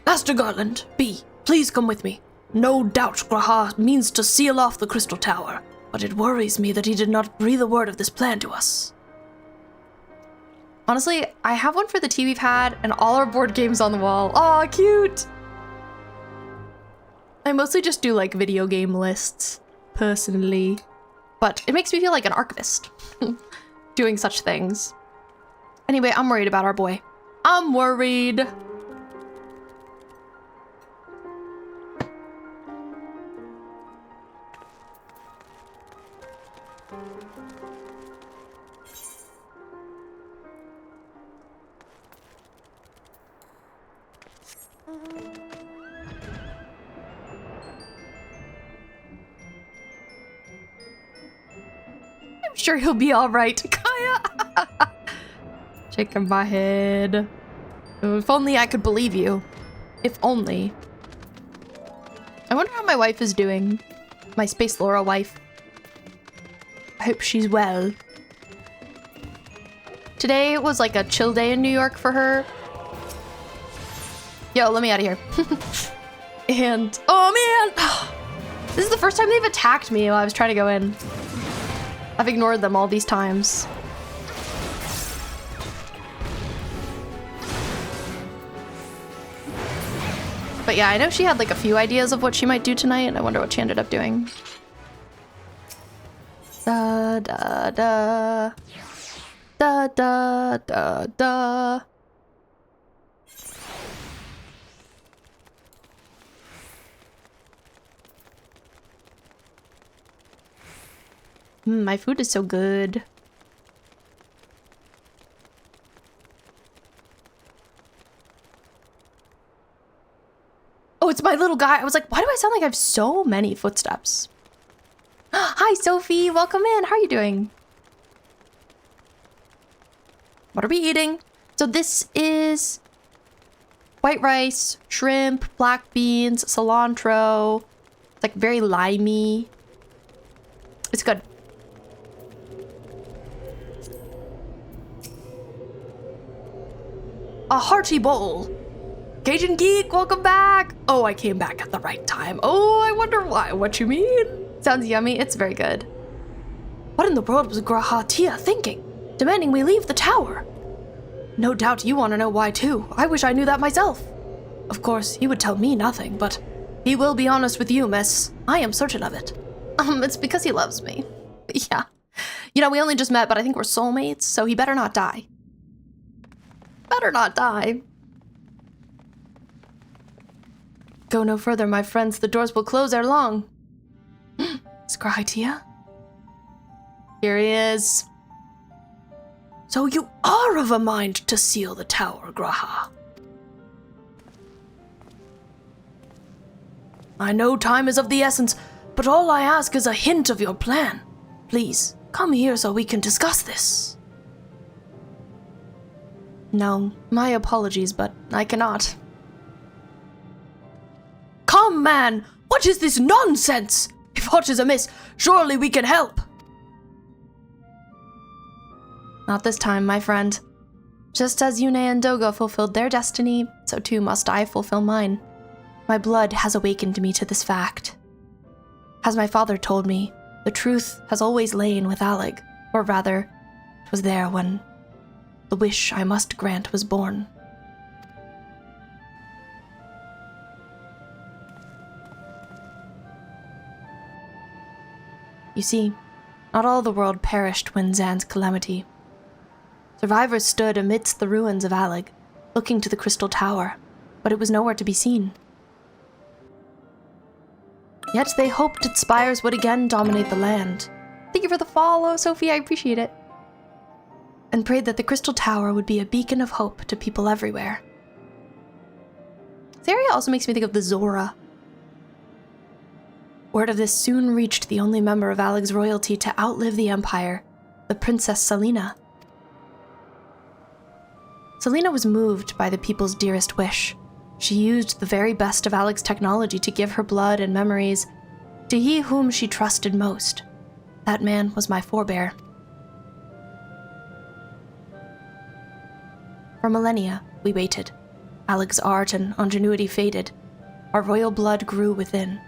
Master Garland, B, please come with me. No doubt Graha means to seal off the Crystal Tower, but it worries me that he did not breathe a word of this plan to us. Honestly, I have one for the tea we've had and all our board games on the wall. Aw, cute! I mostly just do like video game lists, personally. But it makes me feel like an archivist, doing such things. Anyway, I'm worried about our boy. I'm worried. I'm sure he'll be all right. Kaya! Shaking my head. If only I could believe you. If only. I wonder how my wife is doing. My Space Laura wife. I hope she's well. Today was like a chill day in New York for her. Yo, let me out of here. And, oh man! This is the first time they've attacked me while I was trying to go in. I've ignored them all these times. But yeah, I know she had like a few ideas of what she might do tonight, and I wonder what she ended up doing. Da da da. Da da da da. My food is so good. Oh, it's my little guy. I was like, why do I sound like I have so many footsteps? Hi, Sophie. Welcome in. How are you doing? What are we eating? So this is white rice, shrimp, black beans, cilantro. It's like very limey. It's good. A hearty bowl. Cajun Geek, welcome back. Oh, I came back at the right time. Oh, I wonder why. What you mean? Sounds yummy. It's very good. What in the world was Grahatia thinking? Demanding we leave the tower? No doubt you want to know why too. I wish I knew that myself. Of course, he would tell me nothing, but he will be honest with you, miss. I am certain of it. It's because he loves me. Yeah. You know, we only just met, but I think we're soulmates, so he better not die. Better not die. Go no further, my friends. The doors will close ere long. Scritia? Here he is. So you are of a mind to seal the tower, Graha. I know time is of the essence, but all I ask is a hint of your plan. Please, come here so we can discuss this. No, my apologies, but I cannot. Come, man! What is this nonsense? If aught is amiss, surely we can help. Not this time, my friend. Just as Yune and Doga fulfilled their destiny, so too must I fulfill mine. My blood has awakened me to this fact. As my father told me, the truth has always lain with Allag, or rather, it was there when the wish I must grant was born. You see, not all the world perished when Zan's calamity. Survivors stood amidst the ruins of Allag, looking to the Crystal Tower, but it was nowhere to be seen. Yet they hoped its spires would again dominate the land. Thank you for the follow, Sophie, I appreciate it. And prayed that the Crystal Tower would be a beacon of hope to people everywhere. This area also makes me think of the Zora. Word of this soon reached the only member of Allag's royalty to outlive the Empire, the Princess Selena. Selena was moved by the people's dearest wish. She used the very best of Allag's technology to give her blood and memories to he whom she trusted most. That man was my forebear. For millennia, we waited. Allag's art and ingenuity faded. Our royal blood grew thin.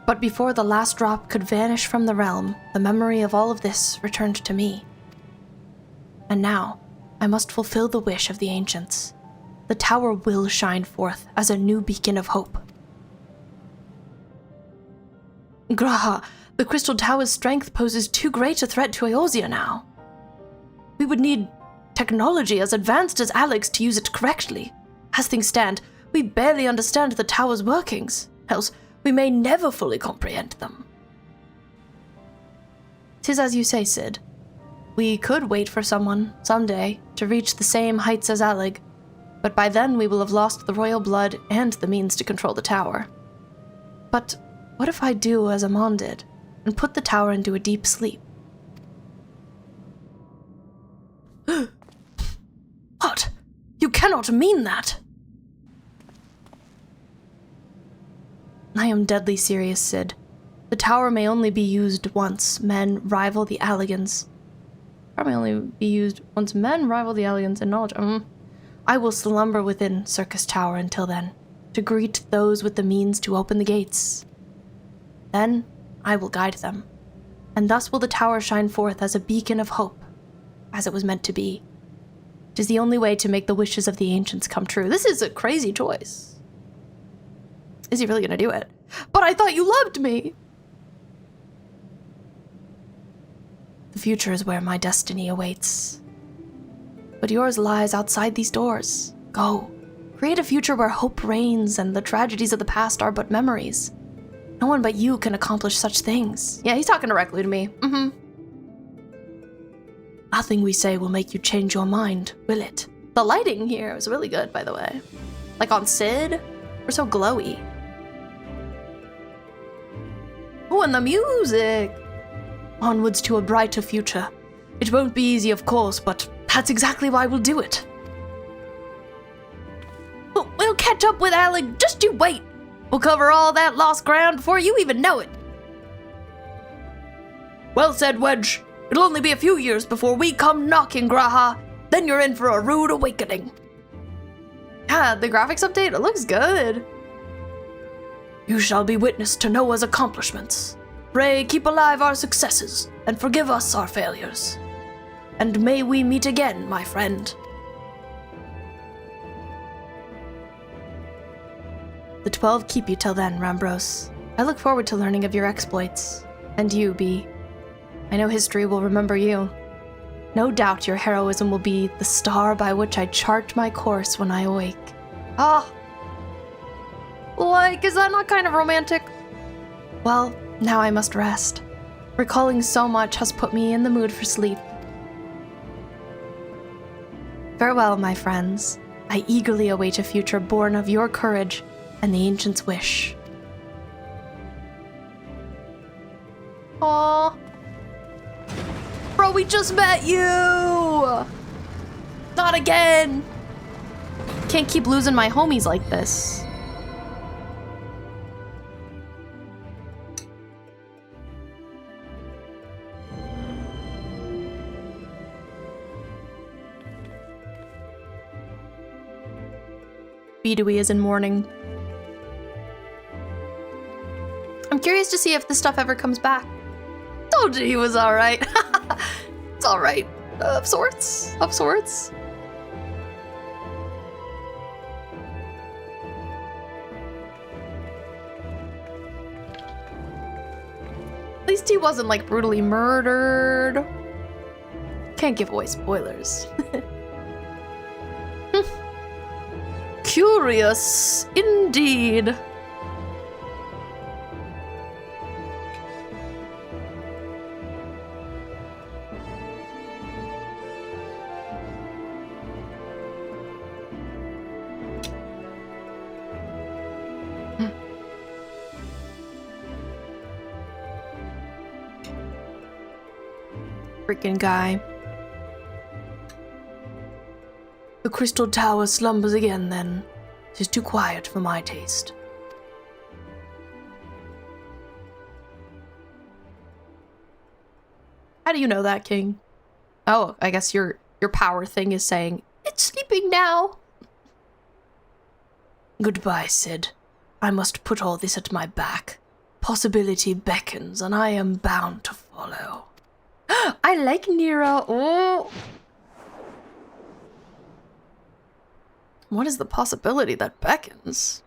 But before the last drop could vanish from the realm, the memory of all of this returned to me. And now, I must fulfill the wish of the ancients. The tower will shine forth as a new beacon of hope. Graha, the Crystal Tower's strength poses too great a threat to Eorzea now. We would need technology as advanced as Allag's to use it correctly. As things stand, we barely understand the tower's workings, else we may never fully comprehend them. 'Tis as you say, Sid. We could wait for someone, someday, to reach the same heights as Allag, but by then we will have lost the royal blood and the means to control the tower. But what if I do as Amon did, and put the tower into a deep sleep? What? You cannot mean that! I am deadly serious, Sid. The tower may only be used once men rival the Allagans. Probably only be used once men rival the Allagans in knowledge. I will slumber within Syrcus Tower until then, to greet those with the means to open the gates. Then I will guide them, and thus will the tower shine forth as a beacon of hope, as it was meant to be. It is the only way to make the wishes of the ancients come true. This is a crazy choice. Is he really gonna do it? But I thought you loved me! The future is where my destiny awaits. But yours lies outside these doors. Go. Create a future where hope reigns and the tragedies of the past are but memories. No one but you can accomplish such things. Yeah, he's talking directly to me. Nothing we say will make you change your mind, will it? The lighting here is really good, by the way. Like on Sid, we're so glowy. Oh, and the music! Onwards to a brighter future. It won't be easy, of course, but that's exactly why we'll do it. catch up with Allag. Just you wait. We'll cover all that lost ground before you even know it. Well said, Wedge. It'll only be a few years before we come knocking, Graha. Then you're in for a rude awakening. Yeah, the graphics update, it looks good. You shall be witness to Noah's accomplishments. Pray keep alive our successes, and forgive us our failures. And may we meet again, my friend. The 12 keep you till then, Rambros. I look forward to learning of your exploits. And you, Bee. I know history will remember you. No doubt your heroism will be the star by which I chart my course when I awake. Ah. Like, is that not kind of romantic? Well, now I must rest. Recalling so much has put me in the mood for sleep. Farewell, my friends. I eagerly await a future born of your courage and the ancient's wish. Aww. Bro, we just met you! Not again! Can't keep losing my homies like this. Bidui is in mourning. I'm curious to see if this stuff ever comes back. Told you he was alright. It's alright. Of sorts. Of sorts. At least he wasn't, like, brutally murdered. Can't give away spoilers. Curious, indeed. Freaking guy. The Crystal Tower slumbers again, then. 'Tis too quiet for my taste. How do you know that, King? Oh, I guess your power thing is saying, it's sleeping now. Goodbye, Sid. I must put all this at my back. Possibility beckons, and I am bound to follow. I like Nero. Oh. What is the possibility that beckons?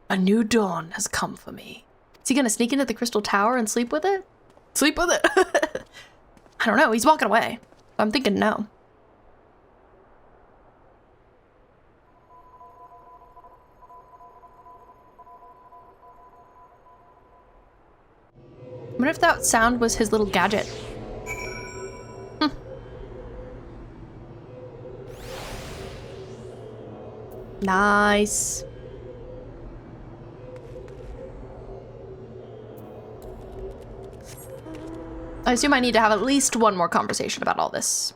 A new dawn has come for me. Is he gonna sneak into the Crystal Tower and sleep with it? Sleep with it? I don't know, he's walking away. I'm thinking no. I wonder if that sound was his little gadget. Nice. I assume I need to have at least one more conversation about all this.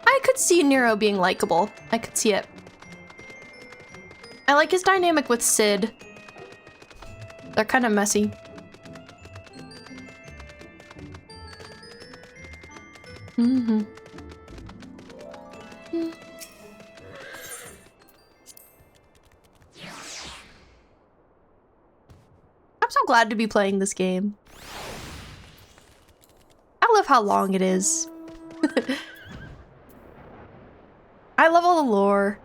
I could see Nero being likable. I could see it. I like his dynamic with Sid. They're kind of messy. Mm-hmm. I'm so glad to be playing this game. I love how long it is. I love all the lore.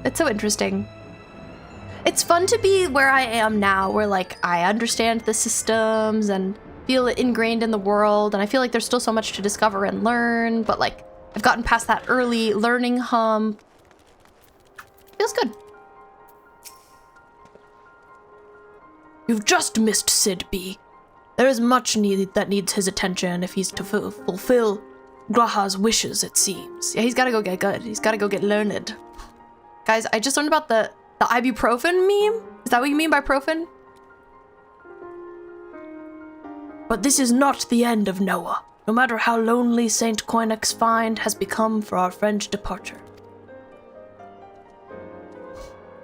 It's so interesting. It's fun to be where I am now, where like I understand the systems and feel it ingrained in the world, and I feel like there's still so much to discover and learn, but like I've gotten past that early learning hump. Feels good. You've just missed Sid B. There is much that needs his attention if he's to fulfill Graha's wishes, it seems. Yeah, he's gotta go get good. He's gotta go get learned. Guys, I just learned about the ibuprofen meme? Is that what you mean by profen? But this is not the end of Noah. no matter how lonely St. Coinex's find has become for our friend's departure.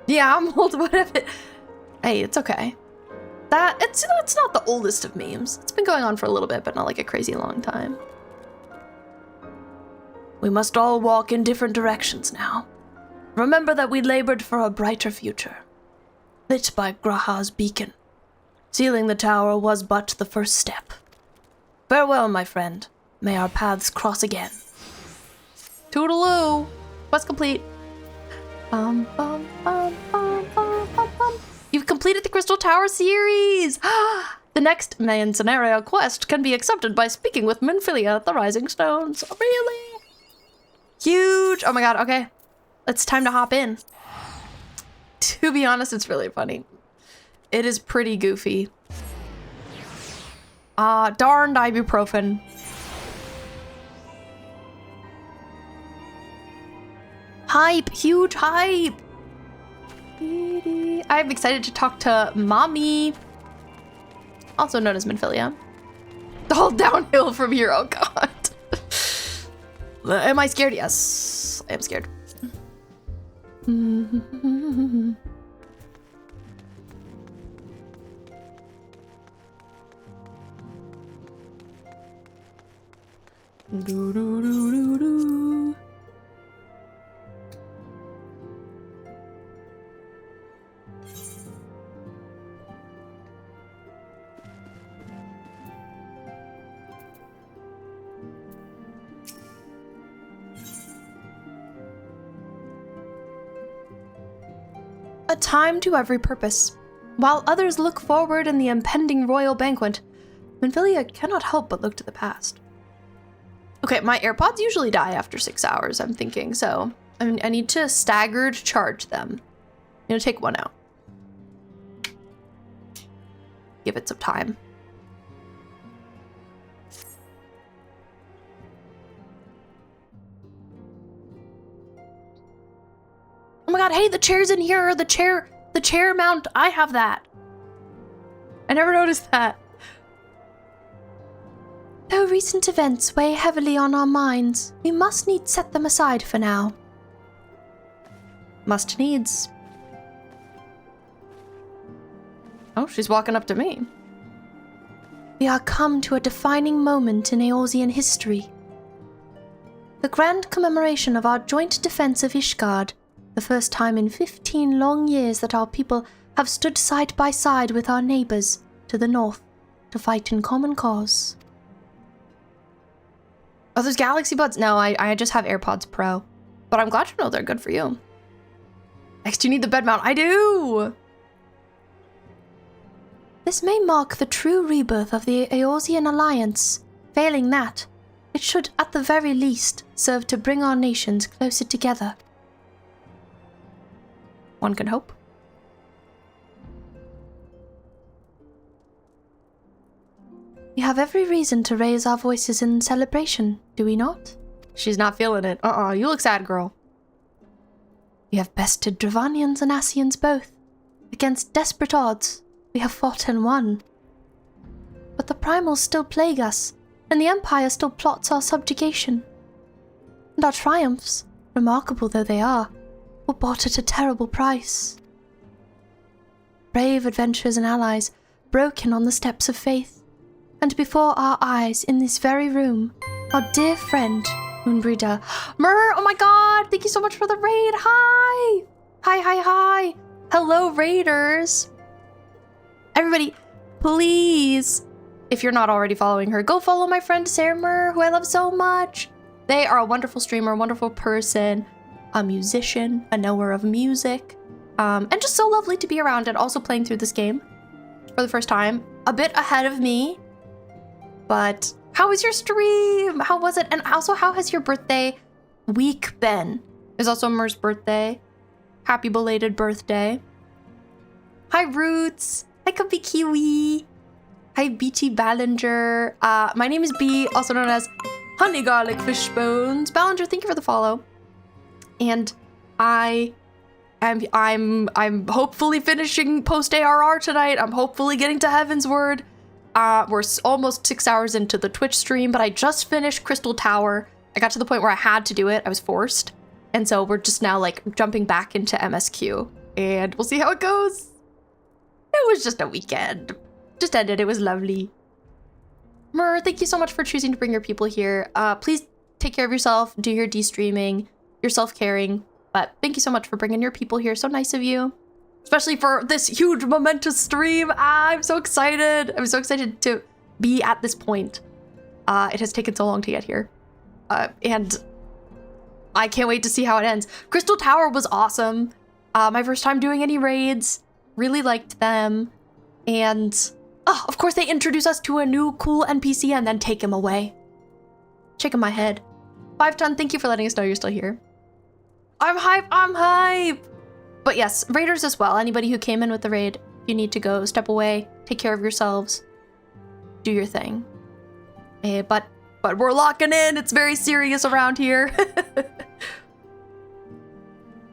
Yeah, I'm old, whatever. Hey, it's okay. It's not the oldest of memes. It's been going on for a little bit, but not like a crazy long time. We must all walk in different directions now. Remember that we labored for a brighter future, lit by Graha's beacon. Sealing the tower was but the first step. Farewell, my friend. May our paths cross again. Toodaloo. Quest complete. Bum, bum, bum, bum, bum, bum, bum. You've completed the Crystal Tower series! The next main scenario quest can be accepted by speaking with Minfilia at the Rising Stones. Really? Huge! Oh my god, okay. It's time to hop in. To be honest, it's really funny. It is pretty goofy. Darned ibuprofen. Hype! Huge hype! I'm excited to talk to Mommy, also known as Minfilia. All downhill from here, oh god. Am I scared? Yes, I am scared. A time to every purpose. While others look forward in the impending royal banquet, Minfilia cannot help but look to the past. Okay, my AirPods usually die after 6 hours, I'm thinking, so I need to staggered charge them. I'm gonna take one out. Give it some time. Oh my god, hey, the chair's in here, the chair mount, I have that. I never noticed that. Though recent events weigh heavily on our minds, we must needs set them aside for now. Must needs. Oh, she's walking up to me. We are come to a defining moment in Eorzean history. The grand commemoration of our joint defense of Ishgard, the first time in 15 long years that our people have stood side by side with our neighbors to the north to fight in common cause. Oh, those Galaxy Buds? No, I just have AirPods Pro. But I'm glad to know they're good for you. Next, you need the bed mount. I do! This may mark the true rebirth of the Eorzean Alliance. Failing that, it should at the very least serve to bring our nations closer together. One can hope. We have every reason to raise our voices in celebration, do we not? She's not feeling it. You look sad, girl. We have bested Dravanians and Asians both. Against desperate odds, we have fought and won. But the primals still plague us, and the Empire still plots our subjugation. And our triumphs, remarkable though they are, were bought at a terrible price. Brave adventurers and allies broken on the steps of faith, and before our eyes in this very room, our dear friend, Moonbreeder. Myrrh, oh my god, thank you so much for the raid. Hi! Hi. Hello, raiders. Everybody, please, if you're not already following her, go follow my friend Sarah Myrrh, who I love so much. They are a wonderful streamer, a wonderful person, a musician, a knower of music, and just so lovely to be around, and also playing through this game for the first time. A bit ahead of me, but how was your stream? How was it? And also, how has your birthday week been? It's also Myrrh's birthday. Happy belated birthday. Hi, Roots. Hi, Cubby Kiwi. Hi, BT Ballinger. My name is B, also known as Honey Garlic Fish Bones. Ballinger, thank you for the follow. And I'm hopefully finishing post-ARR tonight. I'm hopefully getting to Heavensward. We're almost 6 hours into the Twitch stream, but I just finished Crystal Tower. I got to the point where I had to do it. I was forced. And so we're just now like jumping back into MSQ and we'll see how it goes. It was just a weekend. Just ended. It was lovely. Mur, thank you so much for choosing to bring your people here. Please take care of yourself, do your de-streaming, your self-caring. But thank you so much for bringing your people here. So nice of you. Especially for this huge momentous stream. I'm so excited. I'm so excited to be at this point. It has taken so long to get here. And I can't wait to see how it ends. Crystal Tower was awesome. My first time doing any raids. Really liked them. And, of course, they introduce us to a new cool NPC and then take him away. Shaking my head. 5ton, thank you for letting us know you're still here. I'm hype! But yes, raiders as well. Anybody who came in with the raid, if you need to go, step away, take care of yourselves, do your thing. But we're locking in. It's very serious around here.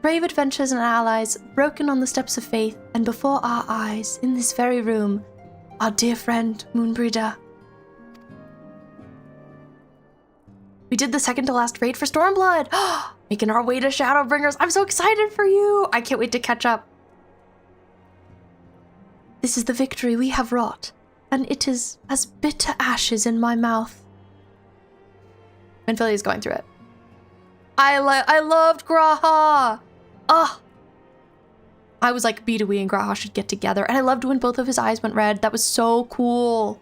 Brave adventures and allies, broken on the steps of faith, and before our eyes, in this very room, our dear friend, Moonbreeder. We did the second to last raid for Stormblood! Making our way to Shadowbringers. I'm so excited for you! I can't wait to catch up. This is the victory we have wrought, and it is as bitter ashes in my mouth. And Philly's going through it. I loved Graha! I was like, Bidooey and Graha should get together, and I loved when both of his eyes went red. That was so cool.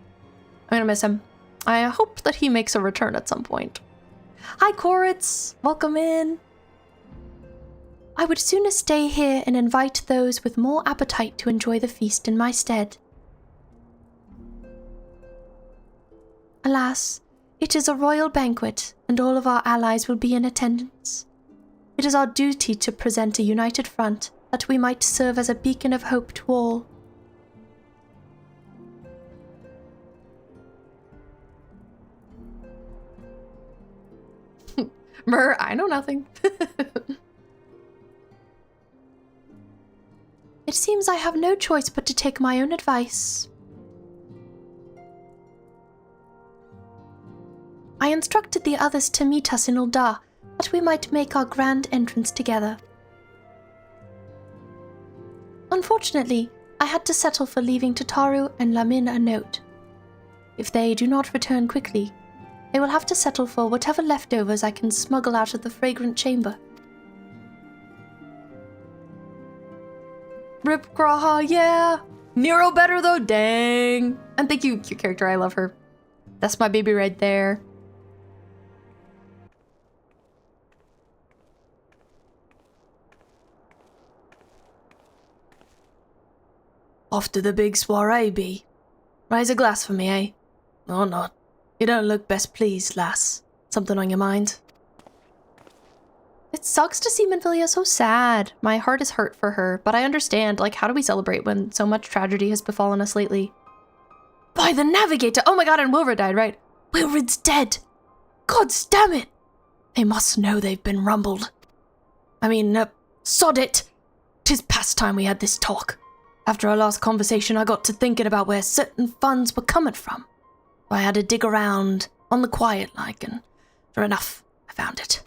I'm gonna miss him. I hope that he makes a return at some point. Hi, Koritz. Welcome in. I would sooner stay here and invite those with more appetite to enjoy the feast in my stead. Alas, it is a royal banquet, and all of our allies will be in attendance. It is our duty to present a united front, that we might serve as a beacon of hope to all. Mur, I know nothing. It seems I have no choice but to take my own advice. I instructed the others to meet us in Ul'dah, that we might make our grand entrance together. Unfortunately, I had to settle for leaving Tataru and Lamin a note. If they do not return quickly, they will have to settle for whatever leftovers I can smuggle out of the fragrant chamber. Rip Graha, yeah! Nero better though, dang! And thank you, cute character, I love her. That's my baby right there. Off to the big soiree, B. Raise a glass for me, eh? Or not. You don't look best pleased, lass. Something on your mind? It sucks to see Minfilia so sad. My heart is hurt for her, but I understand, like, how do we celebrate when so much tragedy has befallen us lately? By the Navigator! Oh my god, and Wilrid died, right? Wilrid's dead! Gods damn it! They must know they've been rumbled. I mean, sod it! 'Tis past time we had this talk. After our last conversation, I got to thinking about where certain funds were coming from. I had to dig around, on the quiet like, and sure enough, I found it.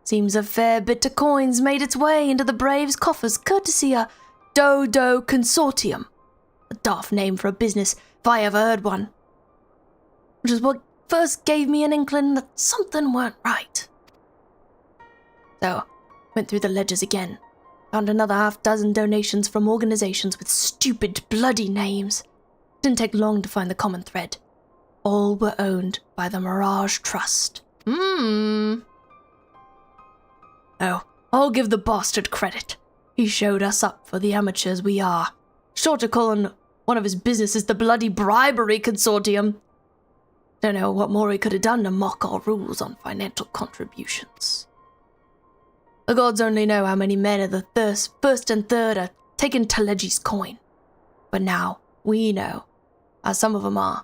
Seems a fair bit of coins made its way into the Braves' coffers courtesy of Dodo Consortium. A daft name for a business, if I ever heard one. Which is what first gave me an inkling that something weren't right. So, went through the ledgers again. Found another half-dozen donations from organizations with stupid, bloody names. Didn't take long to find the common thread. All were owned by the Mirage Trust. Oh, I'll give the bastard credit. He showed us up for the amateurs we are. Short of calling one of his businesses the bloody Bribery Consortium. Don't know what more he could have done to mock our rules on financial contributions. The gods only know how many men of the first and third are taking Telegi's coin. But now, we know, as some of them are.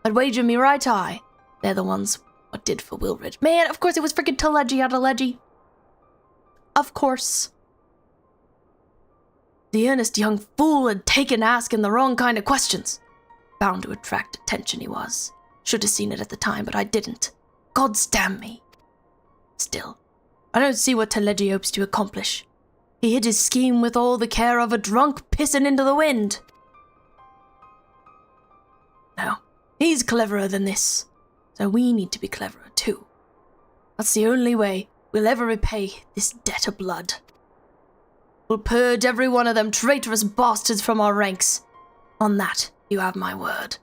I'd wager me right eye, they're the ones what did for Wilrid. Man, of course it was freaking Telegi out of Legi. Of course. The earnest young fool had taken asking the wrong kind of questions. Bound to attract attention he was. Should have seen it at the time, but I didn't. Gods damn me. Still, I don't see what Teleji hopes to accomplish. He hid his scheme with all the care of a drunk pissing into the wind. No, he's cleverer than this, so we need to be cleverer too. That's the only way we'll ever repay this debt of blood. We'll purge every one of them traitorous bastards from our ranks. On that, you have my word.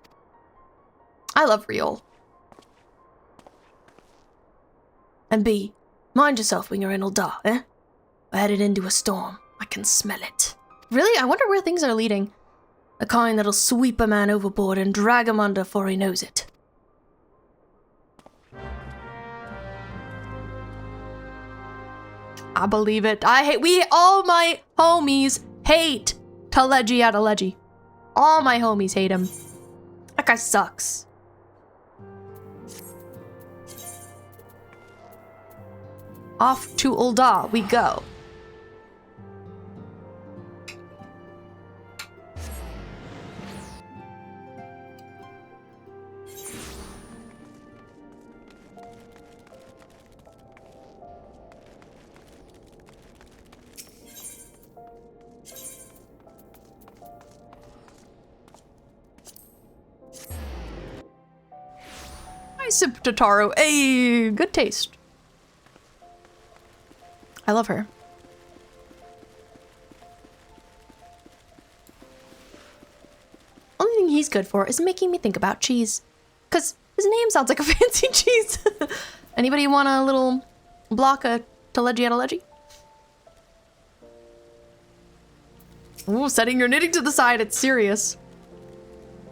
I love Riol. And B, mind yourself when you're in Ul'dah, eh? We're headed into a storm. I can smell it. Really? I wonder where things are leading. The kind that'll sweep a man overboard and drag him under before he knows it. I believe it. All my homies hate Teleji Adeleji. All my homies hate him. That guy sucks. Off to Ul'dah we go. I sip Totaro. Hey, good taste. I love her. Only thing he's good for is making me think about cheese. Because his name sounds like a fancy cheese. Anybody want a little block of Teleji Adeleji? Ooh, setting your knitting to the side, it's serious.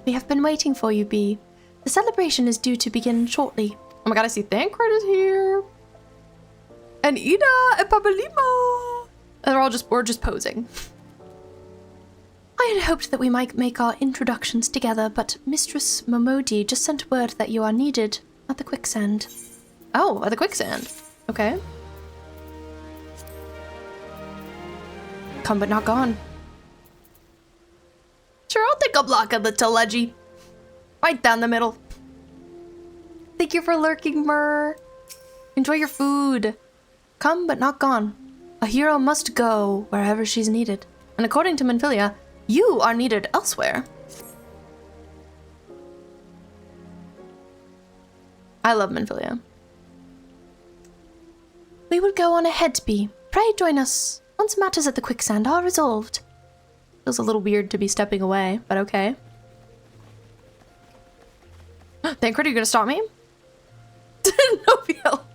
We have been waiting for you, Bee. The celebration is due to begin shortly. Oh my god, I see Thancred is here. And Ida and Papalima. And we're just posing. I had hoped that we might make our introductions together, but Mistress Momodi just sent word that you are needed at the quicksand. Oh, at the quicksand. Okay. Come but not gone. Sure, I'll take a block of the Teleji. Right down the middle. Thank you for lurking, Myrrh. Enjoy your food. Come but not gone. A hero must go wherever she's needed. And according to Minfilia, you are needed elsewhere. I love Minfilia. We will go on ahead, Bee. Pray join us once matters at the quicksand are resolved. Feels a little weird to be stepping away, but okay. Thancred, are you gonna stop me? No, Biel.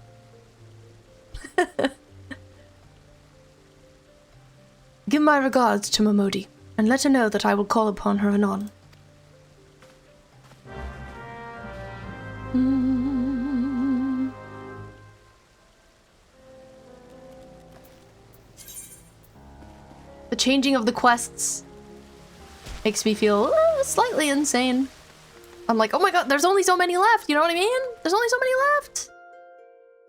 Give my regards to Momodi, and let her know that I will call upon her anon. The changing of the quests makes me feel slightly insane. I'm like, oh my god, there's only so many left, you know what I mean? There's only so many left.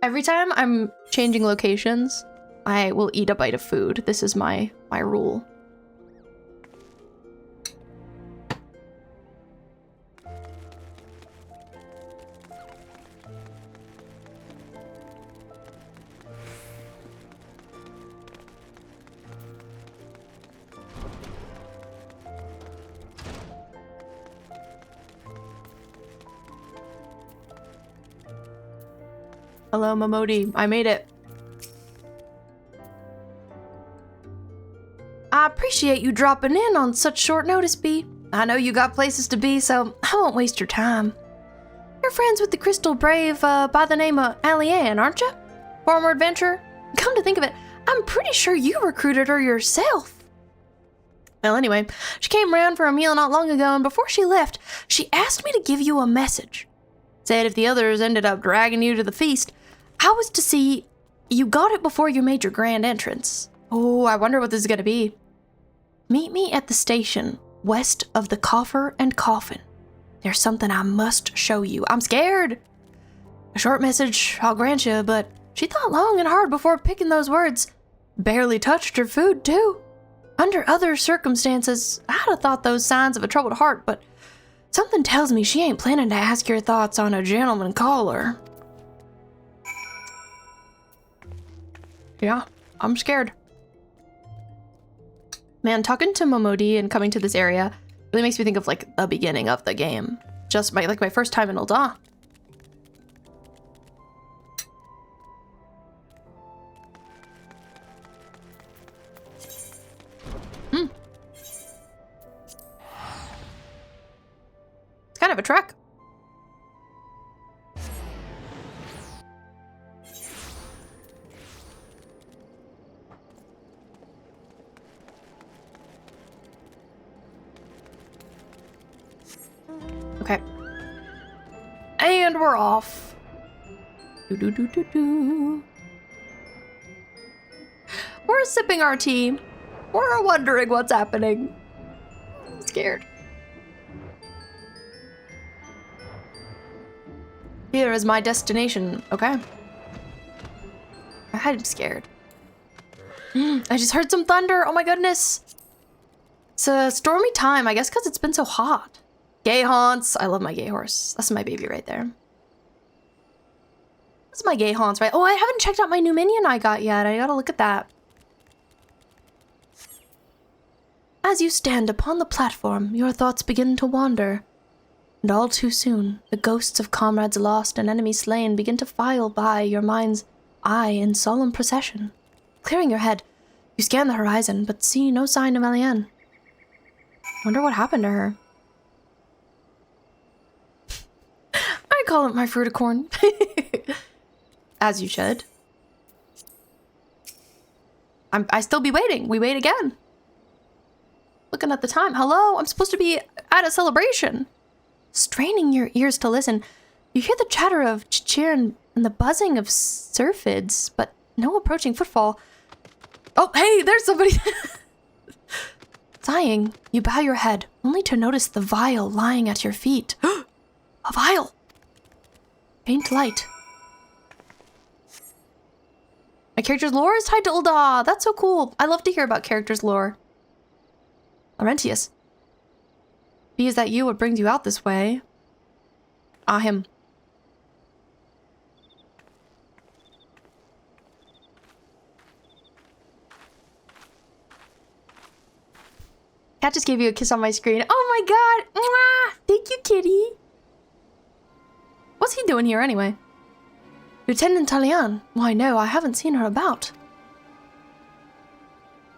Every time I'm changing locations, I will eat a bite of food. This is my rule. Hello, Momodi. I made it. I appreciate you dropping in on such short notice, Bee. I know you got places to be, so I won't waste your time. You're friends with the Crystal Brave by the name of Allianne, aren't you? Former adventurer? Come to think of it, I'm pretty sure you recruited her yourself. Well, anyway, she came around for a meal not long ago, and before she left, she asked me to give you a message. Said if the others ended up dragging you to the feast, I was to see you got it before you made your grand entrance. Oh, I wonder what this is gonna be. Meet me at the station west of the Coffer and Coffin. There's something I must show you. I'm scared. A short message, I'll grant you, but she thought long and hard before picking those words. Barely touched her food, too. Under other circumstances, I'd have thought those signs of a troubled heart, but Something tells me she ain't planning to ask your thoughts on a gentleman caller. Yeah, I'm scared. Man, talking to Momodi and coming to this area really makes me think of like the beginning of the game. Just my first time in Ul'dah. It's kind of a trek. Okay. And we're off. Do. We're sipping our tea. We're wondering what's happening. I'm scared. Here is my destination. Okay. I'm scared. I just heard some thunder. Oh my goodness. It's a stormy time, I guess because it's been so hot. Gay haunts. I love my gay horse. That's my baby right there. That's my gay haunts, right? Oh, I haven't checked out my new minion I got yet. I gotta look at that. As you stand upon the platform, your thoughts begin to wander. And all too soon, the ghosts of comrades lost and enemies slain begin to file by your mind's eye in solemn procession. Clearing your head, you scan the horizon, but see no sign of Eliane. Wonder what happened to her. I call it my fruiticorn. As you should. I still be waiting. We wait again. Looking at the time. Hello? I'm supposed to be at a celebration. Straining your ears to listen, you hear the chatter of cheer and the buzzing of syrphids, but no approaching footfall. Oh, hey, there's somebody. Sighing, you bow your head, only to notice the vial lying at your feet. A vial! Faint light. My character's lore is tied to Ul'dah. That's so cool. I love to hear about characters' lore. Laurentius. Be is that you what brings you out this way? Ah, him. Cat just gave you a kiss on my screen. Oh my god! Mwah! Thank you, kitty. What's he doing here anyway? Lieutenant Eliane? Why no, I haven't seen her about.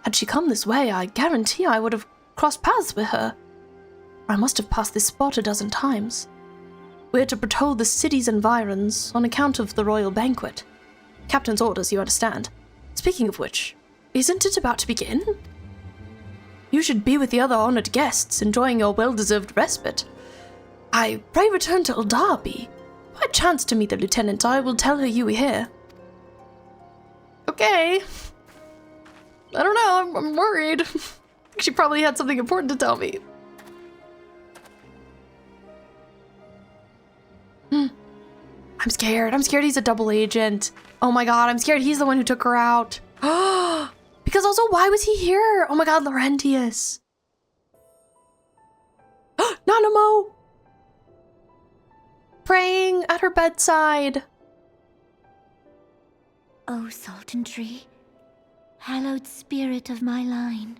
Had she come this way, I guarantee I would have crossed paths with her. I must have passed this spot a dozen times. We're to patrol the city's environs on account of the royal banquet. Captain's orders, you understand. Speaking of which, isn't it about to begin? You should be with the other honored guests, enjoying your well-deserved respite. I pray return to Ul'dah. By chance to meet the lieutenant, I will tell her you were here. Okay. I don't know, I'm worried. She probably had something important to tell me. I'm scared. I'm scared he's a double agent. Oh my god, I'm scared he's the one who took her out. Because also, why was he here? Oh my god, Laurentius. Nanamo! Praying at her bedside. O Sultanry, hallowed spirit of my line.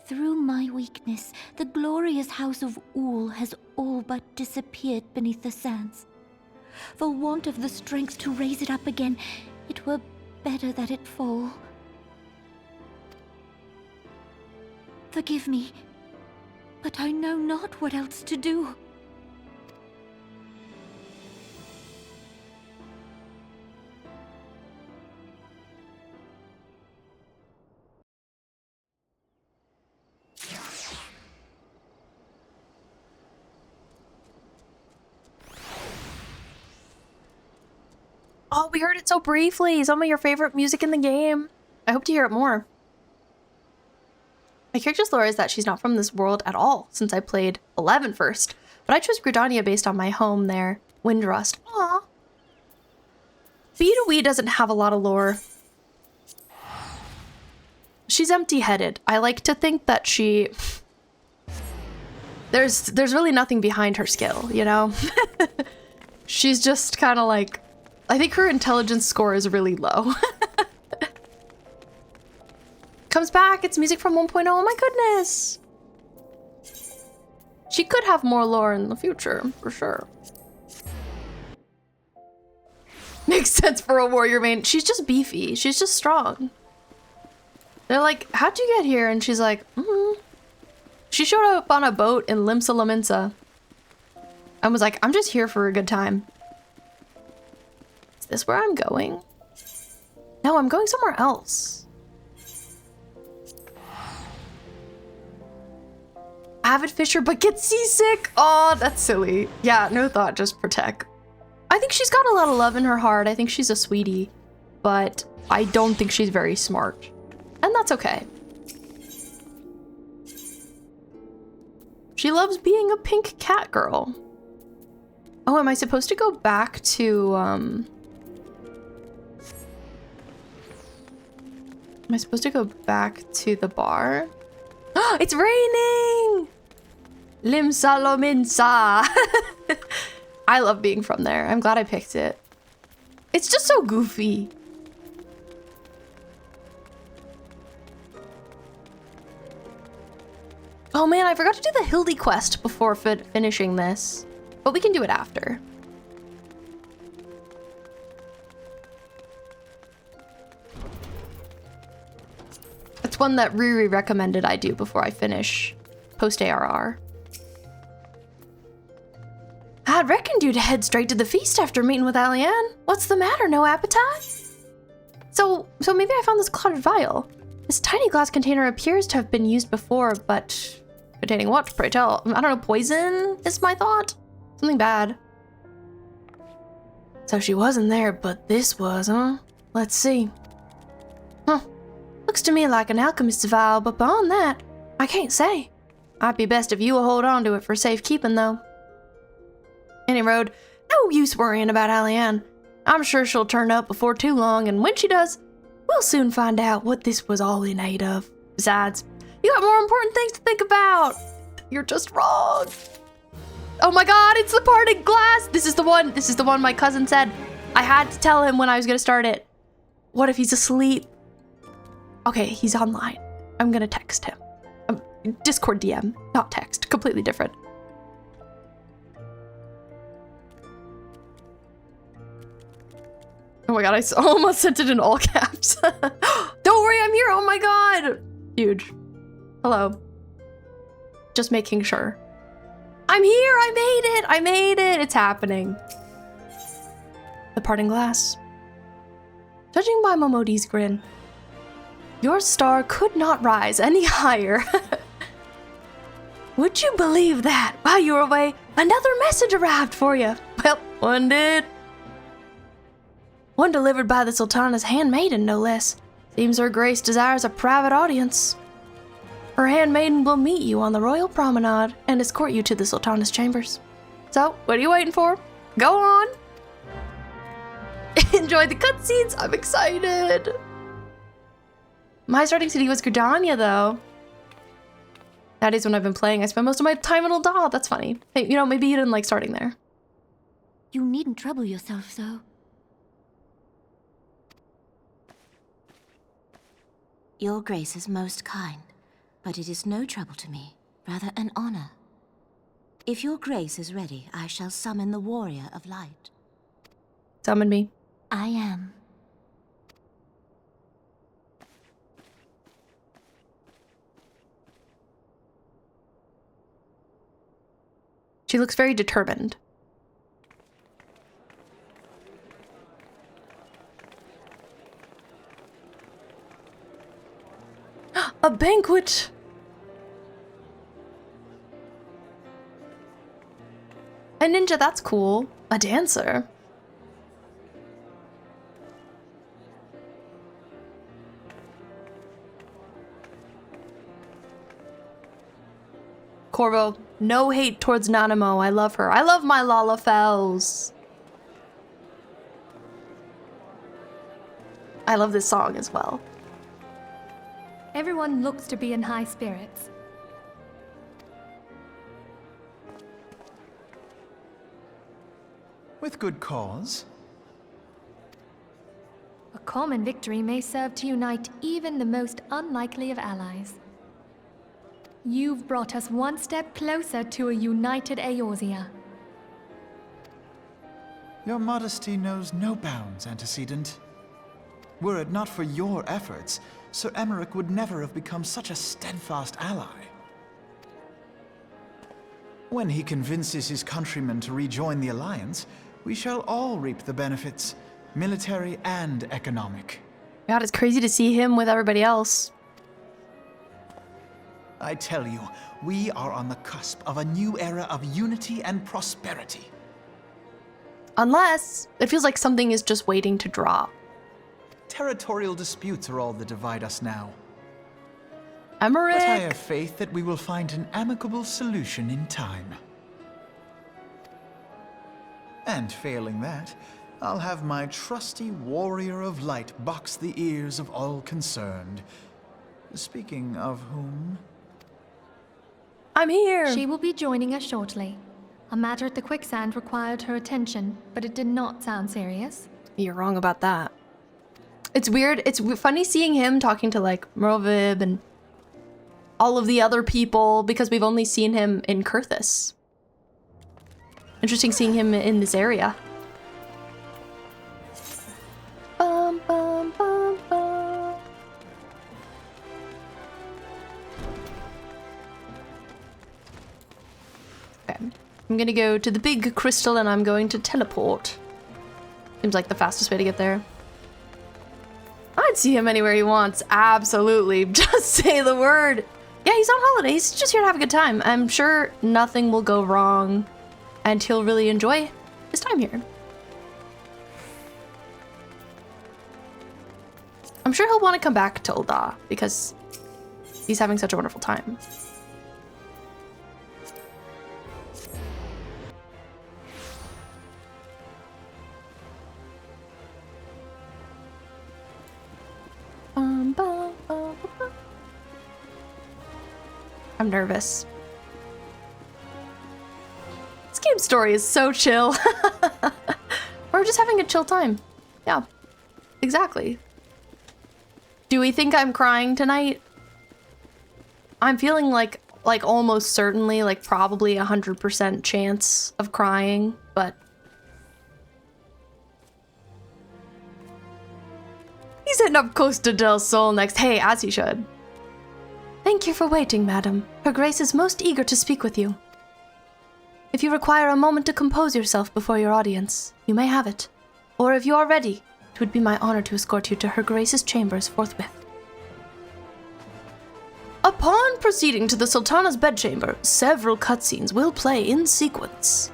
Through my weakness, the glorious house of Ul has all but disappeared beneath the sands. For want of the strength to raise it up again, it were better that it fall. Forgive me, but I know not what else to do. Oh, we heard it so briefly. Some of your favorite music in the game. I hope to hear it more. My character's lore is that she's not from this world at all, since I played 11 first. But I chose Gridania based on my home there, Windrust. Aww. Beatawee doesn't have a lot of lore. she's empty-headed. I like to think that she... There's really nothing behind her skill, you know? She's just kind of like... I think her intelligence score is really low. Comes back, it's music from 1.0, oh my goodness! She could have more lore in the future, for sure. Makes sense for a warrior main. She's just beefy, she's just strong. They're like, how'd you get here? And she's like, She showed up on a boat in Limsa Lominsa. And was like, I'm just here for a good time. Is this where I'm going? No, I'm going somewhere else. Avid fisher, but gets seasick. Oh, that's silly. Yeah, no thought, just protect. I think she's got a lot of love in her heart. I think she's a sweetie, but I don't think she's very smart. And that's okay. She loves being a pink cat girl. Oh, am I supposed to go back to, Am I supposed to go back to the bar? It's raining! Limsa Lominsa! I love being from there. I'm glad I picked it. It's just so goofy. Oh man, I forgot to do the Hildy quest before finishing this. But we can do it after. It's one that Riri recommended I do before I finish post-ARR. I'd reckoned you'd head straight to the feast after meeting with Alianne. What's the matter, no appetite? So maybe I found this clotted vial. This tiny glass container appears to have been used before, but containing what, pray tell? I don't know, poison is my thought? Something bad. So she wasn't there, but this was, huh? Let's see. Huh. Looks to me like an alchemist's vial, but beyond that, I can't say. Might be best if you will hold on to it for safekeeping, though. Any road, no use worrying about Alianne. I'm sure she'll turn up before too long, and when she does, we'll soon find out what this was all in aid of. Besides, you got more important things to think about. You're just wrong. Oh my god, it's the parted glass. This is the one my cousin said. I had to tell him when I was gonna start it. What if he's asleep? Okay, he's online. I'm gonna text him. Discord DM, not text, completely different. Oh my god, I almost sent it in all caps. Don't worry, I'm here, oh my god. Huge. Hello. Just making sure. I'm here, I made it, it's happening. The parting glass. Judging by Momodi's grin, your star could not rise any higher. Would you believe that? While you were away, another message arrived for you. Well, one did. One delivered by the Sultana's handmaiden, no less. Seems her grace desires a private audience. Her handmaiden will meet you on the royal promenade and escort you to the Sultana's chambers. So, what are you waiting for? Go on! Enjoy the cutscenes, I'm excited! My starting city was Gridania, though. That is when I've been playing. I spent most of my time in Ul'dah. That's funny. Hey, you know, maybe you didn't like starting there. You needn't trouble yourself so. Your grace is most kind, but it is no trouble to me, rather an honor. If your grace is ready, I shall summon the warrior of light. Summon me. I am. She looks very determined. A banquet! A ninja, that's cool. A dancer. Corvo, no hate towards Nanamo. I love her. I love my Lalafels. I love this song as well. Everyone looks to be in high spirits. With good cause. A common victory may serve to unite even the most unlikely of allies. You've brought us one step closer to a united Eorzea. Your modesty knows no bounds, Antecedent. Were it not for your efforts, Sir Emmerich would never have become such a steadfast ally. When he convinces his countrymen to rejoin the Alliance, we shall all reap the benefits, military and economic. God, it's crazy to see him with everybody else. I tell you, we are on the cusp of a new era of unity and prosperity. Unless it feels like something is just waiting to drop. Territorial disputes are all that divide us now. Emmerich! But I have faith that we will find an amicable solution in time. And failing that, I'll have my trusty warrior of light box the ears of all concerned. Speaking of whom... I'm here! She will be joining us shortly. A matter at the quicksand required her attention, but it did not sound serious. You're wrong about that. It's weird. It's funny seeing him talking to, like, Merovib and all of the other people, because we've only seen him in Kurthus. Interesting seeing him in this area. Bum, bum, bum, bum. Okay. I'm gonna go to the big crystal and I'm going to teleport. Seems like the fastest way to get there. I'd see him anywhere he wants. Absolutely. Just say the word. Yeah, he's on holiday. He's just here to have a good time. I'm sure nothing will go wrong and he'll really enjoy his time here. I'm sure he'll want to come back to Ul'dah because he's having such a wonderful time. I'm nervous. This game's story is so chill. We're just having a chill time. Yeah, exactly. Do we think I'm crying tonight? I'm feeling like almost certainly, like probably 100% chance of crying, but he's hitting up Costa del Sol next. Hey, as he should. Thank you for waiting, madam. Her Grace is most eager to speak with you. If you require a moment to compose yourself before your audience, you may have it. Or if you are ready, it would be my honor to escort you to Her Grace's chambers forthwith. Upon proceeding to the Sultana's bedchamber, several cutscenes will play in sequence.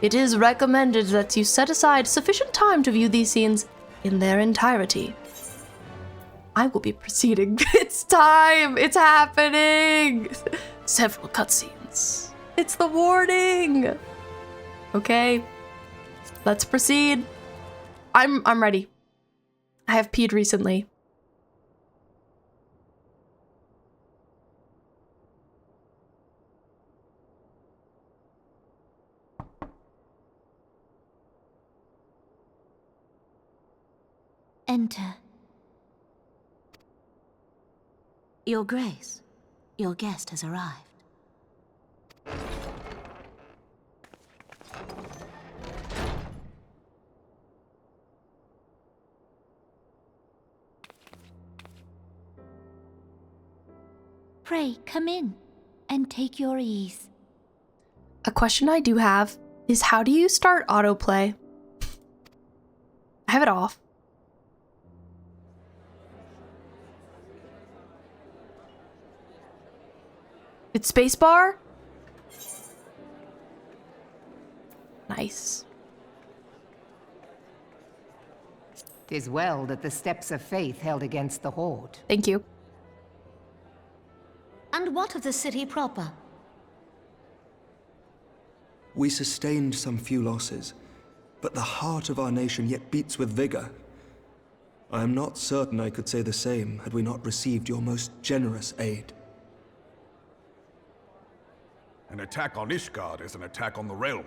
It is recommended that you set aside sufficient time to view these scenes in their entirety. I will be proceeding. It's time! It's happening! Several cutscenes. It's the warning! Okay. Let's proceed. I'm ready. I have peed recently. Enter. Your Grace, your guest has arrived. Pray, come in and take your ease. A question I do have is how do you start autoplay? I have it off. It's spacebar? Nice. 'Tis well that the steps of faith held against the Horde. Thank you. And what of the city proper? We sustained some few losses, but the heart of our nation yet beats with vigor. I am not certain I could say the same had we not received your most generous aid. An attack on Ishgard is an attack on the realm.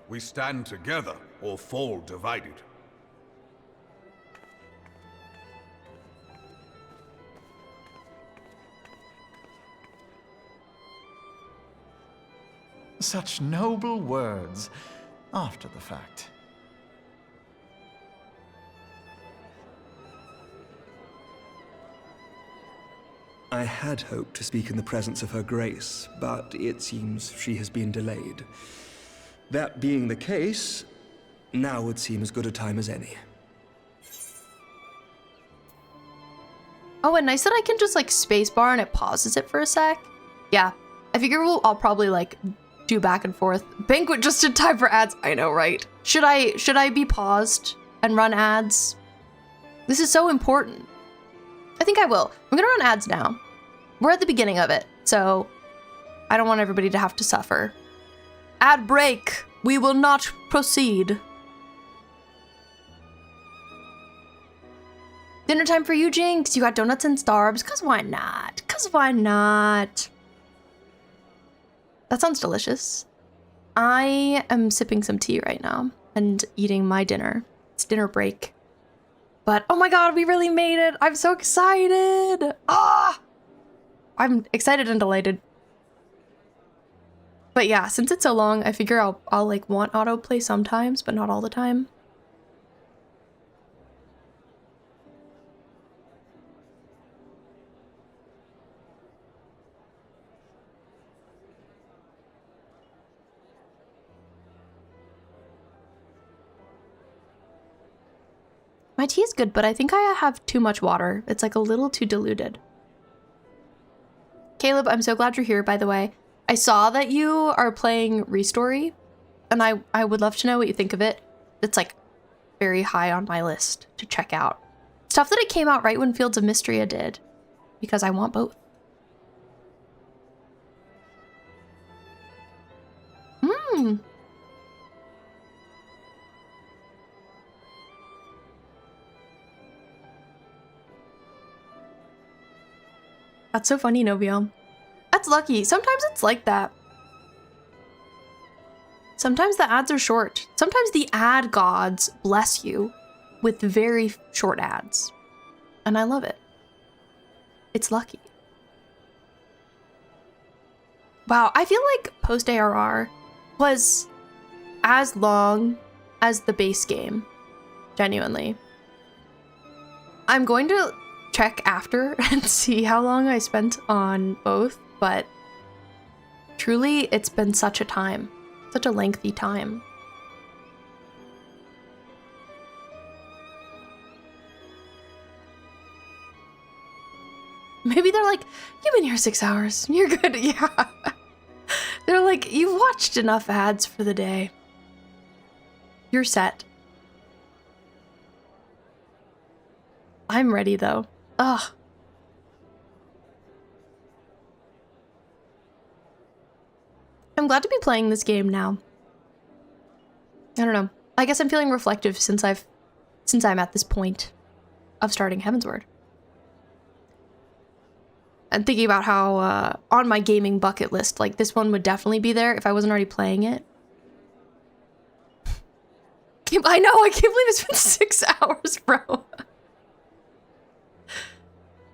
We stand together or fall divided. Such noble words after the fact. I had hoped to speak in the presence of Her Grace, but it seems she has been delayed. That being the case, now would seem as good a time as any. Oh, and nice that I can just like spacebar and it pauses it for a sec. Yeah, I figure I'll probably like do back and forth. Banquet just in time for ads. I know, right? Should I be paused and run ads? This is so important. I think I will. I'm gonna run ads now. We're at the beginning of it, so I don't want everybody to have to suffer. Ad break. We will not proceed. Dinner time for you, Jinx. You got donuts and starbs. Cause why not? Cause why not? That sounds delicious. I am sipping some tea right now and eating my dinner. It's dinner break. But oh my god, we really made it. I'm so excited. Ah! I'm excited and delighted. But yeah, since it's so long, I figure I'll like want autoplay sometimes, but not all the time. My tea is good, but I think I have too much water. It's like a little too diluted. Caleb, I'm so glad you're here, by the way. I saw that you are playing Restory, and I would love to know what you think of it. It's like very high on my list to check out. Stuff that it came out right when Fields of Mystria did, because I want both. That's so funny, Novio. That's lucky. Sometimes it's like that. Sometimes the ads are short. Sometimes the ad gods bless you with very short ads. And I love it. It's lucky. Wow, I feel like post-ARR was as long as the base game. Genuinely. I'm going to check after and see how long I spent on both, but truly it's been such a time, such a lengthy time. Maybe they're like, you've been here 6 hours, you're good. Yeah. They're like, you've watched enough ads for the day. You're set. I'm ready though. Ugh. I'm glad to be playing this game now. I don't know. I guess I'm feeling reflective since I'm at this point of starting Heavensward. And thinking about how on my gaming bucket list, like this one would definitely be there if I wasn't already playing it. I know, I can't believe it's been 6 hours, bro.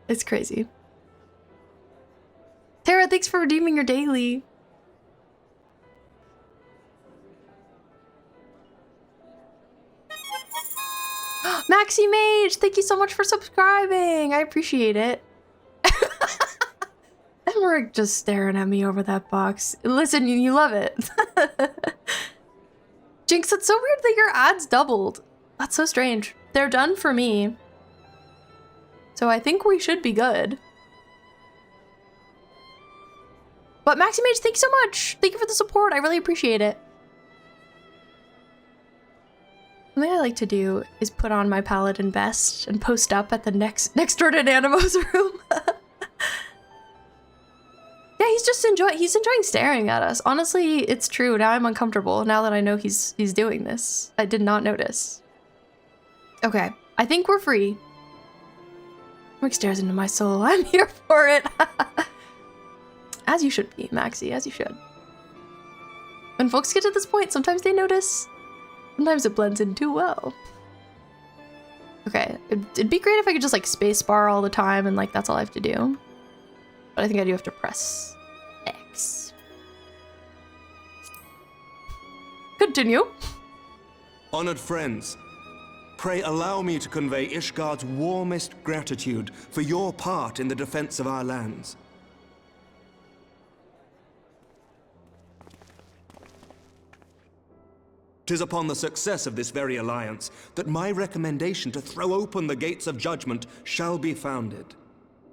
It's crazy. Tara, thanks for redeeming your daily. Maxi Mage, thank you so much for subscribing. I appreciate it. Emmerich just staring at me over that box. Listen, you love it. Jinx, it's so weird that your ads doubled. That's so strange. They're done for me. So I think we should be good. But Maxi Mage, thank you so much. Thank you for the support. I really appreciate it. Something I like to do is put on my Paladin vest and post up at the next door to Animo's room. Yeah, he's enjoying staring at us. Honestly, it's true. Now I'm uncomfortable now that I know he's doing this. I did not notice. Okay, I think we're free. Work stares into my soul. I'm here for it. As you should be, Maxie, as you should. When folks get to this point, sometimes they notice. Sometimes it blends in too well. Okay, it'd be great if I could just like space bar all the time and like that's all I have to do. But I think I do have to press X. Continue. Honored friends, pray allow me to convey Ishgard's warmest gratitude for your part in the defense of our lands. 'Tis upon the success of this very alliance that my recommendation to throw open the gates of judgment shall be founded.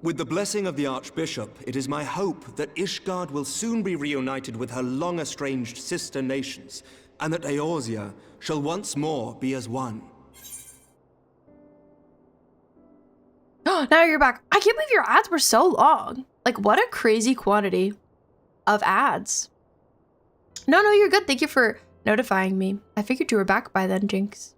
With the blessing of the Archbishop, it is my hope that Ishgard will soon be reunited with her long-estranged sister nations, and that Eorzea shall once more be as one. Now you're back. I can't believe your ads were so long. Like, what a crazy quantity of ads. No, you're good. Thank you for notifying me. I figured you were back by then, Jinx.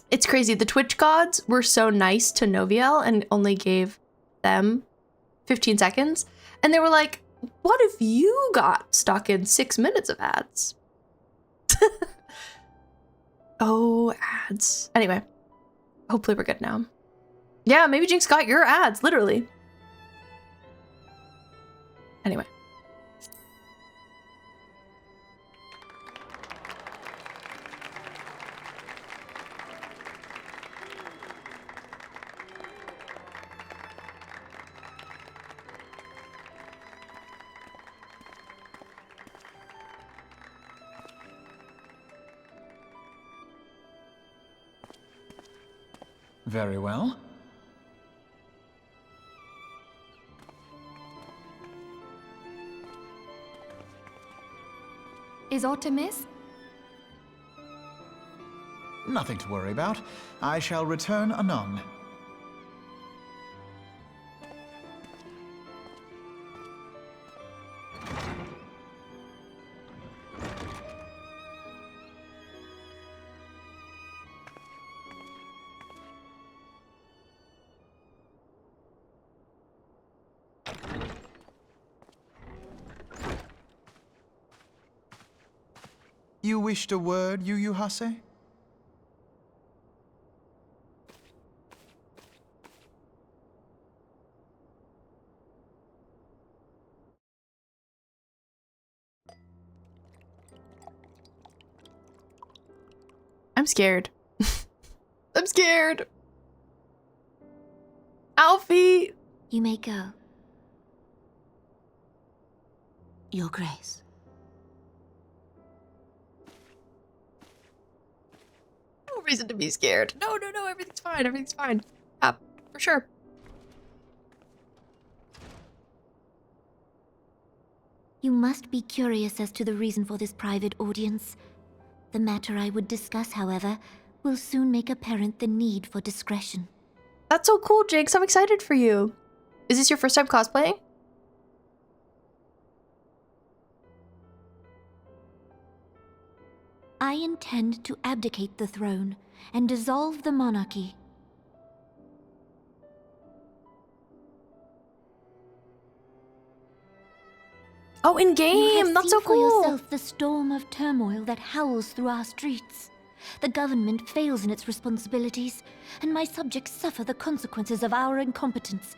It's crazy. The Twitch gods were so nice to Noviel and only gave them 15 seconds. And they were like, what if you got stuck in 6 minutes of ads? Oh, ads. Anyway, hopefully we're good now. Yeah, maybe Jinx got your ads, literally. Anyway. Very well. Is aught amiss? Nothing to worry about. I shall return anon. You wished a word, Yu Hase? I'm scared. I'm scared. Alfie! You may go. Your Grace. No reason to be scared. No, everything's fine. Everything's fine. Yeah, for sure. You must be curious as to the reason for this private audience. The matter I would discuss, however, will soon make apparent the need for discretion. That's so cool, Jinx. I'm excited for you. Is this your first time cosplaying? I intend to abdicate the throne and dissolve the monarchy. Oh, in You game. have That's seen so cool. for yourself the storm of turmoil that howls through our streets. The government fails in its responsibilities, and my subjects suffer the consequences of our incompetence.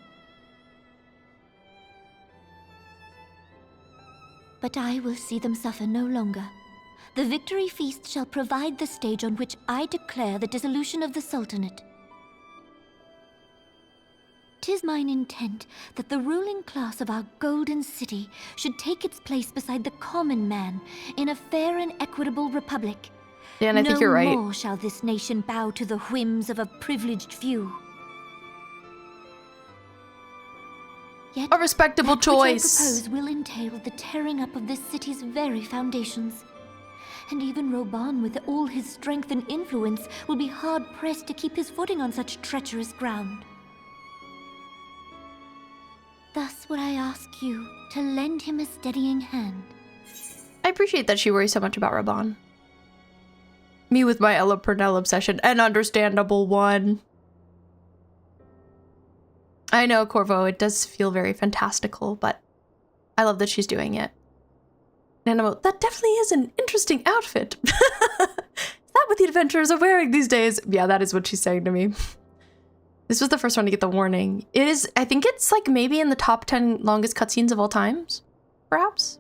But I will see them suffer no longer. The victory feast shall provide the stage on which I declare the dissolution of the Sultanate. 'Tis mine intent that the ruling class of our golden city should take its place beside the common man in a fair and equitable republic. Yeah, and I think you're right. No more shall this nation bow to the whims of a privileged few. Yet, A respectable that which I choice. propose will entail the tearing up of this city's very foundations. And even Reborn, with all his strength and influence, will be hard-pressed to keep his footing on such treacherous ground. Thus would I ask you to lend him a steadying hand. I appreciate that she worries so much about Reborn. Me with my Ella Purnell obsession. An understandable one. I know, Corvo, it does feel very fantastical, but I love that she's doing it. Nanamo, that definitely is an interesting outfit. Is that what the adventurers are wearing these days? Yeah, that is what she's saying to me. This was the first one to get the warning. It is, I think it's like maybe in the top 10 longest cutscenes of all times, perhaps?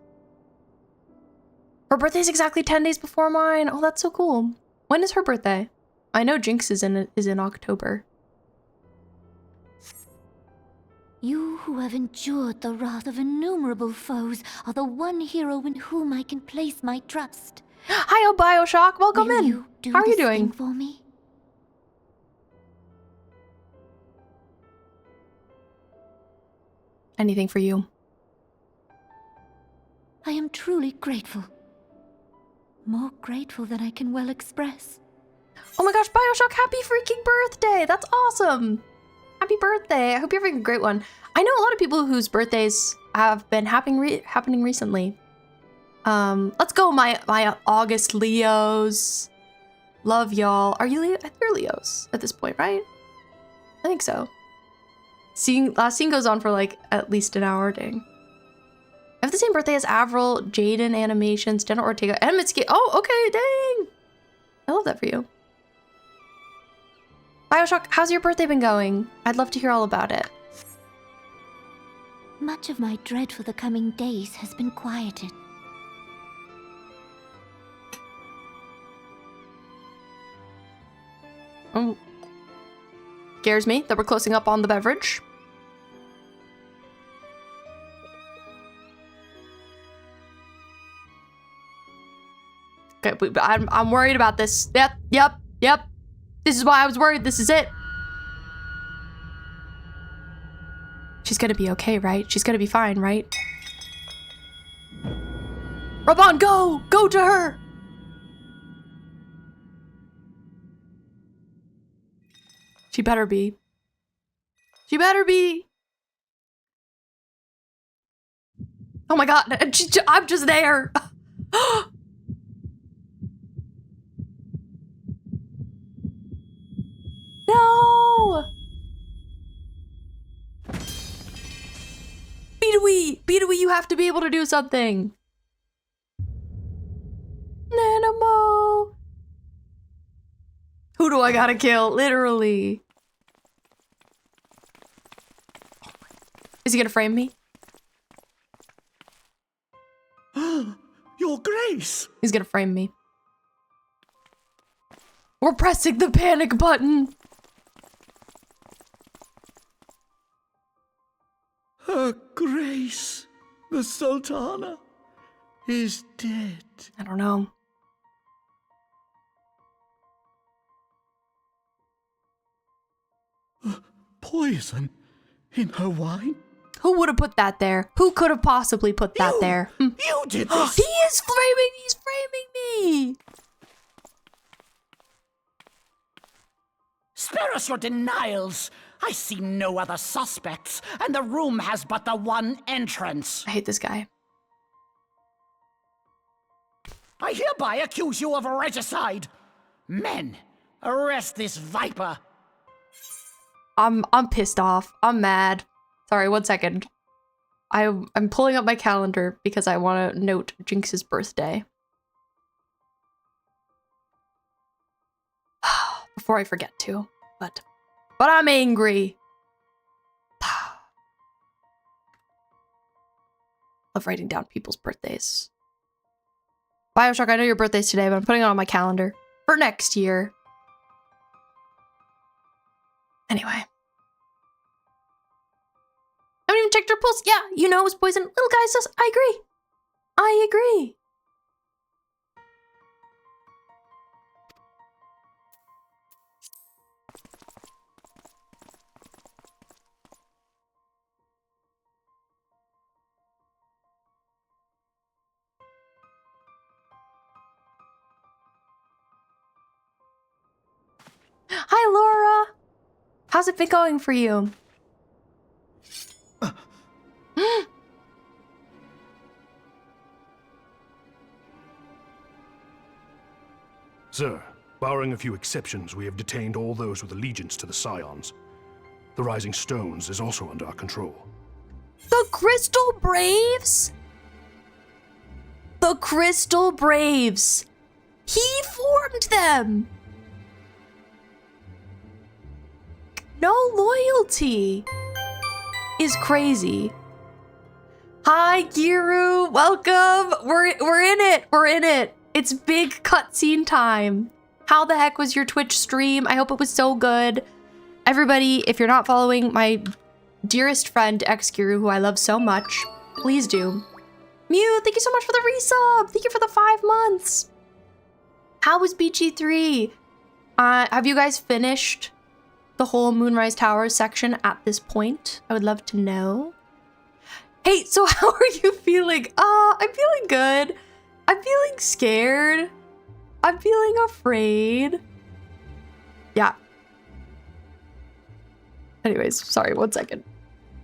Her birthday's exactly 10 days before mine. Oh, that's so cool. When is her birthday? I know Jinx is in October. You who have endured the wrath of innumerable foes are the one hero in whom I can place my trust. Hi, oh Bioshock, welcome Will in. You do How are you this doing? thing for me? Anything for you. I am truly grateful. More grateful than I can well express. Oh my gosh, Bioshock, happy freaking birthday! That's awesome! Happy birthday! I hope you're having a great one. I know a lot of people whose birthdays have been happening recently. Let's go, my August Leos. Love y'all. Are you Leo? I think you're Leos at this point, right? I think so. Last scene goes on for like at least an hour, dang. I have the same birthday as Avril, Jaden Animations, Jenna Ortega, and Mitsuki. Oh, okay, dang! I love that for you. Bioshock, how's your birthday been going? I'd love to hear all about it. Much of my dread for the coming days has been quieted. Oh. Scares me that we're closing up on the beverage. Okay, I'm worried about this. Yep. This is why I was worried. This is it. She's gonna be okay, right? She's gonna be fine, right? Reborn, go! Go to her! She better be. She better be! Oh my god, I'm just there! No! Beatawee, you have to be able to do something. Nanamo. Who do I gotta kill? Literally. Is he gonna frame me? Your Grace! He's gonna frame me. We're pressing the panic button. Her Grace, the Sultana, is dead. I don't know. Poison in her wine? Who would have put that there? Who could have possibly put that there? You did this! He's framing me! Spare us your denials! I see no other suspects, and the room has but the one entrance. I hate this guy. I hereby accuse you of regicide. Men, arrest this viper. I'm pissed off. I'm mad. Sorry, 1 second. I'm pulling up my calendar because I want to note Jinx's birthday. Before I forget to, but I'm angry. Love writing down people's birthdays. Bioshock, I know your birthday's today, but I'm putting it on my calendar for next year. Anyway. I haven't even checked her pulse. Yeah, you know it was poison. Little guy says, I agree. I agree. Hi, Laura. How's it been going for you? Sir, Barring a few exceptions, we have detained all those with allegiance to the Scions. The Rising Stones is also under our control. The Crystal Braves? The Crystal Braves! He formed them! No loyalty is crazy. Hi, Giru. Welcome. We're in it. We're in it. It's big cutscene time. How the heck was your Twitch stream? I hope it was so good. Everybody, if you're not following my dearest friend, X-Giru, who I love so much, please do. Mew, thank you so much for the resub. Thank you for the 5 months. How was BG3? Have you guys finished the whole Moonrise Towers section at this point? I would love to know. Hey, so how are you feeling? I'm feeling good. I'm feeling scared. I'm feeling afraid. Yeah. Anyways, sorry, 1 second.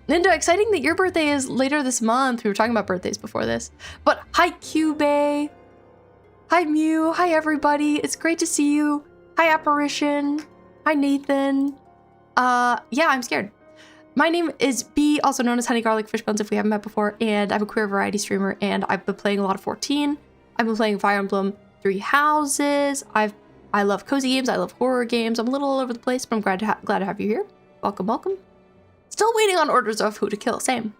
Ninda, exciting that your birthday is later this month. We were talking about birthdays before this. But hi, Cube. Hi, Mew. Hi, everybody. It's great to see you. Hi, Apparition. Hi, Nathan. Yeah, I'm scared. My name is B, also known as Honey Garlic Fish Bones if we haven't met before, and I'm a queer variety streamer, and I've been playing a lot of 14. I've been playing Fire Emblem 3 Houses. I love cozy games. I love horror games. I'm a little all over the place, but I'm glad to have you here. Welcome, welcome. Still waiting on orders of who to kill. Same.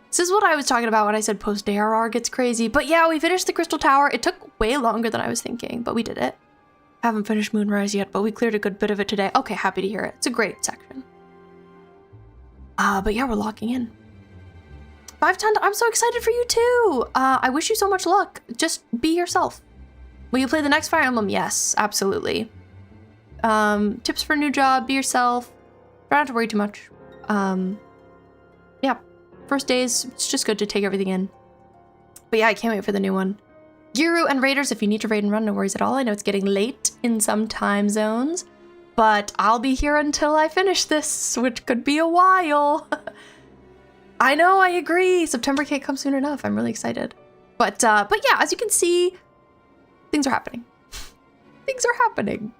This is what I was talking about when I said post-ARR gets crazy. But yeah, we finished the Crystal Tower. It took way longer than I was thinking, but we did it. Haven't finished Moonrise yet, but we cleared a good bit of it today. Okay, happy to hear it. It's a great section. But yeah, we're locking in. 510, I'm so excited for you too. I wish you so much luck. Just be yourself. Will you play the next Fire Emblem? Yes, absolutely. Tips for a new job, be yourself. Try not to worry too much. Yeah, first days, it's just good to take everything in. But yeah, I can't wait for the new one. Giru and Raiders, if you need to raid and run, no worries at all. I know it's getting late in some time zones, but I'll be here until I finish this, which could be a while. I know, I agree. September can't come soon enough. I'm really excited. But yeah, as you can see, things are happening. Things are happening.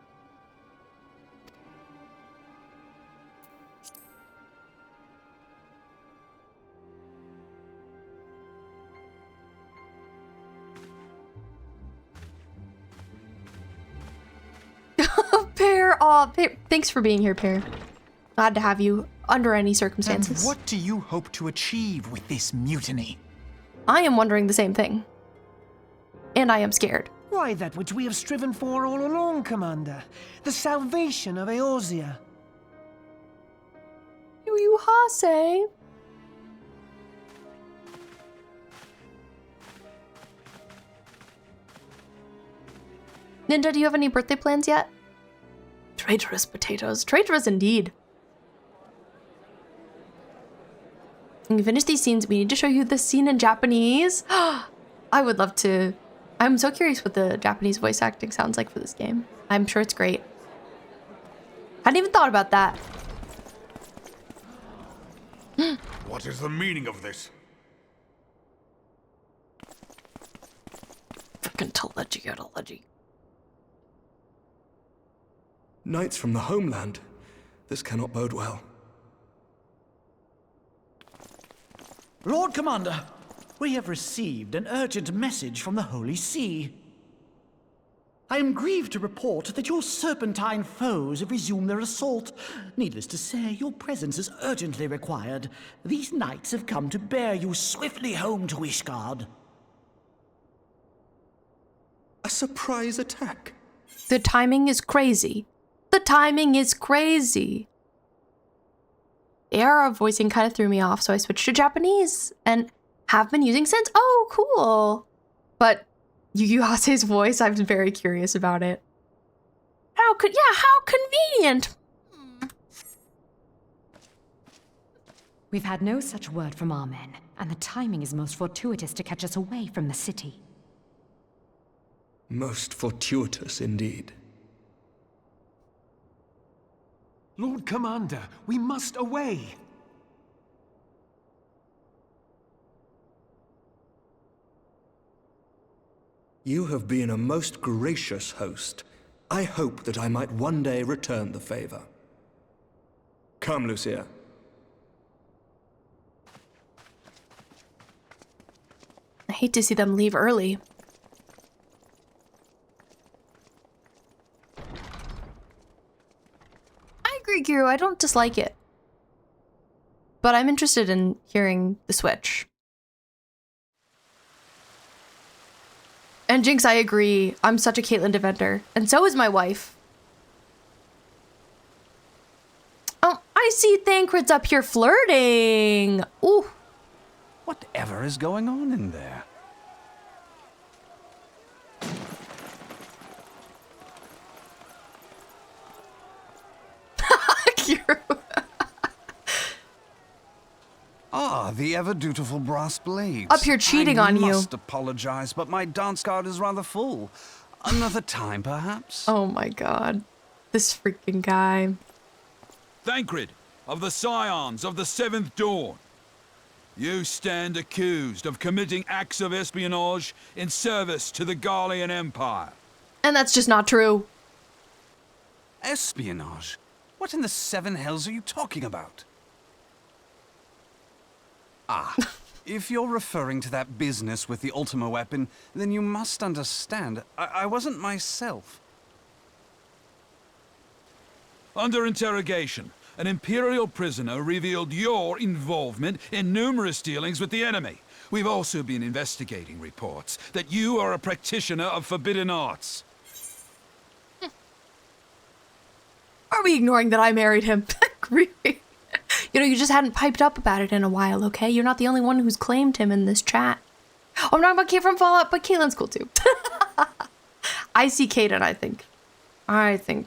Pear, thanks for being here, Pear. Glad to have you under any circumstances. And what do you hope to achieve with this mutiny? I am wondering the same thing. And I am scared. Why, that which we have striven for all along, Commander. The salvation of Eorzea. You Hase. Ninja, do you have any birthday plans yet? Traitorous potatoes. Traitorous indeed. When you finish these scenes, we need to show you the scene in Japanese. I would love to. I'm so curious what the Japanese voice acting sounds like for this game. I'm sure it's great. Hadn't even thought about that. What is the meaning of this? Fucking teleggy. Knights from the homeland. This cannot bode well. Lord Commander, we have received an urgent message from the Holy See. I am grieved to report that your serpentine foes have resumed their assault. Needless to say, your presence is urgently required. These knights have come to bear you swiftly home to Ishgard. A surprise attack? The timing is crazy. The timing is crazy. ARR voicing kind of threw me off, so I switched to Japanese and have been using since. Oh, cool. But Yu Hase's voice, I'm very curious about it. How convenient. We've had no such word from our men, and the timing is most fortuitous to catch us away from the city. Most fortuitous indeed. Lord Commander, we must away. You have been a most gracious host. I hope that I might one day return the favor. Come, Lucia. I hate to see them leave early. I agree, Kiru. I don't dislike it. But I'm interested in hearing the Switch. And Jinx, I agree. I'm such a Caitlyn defender. And so is my wife. Oh, I see Thancred's up here flirting. Ooh. Whatever is going on in there? Ah, the ever-dutiful brass blades. Up here cheating on you. I must apologize, but my dance card is rather full. Another time, perhaps? Oh my god. This freaking guy. Thancred, of the Scions of the Seventh Dawn. You stand accused of committing acts of espionage in service to the Garlean Empire. And that's just not true. Espionage? What in the seven hells are you talking about? Ah, if you're referring to that business with the Ultima weapon, then you must understand, I wasn't myself. Under interrogation, an Imperial prisoner revealed your involvement in numerous dealings with the enemy. We've also been investigating reports that you are a practitioner of forbidden arts. Are we ignoring that I married him? Creepy. You know, you just hadn't piped up about it in a while, okay? You're not the only one who's claimed him in this chat. Oh, I'm talking about Kate from Fallout, but Caitlyn's cool too. I see Kate and I think. Arcane.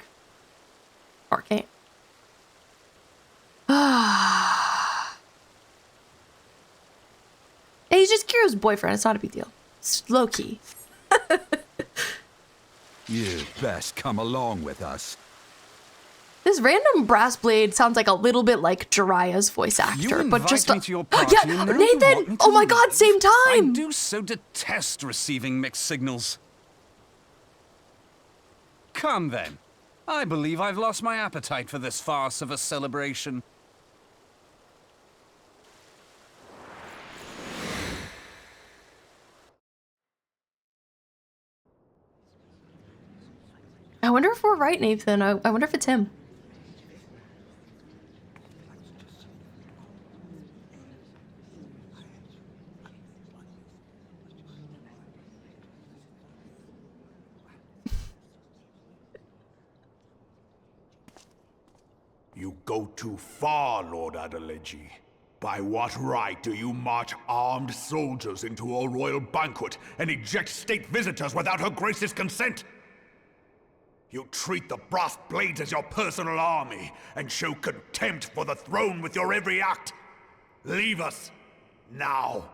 He's just Kiro's boyfriend. It's not a big deal. It's low key. You'd best come along with us. This random brass blade sounds like a little bit like Jiraiya's voice actor, but just me to your party, yeah, Nathan! Oh my god, same time! I do so detest receiving mixed signals. Come then. I believe I've lost my appetite for this farce of a celebration. I wonder if we're right, Nathan. I wonder if it's him. You go too far, Lord Adeleji. By what right do you march armed soldiers into a royal banquet and eject state visitors without her grace's consent? You treat the brass blades as your personal army and show contempt for the throne with your every act. Leave us, now.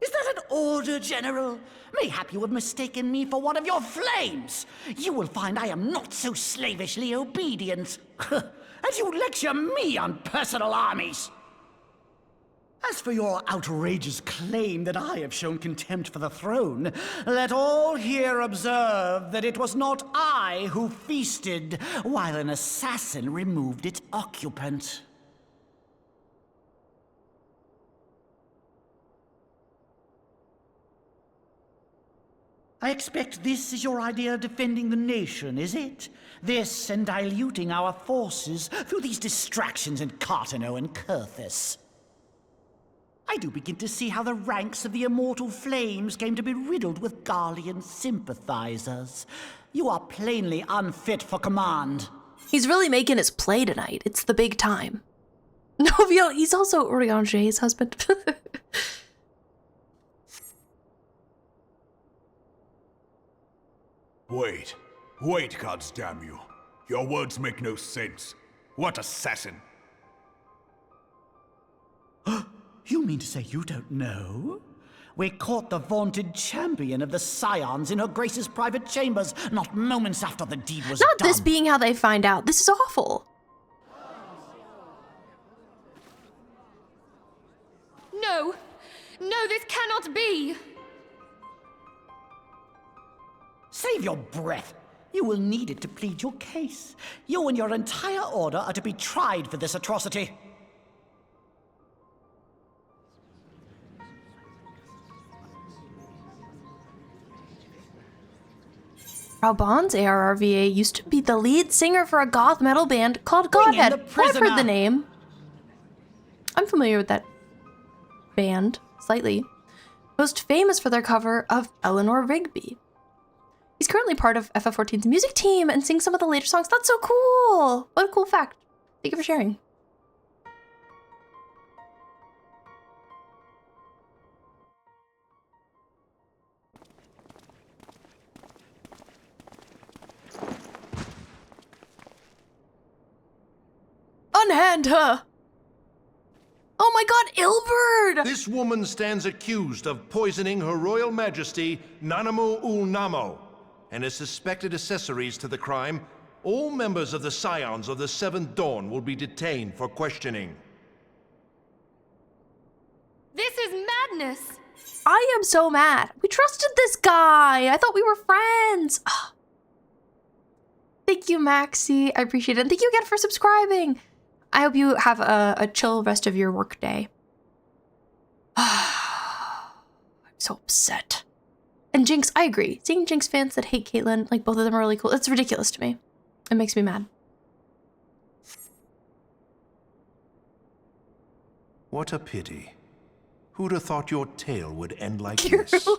Is that an order, General? Mayhap you have mistaken me for one of your flames. You will find I am not so slavishly obedient. And you lecture me on personal armies. As for your outrageous claim that I have shown contempt for the throne, let all here observe that it was not I who feasted while an assassin removed its occupant. I expect this is your idea of defending the nation, is it? This and diluting our forces through these distractions in Cartano and Kurthus. I do begin to see how the ranks of the Immortal Flames came to be riddled with Garlean sympathizers. You are plainly unfit for command. He's really making his play tonight. It's the big time. No, he's also Urianger's husband. Wait, goddamn you. Your words make no sense. What assassin? You mean to say you don't know? We caught the vaunted champion of the Scions in her Grace's private chambers, not moments after the deed was Not done. this being how they find out. This is awful. No! No, this cannot be! Save your breath. You will need it to plead your case. You and your entire order are to be tried for this atrocity. Raubon's ARRVA used to be the lead singer for a goth metal band called Godhead. I've heard the name. I'm familiar with that band, slightly. Most famous for their cover of Eleanor Rigby. He's currently part of FF14's music team and sings some of the later songs. That's so cool! What a cool fact. Thank you for sharing. Unhand her! Oh my god, Ilberd! This woman stands accused of poisoning Her Royal Majesty Nanamu Ul Namo and is suspected accessories to the crime. All members of the Scions of the Seventh Dawn will be detained for questioning. This is madness! I am so mad. We trusted this guy. I thought we were friends. Oh. Thank you, Maxie. I appreciate it. And thank you again for subscribing. I hope you have a chill rest of your workday. I'm so upset. And Jinx, I agree. Seeing Jinx fans that hate Caitlyn, like both of them are really cool. It's ridiculous to me. It makes me mad. What a pity. Who'd have thought your tale would end like this?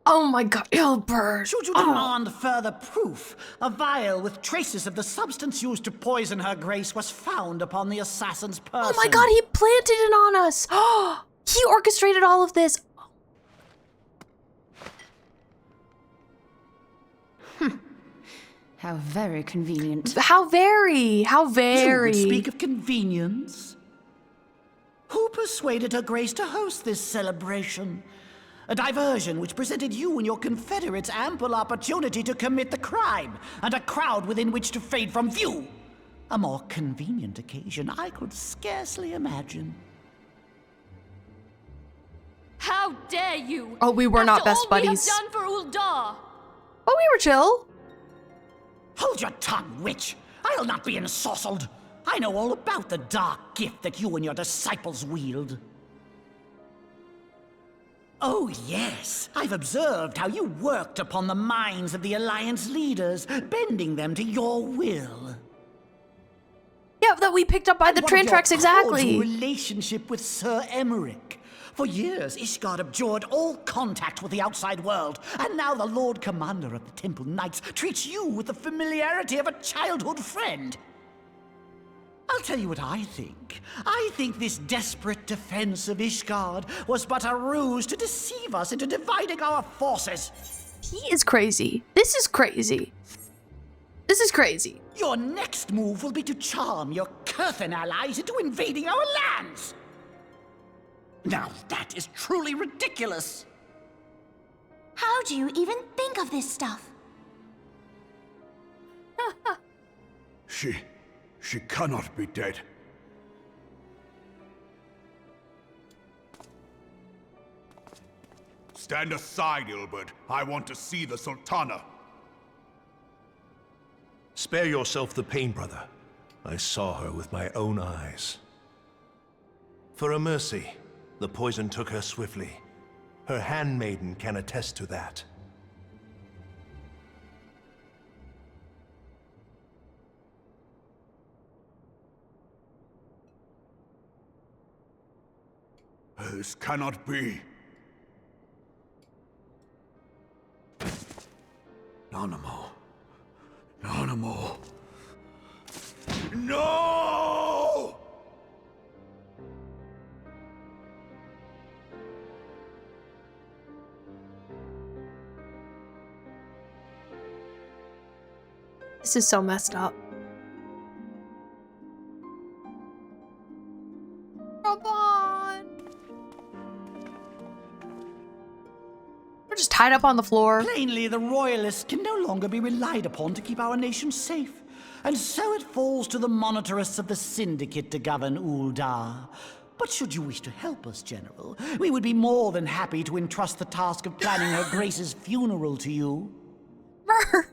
Oh my god, Ilberd! Should you demand further proof, a vial with traces of the substance used to poison her grace was found upon the assassin's person. Oh my god, he planted it on us! He orchestrated all of this! How very convenient. How very! How very! You would speak of convenience? Who persuaded her grace to host this celebration? A diversion which presented you and your confederates ample opportunity to commit the crime, and a crowd within which to fade from view. A more convenient occasion I could scarcely imagine. How dare you! Oh, we were not best buddies. After all we have done for Uldar! Oh, we were chill. Hold your tongue, witch! I'll not be ensorcelled! I know all about the dark gift that you and your disciples wield. Oh, yes. I've observed how you worked upon the minds of the Alliance leaders, bending them to your will. Yeah, that we picked up by the train tracks, exactly. Relationship with Sir Emmerich. For years, Ishgard abjured all contact with the outside world, and now the Lord Commander of the Temple Knights treats you with the familiarity of a childhood friend. I'll tell you what I think. I think this desperate defense of Ishgard was but a ruse to deceive us into dividing our forces. He is crazy. This is crazy. This is crazy. Your next move will be to charm your Kurthan allies into invading our lands. Now that is truly ridiculous. How do you even think of this stuff? She cannot be dead. Stand aside, Ilberd. I want to see the Sultana. Spare yourself the pain, brother. I saw her with my own eyes. For a mercy, the poison took her swiftly. Her handmaiden can attest to that. This cannot be. Nanamu. Nanamu. No! This is so messed up. We're just tied up on the floor. Plainly, the Royalists can no longer be relied upon to keep our nation safe. And so it falls to the monitorists of the Syndicate to govern Uldar. But should you wish to help us, General, we would be more than happy to entrust the task of planning Her Grace's funeral to you. her.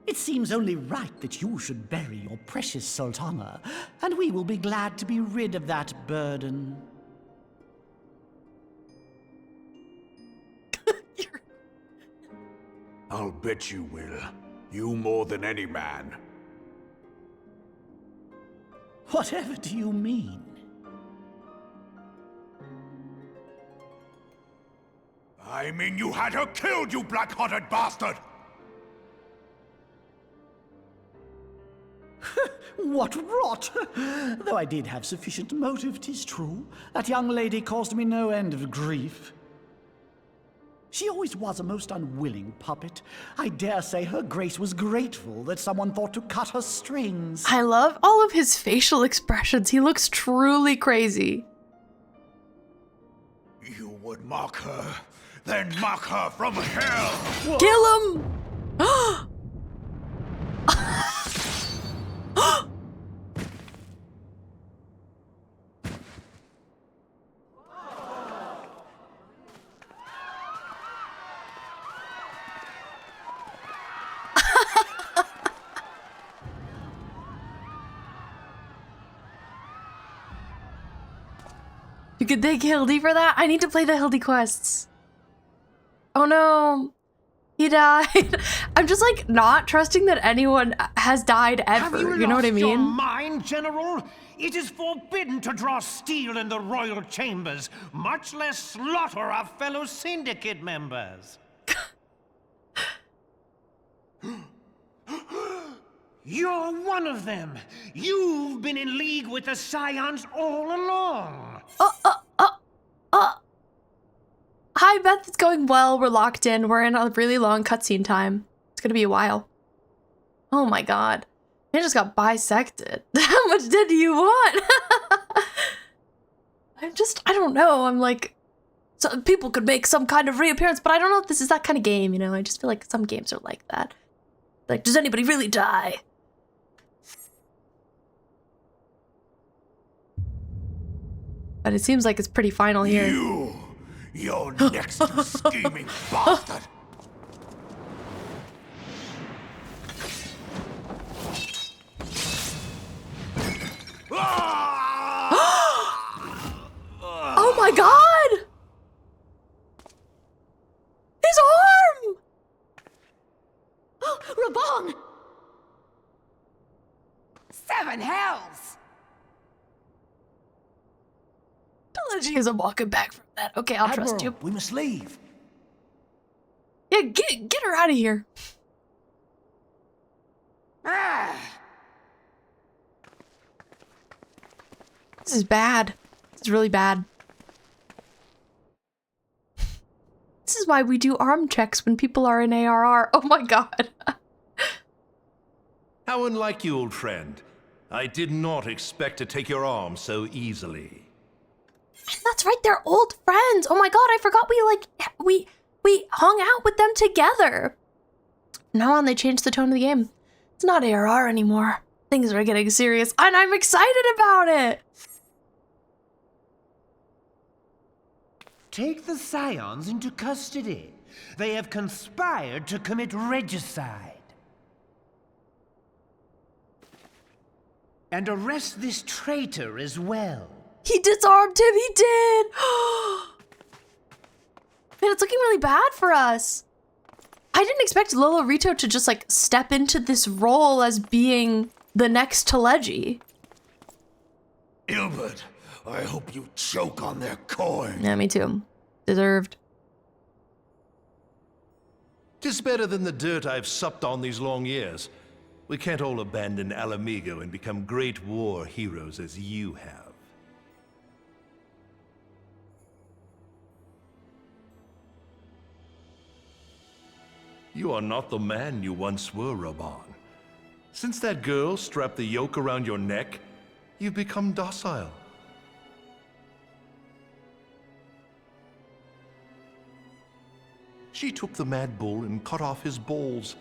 It seems only right that you should bury your precious Sultana, and we will be glad to be rid of that burden. I'll bet you will. You more than any man. Whatever do you mean? I mean you had her killed, you black-hearted bastard! What rot! Though I did have sufficient motive, 'tis true. That young lady caused me no end of grief. She always was a most unwilling puppet. I dare say her grace was grateful that someone thought to cut her strings. I love all of his facial expressions. He looks truly crazy. You would mock her, then mock her from hell! Kill him! You could thank Hildy for that? I need to play the Hildy quests. Oh no. He died. I'm just like not trusting that anyone has died ever. You know what I mean? Have you lost your mind, General? It is forbidden to draw steel in the royal chambers, much less slaughter our fellow syndicate members. You're one of them. You've been in league with the Scions all along. Hi, Beth. It's going well. We're locked in. We're in a really long cutscene time. It's gonna be a while. Oh my god. I just got bisected. How much did you want? I don't know. I'm like, so people could make some kind of reappearance, but I don't know if this is that kind of game, you know? I just feel like some games are like that. Like, does anybody really die? But it seems like it's pretty final here. You're next, you scheming bastard! Oh my god! His arm! Reborn! Seven hells! Trilogy isn't walking back from that. Okay, I'll Admiral, trust you. We must leave. Yeah, get her out of here. This is bad. This is really bad. This is why we do arm checks when people are in ARR. Oh my god. How unlike you, old friend. I did not expect to take your arm so easily. That's right, they're old friends. Oh my god, I forgot we hung out with them together. Now on, they changed the tone of the game. It's not ARR anymore. Things are getting serious, and I'm excited about it. Take the Scions into custody. They have conspired to commit regicide. And arrest this traitor as well. He disarmed him, he did! Man, it's looking really bad for us. I didn't expect Lolo Rito to just like step into this role as being the next Teleji. Ilbert, I hope you choke on their coin. Yeah, me too. Deserved. 'Tis better than the dirt I've supped on these long years. We can't all abandon Alamigo and become great war heroes as you have. You are not the man you once were, Reborn. Since that girl strapped the yoke around your neck, you've become docile. She took the mad bull and cut off his balls,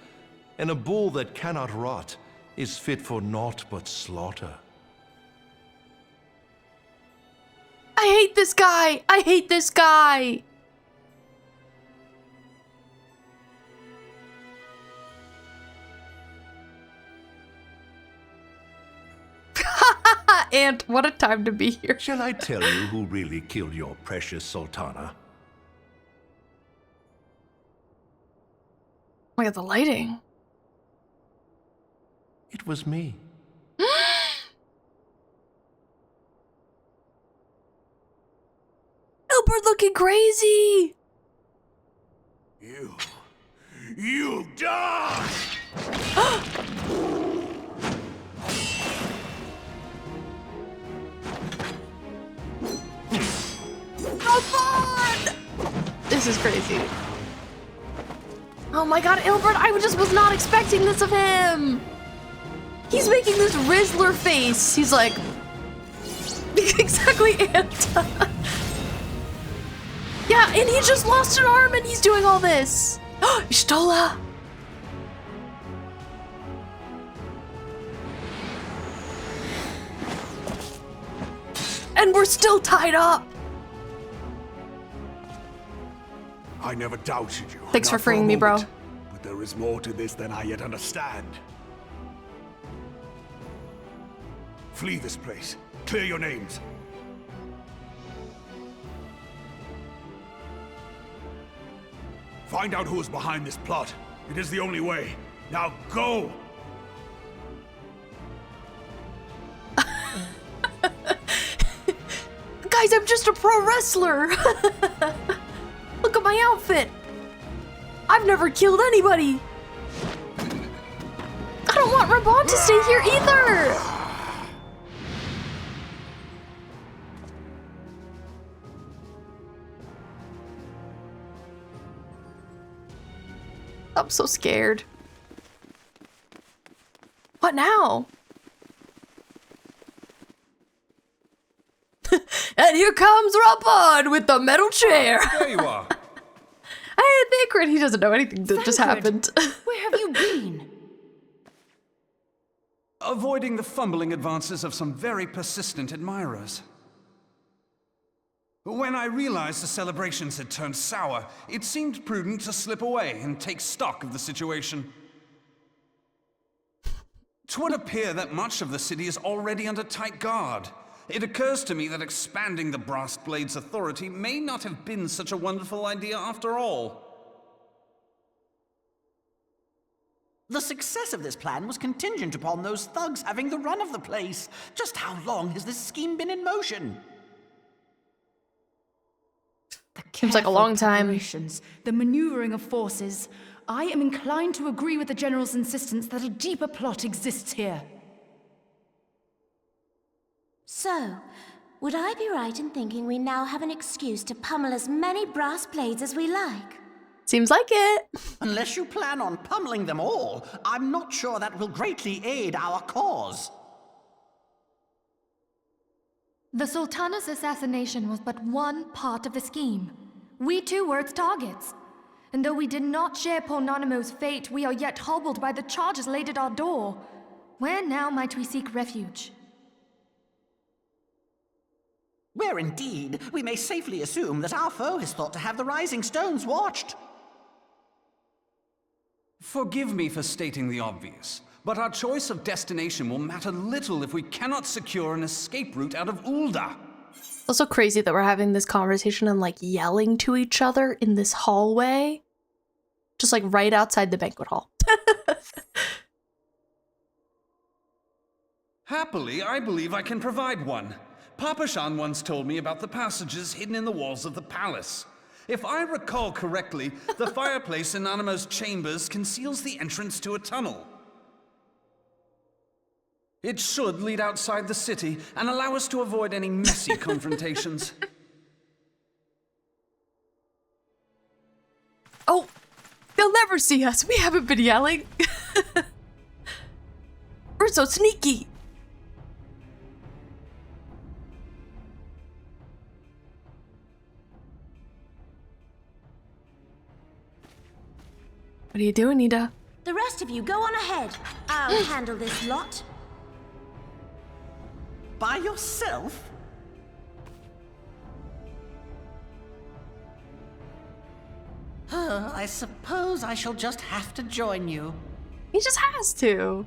and a bull that cannot rot is fit for naught but slaughter. I hate this guy! I hate this guy! Ant, what a time to be here. Shall I tell you who really killed your precious Sultana? Look at the lighting. It was me. Albert looking crazy. You die! Come on! This is crazy. Oh my god, Albert, I just was not expecting this of him. He's making this Rizzler face. He's like, exactly, Ant. Yeah, and he just lost an arm and he's doing all this. Stola. And we're still tied up. I never doubted you. Thanks for not freeing a me, bro. moment. But there is more to this than I yet understand. Flee this place. Clear your names. Find out who is behind this plot. It is the only way. Now go! Guys, I'm just a pro wrestler. Look at my outfit. I've never killed anybody. I don't want Reborn to stay here either. I'm so scared. What now? And here comes Reborn with the metal chair. There you are. Hey, Thancred, he doesn't know anything that just happened. Where have you been? Avoiding the fumbling advances of some very persistent admirers. When I realized the celebrations had turned sour, it seemed prudent to slip away and take stock of the situation. 'Twould appear that much of the city is already under tight guard. It occurs to me that expanding the Brass Blade's authority may not have been such a wonderful idea after all. The success of this plan was contingent upon those thugs having the run of the place. Just how long has this scheme been in motion? Seems like a long time. The maneuvering of forces. I am inclined to agree with the General's insistence that a deeper plot exists here. So, would I be right in thinking we now have an excuse to pummel as many brass blades as we like? Seems like it. Unless you plan on pummeling them all, I'm not sure that will greatly aid our cause. The Sultana's assassination was but one part of the scheme. We too were its targets. And though we did not share poor Nanamo's fate, we are yet hobbled by the charges laid at our door. Where now might we seek refuge? Where indeed, we may safely assume that our foe has thought to have the Rising Stones watched. Forgive me for stating the obvious, but our choice of destination will matter little if we cannot secure an escape route out of Ulda. Also crazy that we're having this conversation and like yelling to each other in this hallway. Just like right outside the banquet hall. Happily, I believe I can provide one. Papa Shan once told me about the passages hidden in the walls of the palace. If I recall correctly, the fireplace in Nanamo's chambers conceals the entrance to a tunnel. It should lead outside the city and allow us to avoid any messy confrontations. Oh, they'll never see us. We haven't been yelling. We're so sneaky. What are you doing, Nita? The rest of you go on ahead. I'll handle this lot. By yourself? I suppose I shall just have to join you. He just has to.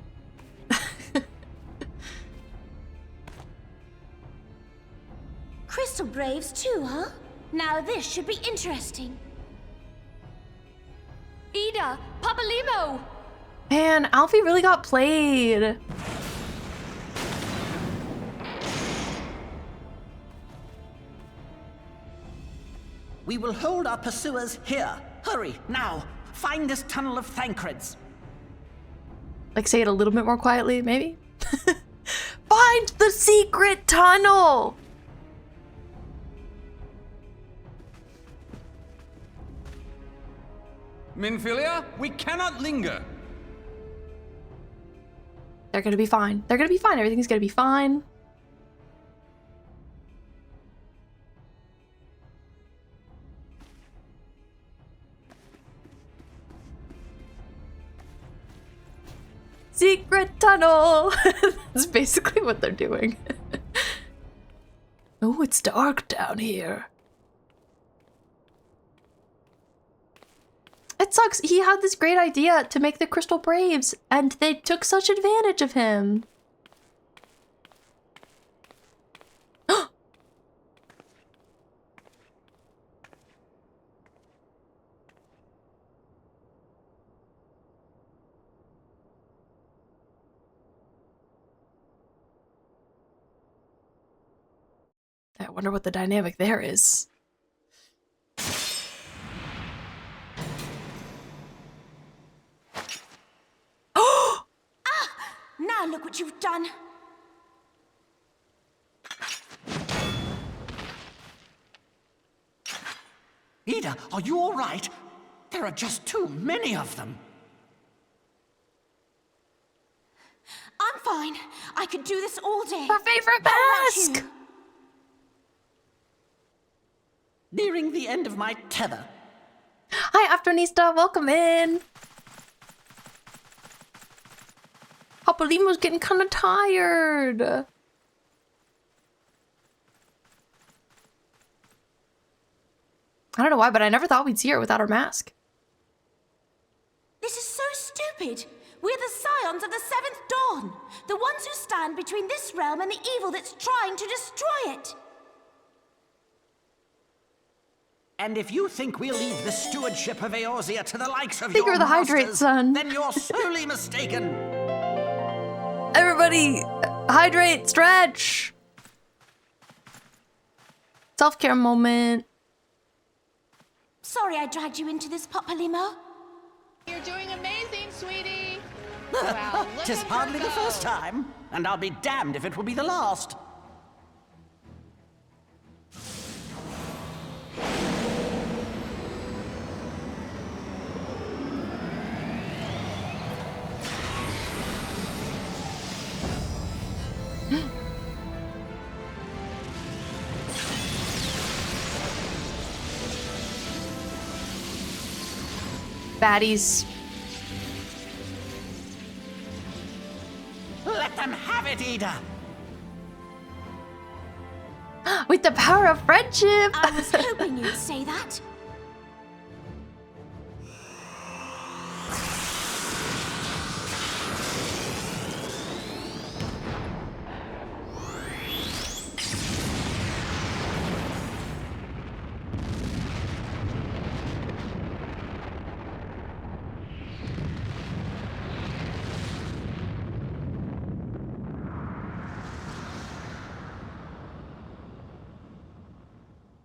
Crystal Braves too, huh? Now this should be interesting. Ida! Papalimo! Man, Alfie really got played. We will hold our pursuers here. Hurry, now. Find this tunnel of Thancred's. Like, say it a little bit more quietly, maybe? Find the secret tunnel! Minfilia, we cannot linger. They're gonna be fine. They're gonna be fine. Everything's gonna be fine. Secret tunnel! That's basically what they're doing. Oh, it's dark down here. It sucks. He had this great idea to make the Crystal Braves, and they took such advantage of him. I wonder what the dynamic there is. Now look what you've done. Ida, are you all right? There are just too many of them. I'm fine. I could do this all day. Her favorite mask! Nearing the end of my tether. Hi, Aftonista. Welcome in. Papalimo's getting kind of tired. I don't know why, but I never thought we'd see her without her mask. This is so stupid. We're the scions of the Seventh Dawn. The ones who stand between this realm and the evil that's trying to destroy it. And if you think we'll leave the stewardship of Eorzea to the likes of Figure your the masters, hydrate, son. then you're sorely mistaken. Everybody, hydrate, stretch. Self-care moment. Sorry I dragged you into this, Papalimo. You're doing amazing, sweetie. Wow, tis hardly the first time, and I'll be damned if it will be the last. Baddies. Let them have it, Ida. With the power of friendship. I was hoping you'd say that.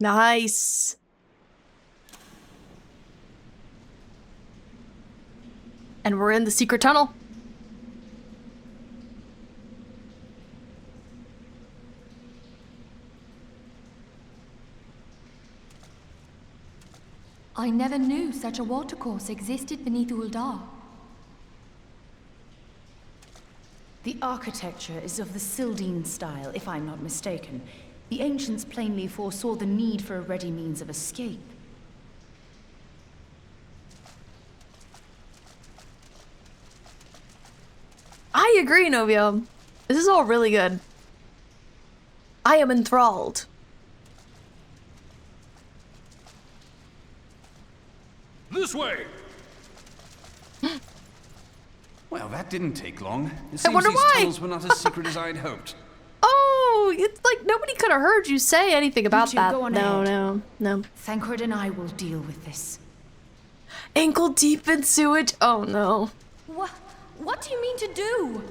Nice. And we're in the secret tunnel. I never knew such a watercourse existed beneath Uldar. The architecture is of the Sildine style, if I'm not mistaken. The ancients plainly foresaw the need for a ready means of escape. I agree, Novio. This is all really good. I am enthralled. This way! Well, that didn't take long. It I seems wonder these why. tunnels were not as secret as I'd hoped. Oh, no! It's like nobody could have heard you say anything about that. Go on No, ahead. no. Thancred and I will deal with this. Ankle deep in sewage? Oh no. What do you mean to do?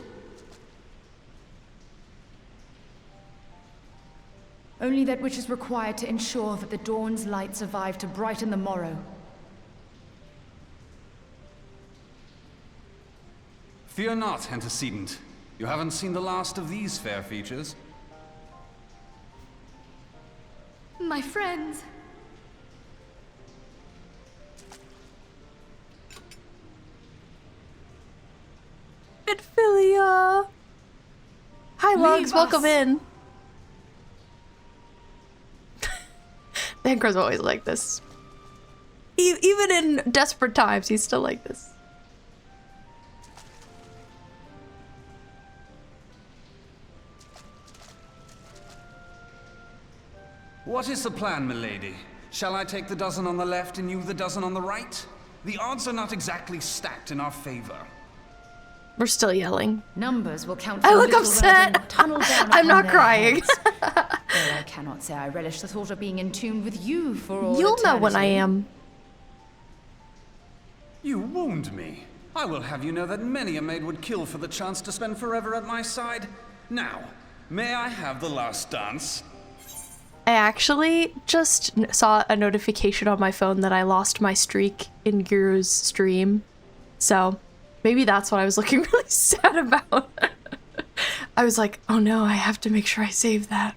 Only that which is required to ensure that the dawn's light survive to brighten the morrow. Fear not, antecedent. You haven't seen the last of these fair features. My friends. Minfilia! Hi, Lugs, Leave welcome us. in. Thancred's always like this. Even in desperate times, he's still like this. What is the plan, milady? Shall I take the dozen on the left and you the dozen on the right? The odds are not exactly stacked in our favor. We're still yelling. Numbers will count I for look little upset. rather than tunnel down I'm upon not their crying. heads. Though I cannot say I relish the thought of being in tune with you for all You'll know when I eternity. am. You wound me. I will have you know that many a maid would kill for the chance to spend forever at my side. Now, may I have the last dance? I actually just saw a notification on my phone that I lost my streak in Guru's stream. So maybe that's what I was looking really sad about. I was like, oh no, I have to make sure I save that.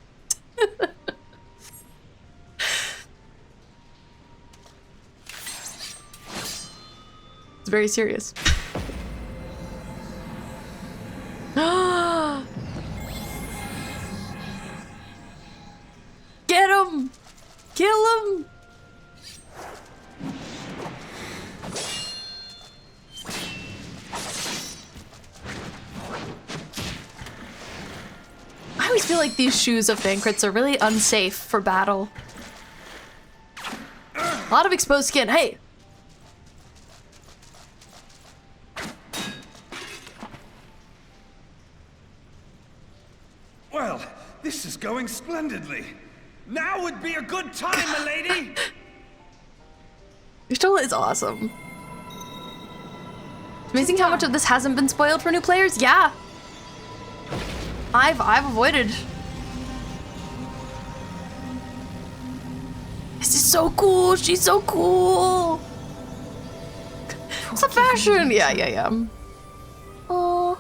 It's very serious. Get him! Kill him! I always feel like these shoes of Thancred's are really unsafe for battle. A lot of exposed skin. Hey! Well, this is going splendidly. Now would be a good time, milady! Vishtola is awesome. It's amazing how much of this hasn't been spoiled for new players. Yeah. I've avoided. This is so cool. She's so cool. It's the fashion. Yeah. Oh.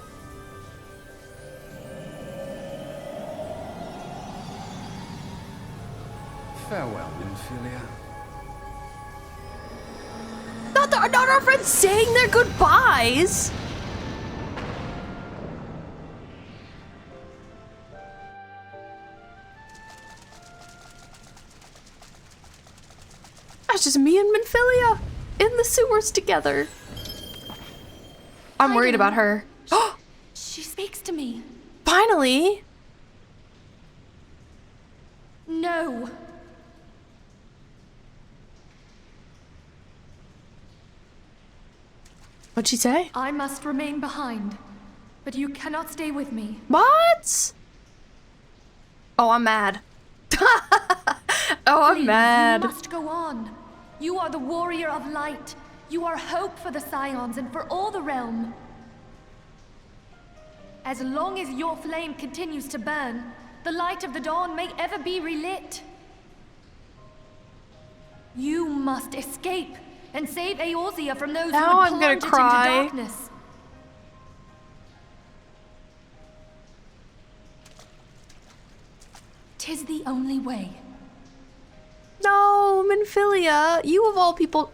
Farewell, Minfilia. Not our friends saying their goodbyes. That's just me and Minfilia in the sewers together. I'm worried about her. She speaks to me. Finally. No. What'd she say? I must remain behind, but you cannot stay with me. What? Oh, I'm mad. Oh, I'm Please, mad. You must go on. You are the warrior of light. You are hope for the Scions and for all the realm. As long as your flame continues to burn, the light of the dawn may ever be relit. You must escape and save Eorzea from those Now who would I'm gonna plunge it cry. into darkness. Tis the only way. No, Minfilia, you of all people.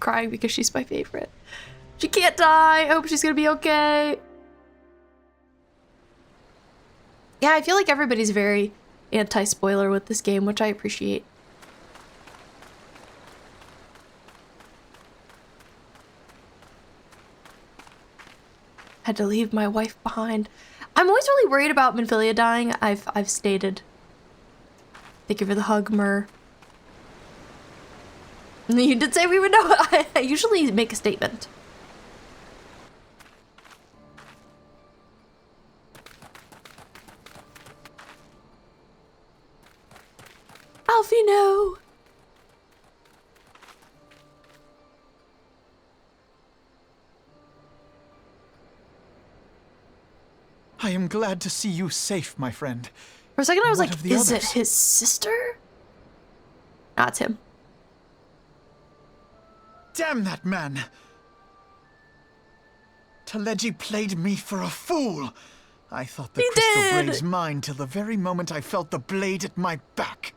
Crying because she's my favorite. She can't die. I hope she's gonna be okay. Yeah, I feel like everybody's very anti-spoiler with this game, which I appreciate. Had to leave my wife behind. I'm always really worried about Minfilia dying. I've stated. Thank you for the hug, Myrrh. You did say we would know. I usually make a statement. Alfie, no! I am glad to see you safe, my friend. For a second I was What like, of the is it others? his sister? Nah, it's him. Damn that man! Taleji played me for a fool! I thought the crystal blade's mine till the very moment I felt the blade at my back.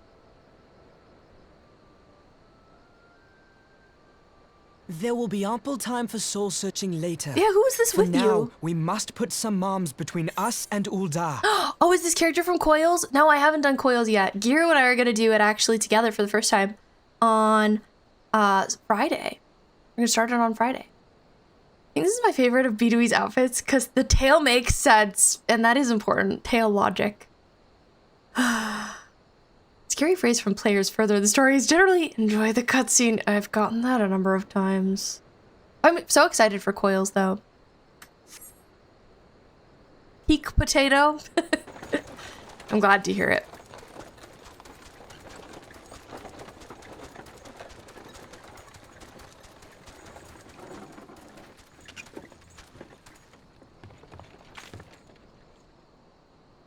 There will be ample time for soul-searching later. Yeah, who is this For with now, you? we must put some moms between us and Ul'dah. Oh, is this character from Coils? No, I haven't done Coils yet. Giro and I are gonna do it actually together for the first time on Friday. We're gonna start it on Friday. I think this is my favorite of Bidooie's outfits because the tail makes sense, and that is important. Tail logic. Scary phrase from players further in the story is generally enjoy the cutscene. I've gotten that a number of times. I'm so excited for Coils though. Peak potato. I'm glad to hear it.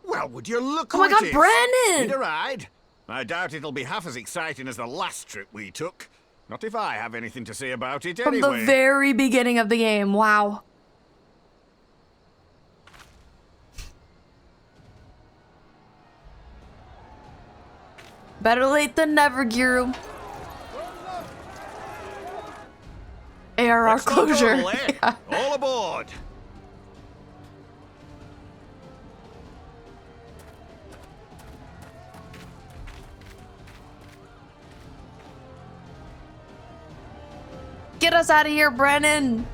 Well, would you look Oh my who God, it is? Brennan! Need a ride? I doubt it'll be half as exciting as the last trip we took. Not if I have anything to say about it From anyway. the very beginning of the game. Wow. Better late than never, Giro. ARR Let's not closure. dawdle, eh? Yeah. All aboard! Get us out of here, Brennan!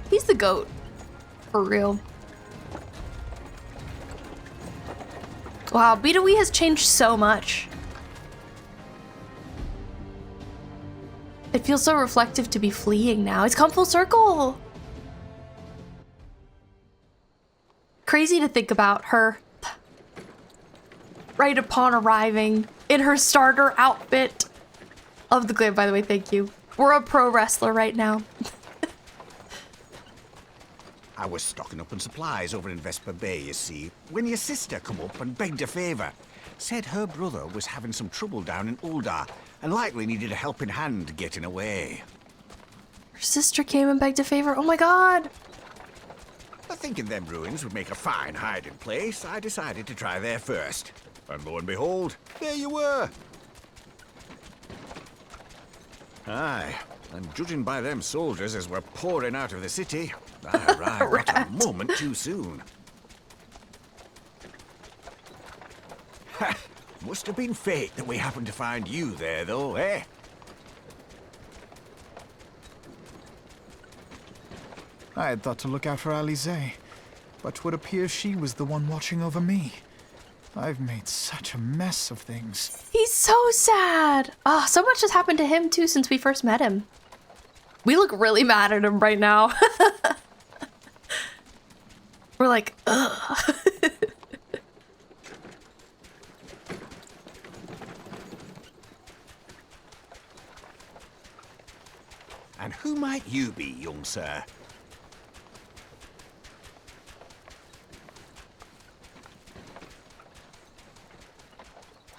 He's the goat. For real. Wow, Bidooie has changed so much. It feels so reflective to be fleeing now. It's come full circle. Crazy to think about her right upon arriving in her starter outfit. Love the glare, by the way, thank you. We're a pro wrestler right now. I was stocking up on supplies over in Vesper Bay, you see, when your sister come up and begged a favour. Said her brother was having some trouble down in Ul'dah and likely needed a helping hand getting away. Her sister came and begged a favor. Oh my God. Thinking them ruins would make a fine hiding place, I decided to try there first. And lo and behold, there you were. Aye, and judging by them soldiers as were pouring out of the city, I arrived not a moment too soon. Ha! Must have been fate that we happened to find you there, though, eh? I had thought to look out for Alize, but would appear she was the one watching over me. I've made such a mess of things. He's so sad. Oh, so much has happened to him too since we first met him. We look really mad at him right now. We're like, ugh. And who might you be, young sir?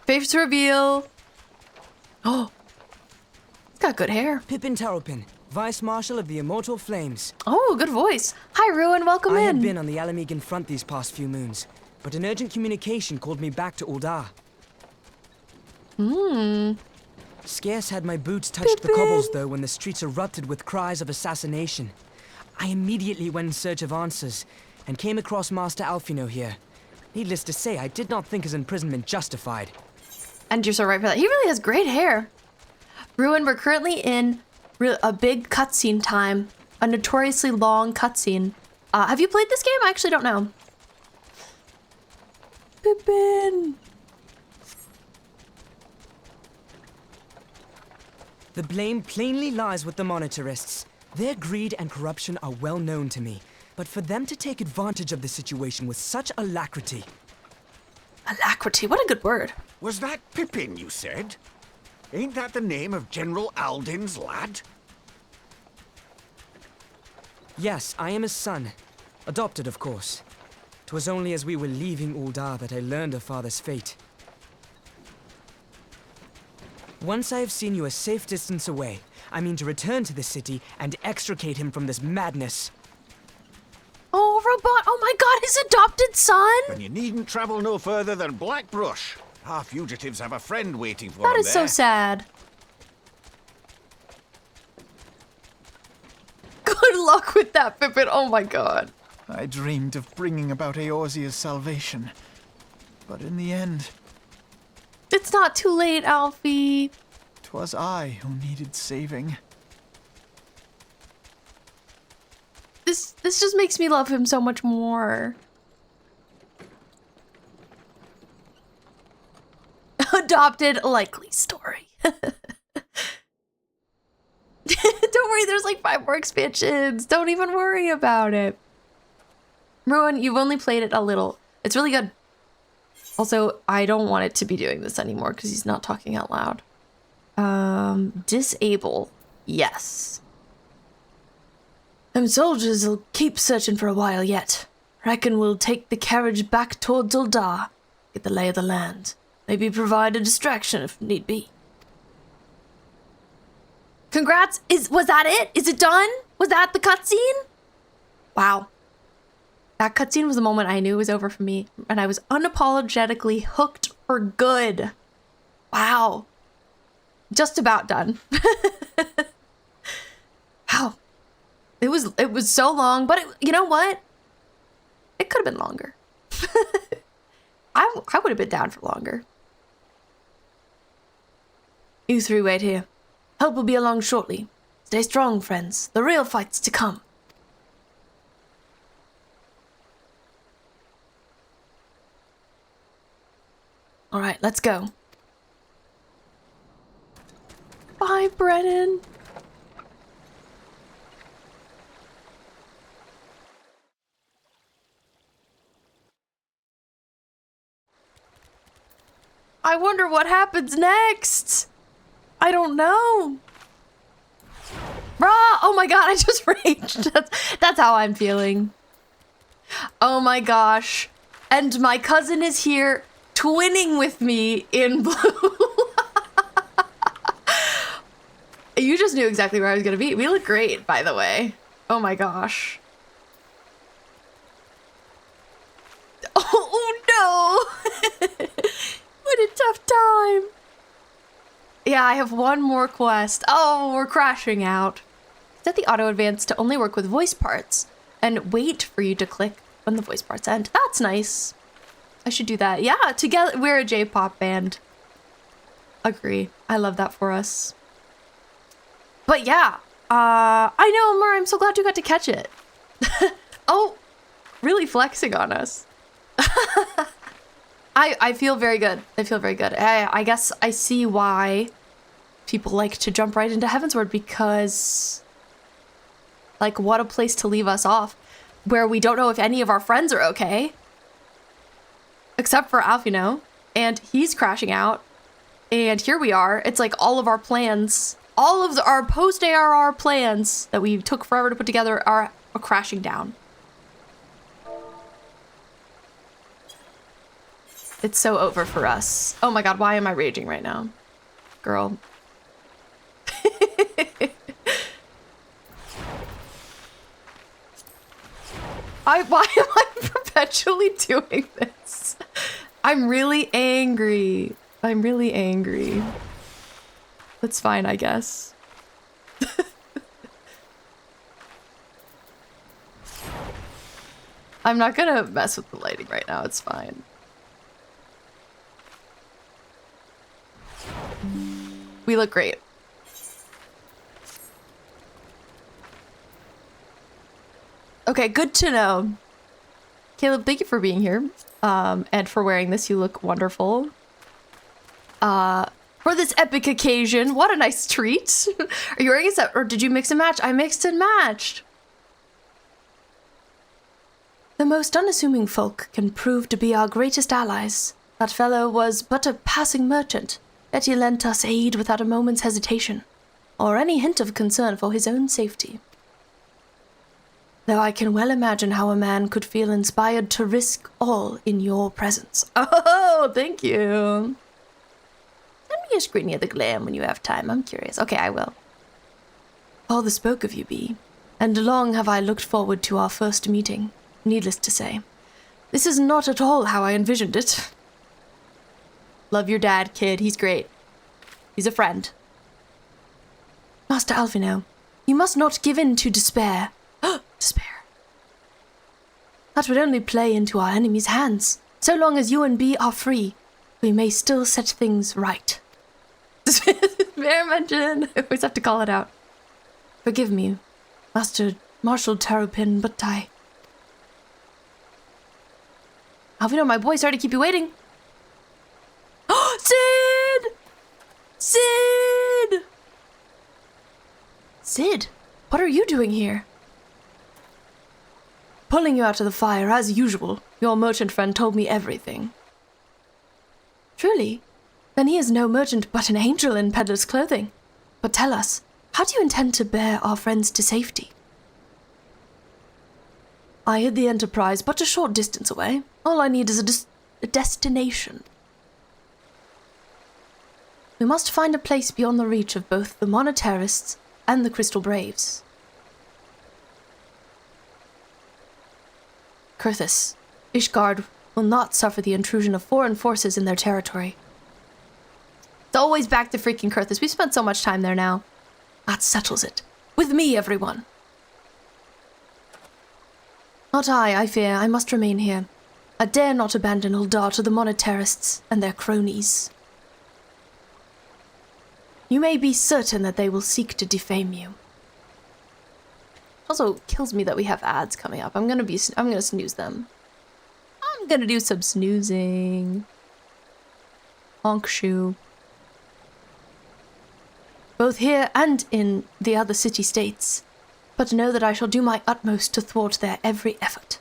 Face reveal. Oh, he's got good hair. Pippin Taropin, Vice Marshal of the Immortal Flames. Oh, good voice. Hi, Ruin. Welcome I in. have been on the Alamegan front these past few moons, but an urgent communication called me back to Ul'dah. Scarce had my boots touched the cobbles, though, when the streets erupted with cries of assassination. I immediately went in search of answers, and came across Master Alfino here. Needless to say, I did not think his imprisonment justified. And you're so right for that. He really has great hair. Ruin, we're currently in a big cutscene time. A notoriously long cutscene. Have you played this game? I actually don't know. Pippin! The blame plainly lies with the monetarists. Their greed and corruption are well known to me, but for them to take advantage of the situation with such alacrity... Alacrity, what a good word. Was that Pippin, you said? Ain't that the name of General Alden's lad? Yes, I am his son. Adopted, of course. 'Twas only as we were leaving Uldar that I learned of father's fate. Once I have seen you a safe distance away, I mean to return to the city and extricate him from this madness. Oh, Robot! Oh my god, his adopted son! Then you needn't travel no further than Blackbrush. Our fugitives have a friend waiting for That them is so there. sad. Good luck with that, Pippin. Oh my god. I dreamed of bringing about Eorzea's salvation. But in the end, It's not too late, Alfie. 'twas I who needed saving. This just makes me love him so much more. Adopted, likely story. Don't worry, there's like 5 more expansions. Don't even worry about it. Rowan, you've only played it a little. It's really good. Also, I don't want it to be doing this anymore because he's not talking out loud. Disable. Yes. Them soldiers'll keep searching for a while yet. Reckon we'll take the carriage back towards Uldar. Get the lay of the land. Maybe provide a distraction if need be. Congrats! Was that it? Is it done? Was that the cutscene? Wow. That cutscene was the moment I knew it was over for me, and I was unapologetically hooked for good. Wow. Just about done. Wow. It was so long, but you know what? It could have been longer. I would have been down for longer. You 3 wait here. Help will be along shortly. Stay strong, friends. The real fight's to come. All right, let's go. Bye, Brennan. I wonder what happens next. I don't know. Bruh, oh my god, I just raged. That's how I'm feeling. Oh my gosh. And my cousin is here twinning with me in blue. You just knew exactly where I was gonna be. We look great, by the way. Oh my gosh. Oh no! What a tough time. Yeah, I have one more quest. Oh, we're crashing out. Set the auto advance to only work with voice parts and wait for you to click when the voice parts end. That's nice. I should do that. Yeah, together we're a J-pop band. Agree. I love that for us. But yeah, I know, Amar, I'm so glad you got to catch it. Oh, really flexing on us. I feel very good. I feel very good. I guess I see why people like to jump right into Heavensward, because, like, what a place to leave us off, where we don't know if any of our friends are okay. Except for Alfino, and he's crashing out. And here we are. It's like all of our plans, all of our post-ARR plans that we took forever to put together are crashing down. It's so over for us. Oh my god, why am I raging right now? Girl. Why am I perpetually doing this? I'm really angry. I'm really angry. That's fine, I guess. I'm not gonna mess with the lighting right now, it's fine. We look great. Okay, good to know. Caleb, thank you for being here. And for wearing this, you look wonderful. for this epic occasion. What a nice treat. Are you wearing a set, or did you mix and match? I mixed and matched. The most unassuming folk can prove to be our greatest allies. That fellow was but a passing merchant, yet he lent us aid without a moment's hesitation, or any hint of concern for his own safety. Though I can well imagine how a man could feel inspired to risk all in your presence. Oh, thank you. Send me a screening of the glam when you have time. I'm curious. Okay, I will. All the spoke of you be, and long have I looked forward to our first meeting. Needless to say, this is not at all how I envisioned it. Love your dad, kid. He's great. He's a friend. Master Alphino, you must not give in to despair. Despair. That would only play into our enemy's hands. So long as you and B are free, we may still set things right. Fair mention. I always have to call it out. Forgive me, Master Marshal Terrapin, but Alphino, my boy, sorry to keep you waiting. Sid! Sid! Sid, what are you doing here? Pulling you out of the fire, as usual. Your merchant friend told me everything. Truly? Then he is no merchant but an angel in peddler's clothing. But tell us, how do you intend to bear our friends to safety? I hid the Enterprise but a short distance away. All I need is a destination. We must find a place beyond the reach of both the Monetarists and the Crystal Braves. Kurthus, Ishgard will not suffer the intrusion of foreign forces in their territory. It's always back to freaking Kurthus. We've spent so much time there now. That settles it. With me, everyone. Not I fear. I must remain here. I dare not abandon Uldar to the Monetarists and their cronies. You may be certain that they will seek to defame you. Also kills me that we have ads coming up. I'm gonna snooze them. I'm gonna do some snoozing. Honk shoe. Both here and in the other city-states. But know that I shall do my utmost to thwart their every effort.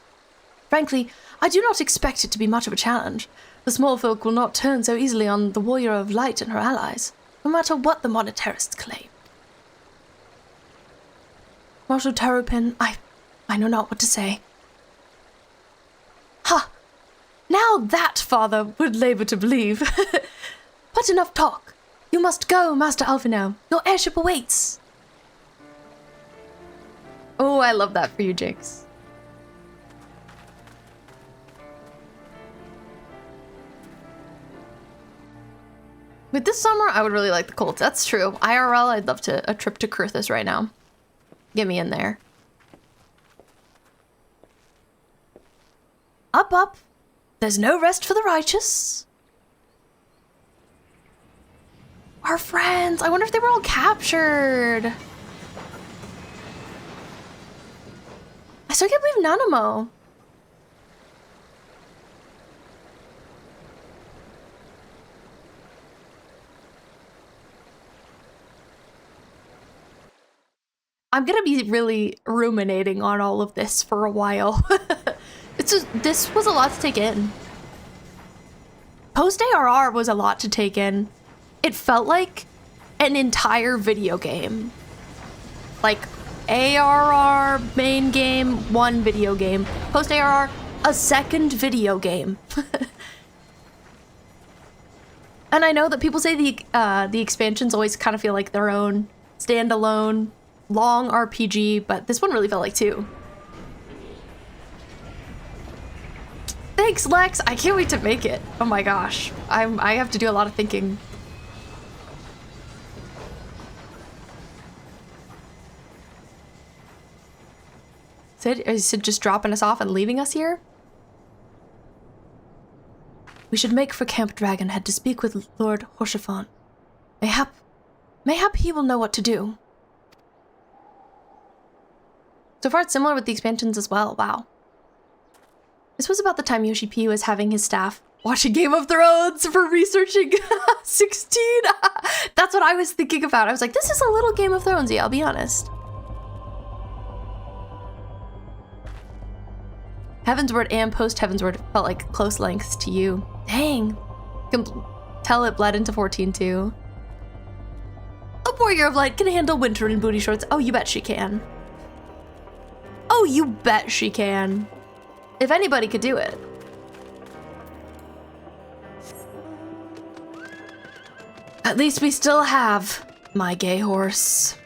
Frankly, I do not expect it to be much of a challenge. The small folk will not turn so easily on the Warrior of Light and her allies, no matter what the Monetarists claim. Marshal Terrapin, I know not what to say. Ha! Now that, father, would labour to believe. But enough talk. You must go, Master Alphino. Your airship awaits. Oh, I love that for you, Jinx. With this summer, I would really like the Colts. That's true. IRL, I'd love a trip to Kurthus right now. Get me in there. Up, up. There's no rest for the righteous. Our friends. I wonder if they were all captured. I still can't believe Nanamo. I'm gonna be really ruminating on all of this for a while. This was a lot to take in. Post-ARR was a lot to take in. It felt like an entire video game. Like, ARR, main game, one video game. Post-ARR, a second video game. And I know that people say the expansions always kind of feel like their own standalone long RPG, but this one really felt like two. Thanks, Lex. I can't wait to make it. Oh my gosh. I have to do a lot of thinking. Is Sid just dropping us off and leaving us here? We should make for Camp Dragonhead to speak with Lord Hoshafon. Mayhap he will know what to do. So far it's similar with the expansions as well. Wow. This was about the time Yoshi P was having his staff Watching Game of Thrones for researching 16. That's what I was thinking about. I was like, this is a little Game of Thronesy, I'll be honest. Heavensward and post-Heavensward felt like close lengths to you. Dang. You can tell it bled into 14 too. A warrior of light can handle winter in booty shorts. Oh, you bet she can. Oh, you bet she can. If anybody could do it. At least we still have my gay horse.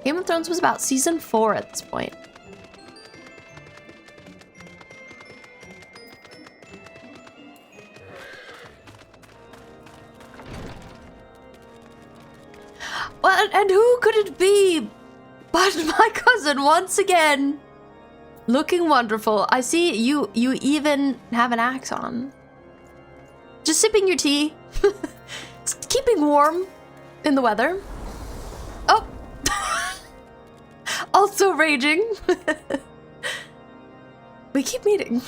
Game of Thrones was about season 4 at this point. Well, and who could it be but my cousin once again? Looking wonderful. I see you even have an axe on. Just sipping your tea. Keeping warm in the weather. Oh. Also raging. We keep meeting.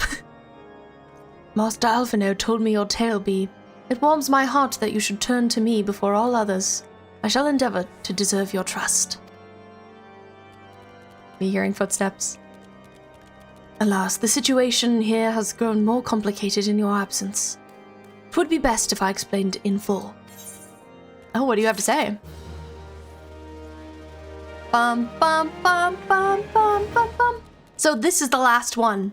Master Alphino told me your tale, Bee. It warms my heart that you should turn to me before all others. I shall endeavor to deserve your trust. Me hearing footsteps. Alas, the situation here has grown more complicated in your absence. It would be best if I explained in full. Oh, what do you have to say? Bum, bum, bum, bum, bum, bum, bum. So this is the last one.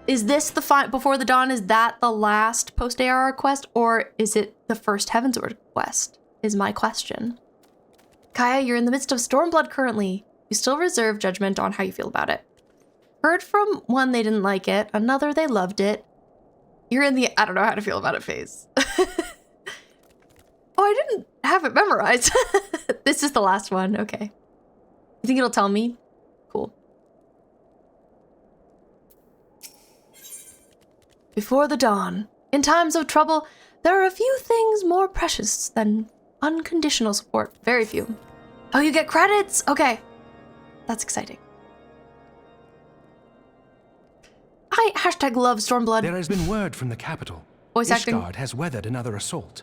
Is this the before the dawn? Is that the last post-ARR quest, or is it the first Heavensward quest? Is my question. Kaya, you're in the midst of Stormblood currently. You still reserve judgment on how you feel about it. Heard from one they didn't like it, another they loved it. You're in the I don't know how to feel about it phase. Oh, I didn't have it memorized. This is the last one. Okay. You think it'll tell me? Cool. Before the dawn, in times of trouble, there are a few things more precious than unconditional support. Very few. Oh, you get credits? Okay. That's exciting. I #love Stormblood. There has been word from the capital. Voice acting. Ishgard has weathered another assault,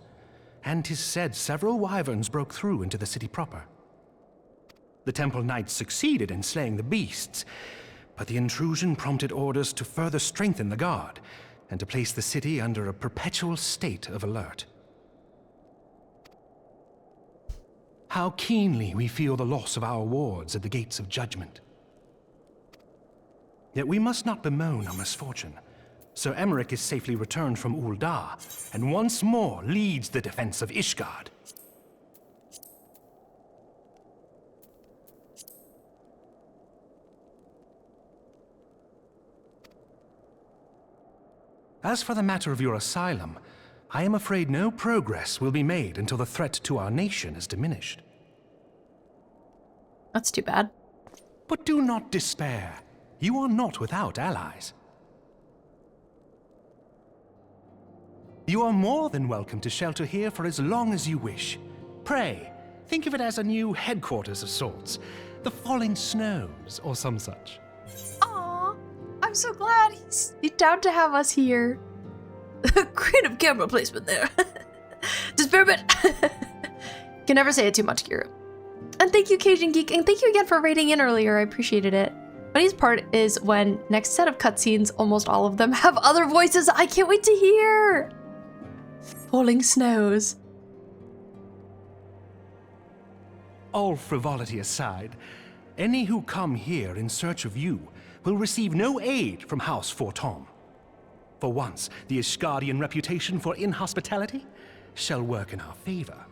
and 'tis said several wyverns broke through into the city proper. The Temple Knights succeeded in slaying the beasts, but the intrusion prompted orders to further strengthen the guard, and to place the city under a perpetual state of alert. How keenly we feel the loss of our wards at the gates of judgment. Yet we must not bemoan our misfortune. Sir Emmerich is safely returned from Ul'dah, and once more leads the defense of Ishgard. As for the matter of your asylum, I am afraid no progress will be made until the threat to our nation is diminished. That's too bad. But do not despair. You are not without allies. You are more than welcome to shelter here for as long as you wish. Pray, think of it as a new headquarters of sorts. The Falling Snows, or some such. Aww, I'm so glad he's down to have us here. Creative camera placement there. Disparament. Can never say it too much, Kira. And thank you, Cajun Geek, and thank you again for raiding in earlier. I appreciated it. Funniest part is when next set of cutscenes, almost all of them have other voices I can't wait to hear. Falling Snows. All frivolity aside, any who come here in search of you will receive no aid from House Fortom. For once, the Ishgardian reputation for inhospitality shall work in our favor.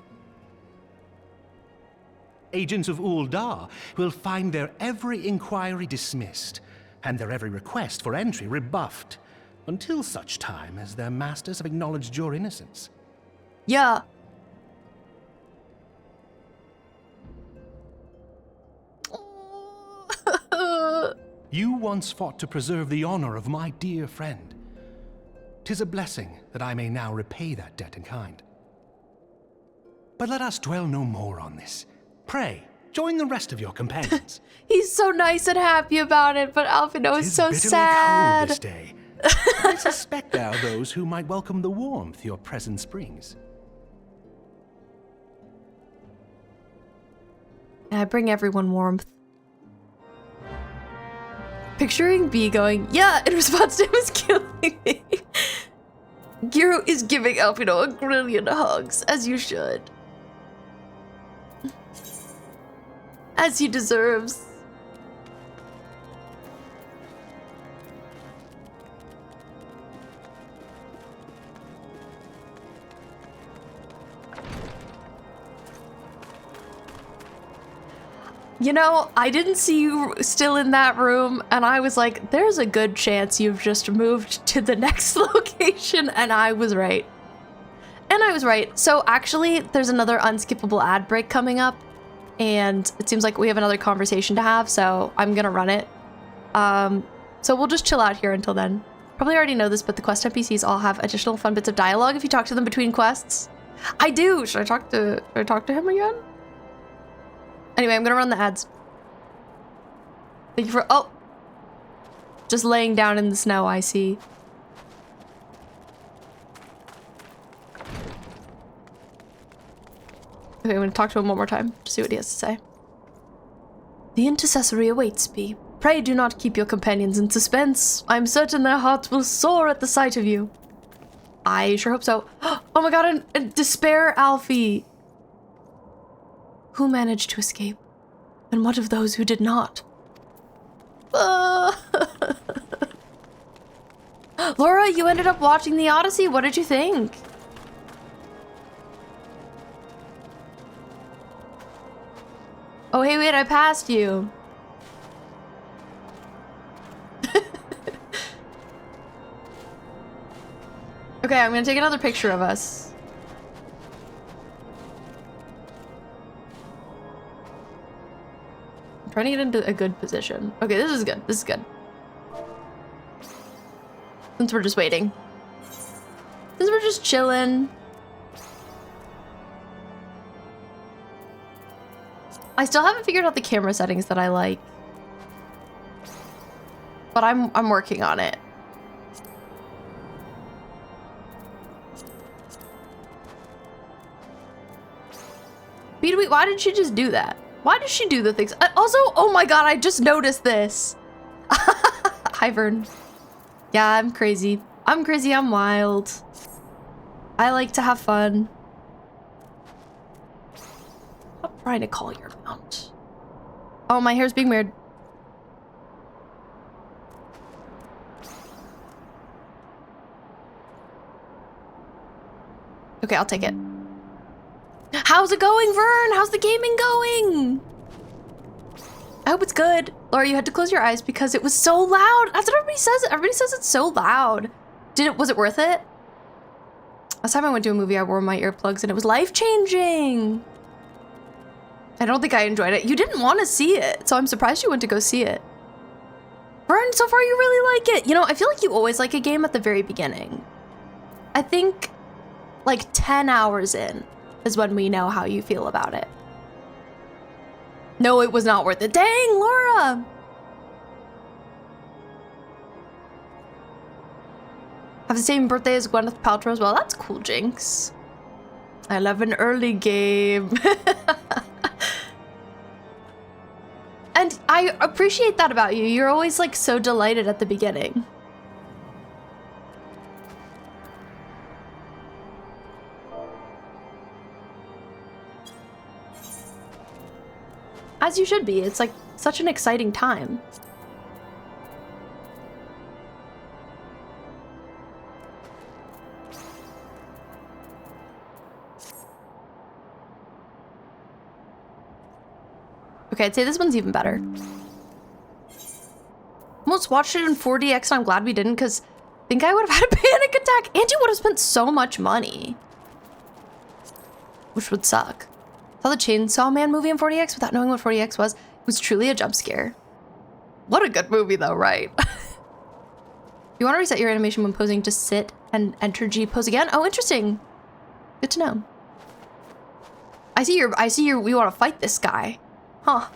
Agents of Ul'dah will find their every inquiry dismissed, and their every request for entry rebuffed, until such time as their masters have acknowledged your innocence. Yeah. You once fought to preserve the honor of my dear friend. 'tis a blessing that I may now repay that debt in kind. But let us dwell no more on this. Pray, join the rest of your companions. He's so nice and happy about it, but Alfino is so sad. Cold this day. I suspect there are those who might welcome the warmth your presence brings. I bring everyone warmth. Picturing B going, yeah, in response to him is killing me. Giro is giving Alfino a grillion hugs, as you should. As he deserves. You know, I didn't see you still in that room, and I was like, there's a good chance you've just moved to the next location, and I was right. And I was right. So actually, there's another unskippable ad break coming up, and it seems like we have another conversation to have, so I'm gonna run it. So we'll just chill out here until then. Probably already know this, but the quest NPCs all have additional fun bits of dialogue if you talk to them between quests. I do! Should I talk to him again? Anyway, I'm gonna run the ads. Thank you for- oh! Just laying down in the snow, I see. Okay, I'm gonna talk to him one more time to see what he has to say. The intercessory awaits me. Pray do not keep your companions in suspense. I'm certain their hearts will soar at the sight of you. I sure hope so. Oh my god, and despair, Alfie! Who managed to escape? And what of those who did not? Laura, you ended up watching the Odyssey. What did you think? Oh, hey, wait, I passed you. Okay, I'm gonna take another picture of us. Trying to get into a good position. Okay, this is good. This is good. Since we're just waiting. Since we're just chilling. I still haven't figured out the camera settings that I like. But I'm working on it. Wait, why did she just do that? Why does she do the things? Also, oh my god, I just noticed this. Hi, Vern. Yeah, I'm crazy. I'm crazy, I'm wild. I like to have fun. I'm trying to call your mount. Oh, my hair's being weird. Okay, I'll take it. How's it going, Vern? How's the gaming going? I hope it's good. Laura, you had to close your eyes because it was so loud. That's what everybody says. Everybody says it's so loud. Was it worth it? Last time I went to a movie, I wore my earplugs and it was life-changing. I don't think I enjoyed it. You didn't want to see it, so I'm surprised you went to go see it. Vern, so far you really like it. You know, I feel like you always like a game at the very beginning. I think like 10 hours in is when we know how you feel about it. No, it was not worth it. Dang, Laura! Have the same birthday as Gwyneth Paltrow as well. That's cool, Jinx. I love an early game. And I appreciate that about you. You're always like so delighted at the beginning. As you should be. It's like such an exciting time. Okay, I'd say this one's even better. Almost watched it in 4DX and I'm glad we didn't because I think I would have had a panic attack and you would have spent so much money. Which would suck. Saw the Chainsaw Man movie in 4DX without knowing what 4DX was. It was truly a jump scare. What a good movie though, right? You want to reset your animation when posing, just sit and enter G pose again. Oh, interesting. Good to know. I see we want to fight this guy. Huh.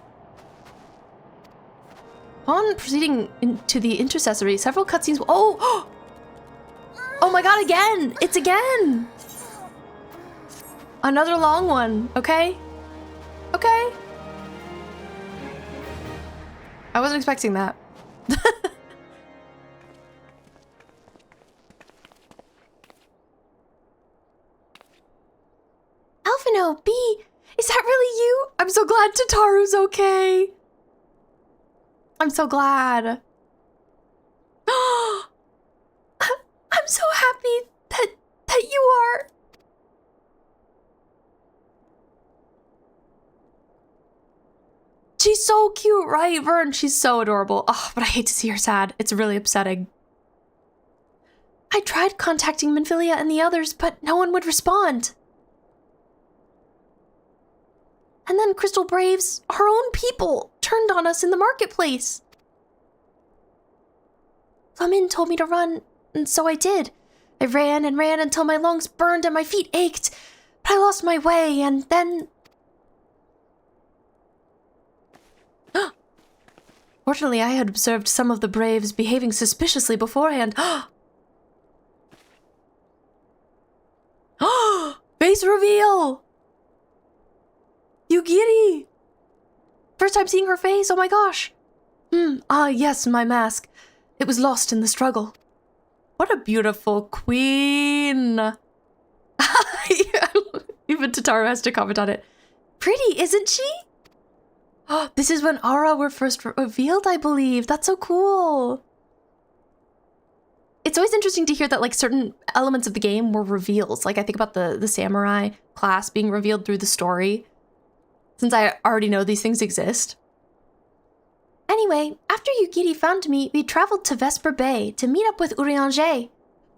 Upon proceeding into the intercessory, several cutscenes. Oh! Oh my god, again! It's again! Another long one, okay? Okay. I wasn't expecting that. Alphino, B, is that really you? I'm so glad Tataru's okay. I'm so glad. I'm so happy that you are. She's so cute, right, Vern? She's so adorable. Oh, but I hate to see her sad. It's really upsetting. I tried contacting Minfilia and the others, but no one would respond. And then Crystal Braves, our own people, turned on us in the marketplace. Flamin told me to run, and so I did. I ran and ran until my lungs burned and my feet ached, but I lost my way, and then... Fortunately, I had observed some of the Braves behaving suspiciously beforehand. Face reveal! Yugiri! First time seeing her face, oh my gosh. Yes, my mask. It was lost in the struggle. What a beautiful queen. Even Tataru has to comment on it. Pretty, isn't she? This is when Aura were first revealed, I believe. That's so cool. It's always interesting to hear that like certain elements of the game were reveals. Like I think about the samurai class being revealed through the story. Since I already know these things exist. Anyway, after Yugiri found me, we traveled to Vesper Bay to meet up with Urianger.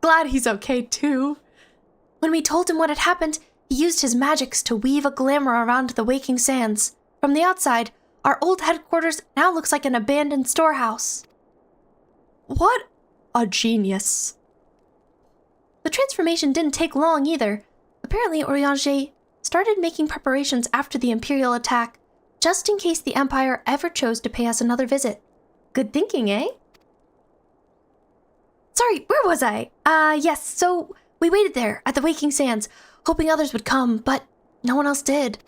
Glad he's okay too. When we told him what had happened, he used his magics to weave a glamour around the waking sands. From the outside, our old headquarters now looks like an abandoned storehouse. What a genius. The transformation didn't take long either. Apparently, Urianger started making preparations after the Imperial attack, just in case the Empire ever chose to pay us another visit. Good thinking, eh? Sorry, where was I? Yes, so we waited there at the Waking Sands, hoping others would come, but no one else did.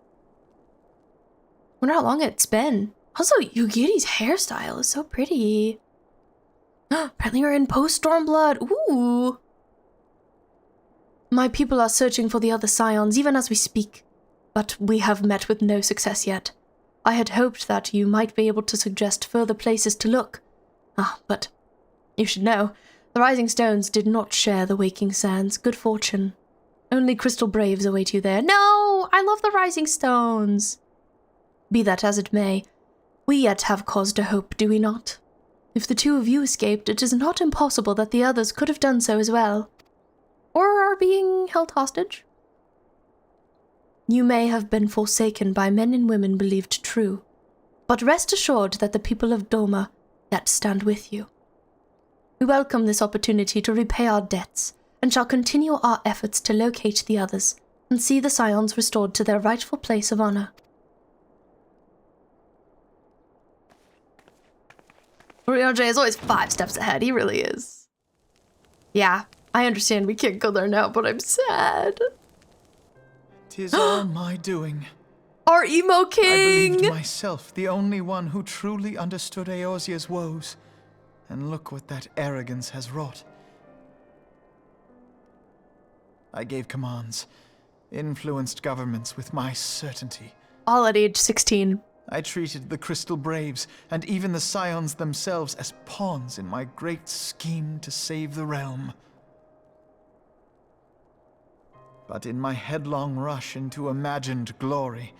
Wonder how long it's been. Also, Yugiri's hairstyle is so pretty. Apparently we're in post-Stormblood. Ooh. My people are searching for the other scions, even as we speak. But we have met with no success yet. I had hoped that you might be able to suggest further places to look. But you should know, the Rising Stones did not share the Waking Sands. Good fortune. Only Crystal Braves await you there. No! I love the Rising Stones! Be that as it may, we yet have cause to hope, do we not? If the two of you escaped, it is not impossible that the others could have done so as well. Or are being held hostage. You may have been forsaken by men and women believed true, but rest assured that the people of Doma yet stand with you. We welcome this opportunity to repay our debts, and shall continue our efforts to locate the others, and see the scions restored to their rightful place of honor. Urianger is always 5 steps ahead, he really is. Yeah, I understand we can't go there now, but I'm sad. 'Tis all my doing. Our emo king! I believed myself the only one who truly understood Eorzea's woes. And look what that arrogance has wrought. I gave commands, influenced governments with my certainty. All at age 16. I treated the Crystal Braves and even the Scions themselves as pawns in my great scheme to save the realm. But in my headlong rush into imagined glory,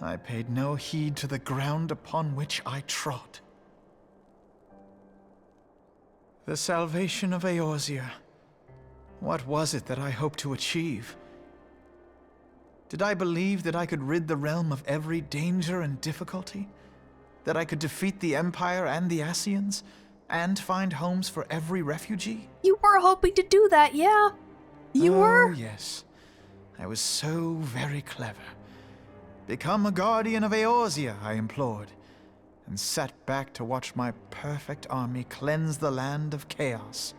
I paid no heed to the ground upon which I trod. The salvation of Eorzea. What was it that I hoped to achieve? Did I believe that I could rid the realm of every danger and difficulty? That I could defeat the Empire and the Ascians? and find homes for every refugee? You were hoping to do that, yeah. You were? Oh, yes. I was so very clever. Become a guardian of Eorzea, I implored, and sat back to watch my perfect army cleanse the land of chaos.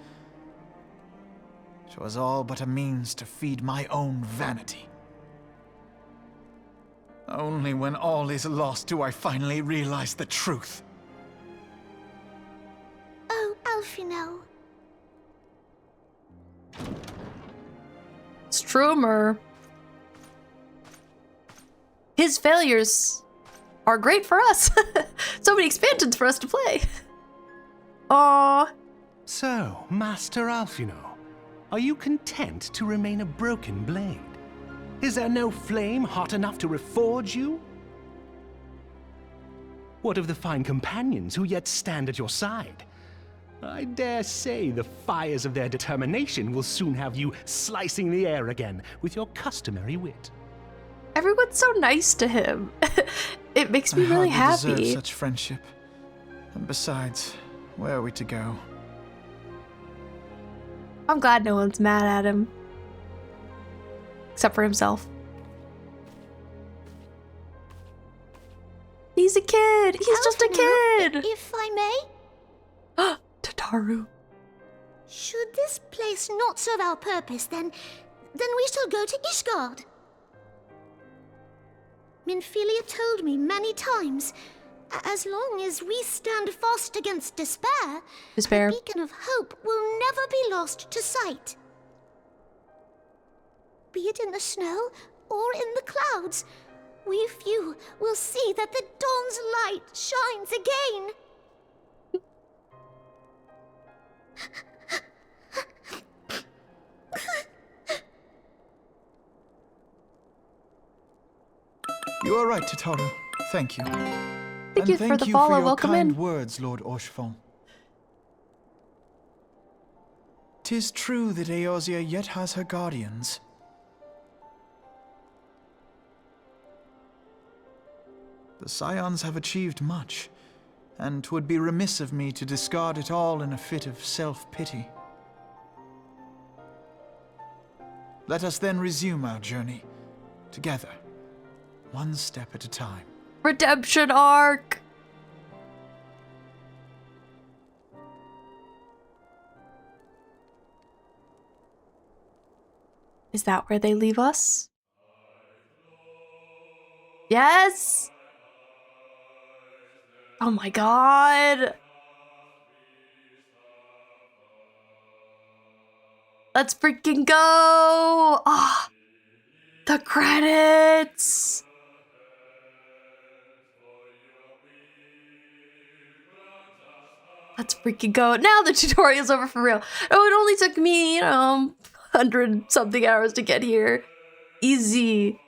It was all but a means to feed my own vanity. Only when all is lost do I finally realize the truth. Oh, Alfino. Stroomer. His failures are great for us. So many expansions for us to play. Aww. So, Master Alfino, are you content to remain a broken blade? Is there no flame hot enough to reforge you? What of the fine companions who yet stand at your side? I dare say the fires of their determination will soon have you slicing the air again with your customary wit. Everyone's so nice to him. It makes me really I hardly happy. deserve such friendship. And besides, where are we to go? I'm glad no one's mad at him. Except for himself. He's a kid! He's just a kid! If I may? Tataru. Should this place not serve our purpose, then we shall go to Ishgard. Minfilia told me many times, as long as we stand fast against despair, the beacon of hope will never be lost to sight. Be it in the snow or in the clouds, we few will see that the dawn's light shines again. You are right, Tataru. Thank you. Thank you for the follow. Welcome kind in. words, Lord Orchefon. 'Tis true that Eorzea yet has her guardians. The Scions have achieved much, and 'twould be remiss of me to discard it all in a fit of self-pity. Let us then resume our journey, together, one step at a time. Redemption arc! Is that where they leave us? Yes! Oh my god! Let's freaking go! Ah! The credits! Let's freaking go. Now the tutorial's over for real. Oh, it only took me, 100-something hours to get here. Easy.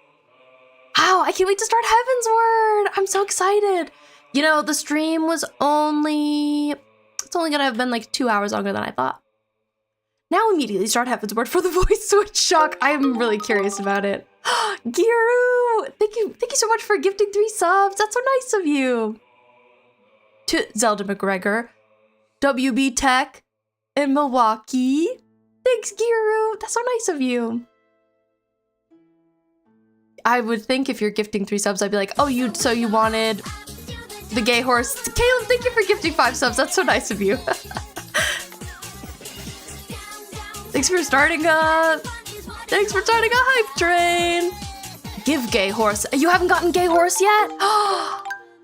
Wow, I can't wait to start Heavensward! I'm so excited! You know, the stream was only... It's only gonna have been like 2 hours longer than I thought. Now immediately start Heavensward for the voice switch shock. I'm really curious about it. Giru! Thank you so much for gifting 3 subs. That's so nice of you. To Zelda McGregor, WB Tech, and Milwaukee. Thanks, Giru. That's so nice of you. I would think if you're gifting 3 subs, I'd be like, oh, you wanted the gay horse. Caleb, thank you for gifting 5 subs. That's so nice of you. Thanks for starting a hype train. Give gay horse. You haven't gotten gay horse yet?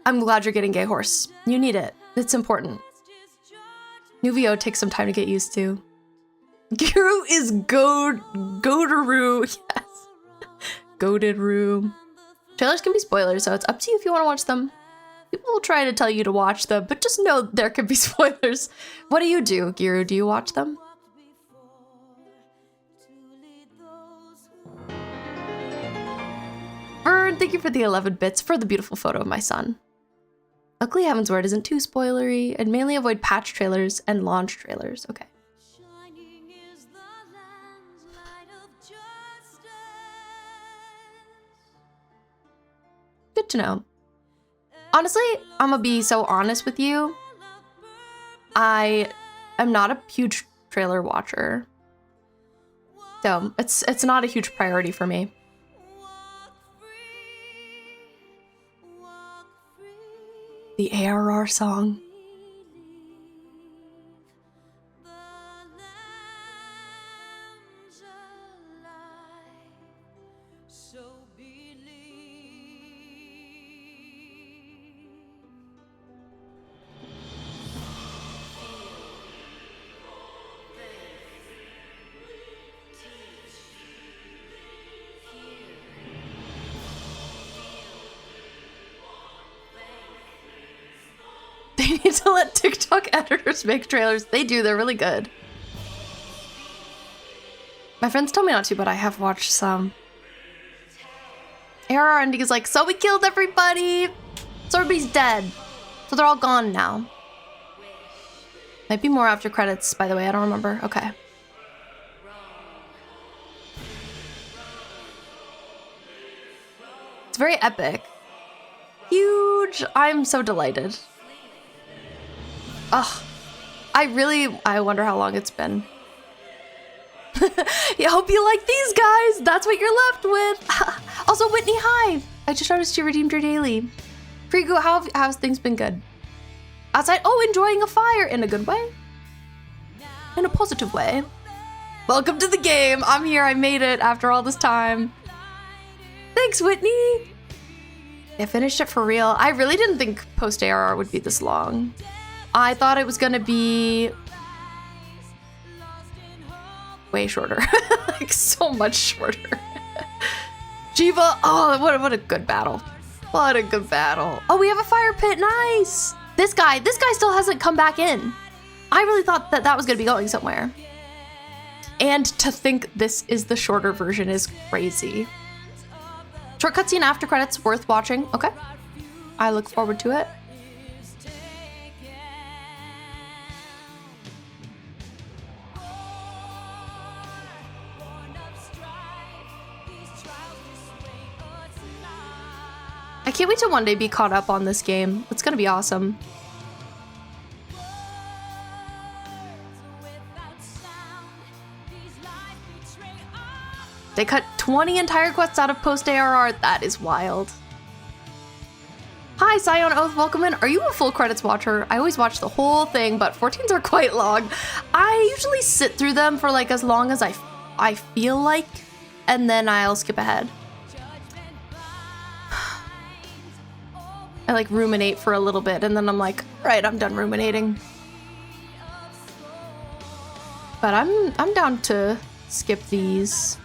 I'm glad you're getting gay horse. You need it. It's important. New VO takes some time to get used to. Giru is Goadaroo. Yes. Goadaroo. Trailers can be spoilers, so it's up to you if you want to watch them. People will try to tell you to watch them, but just know there could be spoilers. What do you do, Giru? Do you watch them? Vern, thank you for the 11 bits for the beautiful photo of my son. Luckily, Heavensward isn't too spoilery, and mainly avoid patch trailers and launch trailers. Okay. Good to know. Honestly, I'm gonna be so honest with you. I am not a huge trailer watcher. So it's not a huge priority for me. The ARR song. They need to let TikTok editors make trailers. They do, they're really good. My friends told me not to, but I have watched some. ARR ending is like, so we killed everybody! So everybody's dead. So they're all gone now. Might be more after credits, by the way, I don't remember. Okay. It's very epic. Huge! I'm so delighted. Ugh. I wonder how long it's been. I hope you like these guys. That's what you're left with. Also, Whitney, hi. I just noticed you redeemed your daily. Frigu, how's things been good? Outside, oh, enjoying a fire in a good way. In a positive way. Welcome to the game. I'm here. I made it after all this time. Thanks, Whitney. I finished it for real. I really didn't think post-ARR would be this long. I thought it was gonna be way shorter. Like so much shorter. Jiva, oh, what a good battle. What a good battle. Oh, we have a fire pit, nice. This guy still hasn't come back in. I really thought that was gonna be going somewhere. And to think this is the shorter version is crazy. Short cutscene after credits, worth watching. Okay. I look forward to it. I can't wait to one day be caught up on this game. It's gonna be awesome. They cut 20 entire quests out of post-ARR. That is wild. Hi, Scion Oath, welcome in. Are you a full credits watcher? I always watch the whole thing, but 14s are quite long. I usually sit through them for like as long as I feel like, and then I'll skip ahead. I like ruminate for a little bit, and then I'm like, right, I'm done ruminating. But I'm down to skip these.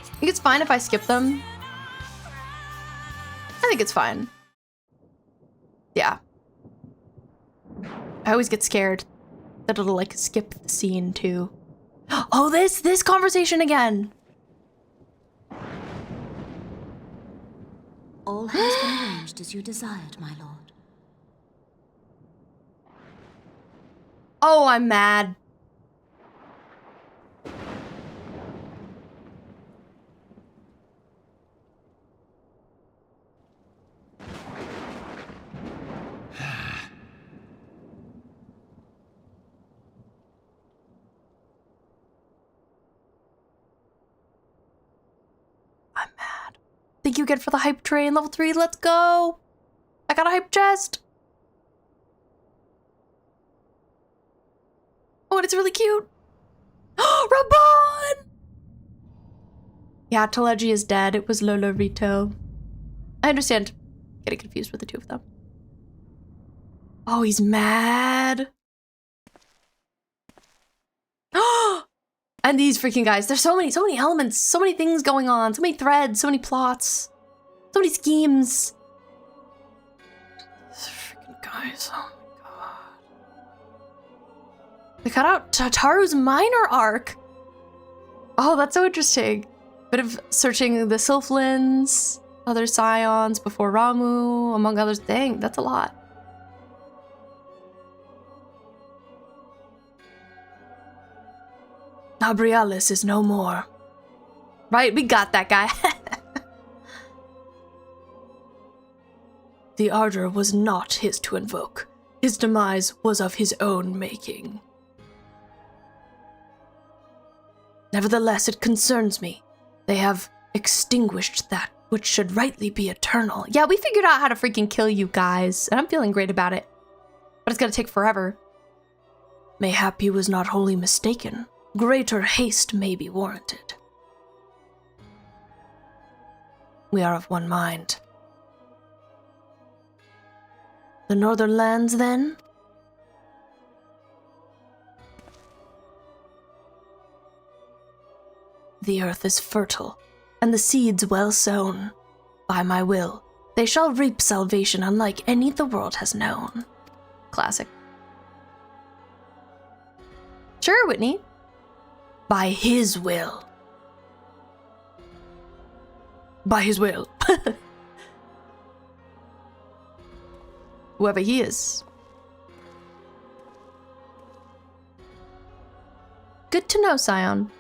I think it's fine if I skip them. I think it's fine. Yeah. I always get scared that it'll like skip the scene too. Oh, this conversation again. All has been arranged as you desired, my lord. Oh, I'm mad. Thank you again for the hype train. Level 3, let's go. I got a hype chest. Oh, and it's really cute. Reborn! Yeah, Telegy is dead. It was Lolo Rito. I understand getting confused with the two of them. Oh, he's mad. And these freaking guys. There's so many elements, so many things going on, so many threads, so many plots, so many schemes. These freaking guys, oh my god. They cut out Tataru's minor arc. Oh, that's so interesting. Bit of searching the Sylphlins, other Scions before Ramu, among others. Dang, that's a lot. Gabrielis is no more. Right, we got that guy. The ardor was not his to invoke. His demise was of his own making. Nevertheless, it concerns me. They have extinguished that which should rightly be eternal. Yeah, we figured out how to freaking kill you guys, and I'm feeling great about it. But it's gonna take forever. Mayhap he was not wholly mistaken. Greater haste may be warranted. We are of one mind. The northern lands, then? The earth is fertile, and the seeds well sown. By my will, they shall reap salvation unlike any the world has known. Classic. Sure, Whitney. By his will. By his will. Whoever he is. Good to know, Scion.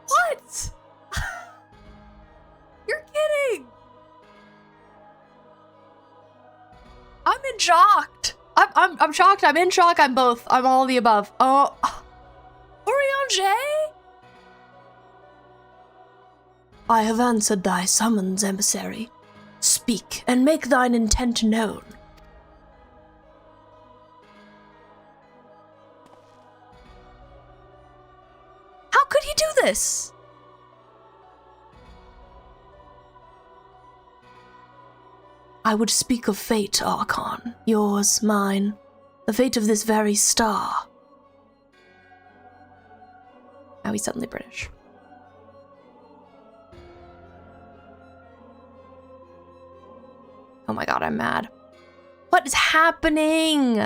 What? You're kidding! I'm in shocked. I'm shocked, I'm in shock, I'm both. I'm all of the above. Oh. Urianger? I have answered thy summons, emissary. Speak, and make thine intent known. How could he do this? I would speak of fate, Archon. Yours, mine. The fate of this very star. Now he's suddenly British. Oh my god, I'm mad. What is happening?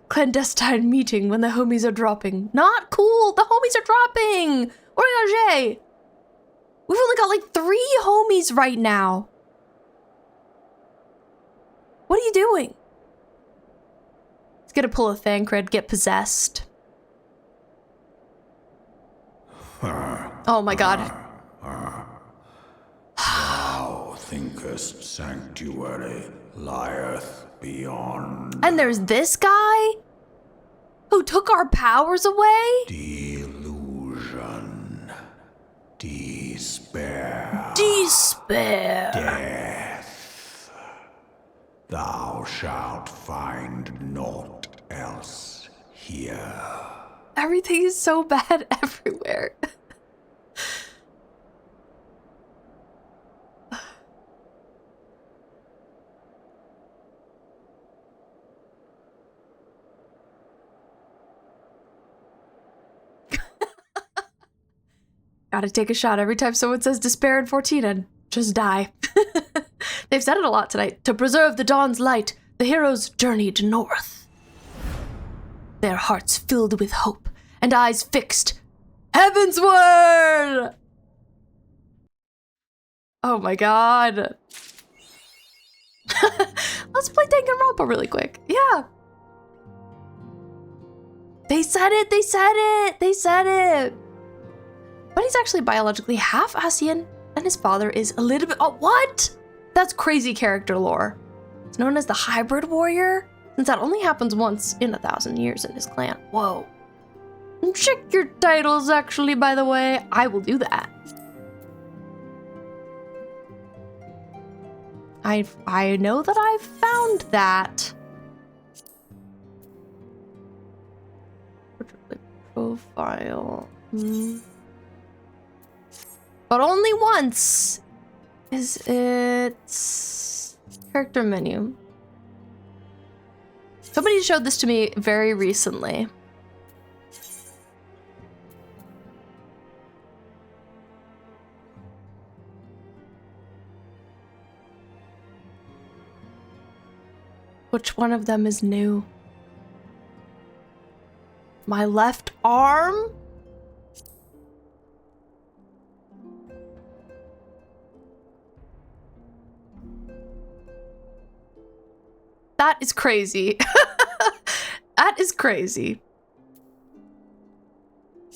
Clandestine meeting when the homies are dropping. Not cool! The homies are dropping! Urianger! We've only got like 3 homies right now. What are you doing? He's gonna pull a Thancred, get possessed. Oh my god. Thou thinkest sanctuary lieth beyond. And there's this guy? Who took our powers away? Delusion. Despair. Despair. Death. Thou shalt find naught else here. Everything is so bad everywhere. Gotta take a shot every time someone says despair in 14 and just die. They've said it a lot tonight. To preserve the dawn's light, the heroes journeyed north. Their hearts filled with hope and eyes fixed. Heavensward! Oh my god. Let's play Danganronpa really quick. Yeah. They said it, they said it, they said it. But he's actually biologically half Asian, and his father is a little bit— oh, what? That's crazy character lore. It's known as the hybrid warrior, since that only happens once in 1,000 years in his clan. Whoa. Check your titles, actually, by the way. I will do that. I know that I've found that. Profile. But only once. Is it character menu? Somebody showed this to me very recently. Which one of them is new? My left arm? That is crazy. That is crazy.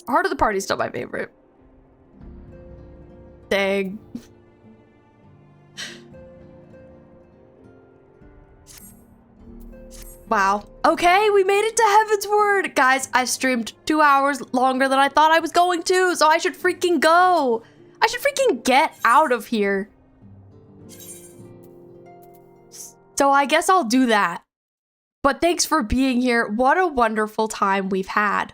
Heart of the Party is still my favorite. Dang. Wow. Okay, we made it to Heavensward. Guys, I streamed 2 hours longer than I thought I was going to, so I should freaking go. I should freaking get out of here. So I guess I'll do that. But thanks for being here. What a wonderful time we've had.